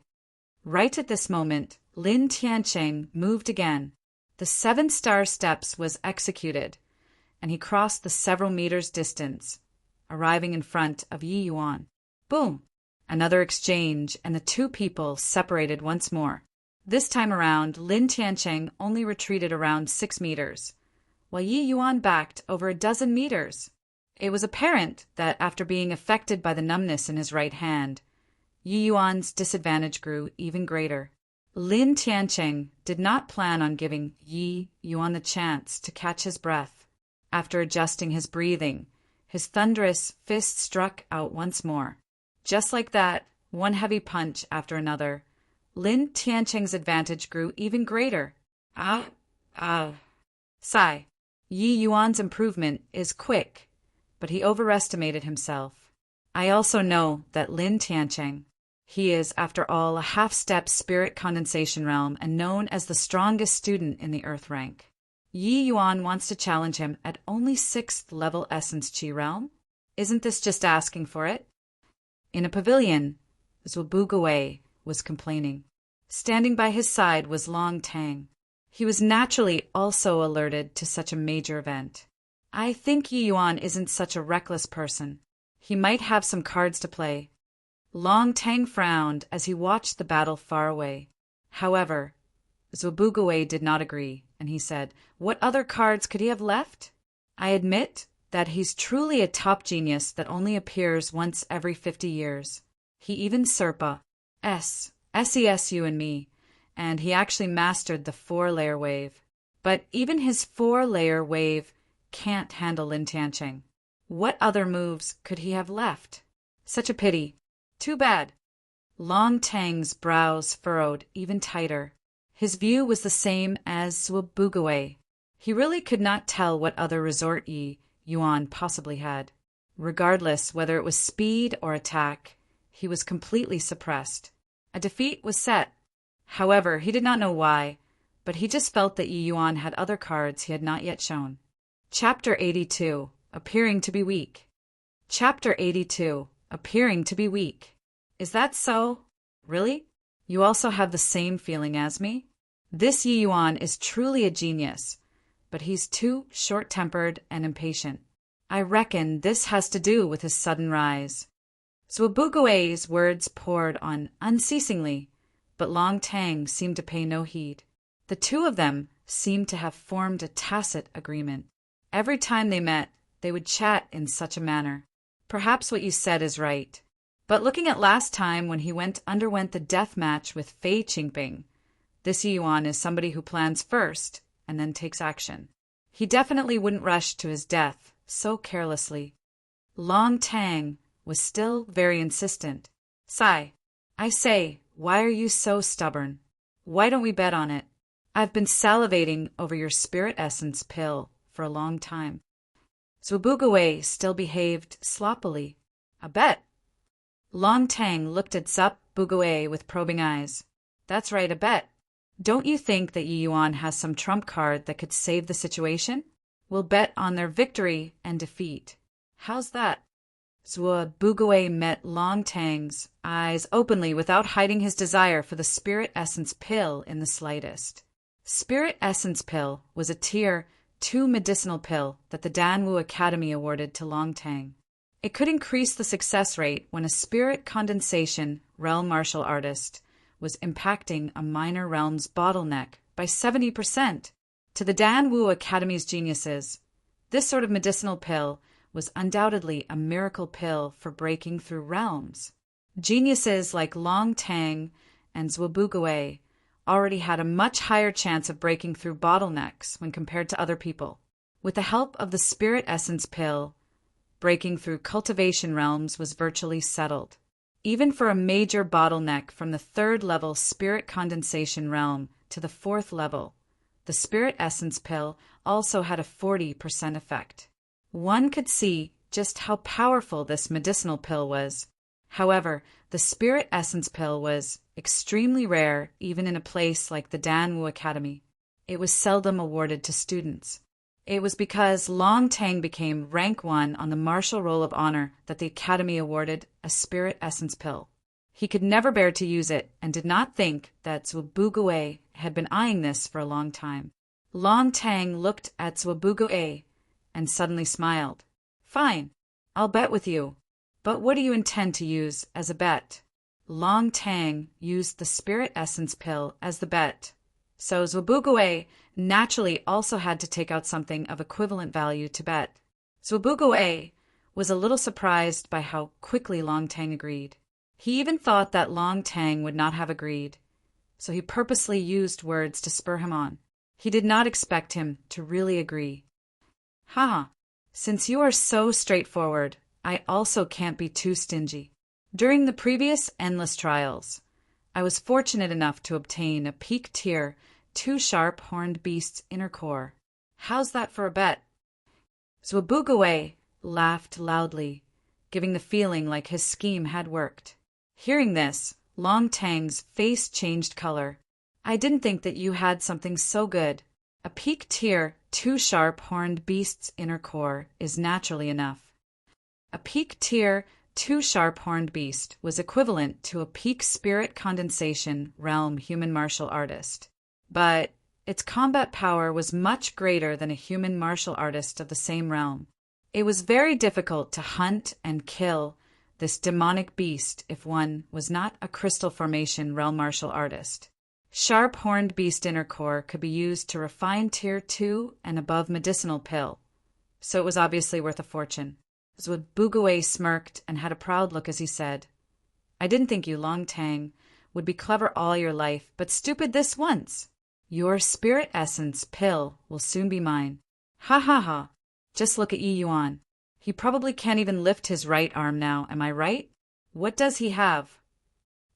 Right at this moment, Lin Tiancheng moved again. The 7-star steps was executed, and he crossed the several meters distance, arriving in front of Yi Yuan. Boom! Another exchange, and the two people separated once more. This time around, Lin Tiancheng only retreated around 6 meters, while Yi Yuan backed over a dozen meters. It was apparent that after being affected by the numbness in his right hand, Yi Yuan's disadvantage grew even greater. Lin Tiancheng did not plan on giving Yi Yuan the chance to catch his breath. After adjusting his breathing, his thunderous fist struck out once more. Just like that, one heavy punch after another, Lin Tiancheng's advantage grew even greater. Sigh. Yi Yuan's improvement is quick, but he overestimated himself. I also know that Lin Tiancheng, he is, after all, a half-step spirit condensation realm and known as the strongest student in the Earth rank. Yi Yuan wants to challenge him at only 6th level Essence Qi realm? Isn't this just asking for it? In a pavilion, Zhubuguwei was complaining. Standing by his side was Long Tang. He was naturally also alerted to such a major event. I think Yi Yuan isn't such a reckless person. He might have some cards to play. Long Tang frowned as he watched the battle far away. However, Zhubuguwei did not agree, and he said, "What other cards could he have left? I admit that he's truly a top genius that only appears once every 50 years. He even Serpa, SES you and me, and he actually mastered the 4-layer wave. But even his 4-layer wave can't handle Lin Tiancheng. What other moves could he have left? Such a pity. Too bad." Long Tang's brows furrowed even tighter. His view was the same as Zhubuguwei. He really could not tell what other resort Yi Yuan possibly had. Regardless whether it was speed or attack, he was completely suppressed. A defeat was set. However, he did not know why, but he just felt that Yi Yuan had other cards he had not yet shown. Chapter 82. Appearing to be weak. Chapter 82. Appearing to be weak. Is that so? Really? You also have the same feeling as me? This Yi Yuan is truly a genius, but he's too short-tempered and impatient. I reckon this has to do with his sudden rise. Zhubuguwei's words poured on unceasingly, but Long Tang seemed to pay no heed. The two of them seemed to have formed a tacit agreement. Every time they met, they would chat in such a manner. Perhaps what you said is right. But looking at last time when he underwent the death match with Fei Qingping, this Yi Yuan is somebody who plans first and then takes action. He definitely wouldn't rush to his death so carelessly. Long Tang was still very insistent. "Sai, I say, why are you so stubborn? Why don't we bet on it? I've been salivating over your spirit essence pill for a long time." Zhubuguwei still behaved sloppily. "A bet?" Long Tang looked at Zhubuguwei with probing eyes. "That's right, a bet. Don't you think that Yi Yuan has some trump card that could save the situation? We'll bet on their victory and defeat. How's that? Zhuo Bugui met Long Tang's eyes openly without hiding his desire for the Spirit Essence Pill in the slightest. Spirit Essence Pill was a Tier 2 medicinal pill that the Danwu Academy awarded to Long Tang. It could increase the success rate when a spirit condensation realm martial artist was impacting a minor realm's bottleneck by 70%. To the Danwu Academy's geniuses, this sort of medicinal pill was undoubtedly a miracle pill for breaking through realms. Geniuses like Long Tang and Zhuo already had a much higher chance of breaking through bottlenecks when compared to other people. With the help of the Spirit Essence Pill, breaking through cultivation realms was virtually settled. Even for a major bottleneck from the 3rd level Spirit Condensation realm to the 4th level, the Spirit Essence Pill also had a 40% effect. One could see just how powerful this medicinal pill was. However, the Spirit Essence Pill was extremely rare even in a place like the Danwu Academy. It was seldom awarded to students. It was because Long Tang became rank 1 on the Martial Roll of Honor that the Academy awarded a Spirit Essence Pill. He could never bear to use it and did not think that Zhuo had been eyeing this for a long time. Long Tang looked at Zhuo and suddenly smiled. Fine, I'll bet with you. But what do you intend to use as a bet? Long Tang used the Spirit Essence Pill as the bet, so Zhuo naturally also had to take out something of equivalent value to bet. Zhuo was a little surprised by how quickly Long Tang agreed. He even thought that Long Tang would not have agreed, so he purposely used words to spur him on. He did not expect him to really agree. Haha, since you are so straightforward, I also can't be too stingy. During the previous endless trials, I was fortunate enough to obtain a peak tier 2 sharp horned beast's inner core. How's that for a bet? Zhuo laughed loudly, giving the feeling like his scheme had worked. Hearing this, Long Tang's face changed color. I didn't think that you had something so good. A peak tier 2 sharp horned beast's inner core is naturally enough. A peak tier 2 sharp horned beast was equivalent to a peak spirit condensation realm human martial artist, but its combat power was much greater than a human martial artist of the same realm. It was very difficult to hunt and kill this demonic beast if one was not a crystal formation realm martial artist. Sharp horned beast inner core could be used to refine tier 2 and above medicinal pill, so it was obviously worth a fortune. Zhuo smirked and had a proud look as he said, I didn't think you, Long Tang, would be clever all your life, but stupid this once. Your Spirit Essence Pill will soon be mine. Ha ha ha. Just look at Yi Yuan. He probably can't even lift his right arm now, am I right? What does he have?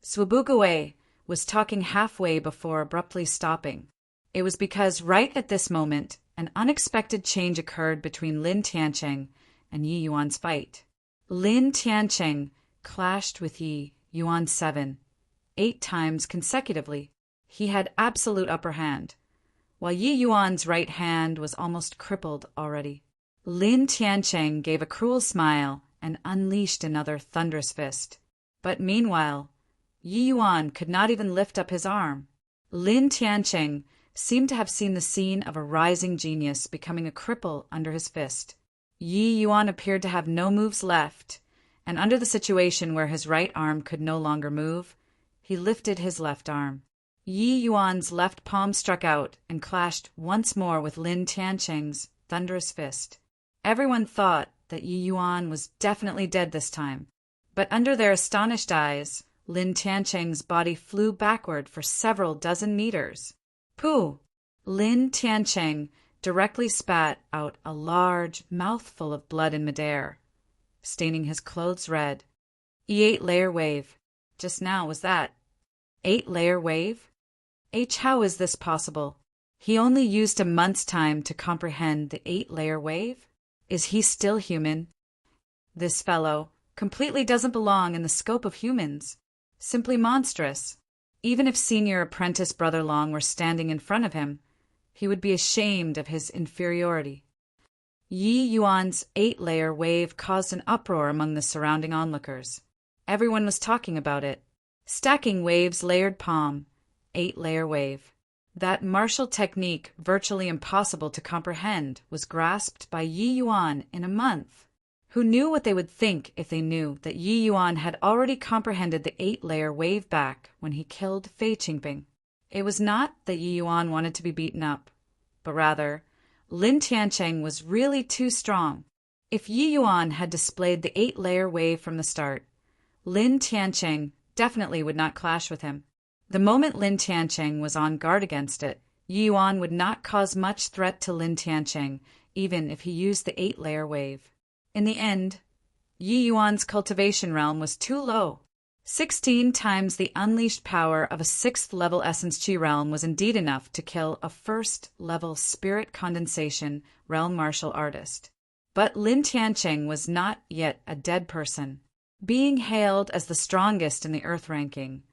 Zhuo was talking halfway before abruptly stopping. It was because right at this moment, an unexpected change occurred between Lin Tiancheng and Yi Yuan's fight. Lin Tiancheng clashed with Yi Yuan 8 times consecutively. He had absolute upper hand, while Yi Yuan's right hand was almost crippled already. Lin Tiancheng gave a cruel smile and unleashed another thunderous fist. But meanwhile, Yi Yuan could not even lift up his arm. Lin Tiancheng seemed to have seen the scene of a rising genius becoming a cripple under his fist. Yi Yuan appeared to have no moves left, and under the situation where his right arm could no longer move, he lifted his left arm. Yi Yuan's left palm struck out and clashed once more with Lin Tiancheng's thunderous fist. Everyone thought that Yi Yuan was definitely dead this time, but under their astonished eyes, Lin Tiancheng's body flew backward for several dozen meters. Pooh! Lin Tiancheng directly spat out a large mouthful of blood in midair, staining his clothes red. 8-layer wave. Just now was that. 8-layer wave? How is this possible? He only used a month's time to comprehend the 8-layer wave? Is he still human? This fellow completely doesn't belong in the scope of humans. Simply monstrous. Even if senior apprentice Brother Long were standing in front of him, he would be ashamed of his inferiority. Yi Yuan's 8-layer wave caused an uproar among the surrounding onlookers. Everyone was talking about it. Stacking waves, layered palm, 8-layer wave. That martial technique, virtually impossible to comprehend, was grasped by Yi Yuan in a month. Who knew what they would think if they knew that Yi Yuan had already comprehended the 8-layer wave back when he killed Fei Qingping? It was not that Yi Yuan wanted to be beaten up, but rather, Lin Tiancheng was really too strong. If Yi Yuan had displayed the 8-layer wave from the start, Lin Tiancheng definitely would not clash with him. The moment Lin Tiancheng was on guard against it, Yi Yuan would not cause much threat to Lin Tiancheng, even if he used the 8-layer wave. In the end, Yi Yuan's cultivation realm was too low. 16 times the unleashed power of a 6th-level essence chi realm was indeed enough to kill a 1st-level spirit condensation realm martial artist. But Lin Tiancheng was not yet a dead person. Being hailed as the strongest in the Earth ranking,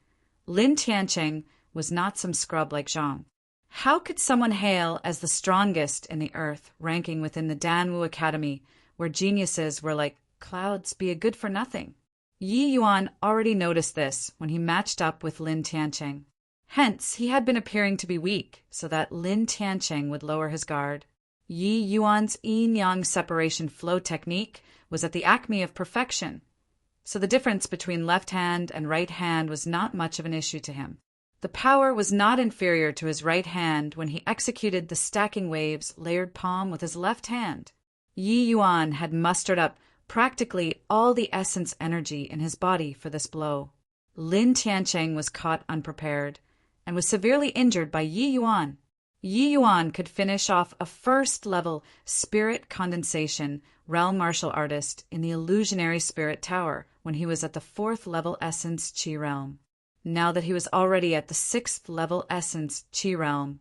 Lin Tiancheng was not some scrub like Zhang. How could someone hail as the strongest in the Earth ranking within the Danwu Academy, where geniuses were like clouds, be a good for nothing? Yi Yuan already noticed this when he matched up with Lin Tiancheng. Hence, he had been appearing to be weak, so that Lin Tiancheng would lower his guard. Yi Yuan's yin-yang separation flow technique was at the acme of perfection, so the difference between left hand and right hand was not much of an issue to him. The power was not inferior to his right hand when he executed the stacking waves layered palm with his left hand. Yi Yuan had mustered up practically all the essence energy in his body for this blow. Lin Tiancheng was caught unprepared and was severely injured by Yi Yuan. Yi Yuan could finish off a 1st-level spirit condensation realm martial artist in the illusionary spirit tower when he was at the 4th-level essence chi realm. Now that he was already at the 6th-level essence chi realm,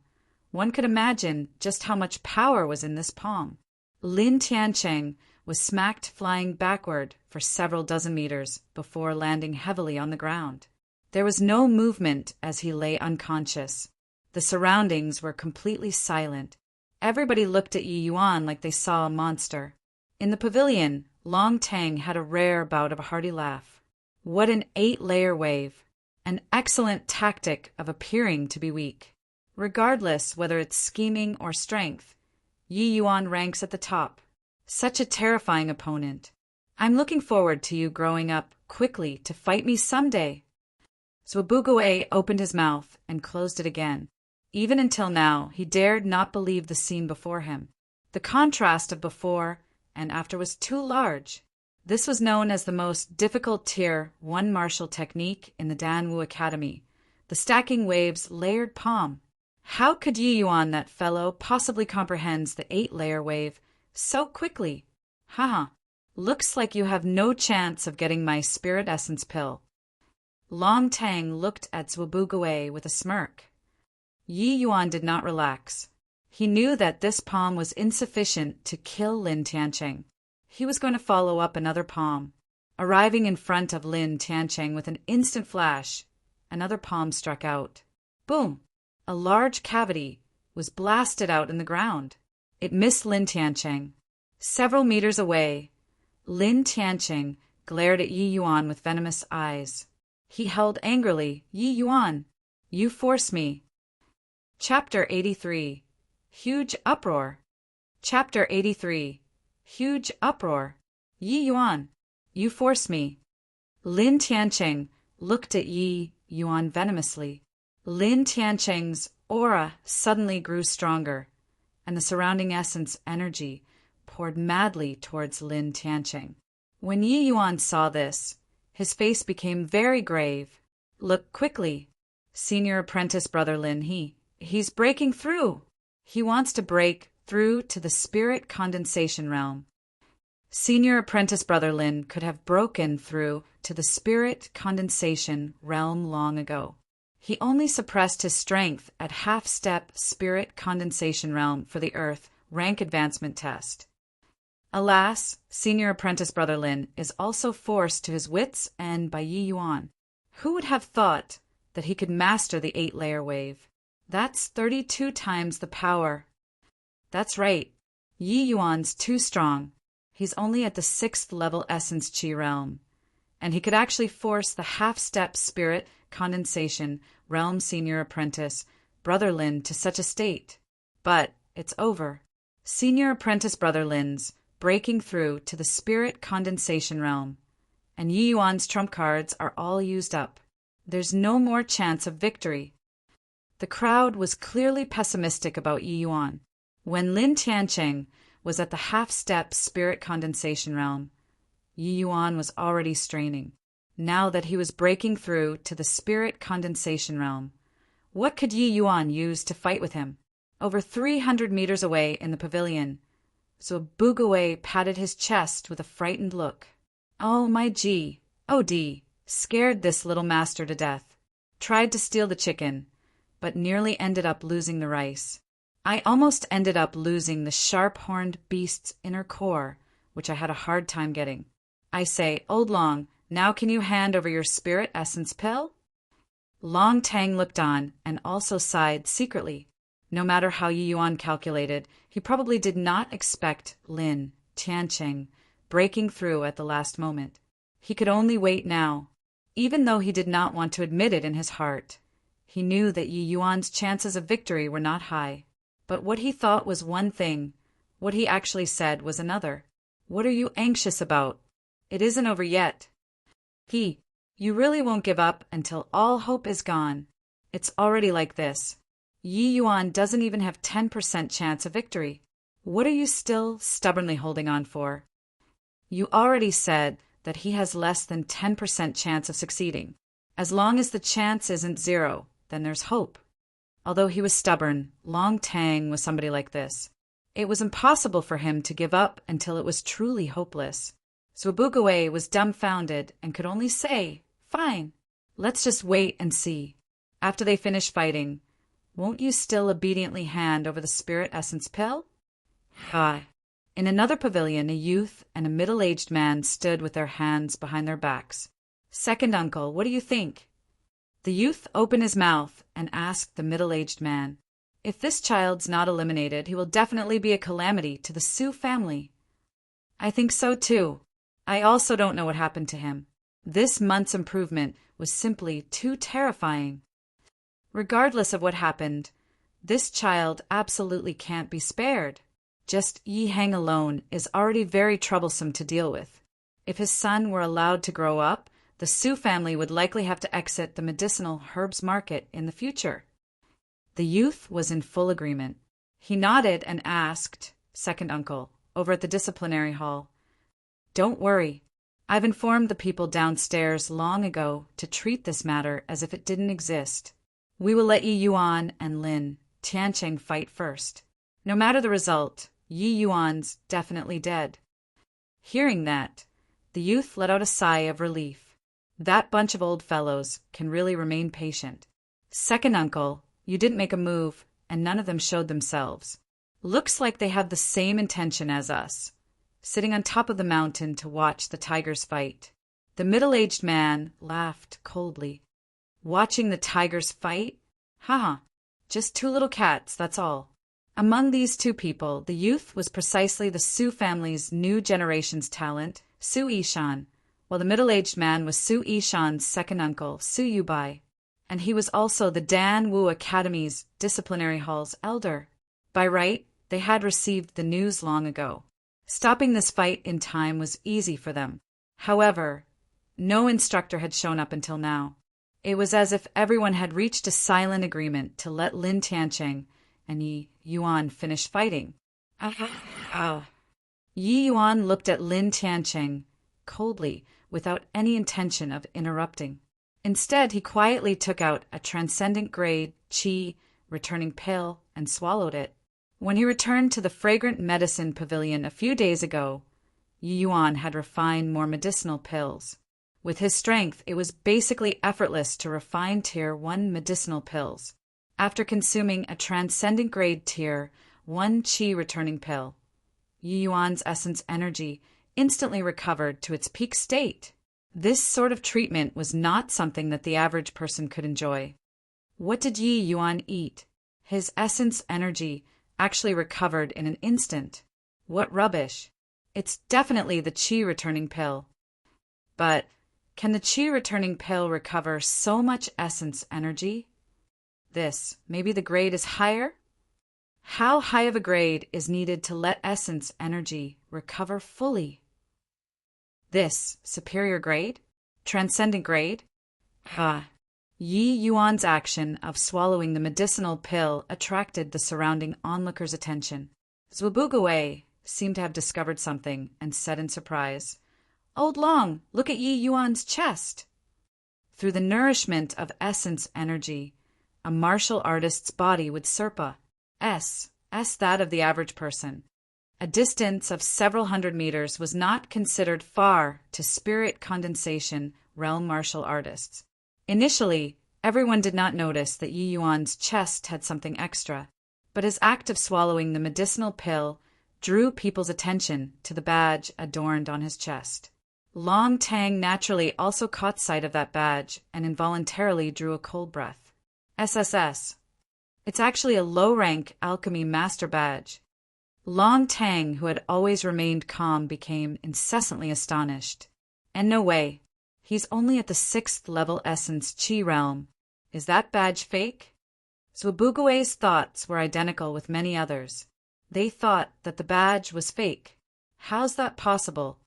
one could imagine just how much power was in this palm. Lin Tiancheng was smacked flying backward for several dozen meters before landing heavily on the ground. There was no movement as he lay unconscious. The surroundings were completely silent. Everybody looked at Yi Yuan like they saw a monster. In the pavilion, Long Tang had a rare bout of a hearty laugh. What an 8-layer wave! An excellent tactic of appearing to be weak. Regardless whether it's scheming or strength, Yi Yuan ranks at the top. Such a terrifying opponent. I'm looking forward to you growing up quickly to fight me someday. Zhuobuguo opened his mouth and closed it again. Even until now, he dared not believe the scene before him. The contrast of before and after was too large. This was known as the most difficult Tier 1 martial technique in the Danwu Academy, the stacking waves layered palm. How could Yi Yuan, that fellow, possibly comprehends the 8-layer wave so quickly? Haha, looks like you have no chance of getting my spirit essence pill. Long Tang looked at Zhuobuguo with a smirk. Yi Yuan did not relax. He knew that this palm was insufficient to kill Lin Tiancheng. He was going to follow up another palm. Arriving in front of Lin Tiancheng with an instant flash, another palm struck out. Boom! A large cavity was blasted out in the ground. It missed Lin Tiancheng. Several meters away, Lin Tiancheng glared at Yi Yuan with venomous eyes. He held angrily, Yi Yuan, you force me. Chapter 83. Huge Uproar. Chapter 83. Huge Uproar. Yi Yuan, you force me. Lin Tiancheng looked at Yi Yuan venomously. Lin Tiancheng's aura suddenly grew stronger, and the surrounding essence energy poured madly towards Lin Tiancheng. When Yi Yuan saw this, his face became very grave. Look quickly. Senior apprentice Brother Lin, he's breaking through. He wants to break through to the spirit condensation realm. Senior apprentice Brother Lin could have broken through to the spirit condensation realm long ago. He only suppressed his strength at half-step spirit condensation realm for the Earth rank advancement test. Alas, senior apprentice Brother Lin is also forced to his wits' end by Yi Yuan. Who would have thought that he could master the 8-layer wave. That's 32 times the power. That's right. Yi Yuan's too strong. He's only at the 6th level Essence Qi realm. And he could actually force the half-step Spirit Condensation Realm Senior Apprentice, Brother Lin, to such a state. But it's over. Senior Apprentice Brother Lin's breaking through to the Spirit Condensation Realm. And Yi Yuan's trump cards are all used up. There's no more chance of victory. The crowd was clearly pessimistic about Yi Yuan. When Lin Tiancheng was at the half-step Spirit Condensation Realm, Yi Yuan was already straining. Now that he was breaking through to the Spirit Condensation Realm, what could Yi Yuan use to fight with him? Over 300 meters away in the pavilion, Zhuo Bugawei patted his chest with a frightened look. Oh, my G, oh D, scared this little master to death. Tried to steal the chicken, but nearly ended up losing the rice. I almost ended up losing the sharp-horned beast's inner core, which I had a hard time getting. I say, Old Long, now can you hand over your spirit essence pill? Long Tang looked on and also sighed secretly. No matter how Yi Yuan calculated, he probably did not expect Lin Tiancheng breaking through at the last moment. He could only wait now. Even though he did not want to admit it in his heart, he knew that Yi Yuan's chances of victory were not high. But what he thought was one thing, what he actually said was another. What are you anxious about? It isn't over yet. You really won't give up until all hope is gone. It's already like this. Yi Yuan doesn't even have 10% chance of victory. What are you still stubbornly holding on for? You already said that he has less than 10% chance of succeeding. As long as the chance isn't 0, then there's hope. Although he was stubborn, Long Tang was somebody like this. It was impossible for him to give up until it was truly hopeless. So Bugawei was dumbfounded and could only say, Fine, let's just wait and see. After they finish fighting, won't you still obediently hand over the spirit essence pill? In another pavilion, a youth and a middle-aged man stood with their hands behind their backs. Second uncle, what do you think? The youth opened his mouth and asked the middle-aged man, If this child's not eliminated, he will definitely be a calamity to the Su family. I think so too. I also don't know what happened to him. This month's improvement was simply too terrifying. Regardless of what happened, this child absolutely can't be spared. Just Yi Heng alone is already very troublesome to deal with. If his son were allowed to grow up, the Su family would likely have to exit the medicinal herbs market in the future. The youth was in full agreement. He nodded and asked, Second uncle, over at the disciplinary hall, Don't worry. I've informed the people downstairs long ago to treat this matter as if it didn't exist. We will let Yi Yuan and Lin Tiancheng fight first. No matter the result, Yi Yuan's definitely dead. Hearing that, the youth let out a sigh of relief. That bunch of old fellows can really remain patient. Second uncle, you didn't make a move, and none of them showed themselves. Looks like they have the same intention as us, sitting on top of the mountain to watch the tigers fight. The middle-aged man laughed coldly. Watching the tigers fight? Just two little cats, that's all. Among these two people, the youth was precisely the Su family's new generation's talent, Su Yishan, while the middle-aged man was Su Yishan's second uncle, Su Yubai, and he was also the Dan Wu Academy's disciplinary hall's elder. By right, they had received the news long ago. Stopping this fight in time was easy for them. However, no instructor had shown up until now. It was as if everyone had reached a silent agreement to let Lin Tiancheng and Yi Yuan finish fighting. Yi Yuan looked at Lin Tiancheng coldly, without any intention of interrupting. Instead, he quietly took out a transcendent-grade qi returning pill and swallowed it. When he returned to the fragrant medicine pavilion a few days ago, Yi Yuan had refined more medicinal pills. With his strength, it was basically effortless to refine Tier 1 medicinal pills. After consuming a transcendent-grade Tier 1 qi returning pill, Yi Yuan's essence energy instantly recovered to its peak state. This sort of treatment was not something that the average person could enjoy. What did Yi Yuan eat? His essence energy actually recovered in an instant. What rubbish. It's definitely the qi returning pill. But can the qi returning pill recover so much essence energy? Maybe the grade is higher? How high of a grade is needed to let essence energy recover fully? Superior grade? Transcendent grade? Yi Yuan's action of swallowing the medicinal pill attracted the surrounding onlookers' attention. Zhubuguwei seemed to have discovered something and said in surprise, "Old Long, look at Yi Yuan's chest." Through the nourishment of essence energy, a martial artist's body would Serpa, that of the average person. A distance of several hundred meters was not considered far to spirit condensation realm martial artists. Initially, everyone did not notice that Yi Yuan's chest had something extra, but his act of swallowing the medicinal pill drew people's attention to the badge adorned on his chest. Long Tang naturally also caught sight of that badge and involuntarily drew a cold breath. SSS. It's actually a low-rank alchemy master badge. Long Tang, who had always remained calm, became incessantly astonished. And no way. He's only at the 6th level essence Qi realm. Is that badge fake? Zhubuguwei's thoughts were identical with many others. They thought that the badge was fake. How's that possible?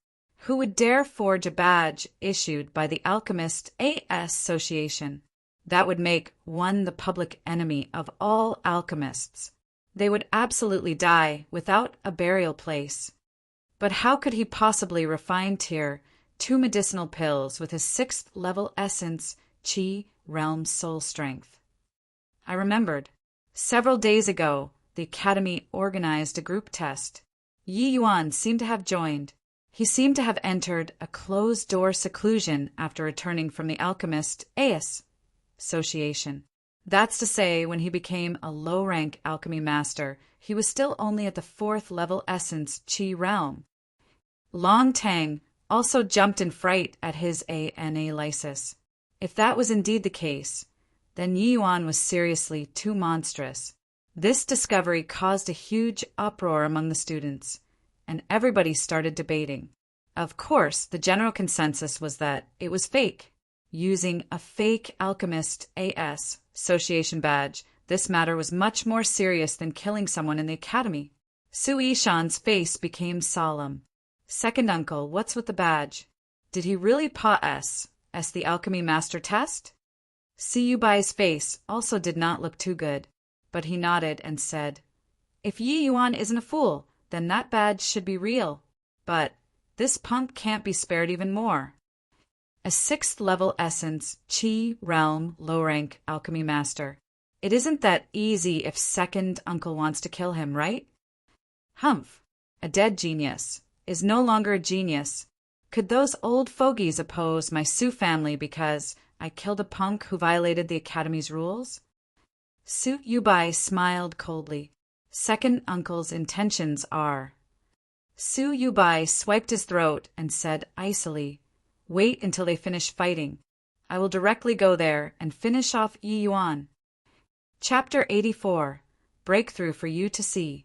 Who would dare forge a badge issued by the Alchemist Association? That would make one the public enemy of all alchemists. They would absolutely die without a burial place. But how could he possibly refine tier 2 medicinal pills with his 6th level essence Qi realm soul strength? I remembered. Several days ago, the Academy organized a group test. Yi Yuan seemed to have joined. He seemed to have entered a closed-door seclusion after returning from the Alchemist Association. That's to say, when he became a low-rank alchemy master, he was still only at the 4th level essence Qi realm. Long Tang also jumped in fright at his analysis. If that was indeed the case, then Yi Yuan was seriously too monstrous. This discovery caused a huge uproar among the students, and everybody started debating. Of course, the general consensus was that it was fake. Using a fake Alchemist Association badge, this matter was much more serious than killing someone in the academy. Su Yishan's face became solemn. "Second uncle, what's with the badge? Did he really pass the alchemy master test?" Si Yubai's face also did not look too good, but he nodded and said, "If Yi Yuan isn't a fool, then that badge should be real. But this punk can't be spared even more." A 6th level essence Qi realm low-rank alchemy master. It isn't that easy if second uncle wants to kill him, right? Humph. A dead genius is no longer a genius. Could those old fogies oppose my Su family because I killed a punk who violated the Academy's rules? Su Yubai smiled coldly. Second uncle's intentions are... Su Yubai swiped his throat and said icily, "Wait until they finish fighting. I will directly go there and finish off Yi Yuan." Chapter 84. Breakthrough for you to see.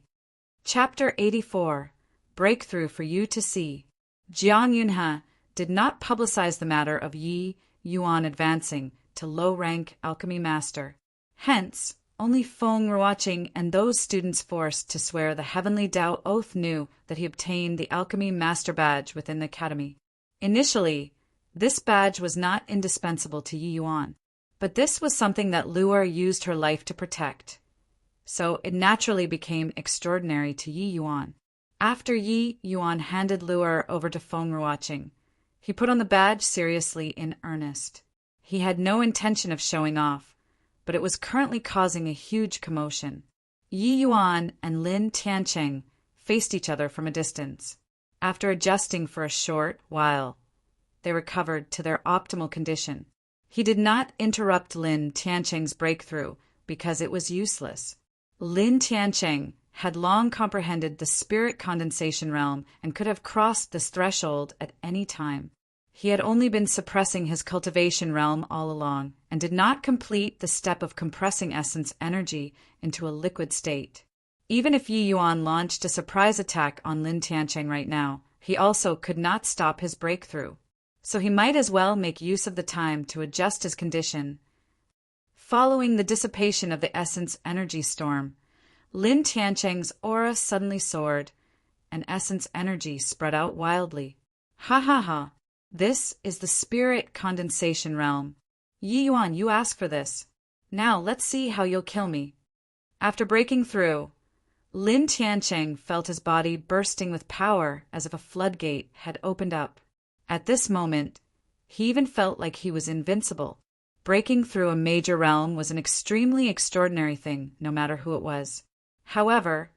Chapter 84. Breakthrough for you to see. Jiang Yunhe did not publicize the matter of Yi Yuan advancing to low-rank alchemy master. Hence, only Feng Ruoqing and those students forced to swear the heavenly Tao oath knew that he obtained the alchemy master badge within the academy. Initially, this badge was not indispensable to Yi Yuan, but this was something that Luer used her life to protect. So it naturally became extraordinary to Yi Yuan. After Yi Yuan handed Luer over to Feng Ruoqing, he put on the badge seriously in earnest. He had no intention of showing off, but it was currently causing a huge commotion. Yi Yuan and Lin Tiancheng faced each other from a distance. After adjusting for a short while, they recovered to their optimal condition. He did not interrupt Lin Tiancheng's breakthrough because it was useless. Lin Tiancheng had long comprehended the spirit condensation realm and could have crossed this threshold at any time. He had only been suppressing his cultivation realm all along, and did not complete the step of compressing essence energy into a liquid state. Even if Yi Yuan launched a surprise attack on Lin Tiancheng right now, he also could not stop his breakthrough. So he might as well make use of the time to adjust his condition. Following the dissipation of the essence energy storm, Lin Tiancheng's aura suddenly soared, and essence energy spread out wildly. Ha ha ha! This is the spirit condensation realm. Yi Yuan, you asked for this. Now let's see how you'll kill me. After breaking through, Lin Tiancheng felt his body bursting with power as if a floodgate had opened up. At this moment, he even felt like he was invincible. Breaking through a major realm was an extremely extraordinary thing, no matter who it was. However,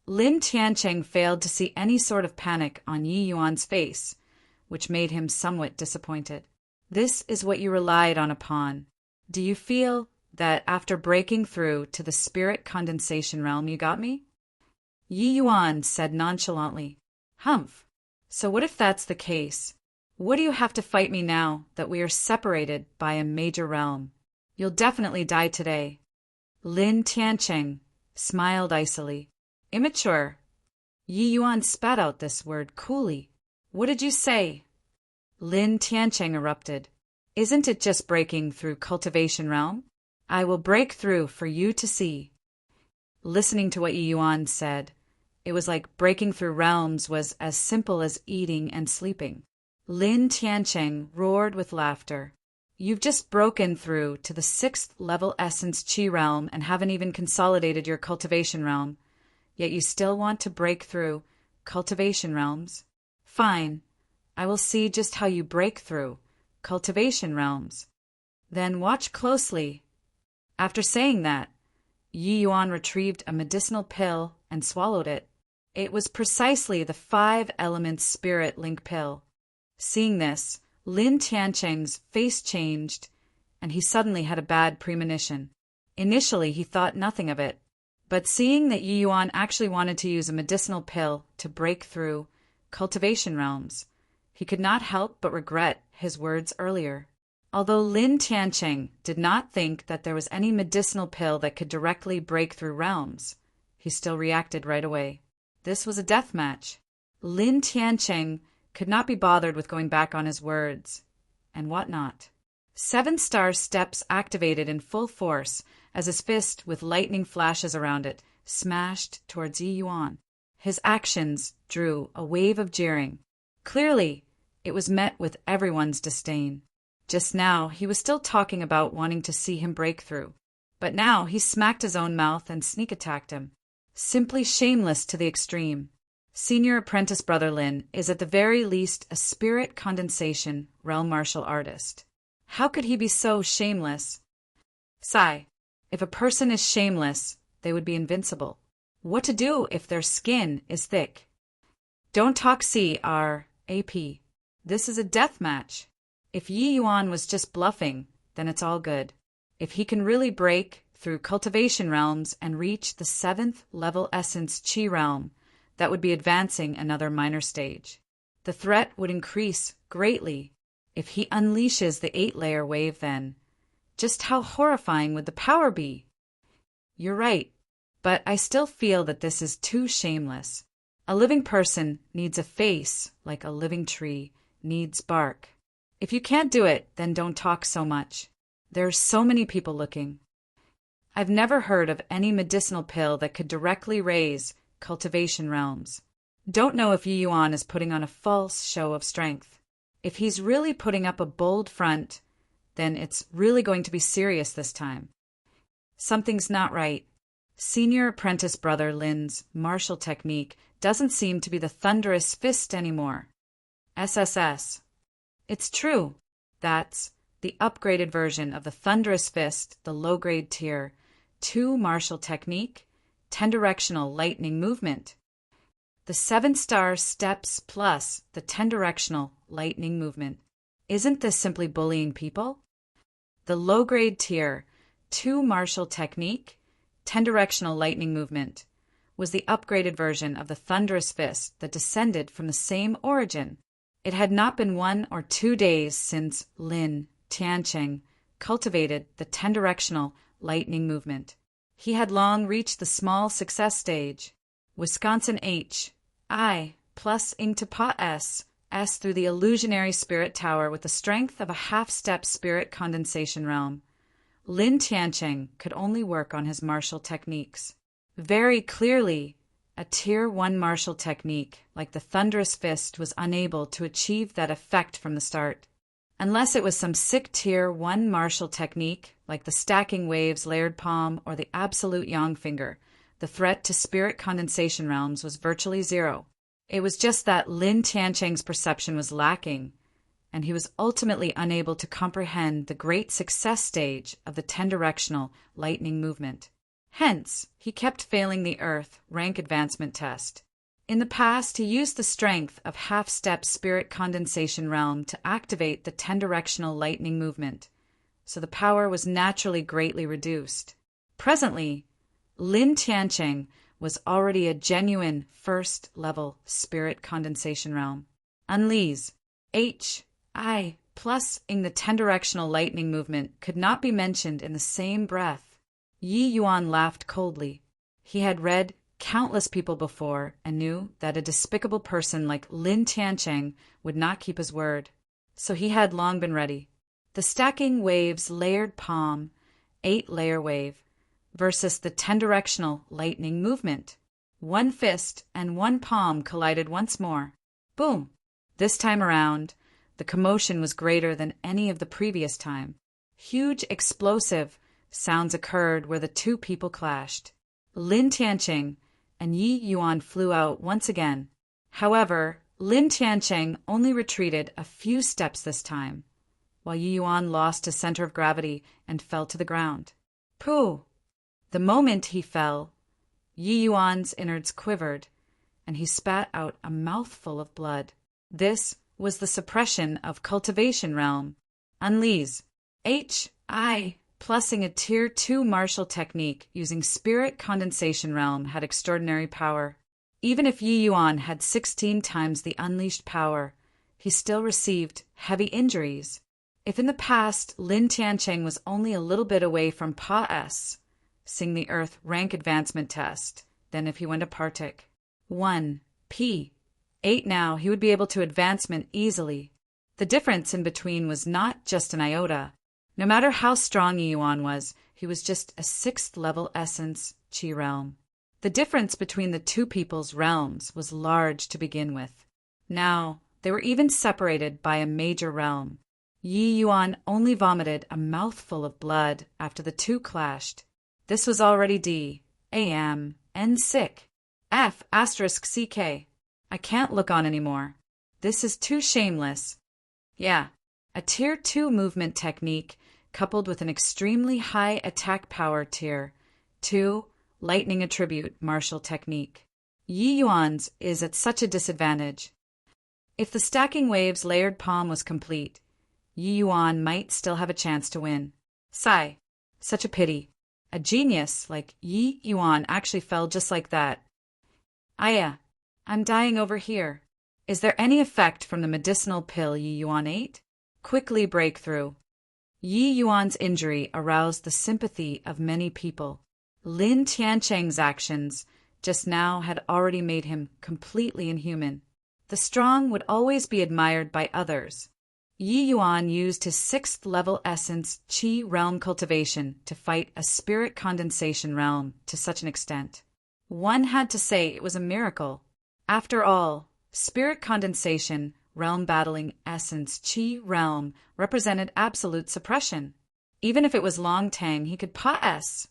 Lin Tiancheng failed to see any sort of panic on Yi Yuan's face, which made him somewhat disappointed. This is what you relied on upon. Do you feel that after breaking through to the spirit condensation realm you got me? Yi Yuan said nonchalantly. Humph. So what if that's the case? What do you have to fight me now that we are separated by a major realm? You'll definitely die today. Lin Tiancheng smiled icily. Immature. Yi Yuan spat out this word coolly. What did you say? Lin Tiancheng erupted. Isn't it just breaking through cultivation realm? I will break through for you to see. Listening to what Yi Yuan said, it was like breaking through realms was as simple as eating and sleeping. Lin Tiancheng roared with laughter. You've just broken through to the 6th level essence Qi realm and haven't even consolidated your cultivation realm. Yet you still want to break through cultivation realms? Fine. I will see just how you break through cultivation realms. Then watch closely. After saying that, Yi Yuan retrieved a medicinal pill and swallowed it. It was precisely the 5 elements spirit link pill. Seeing this, Lin Tiancheng's face changed, and he suddenly had a bad premonition. Initially, he thought nothing of it, but seeing that Yi Yuan actually wanted to use a medicinal pill to break through cultivation realms, he could not help but regret his words earlier. Although Lin Tiancheng did not think that there was any medicinal pill that could directly break through realms, he still reacted right away. This was a death match. Lin Tiancheng could not be bothered with going back on his words, and whatnot. 7-star steps activated in full force as his fist, with lightning flashes around it, smashed towards Yi Yuan. His actions drew a wave of jeering. Clearly, it was met with everyone's disdain. Just now, he was still talking about wanting to see him break through, but now he smacked his own mouth and sneak attacked him. Simply shameless to the extreme. Senior apprentice brother Lin is at the very least a spirit condensation realm martial artist. How could he be so shameless? Sigh. If a person is shameless, they would be invincible. What to do if their skin is thick? Don't talk C-R-A-P. This is a death match. If Yi Yuan was just bluffing, then it's all good. If he can really break through cultivation realms and reach the 7th level essence Qi realm, that would be advancing another minor stage. The threat would increase greatly. If he unleashes the 8-layer wave then, just how horrifying would the power be? You're right, but I still feel that this is too shameless. A living person needs a face like a living tree needs bark. If you can't do it, then don't talk so much. There are so many people looking. I've never heard of any medicinal pill that could directly raise cultivation realms. Don't know if Yi Yuan is putting on a false show of strength. If he's really putting up a bold front, then it's really going to be serious this time. Something's not right. Senior apprentice brother Lin's martial technique doesn't seem to be the thunderous fist anymore. SSS. It's true. That's the upgraded version of the thunderous fist, the low-grade tier 2 martial technique, 10-directional lightning movement. The 7-star steps plus the 10-directional lightning movement. Isn't this simply bullying people? The low-grade tier 2 martial technique, 10-directional lightning movement, was the upgraded version of the thunderous fist that descended from the same origin. It had not been 1 or 2 days since Lin Tiancheng cultivated the 10-directional lightning movement. He had long reached the small success stage. Wisconsin H. I plus ing to pa S through the illusionary spirit tower with the strength of a half-step spirit condensation realm. Lin Tiancheng could only work on his martial techniques. Very clearly, a Tier 1 martial technique, like the Thunderous Fist, was unable to achieve that effect from the start. Unless it was some sick Tier 1 martial technique, like the Stacking Waves Layered Palm or the Absolute Yang Finger, the threat to spirit condensation realms was virtually zero. It was just that Lin Tiancheng's perception was lacking, and he was ultimately unable to comprehend the great success stage of the 10-directional lightning movement. Hence, he kept failing the Earth rank advancement test. In the past, he used the strength of half-step spirit condensation realm to activate the 10-directional lightning movement, so the power was naturally greatly reduced. Presently, Lin Tiancheng was already a genuine first-level spirit condensation realm. Unleash H.I. plus ing the 10-directional lightning movement could not be mentioned in the same breath. Yi Yuan laughed coldly. He had read countless people before and knew that a despicable person like Lin Tiancheng would not keep his word. So he had long been ready. The Stacking Waves Layered Palm, 8-layer wave, versus the 10-directional lightning movement. One fist and one palm collided once more. Boom! This time around, the commotion was greater than any of the previous time. Huge explosive sounds occurred where the two people clashed. Lin Tiancheng and Yi Yuan flew out once again. However, Lin Tiancheng only retreated a few steps this time, while Yi Yuan lost his center of gravity and fell to the ground. Pooh! The moment he fell, Yi Yuan's innards quivered, and he spat out a mouthful of blood. This was the suppression of cultivation realm. Unleash H.I. plusing a Tier 2 martial technique using spirit condensation realm had extraordinary power. Even if Yi Yuan had 16 times the unleashed power, he still received heavy injuries. If in the past Lin Tiancheng was only a little bit away from Pa S, seeing the Earth rank advancement test, then if he went to Partic 1 P 8 now, he would be able to advancement easily. The difference in between was not just an iota. No matter how strong Yi Yuan was, he was just a 6th level essence Qi realm. The difference between the two people's realms was large to begin with. Now, they were even separated by a major realm. Yi Yuan only vomited a mouthful of blood after the two clashed. This was already D, AM, N sick. F asterisk CK. I can't look on anymore. This is too shameless. Yeah, a Tier 2 movement technique coupled with an extremely high attack power Tier 2 lightning attribute martial technique. Yi Yuan's is at such a disadvantage. If the Stacking Waves Layered Palm was complete, Yi Yuan might still have a chance to win. Sigh. Such a pity. A genius like Yi Yuan actually fell just like that. Aya, I'm dying over here. Is there any effect from the medicinal pill Yi Yuan ate? Quickly breakthrough. Yi Yuan's injury aroused the sympathy of many people. Lin Tiancheng's actions just now had already made him completely inhuman. The strong would always be admired by others. Yi Yuan used his 6th level essence Qi realm cultivation to fight a spirit condensation realm to such an extent. One had to say it was a miracle. After all, spirit condensation realm battling essence Qi realm represented absolute suppression. Even if it was Long Tang, he could pa S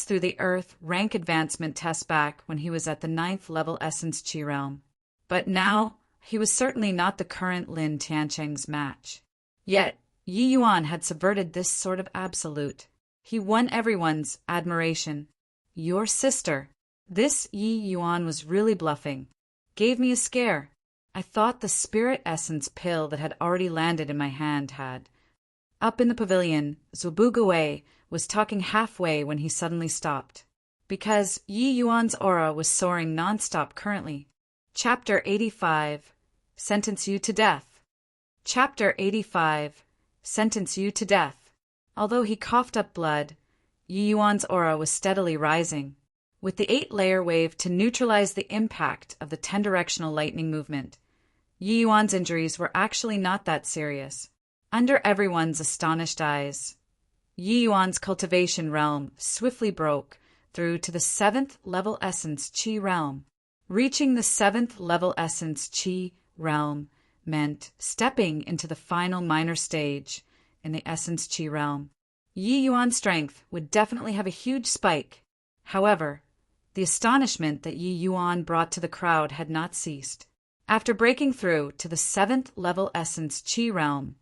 through the Earth rank advancement test back when he was at the 9th level essence Qi realm. But now, he was certainly not the current Lin Tiancheng's match. Yet, Yi Yuan had subverted this sort of absolute. He won everyone's admiration. Your sister. This Yi Yuan was really bluffing. Gave me a scare. I thought the spirit essence pill that had already landed in my hand had. Up in the pavilion, Zubugawei was talking halfway when he suddenly stopped. Because Yi Yuan's aura was soaring nonstop currently. Chapter 85. Sentence you to death. Chapter 85. Sentence you to death. Although he coughed up blood, Yi Yuan's aura was steadily rising, with the 8-layer wave to neutralize the impact of the 10-directional lightning movement. Yi Yuan's injuries were actually not that serious. Under everyone's astonished eyes, Yi Yuan's cultivation realm swiftly broke through to the 7th-level essence Qi realm. Reaching the 7th-level essence Qi realm meant stepping into the final minor stage in the essence Qi realm. Yi Yuan's strength would definitely have a huge spike. However, the astonishment that Yi Yuan brought to the crowd had not ceased. After breaking through to the 7th-level essence Qi realm,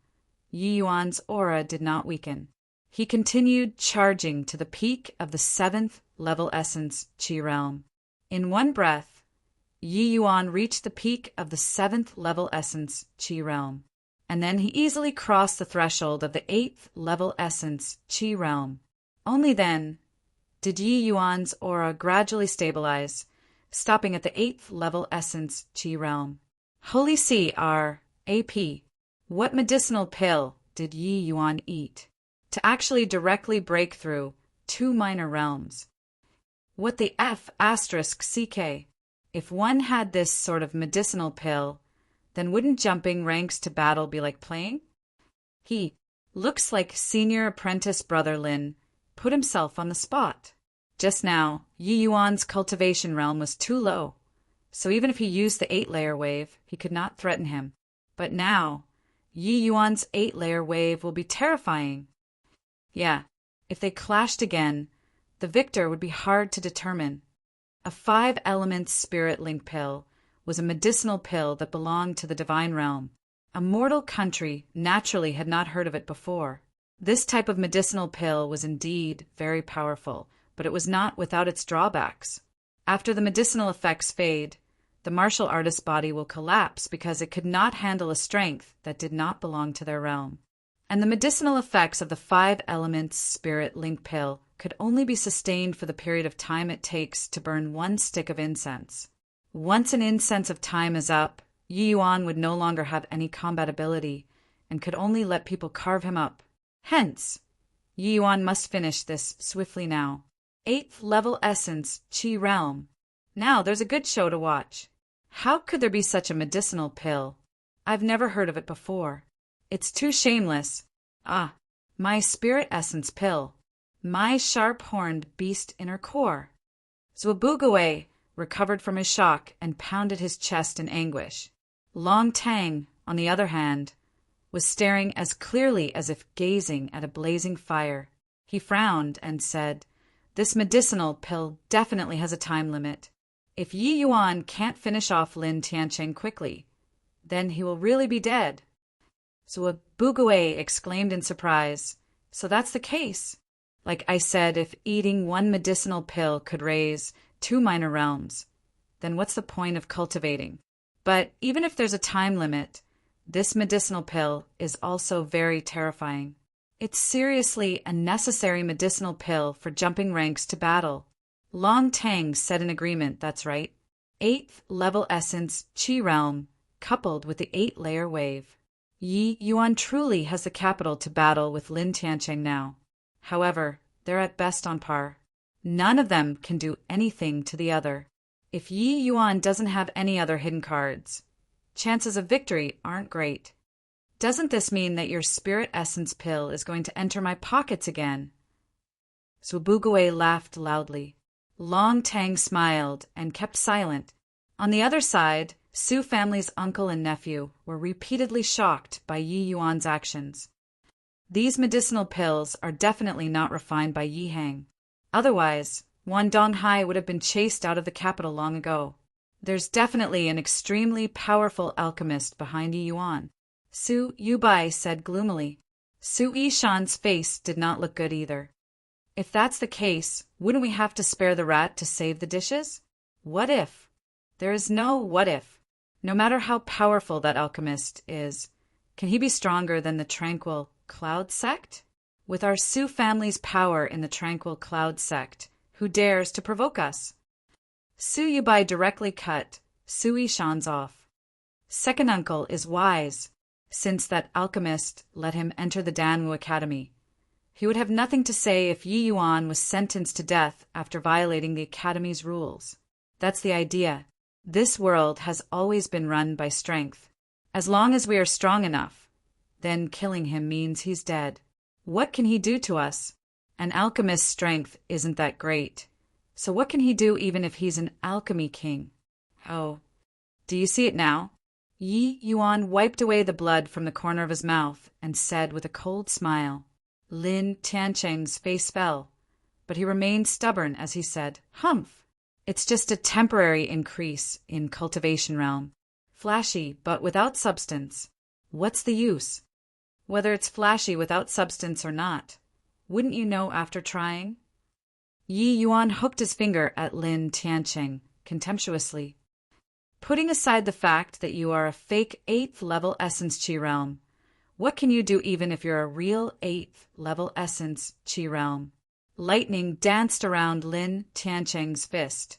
Yi Yuan's aura did not weaken. He continued charging to the peak of the 7th-level essence Qi realm. In one breath, Yi Yuan reached the peak of the 7th-level essence Qi realm, and then he easily crossed the threshold of the 8th-level essence Qi realm. Only then did Yi Yuan's aura gradually stabilize, stopping at the 8th-level essence Qi realm. Holy See, R.A.P. What medicinal pill did Yi Yuan eat to actually directly break through 2 minor realms? What the F***CK? If one had this sort of medicinal pill, then wouldn't jumping ranks to battle be like playing? He looks like senior apprentice brother Lin put himself on the spot. Just now, Yi Yuan's cultivation realm was too low, so even if he used the 8-layer wave, he could not threaten him. But now, Yi Yuan's 8-layer wave will be terrifying. Yeah, if they clashed again, the victor would be hard to determine. A 5-element spirit link pill was a medicinal pill that belonged to the divine realm. A mortal country naturally had not heard of it before. This type of medicinal pill was indeed very powerful, but it was not without its drawbacks. After the medicinal effects fade, the martial artist's body will collapse because it could not handle a strength that did not belong to their realm. And the medicinal effects of the 5-element spirit link pill could only be sustained for the period of time it takes to burn 1 stick of incense. Once an incense of time is up, Yi Yuan would no longer have any combat ability and could only let people carve him up. Hence, Yi Yuan must finish this swiftly now. 8th-level essence Qi realm. Now there's a good show to watch. How could there be such a medicinal pill? I've never heard of it before. It's too shameless. My spirit essence pill. My sharp-horned beast inner core. Zhuobuguwei recovered from his shock and pounded his chest in anguish. Long Tang, on the other hand, was staring as clearly as if gazing at a blazing fire. He frowned and said, "This medicinal pill definitely has a time limit. If Yi Yuan can't finish off Lin Tiancheng quickly, then he will really be dead." Zhuobuguwei exclaimed in surprise, "So that's the case. Like I said, if eating 1 medicinal pill could raise 2 minor realms, then what's the point of cultivating? But even if there's a time limit, this medicinal pill is also very terrifying. It's seriously a necessary medicinal pill for jumping ranks to battle." Long Tang said in agreement, "That's right. 8th-level essence Qi realm, coupled with the 8-layer wave. Yi Yuan truly has the capital to battle with Lin Tiancheng now. However, they're at best on par. None of them can do anything to the other. If Yi Yuan doesn't have any other hidden cards, chances of victory aren't great. Doesn't this mean that your spirit essence pill is going to enter my pockets again?" Zhuobuguwei laughed loudly. Long Tang smiled and kept silent. On the other side, Su family's uncle and nephew were repeatedly shocked by Yi Yuan's actions. These medicinal pills are definitely not refined by Yi Hang. Otherwise, Wan Donghai would have been chased out of the capital long ago. There's definitely an extremely powerful alchemist behind Yi Yuan, Su Yubai said gloomily. Su Yishan's face did not look good either. If that's the case, wouldn't we have to spare the rat to save the dishes? What if? There is no what if. No matter how powerful that alchemist is, can he be stronger than the tranquil Cloud Sect? With our Su family's power in the tranquil Cloud Sect, who dares to provoke us? Su Yubai directly cut Su Yishan's off. Second uncle is wise, since that alchemist let him enter the Danwu Academy. He would have nothing to say if Yi Yuan was sentenced to death after violating the Academy's rules. That's the idea. This world has always been run by strength. As long as we are strong enough, then killing him means he's dead. What can he do to us? An alchemist's strength isn't that great. So what can he do even if he's an alchemy king? Oh, do you see it now? Yi Yuan wiped away the blood from the corner of his mouth and said with a cold smile. Lin Tiancheng's face fell, but he remained stubborn as he said, "Humph! It's just a temporary increase in cultivation realm. Flashy, but without substance. What's the use? Whether it's flashy without substance or not, wouldn't you know after trying?" Yi Yuan hooked his finger at Lin Tiancheng contemptuously. Putting aside the fact that you are a fake 8th level essence chi realm, what can you do even if you're a real 8th level essence chi realm? Lightning danced around Lin Tiancheng's fist,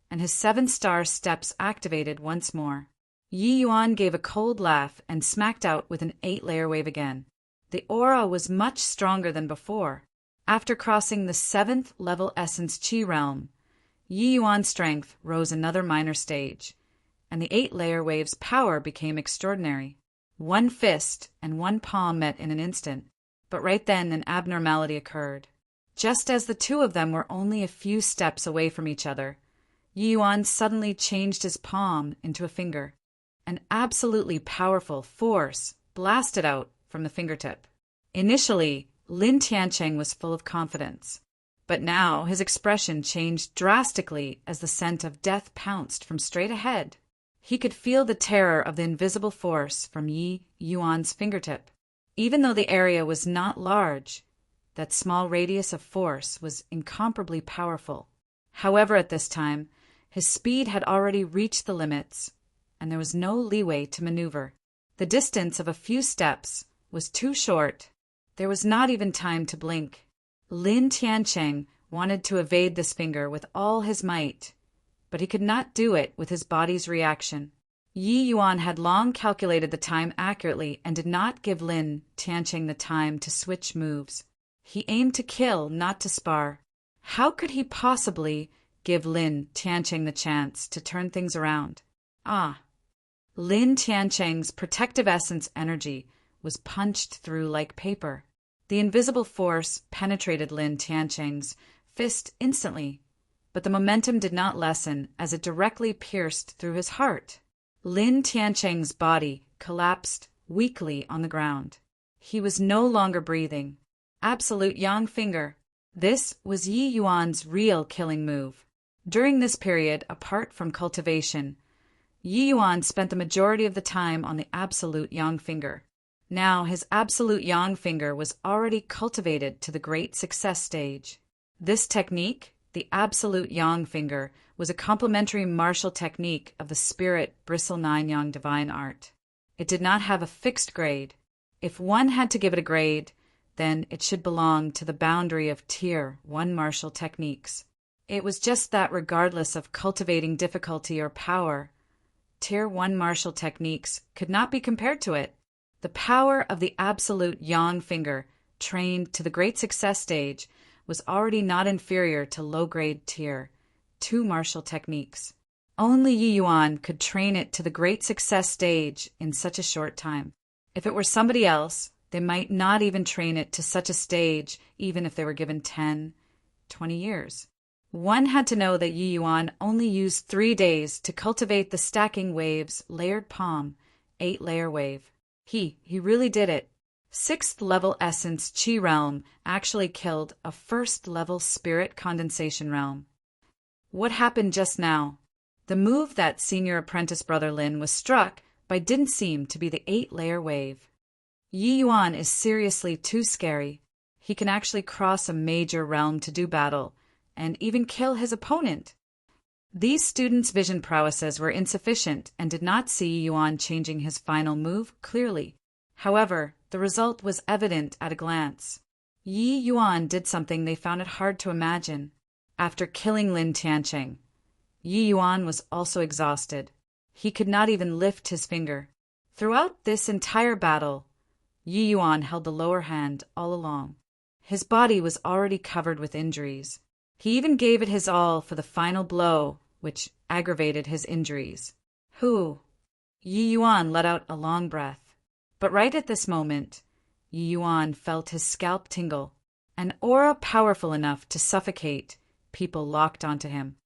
and his 7-star steps activated once more. Yi Yuan gave a cold laugh and smacked out with an 8-layer wave again. The aura was much stronger than before. After crossing the 7th level essence chi realm, Yi Yuan's strength rose another minor stage, and the 8-layer wave's power became extraordinary. One fist and one palm met in an instant, but right then an abnormality occurred. Just as the two of them were only a few steps away from each other, Yi Yuan suddenly changed his palm into a finger. An absolutely powerful force blasted out from the fingertip. Initially, Lin Tiancheng was full of confidence, but now his expression changed drastically as the scent of death pounced from straight ahead. He could feel the terror of the invisible force from Yi Yuan's fingertip. Even though the area was not large, that small radius of force was incomparably powerful. However, at this time, his speed had already reached the limits, and there was no leeway to maneuver. The distance of a few steps was too short. There was not even time to blink. Lin Tiancheng wanted to evade this finger with all his might, but he could not do it with his body's reaction. Yi Yuan had long calculated the time accurately and did not give Lin Tiancheng the time to switch moves. He aimed to kill, not to spar. How could he possibly give Lin Tiancheng the chance to turn things around? Lin Tiancheng's protective essence energy was punched through like paper. The invisible force penetrated Lin Tiancheng's fist instantly, but the momentum did not lessen as it directly pierced through his heart. Lin Tiancheng's body collapsed weakly on the ground. He was no longer breathing. Absolute Yang Finger. This was Yi Yuan's real killing move. During this period, apart from cultivation, Yi Yuan spent the majority of the time on the Absolute Yang Finger. Now his Absolute Yang Finger was already cultivated to the great success stage. This technique, the Absolute Yang Finger, was a complementary martial technique of the Spirit Bristle 9 Yang Divine Art. It did not have a fixed grade. If one had to give it a grade, then it should belong to the boundary of Tier 1 martial techniques. It was just that regardless of cultivating difficulty or power, Tier 1 martial techniques could not be compared to it. The power of the Absolute Yang Finger, trained to the great success stage, was already not inferior to low-grade Tier 2 martial techniques. Only Yi Yuan could train it to the great success stage in such a short time. If it were somebody else, they might not even train it to such a stage even if they were given 10, 20 years. One had to know that Yi Yuan only used 3 days to cultivate the Stacking Wave's layered palm, 8-layer wave. He really did it. 6th level essence chi realm actually killed a 1st level spirit condensation realm. What happened just now? The move that senior apprentice brother Lin was struck by didn't seem to be the 8-layer wave. Yi Yuan is seriously too scary. He can actually cross a major realm to do battle, and even kill his opponent. These students' vision prowesses were insufficient and did not see Yi Yuan changing his final move clearly. However, the result was evident at a glance. Yi Yuan did something they found it hard to imagine. After killing Lin Tiancheng, Yi Yuan was also exhausted. He could not even lift his finger. Throughout this entire battle, Yi Yuan held the lower hand all along. His body was already covered with injuries. He even gave it his all for the final blow, which aggravated his injuries. Yi Yuan let out a long breath. But right at this moment, Yi Yuan felt his scalp tingle, an aura powerful enough to suffocate people locked onto him.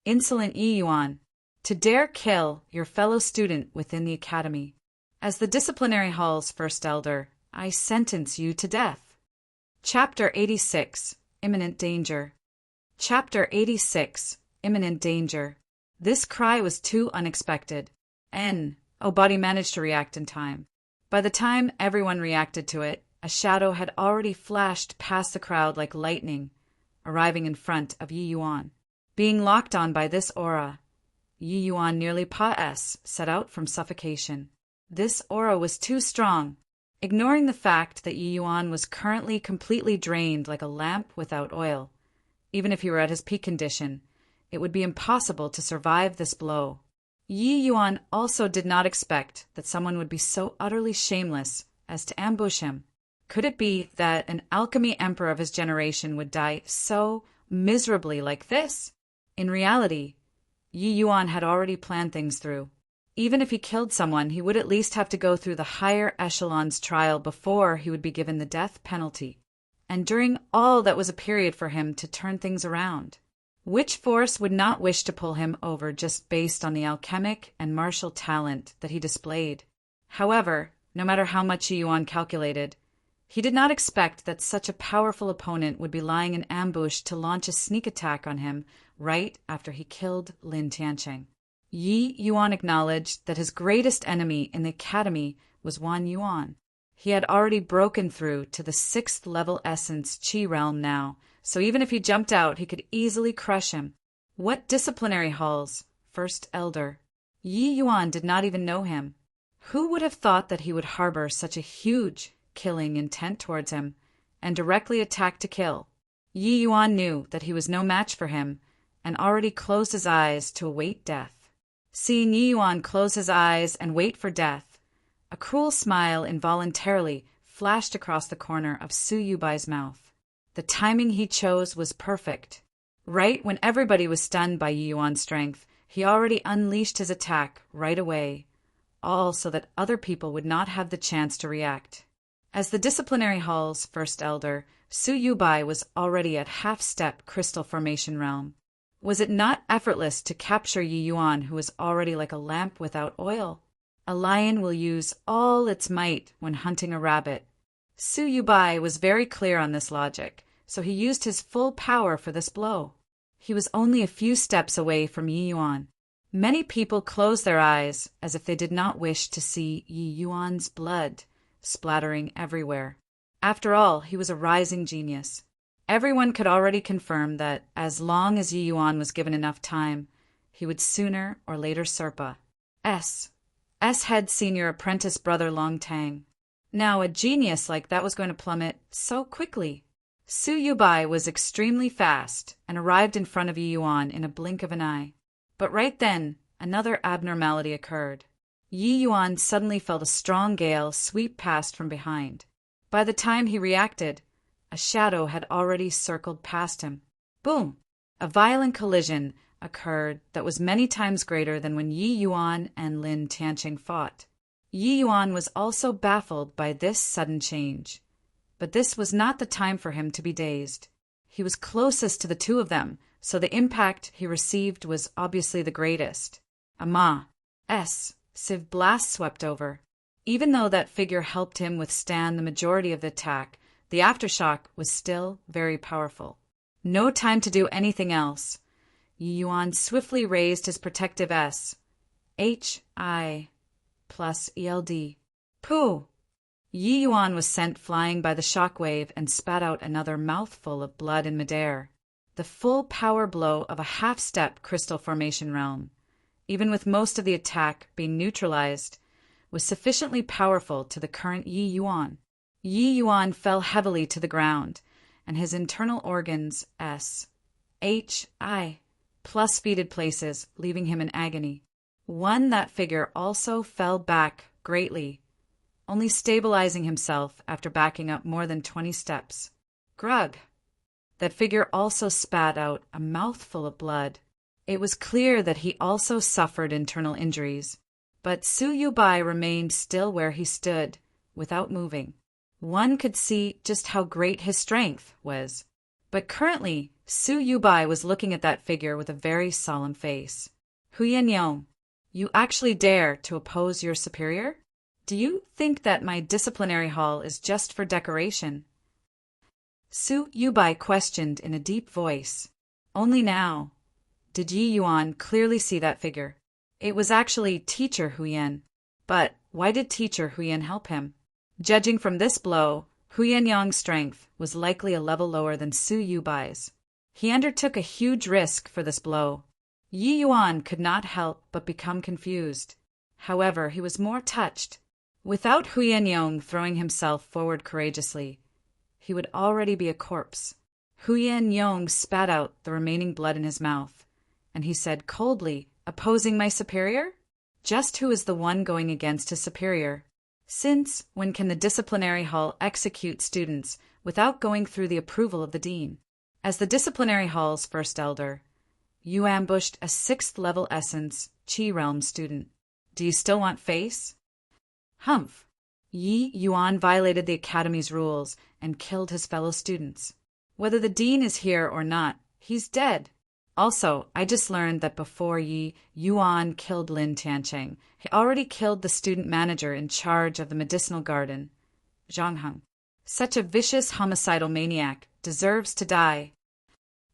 Insolent Yi Yuan, to dare kill your fellow student within the academy. As the disciplinary hall's first elder, I sentence you to death. Chapter 86, Imminent Danger. Chapter 86, Imminent Danger. This cry was too unexpected. Body managed to react in time. By the time everyone reacted to it, a shadow had already flashed past the crowd like lightning, arriving in front of Yi Yuan. Being locked on by this aura, Yi Yuan nearly set out from suffocation. This aura was too strong. Ignoring the fact that Yi Yuan was currently completely drained like a lamp without oil, even if he were at his peak condition, it would be impossible to survive this blow. Yi Yuan also did not expect that someone would be so utterly shameless as to ambush him. Could it be that an alchemy emperor of his generation would die so miserably like this? In reality, Yi Yuan had already planned things through. Even if he killed someone, he would at least have to go through the higher echelon's trial before he would be given the death penalty. And during all that was a period for him to turn things around. Which force would not wish to pull him over just based on the alchemic and martial talent that he displayed? However, no matter how much Yi Yuan calculated, he did not expect that such a powerful opponent would be lying in ambush to launch a sneak attack on him right after he killed Lin Tianqing. Yi Yuan acknowledged that his greatest enemy in the academy was Wan Yuan. He had already broken through to the 6th level essence Qi realm now, so even if he jumped out, he could easily crush him. What disciplinary halls? First Elder. Yi Yuan did not even know him. Who would have thought that he would harbor such a huge killing intent towards him, and directly attack to kill? Yi Yuan knew that he was no match for him, and already closed his eyes to await death. Seeing Yi Yuan close his eyes and wait for death, a cruel smile involuntarily flashed across the corner of Su Yubai's mouth. The timing he chose was perfect. Right when everybody was stunned by Yi Yuan's strength, he already unleashed his attack right away, all so that other people would not have the chance to react. As the disciplinary hall's first elder, Su Yubai was already at half-step crystal formation realm. Was it not effortless to capture Yi Yuan, who was already like a lamp without oil? A lion will use all its might when hunting a rabbit. Su Yubai was very clear on this logic, so he used his full power for this blow. He was only a few steps away from Yi Yuan. Many people closed their eyes as if they did not wish to see Yi Yuan's blood splattering everywhere. After all, he was a rising genius. Everyone could already confirm that as long as Yi Yuan was given enough time, he would sooner or later surpa S head senior apprentice brother Long Tang. Now a genius like that was going to plummet so quickly. Su Yubai was extremely fast and arrived in front of Yi Yuan in a blink of an eye. But right then, another abnormality occurred. Yi Yuan suddenly felt a strong gale sweep past from behind. By the time he reacted, a shadow had already circled past him. Boom! A violent collision occurred that was many times greater than when Yi Yuan and Lin Tianqing fought. Yi Yuan was also baffled by this sudden change. But this was not the time for him to be dazed. He was closest to the two of them, so the impact he received was obviously the greatest. Civ blast swept over. Even though that figure helped him withstand the majority of the attack, the aftershock was still very powerful. No time to do anything else. Yi Yuan swiftly raised his protective HI plus ELD. Pooh! Yi Yuan was sent flying by the shockwave and spat out another mouthful of blood in midair. The full power blow of a half-step crystal formation realm, even with most of the attack being neutralized, was sufficiently powerful to the current Yi Yuan. Yi Yuan fell heavily to the ground, and his internal organs HI plus feeded places, leaving him in agony. That figure also fell back greatly, only stabilizing himself after backing up more than 20 steps. Grug! That figure also spat out a mouthful of blood. It was clear that he also suffered internal injuries, but Su Yubai remained still where he stood, without moving. One could see just how great his strength was. But currently, Su Yubai was looking at that figure with a very solemn face. Huyen Yong, you actually dare to oppose your superior? Do you think that my disciplinary hall is just for decoration? Su Yubai questioned in a deep voice. Only now did Yi Yuan clearly see that figure. It was actually Teacher Huyen. But why did Teacher Huyen help him? Judging from this blow, Huyen Yong's strength was likely a level lower than Su Yubai's. He undertook a huge risk for this blow. Yi Yuan could not help but become confused. However, he was more touched. Without Huyen Yong throwing himself forward courageously, he would already be a corpse. Huyen Yong spat out the remaining blood in his mouth, and he said coldly, opposing my superior? Just who is the one going against his superior? Since when can the disciplinary hall execute students without going through the approval of the dean? As the disciplinary hall's first elder, you ambushed a 6th level essence Qi realm student. Do you still want face? Humph. Yi Yuan violated the academy's rules and killed his fellow students. Whether the dean is here or not, he's dead. Also, I just learned that before Yi Yuan killed Lin Tiancheng, he already killed the student manager in charge of the medicinal garden, Zhang Heng. Such a vicious homicidal maniac deserves to die.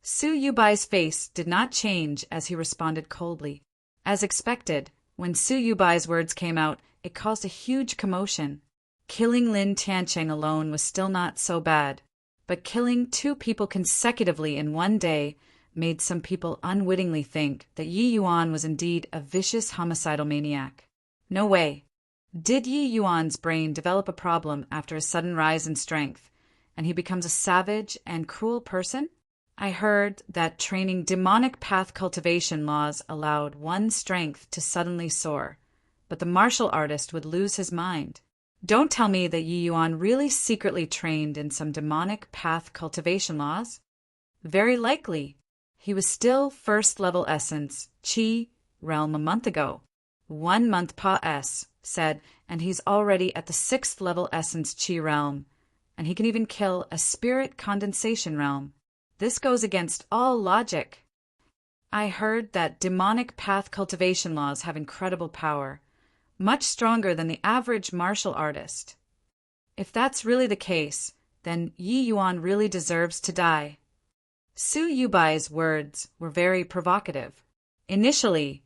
Su Yubai's face did not change as he responded coldly. As expected, when Su Yubai's words came out, it caused a huge commotion. Killing Lin Tiancheng alone was still not so bad, but killing 2 people consecutively in one day made some people unwittingly think that Yi Yuan was indeed a vicious homicidal maniac. No way. Did Yi Yuan's brain develop a problem after a sudden rise in strength, and he becomes a savage and cruel person? I heard that training demonic path cultivation laws allowed one's strength to suddenly soar, but the martial artist would lose his mind. Don't tell me that Yi Yuan really secretly trained in some demonic path cultivation laws. Very likely. He was still 1st level essence Qi realm a month ago. 1 month Pa S said, and he's already at the 6th level essence Qi realm, and he can even kill a spirit condensation realm. This goes against all logic. I heard that demonic path cultivation laws have incredible power, much stronger than the average martial artist. If that's really the case, then Yi Yuan really deserves to die. Su Yubai's words were very provocative. Initially,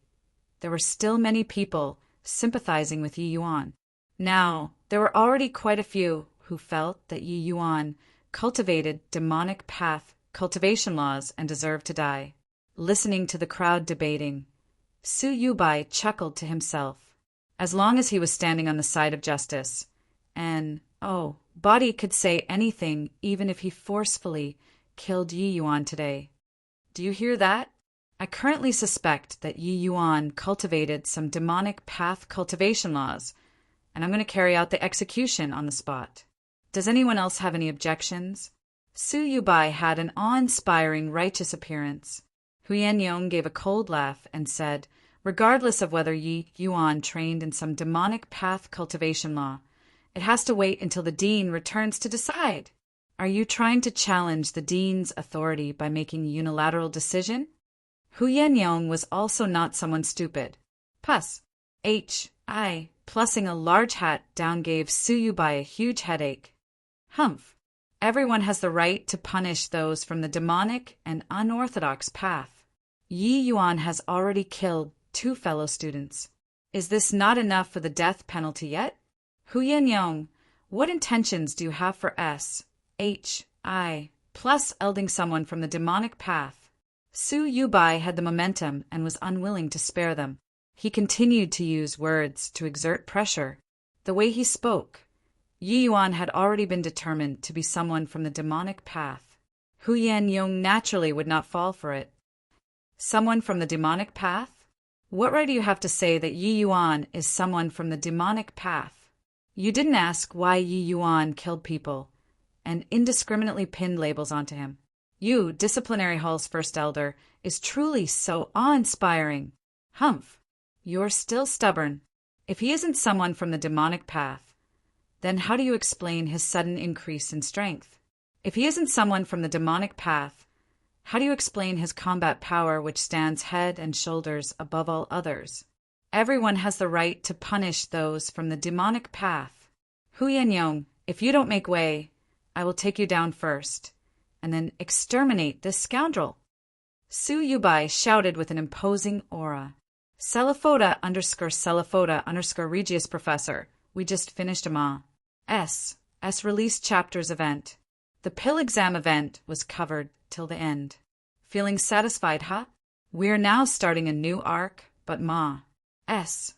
there were still many people sympathizing with Yi Yuan. Now, there were already quite a few who felt that Yi Yuan cultivated demonic path cultivation laws and deserved to die. Listening to the crowd debating, Su Yubai chuckled to himself. As long as he was standing on the side of justice, and, Body could say anything even if he forcefully killed Yi Yuan today. Do you hear that? I currently suspect that Yi Yuan cultivated some demonic path cultivation laws, and I'm going to carry out the execution on the spot. Does anyone else have any objections? Su Yubai had an awe-inspiring righteous appearance. Huyen Yong gave a cold laugh and said, regardless of whether Yi Yuan trained in some demonic path cultivation law, it has to wait until the dean returns to decide. Are you trying to challenge the dean's authority by making a unilateral decision? Huyen Yong was also not someone stupid. Plus, plussing a large hat down gave Su Yubai a huge headache. Humph. Everyone has the right to punish those from the demonic and unorthodox path. Yi Yuan has already killed 2 fellow students. Is this not enough for the death penalty yet? Huyen Yong, what intentions do you have for plus elding someone from the demonic path? Su Yubai had the momentum and was unwilling to spare them. He continued to use words to exert pressure. The way he spoke, Yi Yuan had already been determined to be someone from the demonic path. Huyen Yong naturally would not fall for it. Someone from the demonic path? What right do you have to say that Yi Yuan is someone from the demonic path? You didn't ask why Yi Yuan killed people and indiscriminately pinned labels onto him. You, Disciplinary Hall's first elder, is truly so awe-inspiring. Humph, you're still stubborn. If he isn't someone from the demonic path, then how do you explain his sudden increase in strength? If he isn't someone from the demonic path, how do you explain his combat power which stands head and shoulders above all others? Everyone has the right to punish those from the demonic path. Hu Yannyong, if you don't make way, I will take you down first, and then exterminate this scoundrel. Su Yubai shouted with an imposing aura. Celiphoda_Regius Professor, we just finished a S release chapters event. The pill exam event was covered till the end. Feeling satisfied, huh? We're now starting a new arc, but S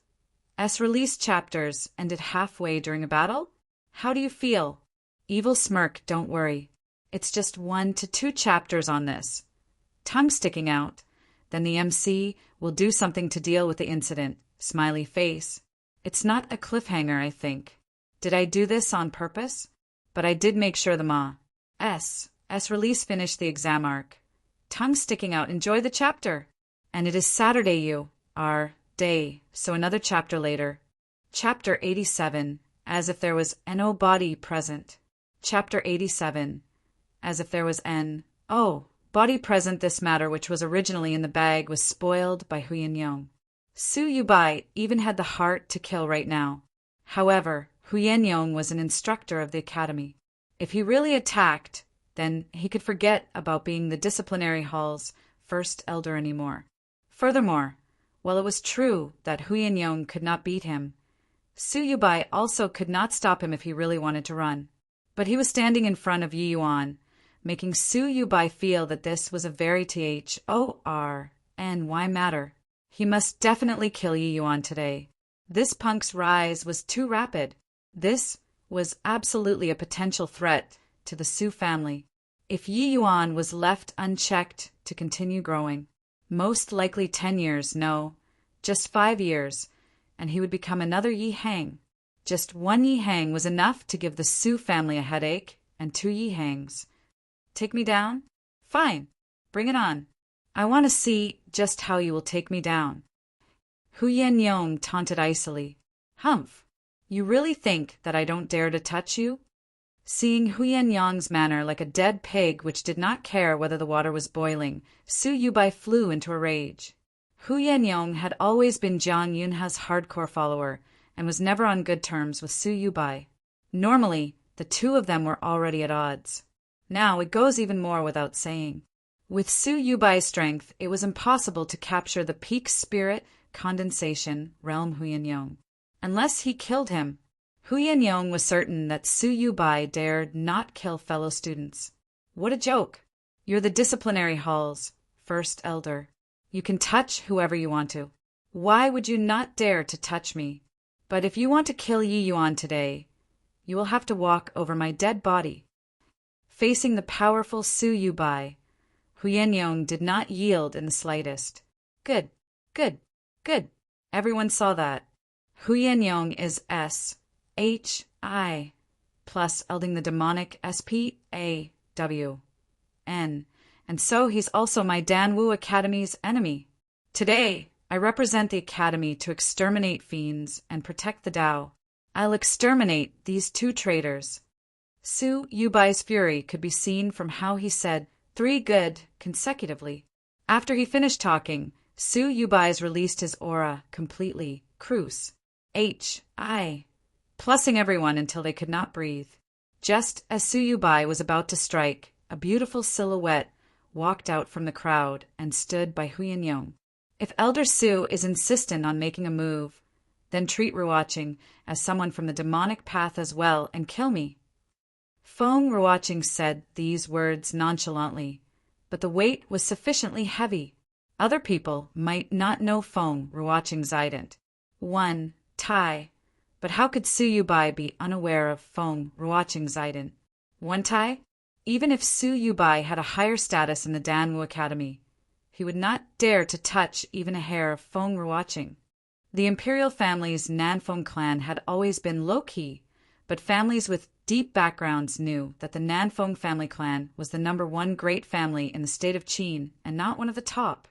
release chapters ended halfway during a battle? How do you feel? Evil smirk, don't worry. It's just 1 to 2 chapters on this. Tongue sticking out. Then the MC will do something to deal with the incident. Smiley face. It's not a cliffhanger, I think. Did I do this on purpose? But I did make sure the S release finished the exam arc. Tongue sticking out, enjoy the chapter. And it is Saturday day, so another chapter later. Chapter 87, as if there was no body present. Chapter 87, as if there was body present. This matter which was originally in the bag was spoiled by Hu Yannyong. Su Yubai even had the heart to kill right now. However, Hu Yannyong was an instructor of the academy. If he really attacked, then he could forget about being the disciplinary hall's first elder anymore. Furthermore, while it was true that Hu Yannyong could not beat him, Su Yubai also could not stop him if he really wanted to run. But he was standing in front of Yi Yuan, making Su Yubai feel that this was a very THORNY matter. He must definitely kill Yi Yuan today. This punk's rise was too rapid. This was absolutely a potential threat to the Su family. If Yi Yuan was left unchecked to continue growing, most likely 10 years, no, just 5 years, and he would become another Yi Hang. Just 1 Yi Hang was enough to give the Su family a headache, and 2 Yi Hangs. Take me down? Fine, bring it on. I want to see just how you will take me down. Hu Yannyong taunted icily. Humph, you really think that I don't dare to touch you? Seeing Hu Yannyong's manner like a dead pig which did not care whether the water was boiling, Su Yubai flew into a rage. Hu Yannyong had always been Jiang Yunha's hardcore follower, and was never on good terms with Su Yubai. Normally, the two of them were already at odds. Now it goes even more without saying. With Su Yubai's strength, it was impossible to capture the peak spirit condensation realm Hu Yannyong. Unless he killed him, Hu Yannyong was certain that Su Yubai dared not kill fellow students. What a joke! You're the disciplinary hall's first elder. You can touch whoever you want to. Why would you not dare to touch me? But if you want to kill Yi Yuan today, you will have to walk over my dead body. Facing the powerful Su Yubai, Hu Yannyong did not yield in the slightest. Good. Everyone saw that. Hu Yannyong is SHI plus elding the demonic SPAWN, and so he's also my Danwu Academy's enemy. Today, I represent the Academy to exterminate fiends and protect the Tao. I'll exterminate these 2 traitors. Su Yubai's fury could be seen from how he said 3 good consecutively. After he finished talking, Su Yubai's released his aura completely. Cruce. HI. Plussing everyone until they could not breathe. Just as Su Yubai was about to strike, a beautiful silhouette walked out from the crowd and stood by Hu Yannyong. If Elder Su is insistent on making a move, then treat Ruoqing as someone from the demonic path as well and kill me. Feng Ruoqing said these words nonchalantly, but the weight was sufficiently heavy. Other people might not know Feng Ruoqing's ident. 1. Tai. But how could Su Yubai be unaware of Feng Ruoqing's ident? 1 Tai? Even if Su Yubai had a higher status in the Danwu Academy, he would not dare to touch even a hair of Feng Ruoqing. The imperial family's Nanfeng clan had always been low-key, but families with deep backgrounds knew that the Nanfeng family clan was the #1 great family in the state of Qin and not one of the top.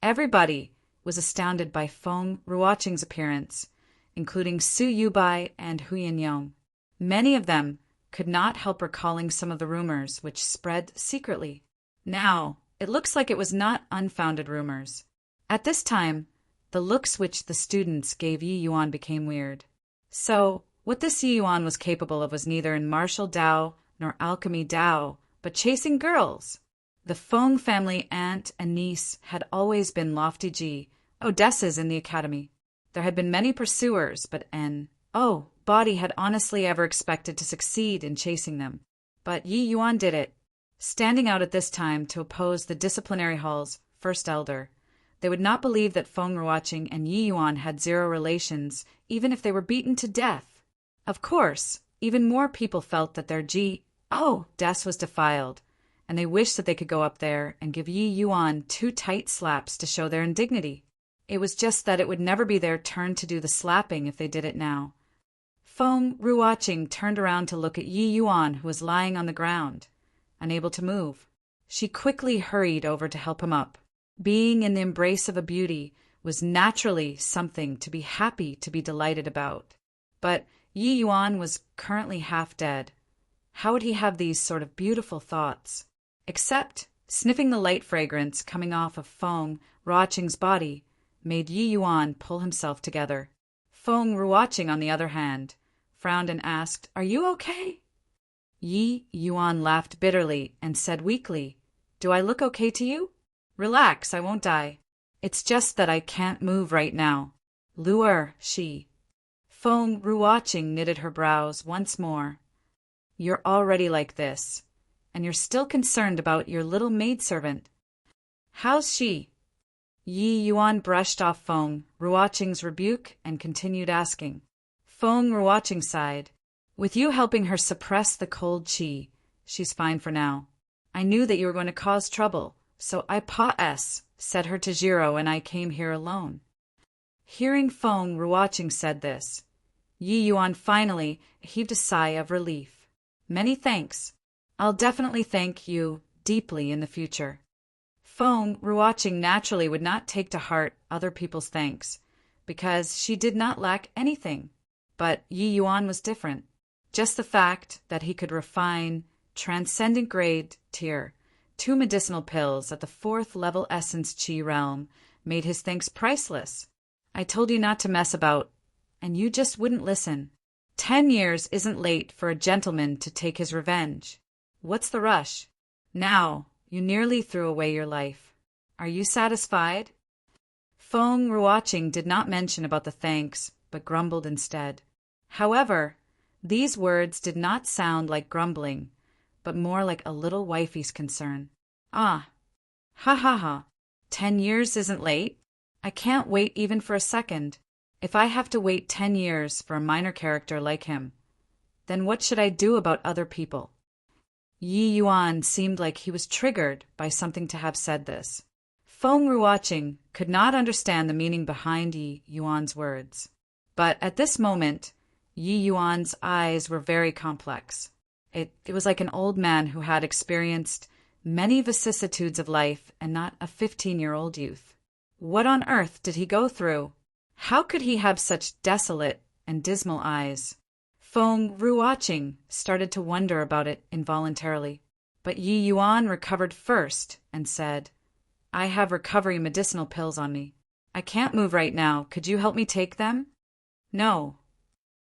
Everybody was astounded by Feng Ruoqing's appearance, including Su Yubai and Hu Yinyong. Many of them could not help recalling some of the rumors which spread secretly. Now, it looks like it was not unfounded rumors. At this time, the looks which the students gave Yi Yuan became weird. So, what this Yi Yuan was capable of was neither in martial Dao nor alchemy Dao, but chasing girls. The Feng family aunt and niece had always been lofty Odessas in the academy. There had been many pursuers, but body had honestly ever expected to succeed in chasing them. But Yi Yuan did it, standing out at this time to oppose the disciplinary hall's first elder. They would not believe that Feng Ruoqing and Yi Yuan had zero relations, even if they were beaten to death. Of course, even more people felt that their Des was defiled, and they wished that they could go up there and give Yi Yuan 2 tight slaps to show their indignity. It was just that it would never be their turn to do the slapping if they did it now. Feng Ruoqing turned around to look at Yi Yuan, who was lying on the ground, unable to move. She quickly hurried over to help him up. Being in the embrace of a beauty was naturally something to be happy to be delighted about. But Yi Yuan was currently half dead. How would he have these sort of beautiful thoughts? Except sniffing the light fragrance coming off of Feng Ruoqing's body made Yi Yuan pull himself together. Feng Ruoqing, on the other hand, frowned and asked, "Are you okay?" Yi Yuan laughed bitterly and said weakly, "Do I look okay to you? Relax, I won't die. It's just that I can't move right now." Lure, she. Feng Ruoqing knitted her brows once more. "You're already like this, and you're still concerned about your little maidservant. How's she?" Yi Yuan brushed off Feng Ruoqing's rebuke and continued asking. Feng Ruoqing sighed. "With you helping her suppress the cold qi, she's fine for now. I knew that you were going to cause trouble, so I sent her to Jiro and I came here alone." Hearing Feng Ruoqing said this, Yi Yuan finally heaved a sigh of relief. "Many thanks. I'll definitely thank you deeply in the future." Feng Ruoqing naturally would not take to heart other people's thanks, because she did not lack anything. But Yi Yuan was different. Just the fact that he could refine transcendent grade tier 2 medicinal pills at the 4th level essence qi realm made his thanks priceless. "I told you not to mess about, and you just wouldn't listen. 10 years isn't late for a gentleman to take his revenge. What's the rush? Now, you nearly threw away your life. Are you satisfied?" Feng Ruoqing did not mention about the thanks, but grumbled instead. However, these words did not sound like grumbling, but more like a little wifey's concern. "Ah, ha ha ha. 10 years isn't late. I can't wait even for a second. If I have to wait 10 years for a minor character like him, then what should I do about other people?" Yi Yuan seemed like he was triggered by something to have said this. Feng Ruoqing could not understand the meaning behind Yi Yuan's words. But at this moment, Yi Yuan's eyes were very complex. It was like an old man who had experienced many vicissitudes of life and not a 15-year-old youth. What on earth did he go through? How could he have such desolate and dismal eyes? Feng Ruoqing started to wonder about it involuntarily. But Yi Yuan recovered first and said, "I have recovery medicinal pills on me. I can't move right now. Could you help me take them?" "No."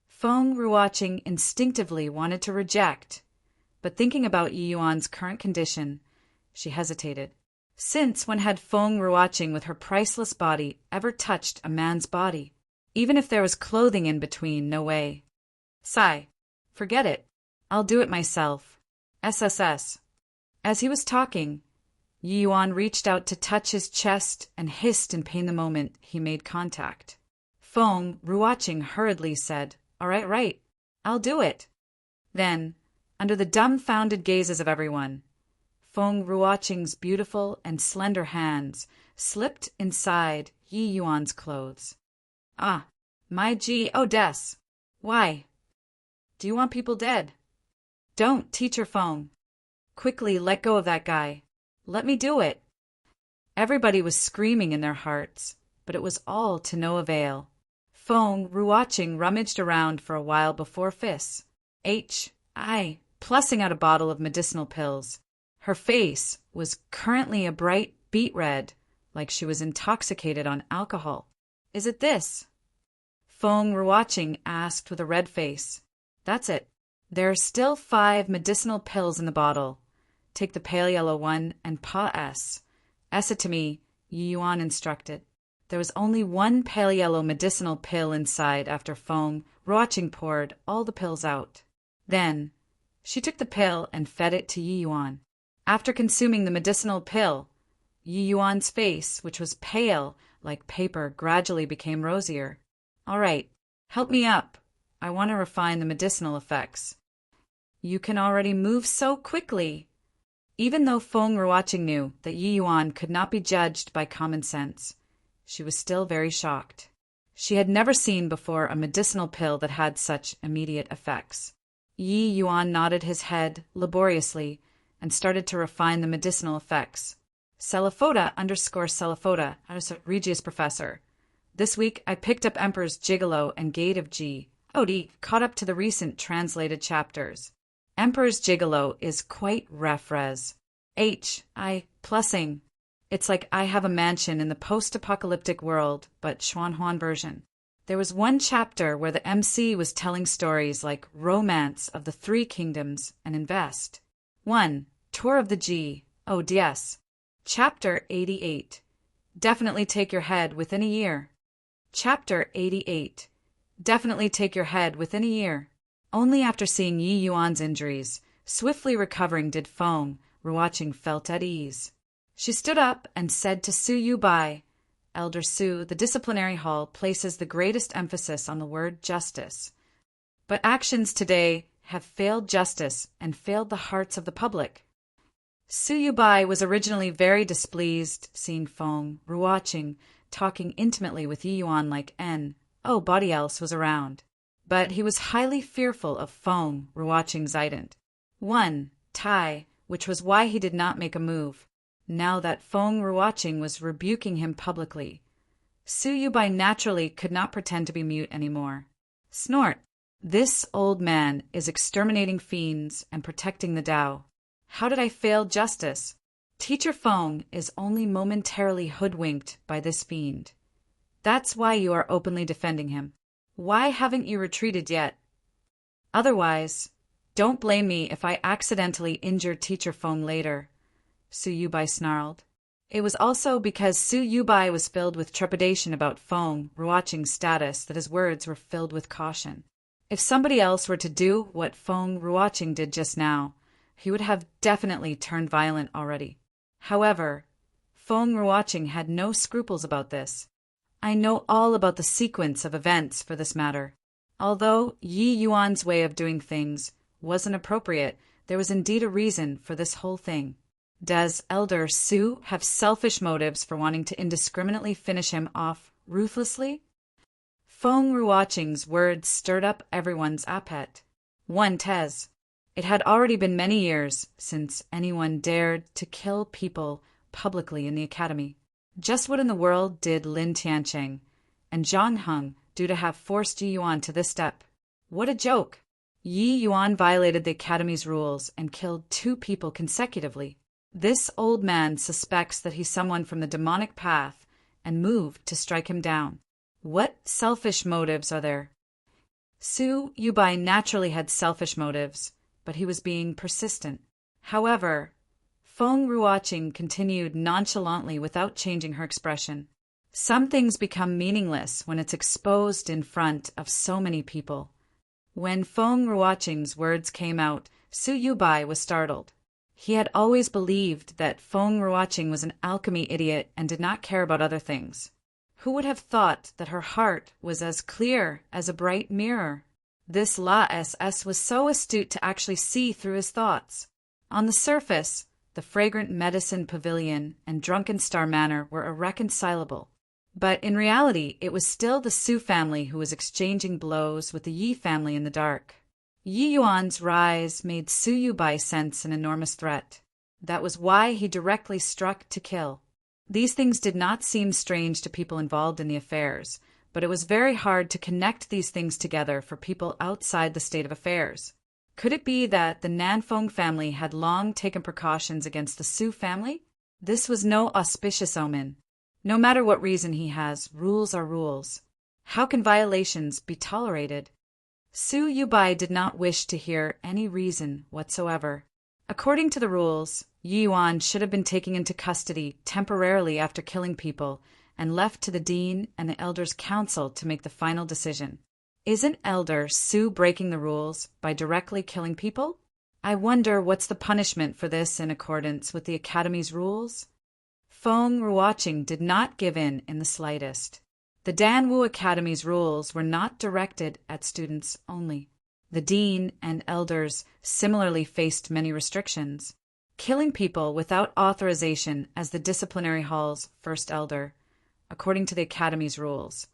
Feng Ruoqing instinctively wanted to reject, but thinking about Yi Yuan's current condition, she hesitated. Since when had Feng Ruoqing with her priceless body ever touched a man's body? Even if there was clothing in between, no way. Sigh. Forget it. I'll do it myself. SSS. As he was talking, Yi Yuan reached out to touch his chest and hissed in pain the moment he made contact. Feng Ruoqing hurriedly said, "All right, right. I'll do it." Then, under the dumbfounded gazes of everyone, Feng Ruoqing's beautiful and slender hands slipped inside Yi Yuan's clothes. Ah, my G. Oh, Des. Why? Do you want people dead? Don't, Teacher Feng. Quickly let go of that guy. Let me do it. Everybody was screaming in their hearts, but it was all to no avail. Feng, watching, rummaged around for a while before Fis. Plussing out a bottle of medicinal pills. Her face was currently a bright beet red, like she was intoxicated on alcohol. Is it this? Feng, watching, asked with a red face. That's it. There are still 5 medicinal pills in the bottle. Take the pale yellow one and pass it to me, Yi Yuan instructed. There was only 1 pale yellow medicinal pill inside after Feng, watching, poured all the pills out. Then, she took the pill and fed it to Yi Yuan. After consuming the medicinal pill, Yi Yuan's face, which was pale like paper, gradually became rosier. All right, help me up. I want to refine the medicinal effects. You can already move so quickly. Even though Feng watching knew that Yi Yuan could not be judged by common sense, she was still very shocked. She had never seen before a medicinal pill that had such immediate effects. Yi Yuan nodded his head laboriously and started to refine the medicinal effects. Celiphoda_Celiphoda, Regius Professor. This week I picked up Emperor's Gigolo and Gate of G. Odie caught up to the recent translated chapters. Emperor's Gigolo is quite res. Plussing. It's like I have a mansion in the post-apocalyptic world, but Xuanhuan version. There was one chapter where the MC was telling stories like Romance of the Three Kingdoms and Invest. 1. Tour of the G. ODS. Chapter 88. Definitely take your head within a year. Chapter 88. Definitely take your head within a year. Only after seeing Yi Yuan's injuries, swiftly recovering, did Feng, watching, felt at ease. She stood up and said to Su Yubai, Elder Su, the disciplinary hall places the greatest emphasis on the word justice. But actions today have failed justice and failed the hearts of the public. Su Yubai was originally very displeased seeing Feng, watching, talking intimately with Yi Yuan like body else was around. But he was highly fearful of Feng, watching Zident. 1. Tai, which was why he did not make a move. Now that Feng watching was rebuking him publicly, Su Yubai naturally could not pretend to be mute anymore. Snort. This old man is exterminating fiends and protecting the Tao. How did I fail justice? Teacher Feng is only momentarily hoodwinked by this fiend. That's why you are openly defending him. Why haven't you retreated yet? Otherwise, don't blame me if I accidentally injure Teacher Feng later, Su Yubai snarled. It was also because Su Yubai was filled with trepidation about Feng watching's status that his words were filled with caution. If somebody else were to do what Feng watching did just now, he would have definitely turned violent already. However, Feng watching had no scruples about this. I know all about the sequence of events for this matter. Although Yi Yuan's way of doing things wasn't appropriate, there was indeed a reason for this whole thing. Does Elder Su have selfish motives for wanting to indiscriminately finish him off ruthlessly? Feng watching's words stirred up everyone's appetite. 1. Tez. It had already been many years since anyone dared to kill people publicly in the academy. Just what in the world did Lin Tiancheng and Zhang Heng do to have forced Yi Yuan to this step? What a joke! Yi Yuan violated the academy's rules and killed 2 people consecutively. This old man suspects that he's someone from the demonic path and moved to strike him down. What selfish motives are there? Su Yubai naturally had selfish motives, but he was being persistent. However, Feng watching continued nonchalantly without changing her expression. Some things become meaningless when it's exposed in front of so many people. When Feng watching's words came out, Su Yubai was startled. He had always believed that Feng watching was an alchemy idiot and did not care about other things. Who would have thought that her heart was as clear as a bright mirror? This La SS was so astute to actually see through his thoughts. On the surface, the Fragrant Medicine Pavilion, and Drunken Star Manor were irreconcilable. But in reality, it was still the Su family who was exchanging blows with the Yi family in the dark. Yi Yuan's rise made Su Yubai sense an enormous threat. That was why he directly struck to kill. These things did not seem strange to people involved in the affairs, but it was very hard to connect these things together for people outside the state of affairs. Could it be that the Nanfeng family had long taken precautions against the Su family? This was no auspicious omen. No matter what reason he has, rules are rules. How can violations be tolerated? Su Yubai did not wish to hear any reason whatsoever. According to the rules, Yi Yuan should have been taken into custody temporarily after killing people and left to the dean and the elders' council to make the final decision. Isn't Elder Su breaking the rules by directly killing people? I wonder what's the punishment for this in accordance with the Academy's rules? Feng Ruoqing did not give in the slightest. The Danwu Academy's rules were not directed at students only. The dean and elders similarly faced many restrictions. Killing people without authorization as the disciplinary hall's first elder, according to the Academy's rules,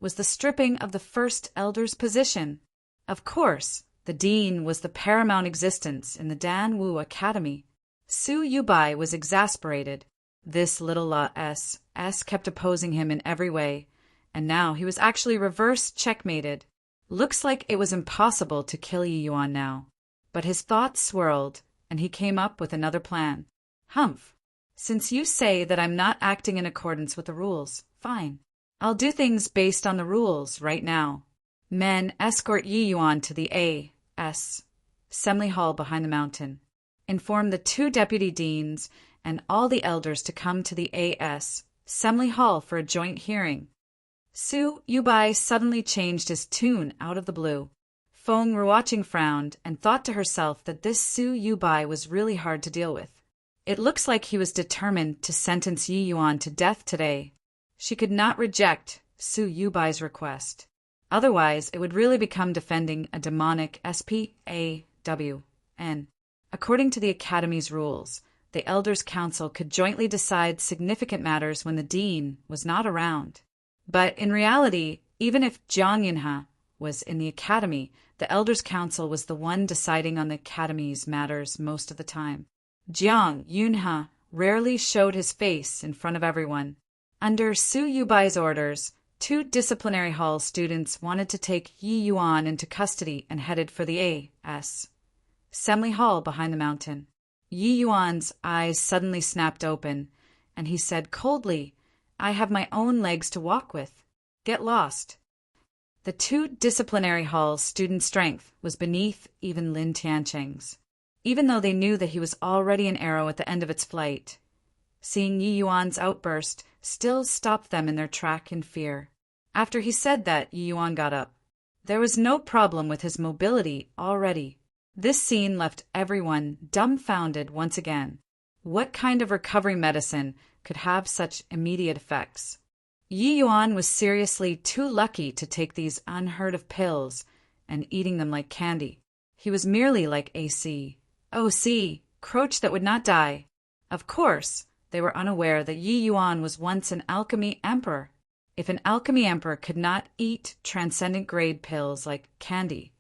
was the stripping of the first elder's position. Of course, the dean was the paramount existence in the Danwu Academy. Su Yubai was exasperated. This little La S kept opposing him in every way, and now he was actually reverse checkmated. Looks like it was impossible to kill Yi Yuan now. But his thoughts swirled, and he came up with another plan. Humph. Since you say that I'm not acting in accordance with the rules, fine. I'll do things based on the rules right now. Men, escort Yi Yuan to the A.S. Assembly Hall behind the mountain. Inform the 2 deputy deans and all the elders to come to the A.S. Assembly Hall for a joint hearing. Su Yubai suddenly changed his tune out of the blue. Feng Ruoqing frowned and thought to herself that this Su Yubai was really hard to deal with. It looks like he was determined to sentence Yi Yuan to death today. She could not reject Su Yubai's request. Otherwise, it would really become defending a demonic SPAWN. According to the Academy's rules, the Elders' Council could jointly decide significant matters when the dean was not around. But in reality, even if Jiang Yunhe was in the Academy, the Elders' Council was the one deciding on the Academy's matters most of the time. Jiang Yunhe rarely showed his face in front of everyone. Under Su Yubai's orders, 2 disciplinary hall students wanted to take Yi Yuan into custody and headed for the A.S. Assembly Hall behind the mountain. Yi Yuan's eyes suddenly snapped open, and he said coldly, I have my own legs to walk with. Get lost. The 2 disciplinary hall's student strength was beneath even Lin Tiancheng's. Even though they knew that he was already an arrow at the end of its flight, seeing Yi Yuan's outburst still stopped them in their track in fear. After he said that, Yi Yuan got up. There was no problem with his mobility already. This scene left everyone dumbfounded once again. What kind of recovery medicine could have such immediate effects? Yi Yuan was seriously too lucky to take these unheard-of pills and eating them like candy. He was merely like AC. OC, Croach that would not die. Of course, they were unaware that Yi Yuan was once an alchemy emperor. If an alchemy emperor could not eat transcendent-grade pills like candy,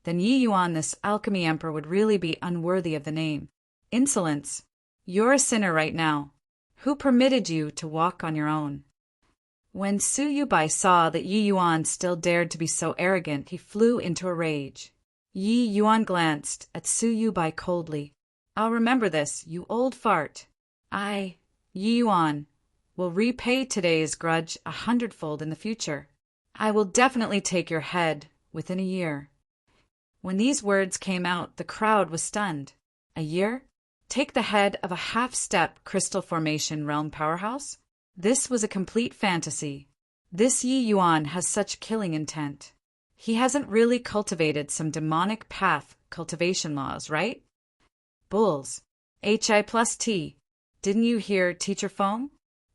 then Yi Yuan, this alchemy emperor, would really be unworthy of the name. Insolence. You're a sinner right now. Who permitted you to walk on your own? When Su Yubai saw that Yi Yuan still dared to be so arrogant, he flew into a rage. Yi Yuan glanced at Su Yubai coldly. I'll remember this, you old fart. Yi Yuan, will repay today's grudge 100-fold in the future. I will definitely take your head within a year. When these words came out, the crowd was stunned. A year? Take the head of a half-step crystal formation realm powerhouse? This was a complete fantasy. This Yi Yuan has such killing intent. He hasn't really cultivated some demonic path cultivation laws, right? Bulls. HI+T. Didn't you hear Teacher Feng?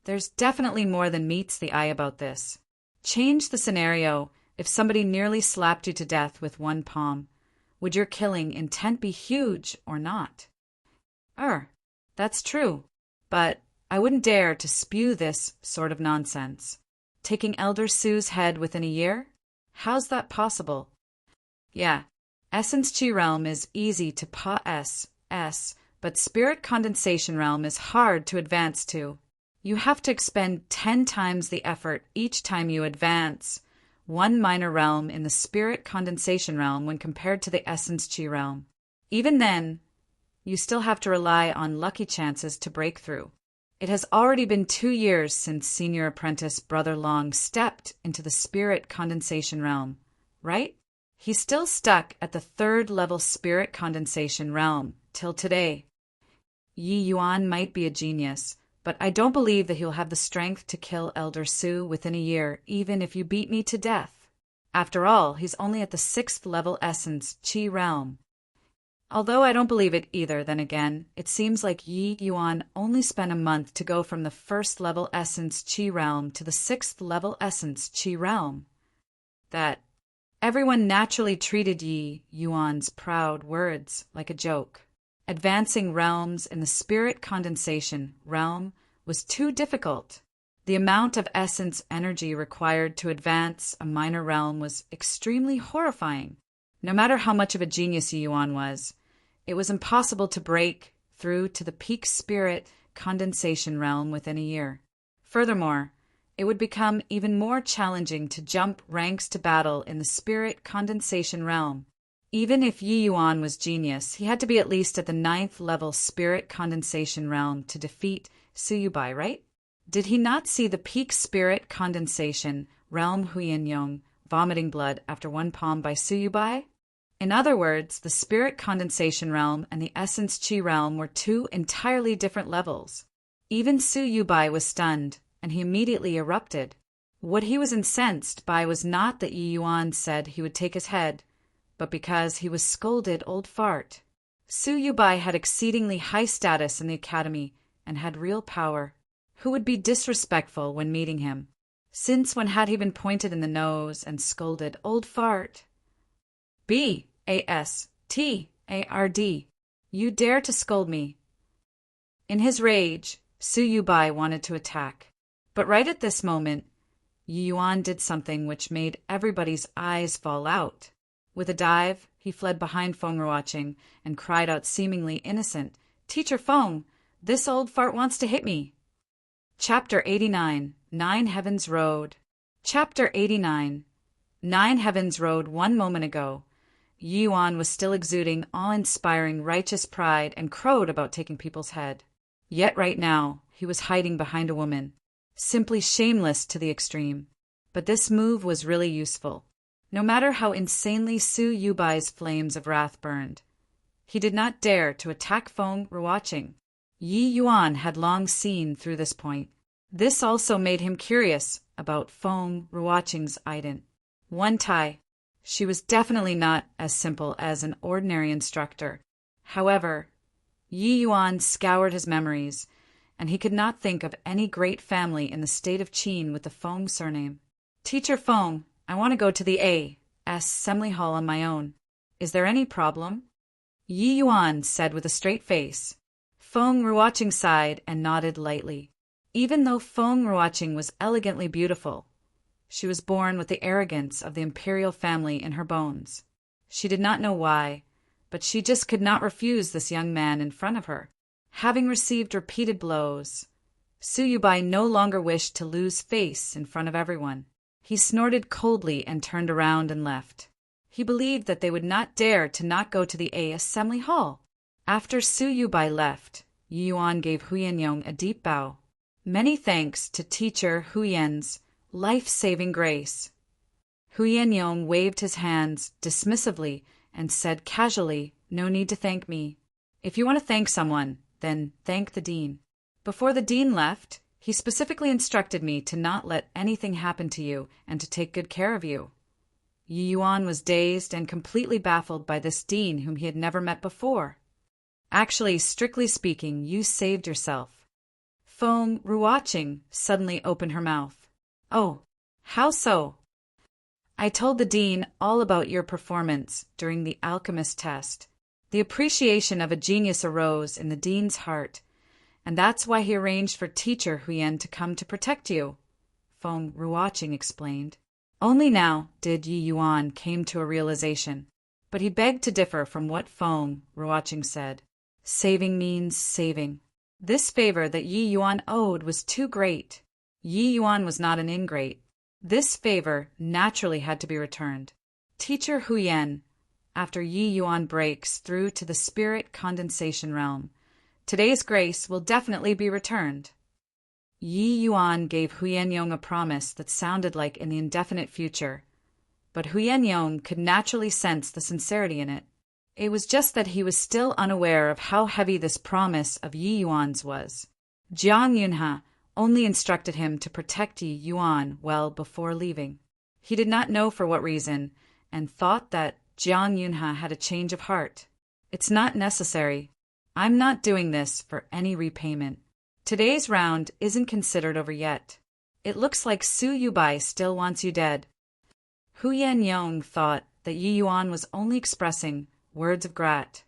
There's definitely more than meets the eye about this. Change the scenario. If somebody nearly slapped you to death with one palm, would your killing intent be huge or not? That's true, but I wouldn't dare to spew this sort of nonsense. Taking Elder Sue's head within a year? How's that possible? Yeah, Essence Chi Realm is easy to S, but Spirit Condensation Realm is hard to advance to. You have to expend 10 times the effort each time you advance one minor realm in the Spirit Condensation Realm when compared to the Essence Chi Realm. Even then, you still have to rely on lucky chances to break through. It has already been 2 years since Senior Apprentice Brother Long stepped into the Spirit Condensation Realm, right? He's still stuck at the 3rd level Spirit Condensation Realm till today. Yi Yuan might be a genius, but I don't believe that he'll have the strength to kill Elder Su within a year, even if you beat me to death. After all, he's only at the 6th level Essence Chi Realm. Although I don't believe it either, then again, it seems like Yi Yuan only spent a month to go from the 1st level Essence Chi Realm to the 6th level Essence Chi Realm. That everyone naturally treated Yi Yuan's proud words like a joke. Advancing realms in the Spirit Condensation Realm was too difficult. The amount of essence energy required to advance a minor realm was extremely horrifying. No matter how much of a genius Yi Yuan was, it was impossible to break through to the peak Spirit Condensation Realm within a year. Furthermore, it would become even more challenging to jump ranks to battle in the Spirit Condensation Realm. Even if Yi Yuan was genius, he had to be at least at the 9th level Spirit Condensation Realm to defeat Suyubai, right? Did he not see the peak Spirit Condensation Realm Huinyong vomiting blood after one palm by Suyubai? In other words, the Spirit Condensation Realm and the Essence Chi Realm were 2 entirely different levels. Even Suyubai was stunned, and he immediately erupted. What he was incensed by was not that Yi Yuan said he would take his head, but because he was scolded old fart. Suyubai had exceedingly high status in the academy and had real power. Who would be disrespectful when meeting him? Since when had he been pointed in the nose and scolded old fart? Bastard. You dare to scold me. In his rage, Suyubai wanted to attack. But right at this moment, Yi Yuan did something which made everybody's eyes fall out. With a dive, he fled behind Feng Ruoqing and cried out seemingly innocent, "Teacher Feng, this old fart wants to hit me." Chapter 89, 9 Heavens Road. Chapter 89, 9 Heavens Road. 1 moment ago, Yi Yuan was still exuding awe-inspiring righteous pride and crowed about taking people's head. Yet right now, he was hiding behind a woman, simply shameless to the extreme. But this move was really useful. No matter how insanely Suyubai's flames of wrath burned, he did not dare to attack Feng Ruoqing. Yi Yuan had long seen through this point. This also made him curious about Feng Ruoqing's ident. One Tai. She was definitely not as simple as an ordinary instructor. However, Yi Yuan scoured his memories, and he could not think of any great family in the state of Qin with the Feng surname. "Teacher Feng, I want to go to the Assembly Hall on my own. Is there any problem?" Yi Yuan said with a straight face. Feng Ruoqing sighed and nodded lightly. Even though Feng Ruoqing was elegantly beautiful, she was born with the arrogance of the imperial family in her bones. She did not know why, but she just could not refuse this young man in front of her. Having received repeated blows, Suyubai no longer wished to lose face in front of everyone. He snorted coldly and turned around and left. He believed that they would not dare to not go to the Assembly Hall. After Suyubai left, Yi Yuan gave Huinyong a deep bow. Many thanks to Teacher Huyen's life-saving grace. Huinyong waved his hands dismissively and said casually, "No need to thank me. If you want to thank someone, then thank the dean." Before the dean left, he specifically instructed me to not let anything happen to you and to take good care of you. Yi Yuan was dazed and completely baffled by this dean whom he had never met before. "Actually, strictly speaking, you saved yourself." Feng Ruoqing suddenly opened her mouth. "Oh, how so?" "I told the dean all about your performance during the Alchemist test. The appreciation of a genius arose in the dean's heart, and that's why he arranged for Teacher Huyen to come to protect you, Feng Ruoqing explained. Only now did Yi Yuan came to a realization, but he begged to differ from what Feng Ruoqing said. Saving means saving. This favor that Yi Yuan owed was too great. Yi Yuan was not an ingrate. This favor naturally had to be returned. Teacher Huyen, after Yi Yuan breaks through to the spirit condensation realm, today's grace will definitely be returned. Yi Yuan gave Huyen Yong a promise that sounded like in the indefinite future, but Huyen Yong could naturally sense the sincerity in it. It was just that he was still unaware of how heavy this promise of Yi Yuan's was. Jiang Yunhe only instructed him to protect Yi Yuan well before leaving. He did not know for what reason, and thought that Jiang Yunhe had a change of heart. It's not necessary. I'm not doing this for any repayment. Today's round isn't considered over yet. It looks like Su Yubai still wants you dead. Huyen Yong thought that Yi Yuan was only expressing words of gratitude,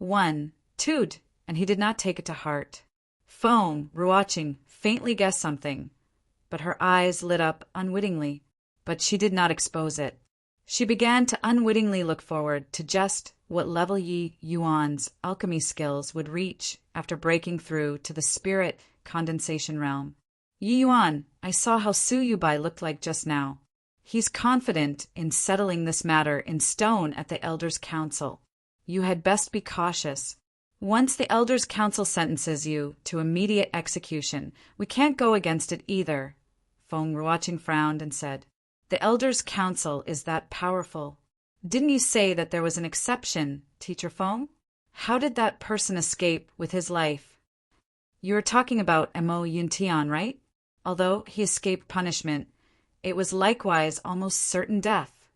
and he did not take it to heart. Feng Ruoqing faintly guessed something, but her eyes lit up unwittingly, but she did not expose it. She began to unwittingly look forward to just what level Yi Yuan's alchemy skills would reach after breaking through to the spirit condensation realm. Yi Yuan, I saw how Su Yubai looked like just now. He's confident in settling this matter in stone at the Elders' Council. You had best be cautious. Once the Elders' Council sentences you to immediate execution, we can't go against it either. Feng Ruoqing frowned and said, The Elders' Council is that powerful. Didn't you say that there was an exception, Teacher Feng? How did that person escape with his life? You are talking about Mo Yuntian, right? Although he escaped punishment, it was likewise almost certain death.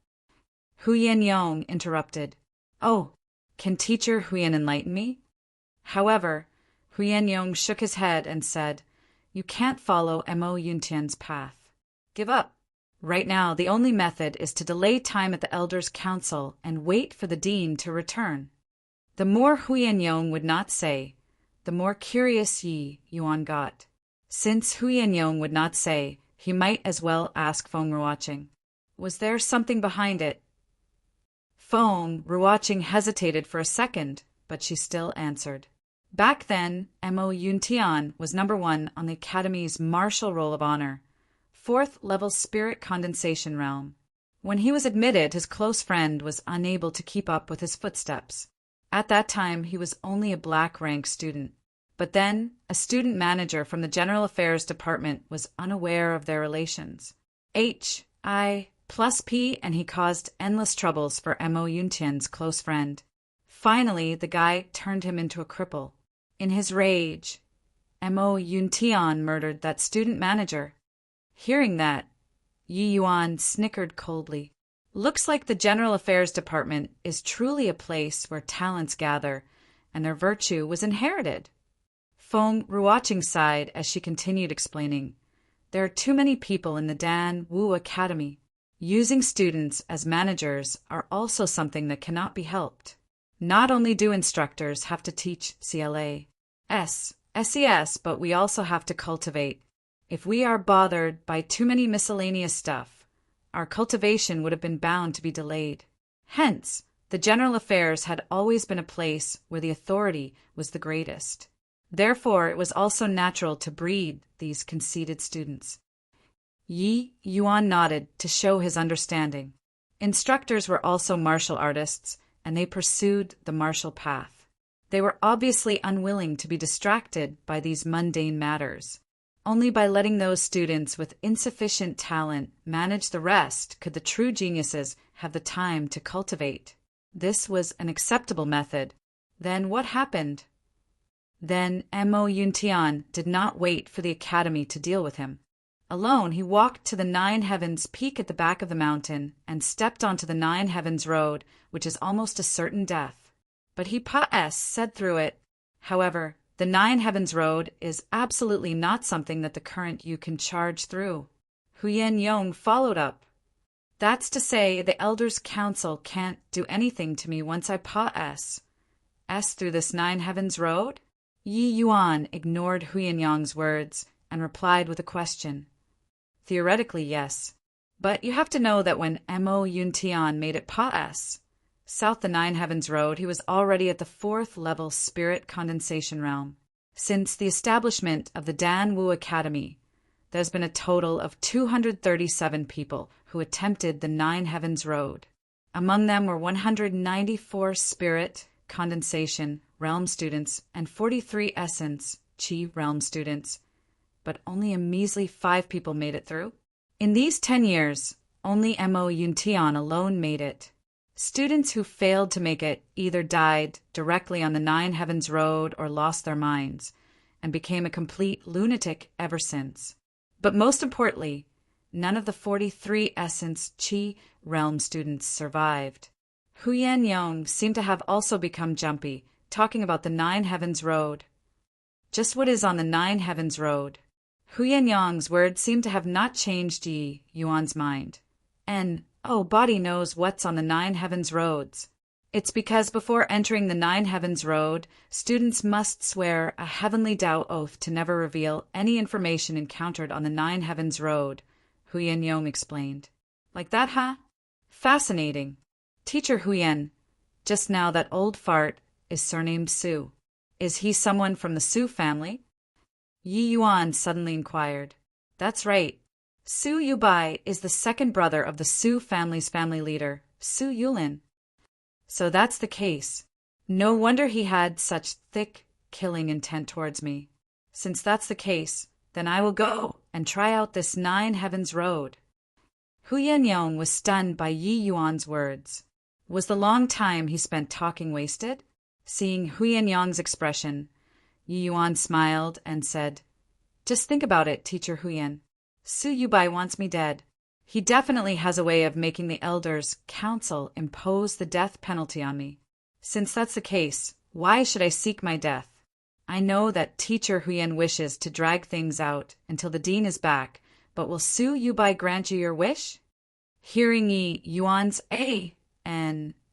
Huyen Yong interrupted. Oh, can Teacher Huyen enlighten me? However, Huyen Yong shook his head and said, You can't follow Mo Yuntian's path. Give up. Right now, the only method is to delay time at the Elders' Council and wait for the Dean to return. The more Huyen Yong would not say, the more curious Yi Yuan got. Since Huyen Yong would not say, he might as well ask Feng Ruoqing. Was there something behind it? Feng Ruoqing hesitated for a second, but she still answered. Back then, Mo Yuntian was number 1 on the Academy's Martial Roll of Honor, 4th level spirit condensation realm. When he was admitted, his close friend was unable to keep up with his footsteps. At that time, he was only a black rank student. But then, a student manager from the General Affairs Department was unaware of their relations. H.I.+P. and he caused endless troubles for Mo Yuntian's close friend. Finally, the guy turned him into a cripple. In his rage, Mo Yuntian murdered that student manager. Hearing that, Yi Yuan snickered coldly. Looks like the General Affairs Department is truly a place where talents gather, and their virtue was inherited. Feng Ruoqing sighed as she continued explaining. There are too many people in the Dan Wu Academy. Using students as managers are also something that cannot be helped. Not only do instructors have to teach SES, but we also have to cultivate. If we are bothered by too many miscellaneous stuff, our cultivation would have been bound to be delayed. Hence, the General Affairs had always been a place where the authority was the greatest. Therefore, it was also natural to breed these conceited students. Yi Yuan nodded to show his understanding. Instructors were also martial artists, and they pursued the martial path. They were obviously unwilling to be distracted by these mundane matters. Only by letting those students with insufficient talent manage the rest could the true geniuses have the time to cultivate. This was an acceptable method. Then what happened? Then Mo Yuntian did not wait for the academy to deal with him. Alone, he walked to the Nine Heavens peak at the back of the mountain and stepped onto the Nine Heavens road, which is almost a certain death. But he said through it. However, the Nine Heavens road is absolutely not something that the current you can charge through. Huyen Yong followed up. That's to say, the Elders' Council can't do anything to me once I pass through this Nine Heavens road? Yi Yuan ignored Huyen Yang's words and replied with a question. Theoretically, yes. But you have to know that when Mo Yuntian made it past south the Nine Heavens Road, he was already at the 4th level spirit condensation realm. Since the establishment of the Dan Wu Academy, there's been a total of 237 people who attempted the Nine Heavens Road. Among them were 194 spirit condensation realm students and 43 essence Qi realm students, but only a measly 5 people made it through. In these 10 years, only Mo Yuntian alone made it. Students who failed to make it either died directly on the Nine Heavens Road or lost their minds and became a complete lunatic ever since. But most importantly, none of the 43 essence Qi realm students survived. Huyen Yang seemed to have also become jumpy, talking about the Nine Heavens Road. Just what is on the Nine Heavens Road? Huyen Yang's words seemed to have not changed Yi Yuan's mind. Body knows what's on the Nine Heavens Roads. It's because before entering the Nine Heavens Road, students must swear a heavenly Tao oath to never reveal any information encountered on the Nine Heavens Road, Huyen Yang explained. Like that, huh? Fascinating. Teacher Huyen, just now that old fart is surnamed Su. Is he someone from the Su family? Yi Yuan suddenly inquired. That's right. Su Yubai is the second brother of the Su family's family leader, Su Yulin. So that's the case. No wonder he had such thick, killing intent towards me. Since that's the case, then I will go and try out this Nine Heavens Road. Huyen Yang was stunned by Yi Yuan's words. Was the long time he spent talking wasted? Seeing Huyen Yang's expression, Yi Yuan smiled and said, Just think about it, Teacher Huyen. Su Yubai wants me dead. He definitely has a way of making the elders' council impose the death penalty on me. Since that's the case, why should I seek my death? I know that Teacher Huyen wishes to drag things out until the dean is back, but will Su Yubai grant you your wish? Hearing Yi Yuan's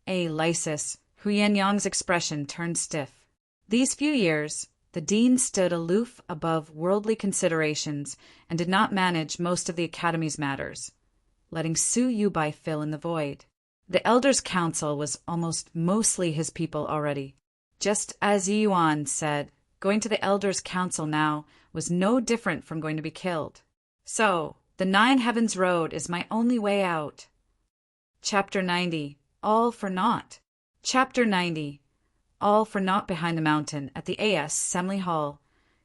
lysis, Huyen Yang's expression turned stiff. These few years, the dean stood aloof above worldly considerations and did not manage most of the academy's matters, letting Su Yubai fill in the void. The elders' council was mostly his people already. Just as Yi Yuan said, going to the elders' council now was no different from going to be killed. So, the Nine Heavens Road is my only way out. Chapter 90. All for naught. Chapter 90. All for naught. Behind the mountain, at the A.S. Assembly Hall,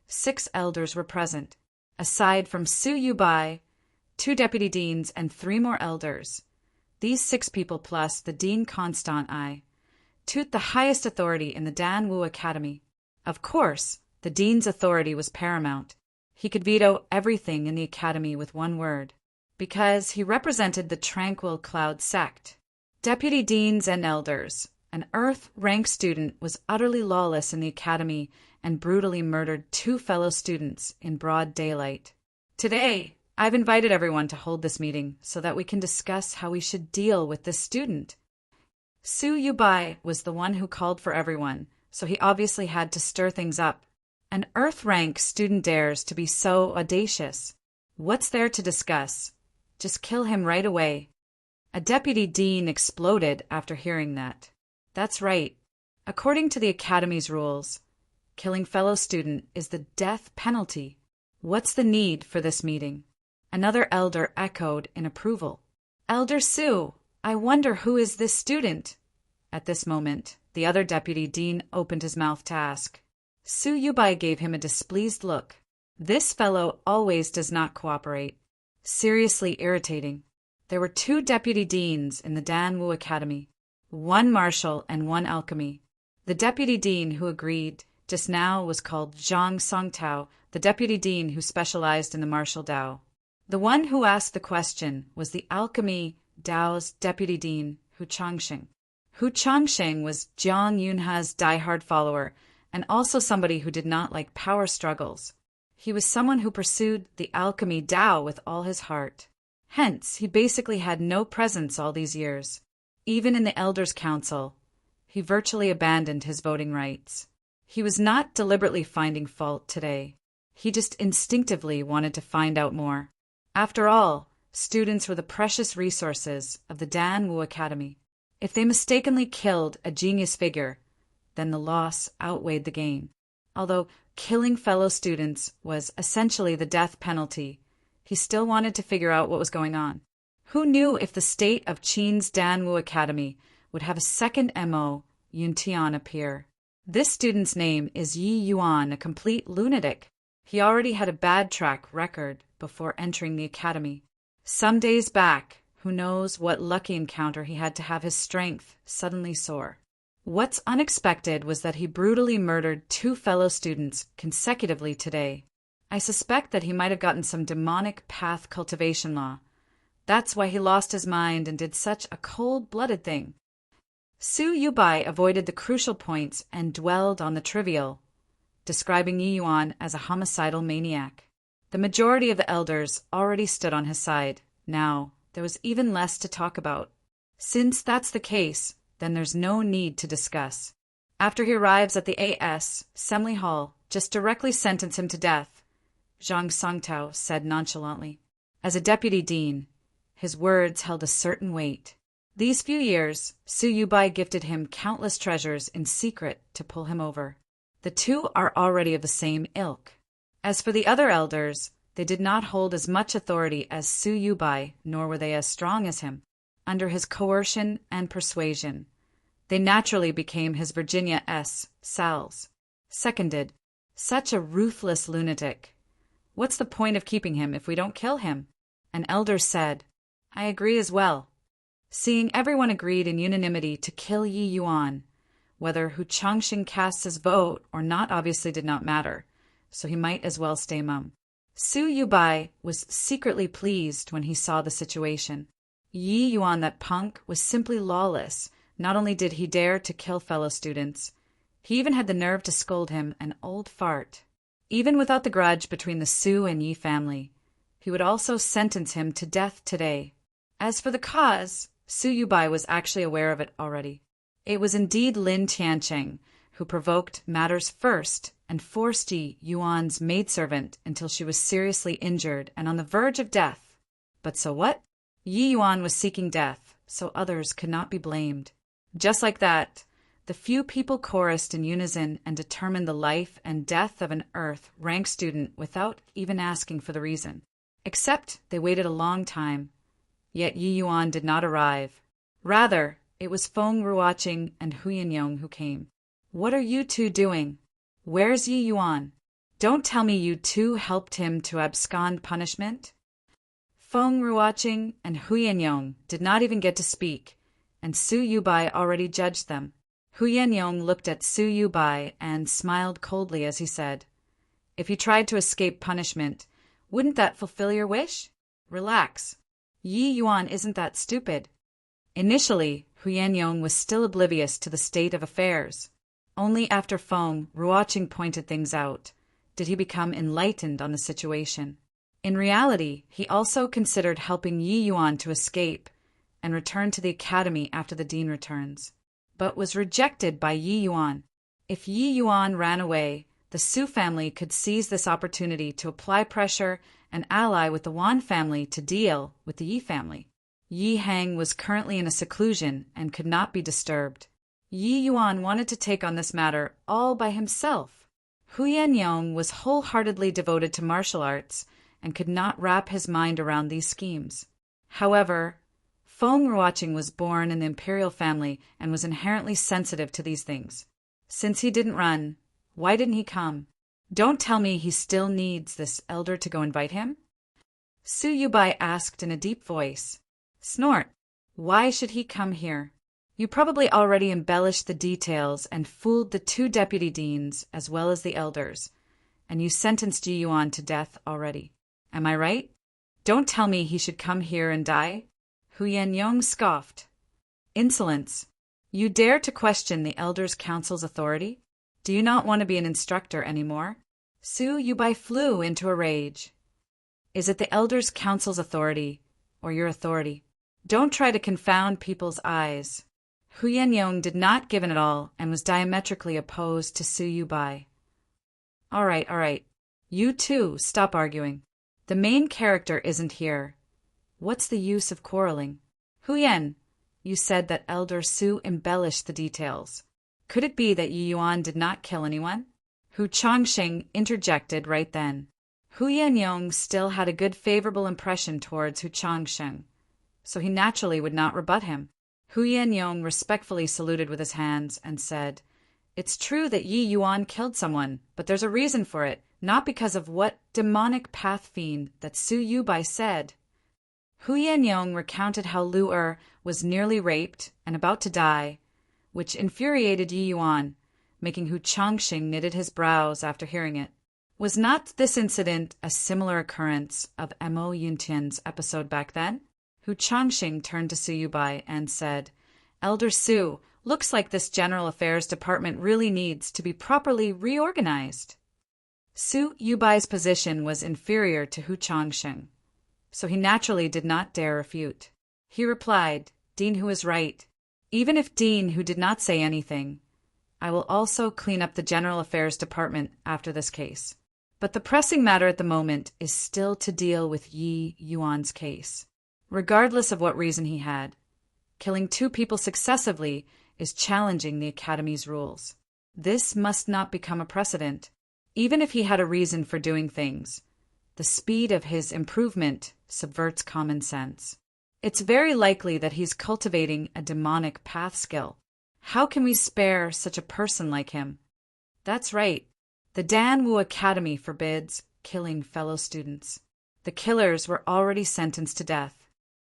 6 elders were present. Aside from Su Yubai, 2 deputy deans, and 3 more elders. These 6 people plus the Dean Constant I toot the highest authority in the Dan Wu Academy. Of course, the dean's authority was paramount. He could veto everything in the academy with one word, because he represented the Tranquil Cloud sect. Deputy deans and elders. An Earth rank student was utterly lawless in the academy and brutally murdered 2 fellow students in broad daylight. Today, I've invited everyone to hold this meeting so that we can discuss how we should deal with this student. Su Yubai was the one who called for everyone, so he obviously had to stir things up. An Earth rank student dares to be so audacious. What's there to discuss? Just kill him right away. A deputy dean exploded after hearing that. That's right. According to the Academy's rules, killing fellow student is the death penalty. What's the need for this meeting? Another elder echoed in approval. Elder Su, I wonder who is this student? At this moment, the other deputy dean opened his mouth to ask. Su Yubai gave him a displeased look. This fellow always does not cooperate. Seriously irritating. There were 2 deputy deans in the Dan Wu Academy. 1 martial and 1 alchemy. The deputy dean who agreed just now was called Zhang Songtao, the deputy dean who specialized in the martial Dao. The one who asked the question was the alchemy Dao's deputy dean, Hu Changsheng. Hu Changsheng was Jiang Yunha's diehard follower and also somebody who did not like power struggles. He was someone who pursued the alchemy Dao with all his heart. Hence, he basically had no presence all these years. Even in the Elders' Council, he virtually abandoned his voting rights. He was not deliberately finding fault today. He just instinctively wanted to find out more. After all, students were the precious resources of the Danwu Academy. If they mistakenly killed a genius figure, then the loss outweighed the gain. Although killing fellow students was essentially the death penalty, he still wanted to figure out what was going on. Who knew if the state of Qin's Danwu Academy would have a second MO, Yuntian, appear? This student's name is Yi Yuan, a complete lunatic. He already had a bad track record before entering the academy. Some days back, who knows what lucky encounter he had to have his strength suddenly soar. What's unexpected was that he brutally murdered 2 fellow students consecutively today. I suspect that he might have gotten some demonic path cultivation law. That's why he lost his mind and did such a cold-blooded thing. Su Yubai avoided the crucial points and dwelled on the trivial, describing Yi Yuan as a homicidal maniac. The majority of the elders already stood on his side. Now, there was even less to talk about. Since that's the case, then there's no need to discuss. After he arrives at the A.S. Assembly Hall, just directly sentence him to death, Zhang Songtao said nonchalantly. As a deputy dean, his words held a certain weight. These few years, Su Yubai gifted him countless treasures in secret to pull him over. The two are already of the same ilk. As for the other elders, they did not hold as much authority as Su Yubai, nor were they as strong as him. Under his coercion and persuasion, they naturally became his Virginia S. Sal's. Seconded. Such a ruthless lunatic. What's the point of keeping him if we don't kill him? An elder said. I agree as well. Seeing everyone agreed in unanimity to kill Yi Yuan, whether Hu Changxing casts his vote or not obviously did not matter, so he might as well stay mum. Su Yubai was secretly pleased when he saw the situation. Yi Yuan, that punk, was simply lawless. Not only did he dare to kill fellow students, he even had the nerve to scold him an old fart. Even without the grudge between the Su and Yi family, he would also sentence him to death today. As for the cause, Su Yubai was actually aware of it already. It was indeed Lin Tiancheng who provoked matters first and forced Yi Yuan's maidservant until she was seriously injured and on the verge of death. But so what? Yi Yuan was seeking death, so others could not be blamed. Just like that, the few people chorused in unison and determined the life and death of an Earth-rank student without even asking for the reason. Except they waited a long time. Yet Yi Yuan did not arrive. Rather, it was Feng Ruoqing and Hu Yinyong who came. What are you two doing? Where's Yi Yuan? Don't tell me you two helped him to abscond punishment? Feng Ruoqing and Hu Yinyong did not even get to speak, and Su Yubai already judged them. Hu Yinyong looked at Su Yubai and smiled coldly as he said, If you tried to escape punishment, wouldn't that fulfill your wish? Relax. Yi Yuan isn't that stupid. Initially, Hu Yinyong was still oblivious to the state of affairs. Only after Feng Ruoqing pointed things out did he become enlightened on the situation. In reality, he also considered helping Yi Yuan to escape and return to the academy after the dean returns, but was rejected by Yi Yuan. If Yi Yuan ran away, the Su family could seize this opportunity to apply pressure and ally with the Wan family to deal with the Yi family. Yi Hang was currently in a seclusion and could not be disturbed. Yi Yuan wanted to take on this matter all by himself. Hu Yinyong was wholeheartedly devoted to martial arts and could not wrap his mind around these schemes. However, Feng Ruoqing was born in the imperial family and was inherently sensitive to these things. Since he didn't run, why didn't he come? Don't tell me he still needs this elder to go invite him? Su Yubai asked in a deep voice. Snort. Why should he come here? You probably already embellished the details and fooled the 2 deputy deans as well as the elders, and you sentenced Yi Yuan to death already. Am I right? Don't tell me he should come here and die. Hu Yinyong scoffed. Insolence. You dare to question the elders' council's authority? Do you not want to be an instructor anymore? Su Yubai flew into a rage. Is it the elders' council's authority or your authority? Don't try to confound people's eyes. Hu Yannyong did not give in at all and was diametrically opposed to Su Yubai. All right. You two, stop arguing. The main character isn't here. What's the use of quarreling? Hu Yan, you said that Elder Su embellished the details. Could it be that Yi Yuan did not kill anyone? Hu Changsheng interjected right then. Hu Yannyong still had a good favorable impression towards Hu Changsheng, so he naturally would not rebut him. Hu Yannyong respectfully saluted with his hands and said, "It's true that Yi Yuan killed someone, but there's a reason for it, not because of what demonic path fiend that Su Yubai said." Hu Yannyong recounted how Lu was nearly raped and about to die, which infuriated Yi Yuan, making Hu Changxing knitted his brows after hearing it. Was not this incident a similar occurrence of Mo Yuntian's episode back then? Hu Changxing turned to Su Yubai and said, "Elder Su, looks like this General Affairs Department really needs to be properly reorganized." Su Yubai's position was inferior to Hu Changxing, so he naturally did not dare refute. He replied, "Dean Hu is right. Even if Dean Hu did not say anything, I will also clean up the General Affairs Department after this case. But the pressing matter at the moment is still to deal with Yi Yuan's case. Regardless of what reason he had, killing 2 people successively is challenging the Academy's rules. This must not become a precedent. Even if he had a reason for doing things, the speed of his improvement subverts common sense. It's very likely that he's cultivating a demonic path skill. How can we spare such a person like him?" That's right. The Dan Wu Academy forbids killing fellow students. The killers were already sentenced to death.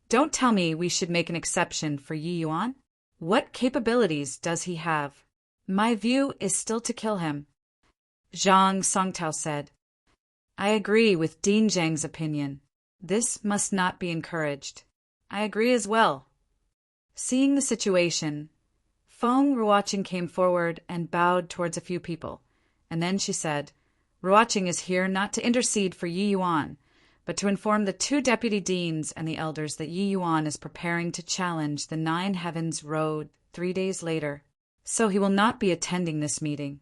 Don't tell me we should make an exception for Yi Yuan. What capabilities does he have? My view is still to kill him. Zhang Songtao said, "I agree with Dean Zhang's opinion. This must not be encouraged." I agree as well. Seeing the situation, Feng Ruoqing came forward and bowed towards a few people, and then she said, "Ruoqing is here not to intercede for Yi Yuan, but to inform the 2 deputy deans and the elders that Yi Yuan is preparing to challenge the 9 Heavens Road 3 days later, so he will not be attending this meeting."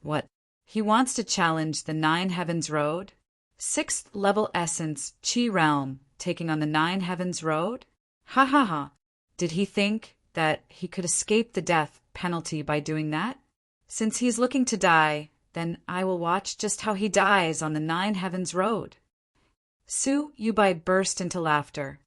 What? He wants to challenge the 9 Heavens Road? 6th level essence Qi realm taking on the 9 Heavens Road? Ha ha ha. Did he think that he could escape the death penalty by doing that? Since he's looking to die, then I will watch just how he dies on the 9 Heavens Road. Su Yubai burst into laughter.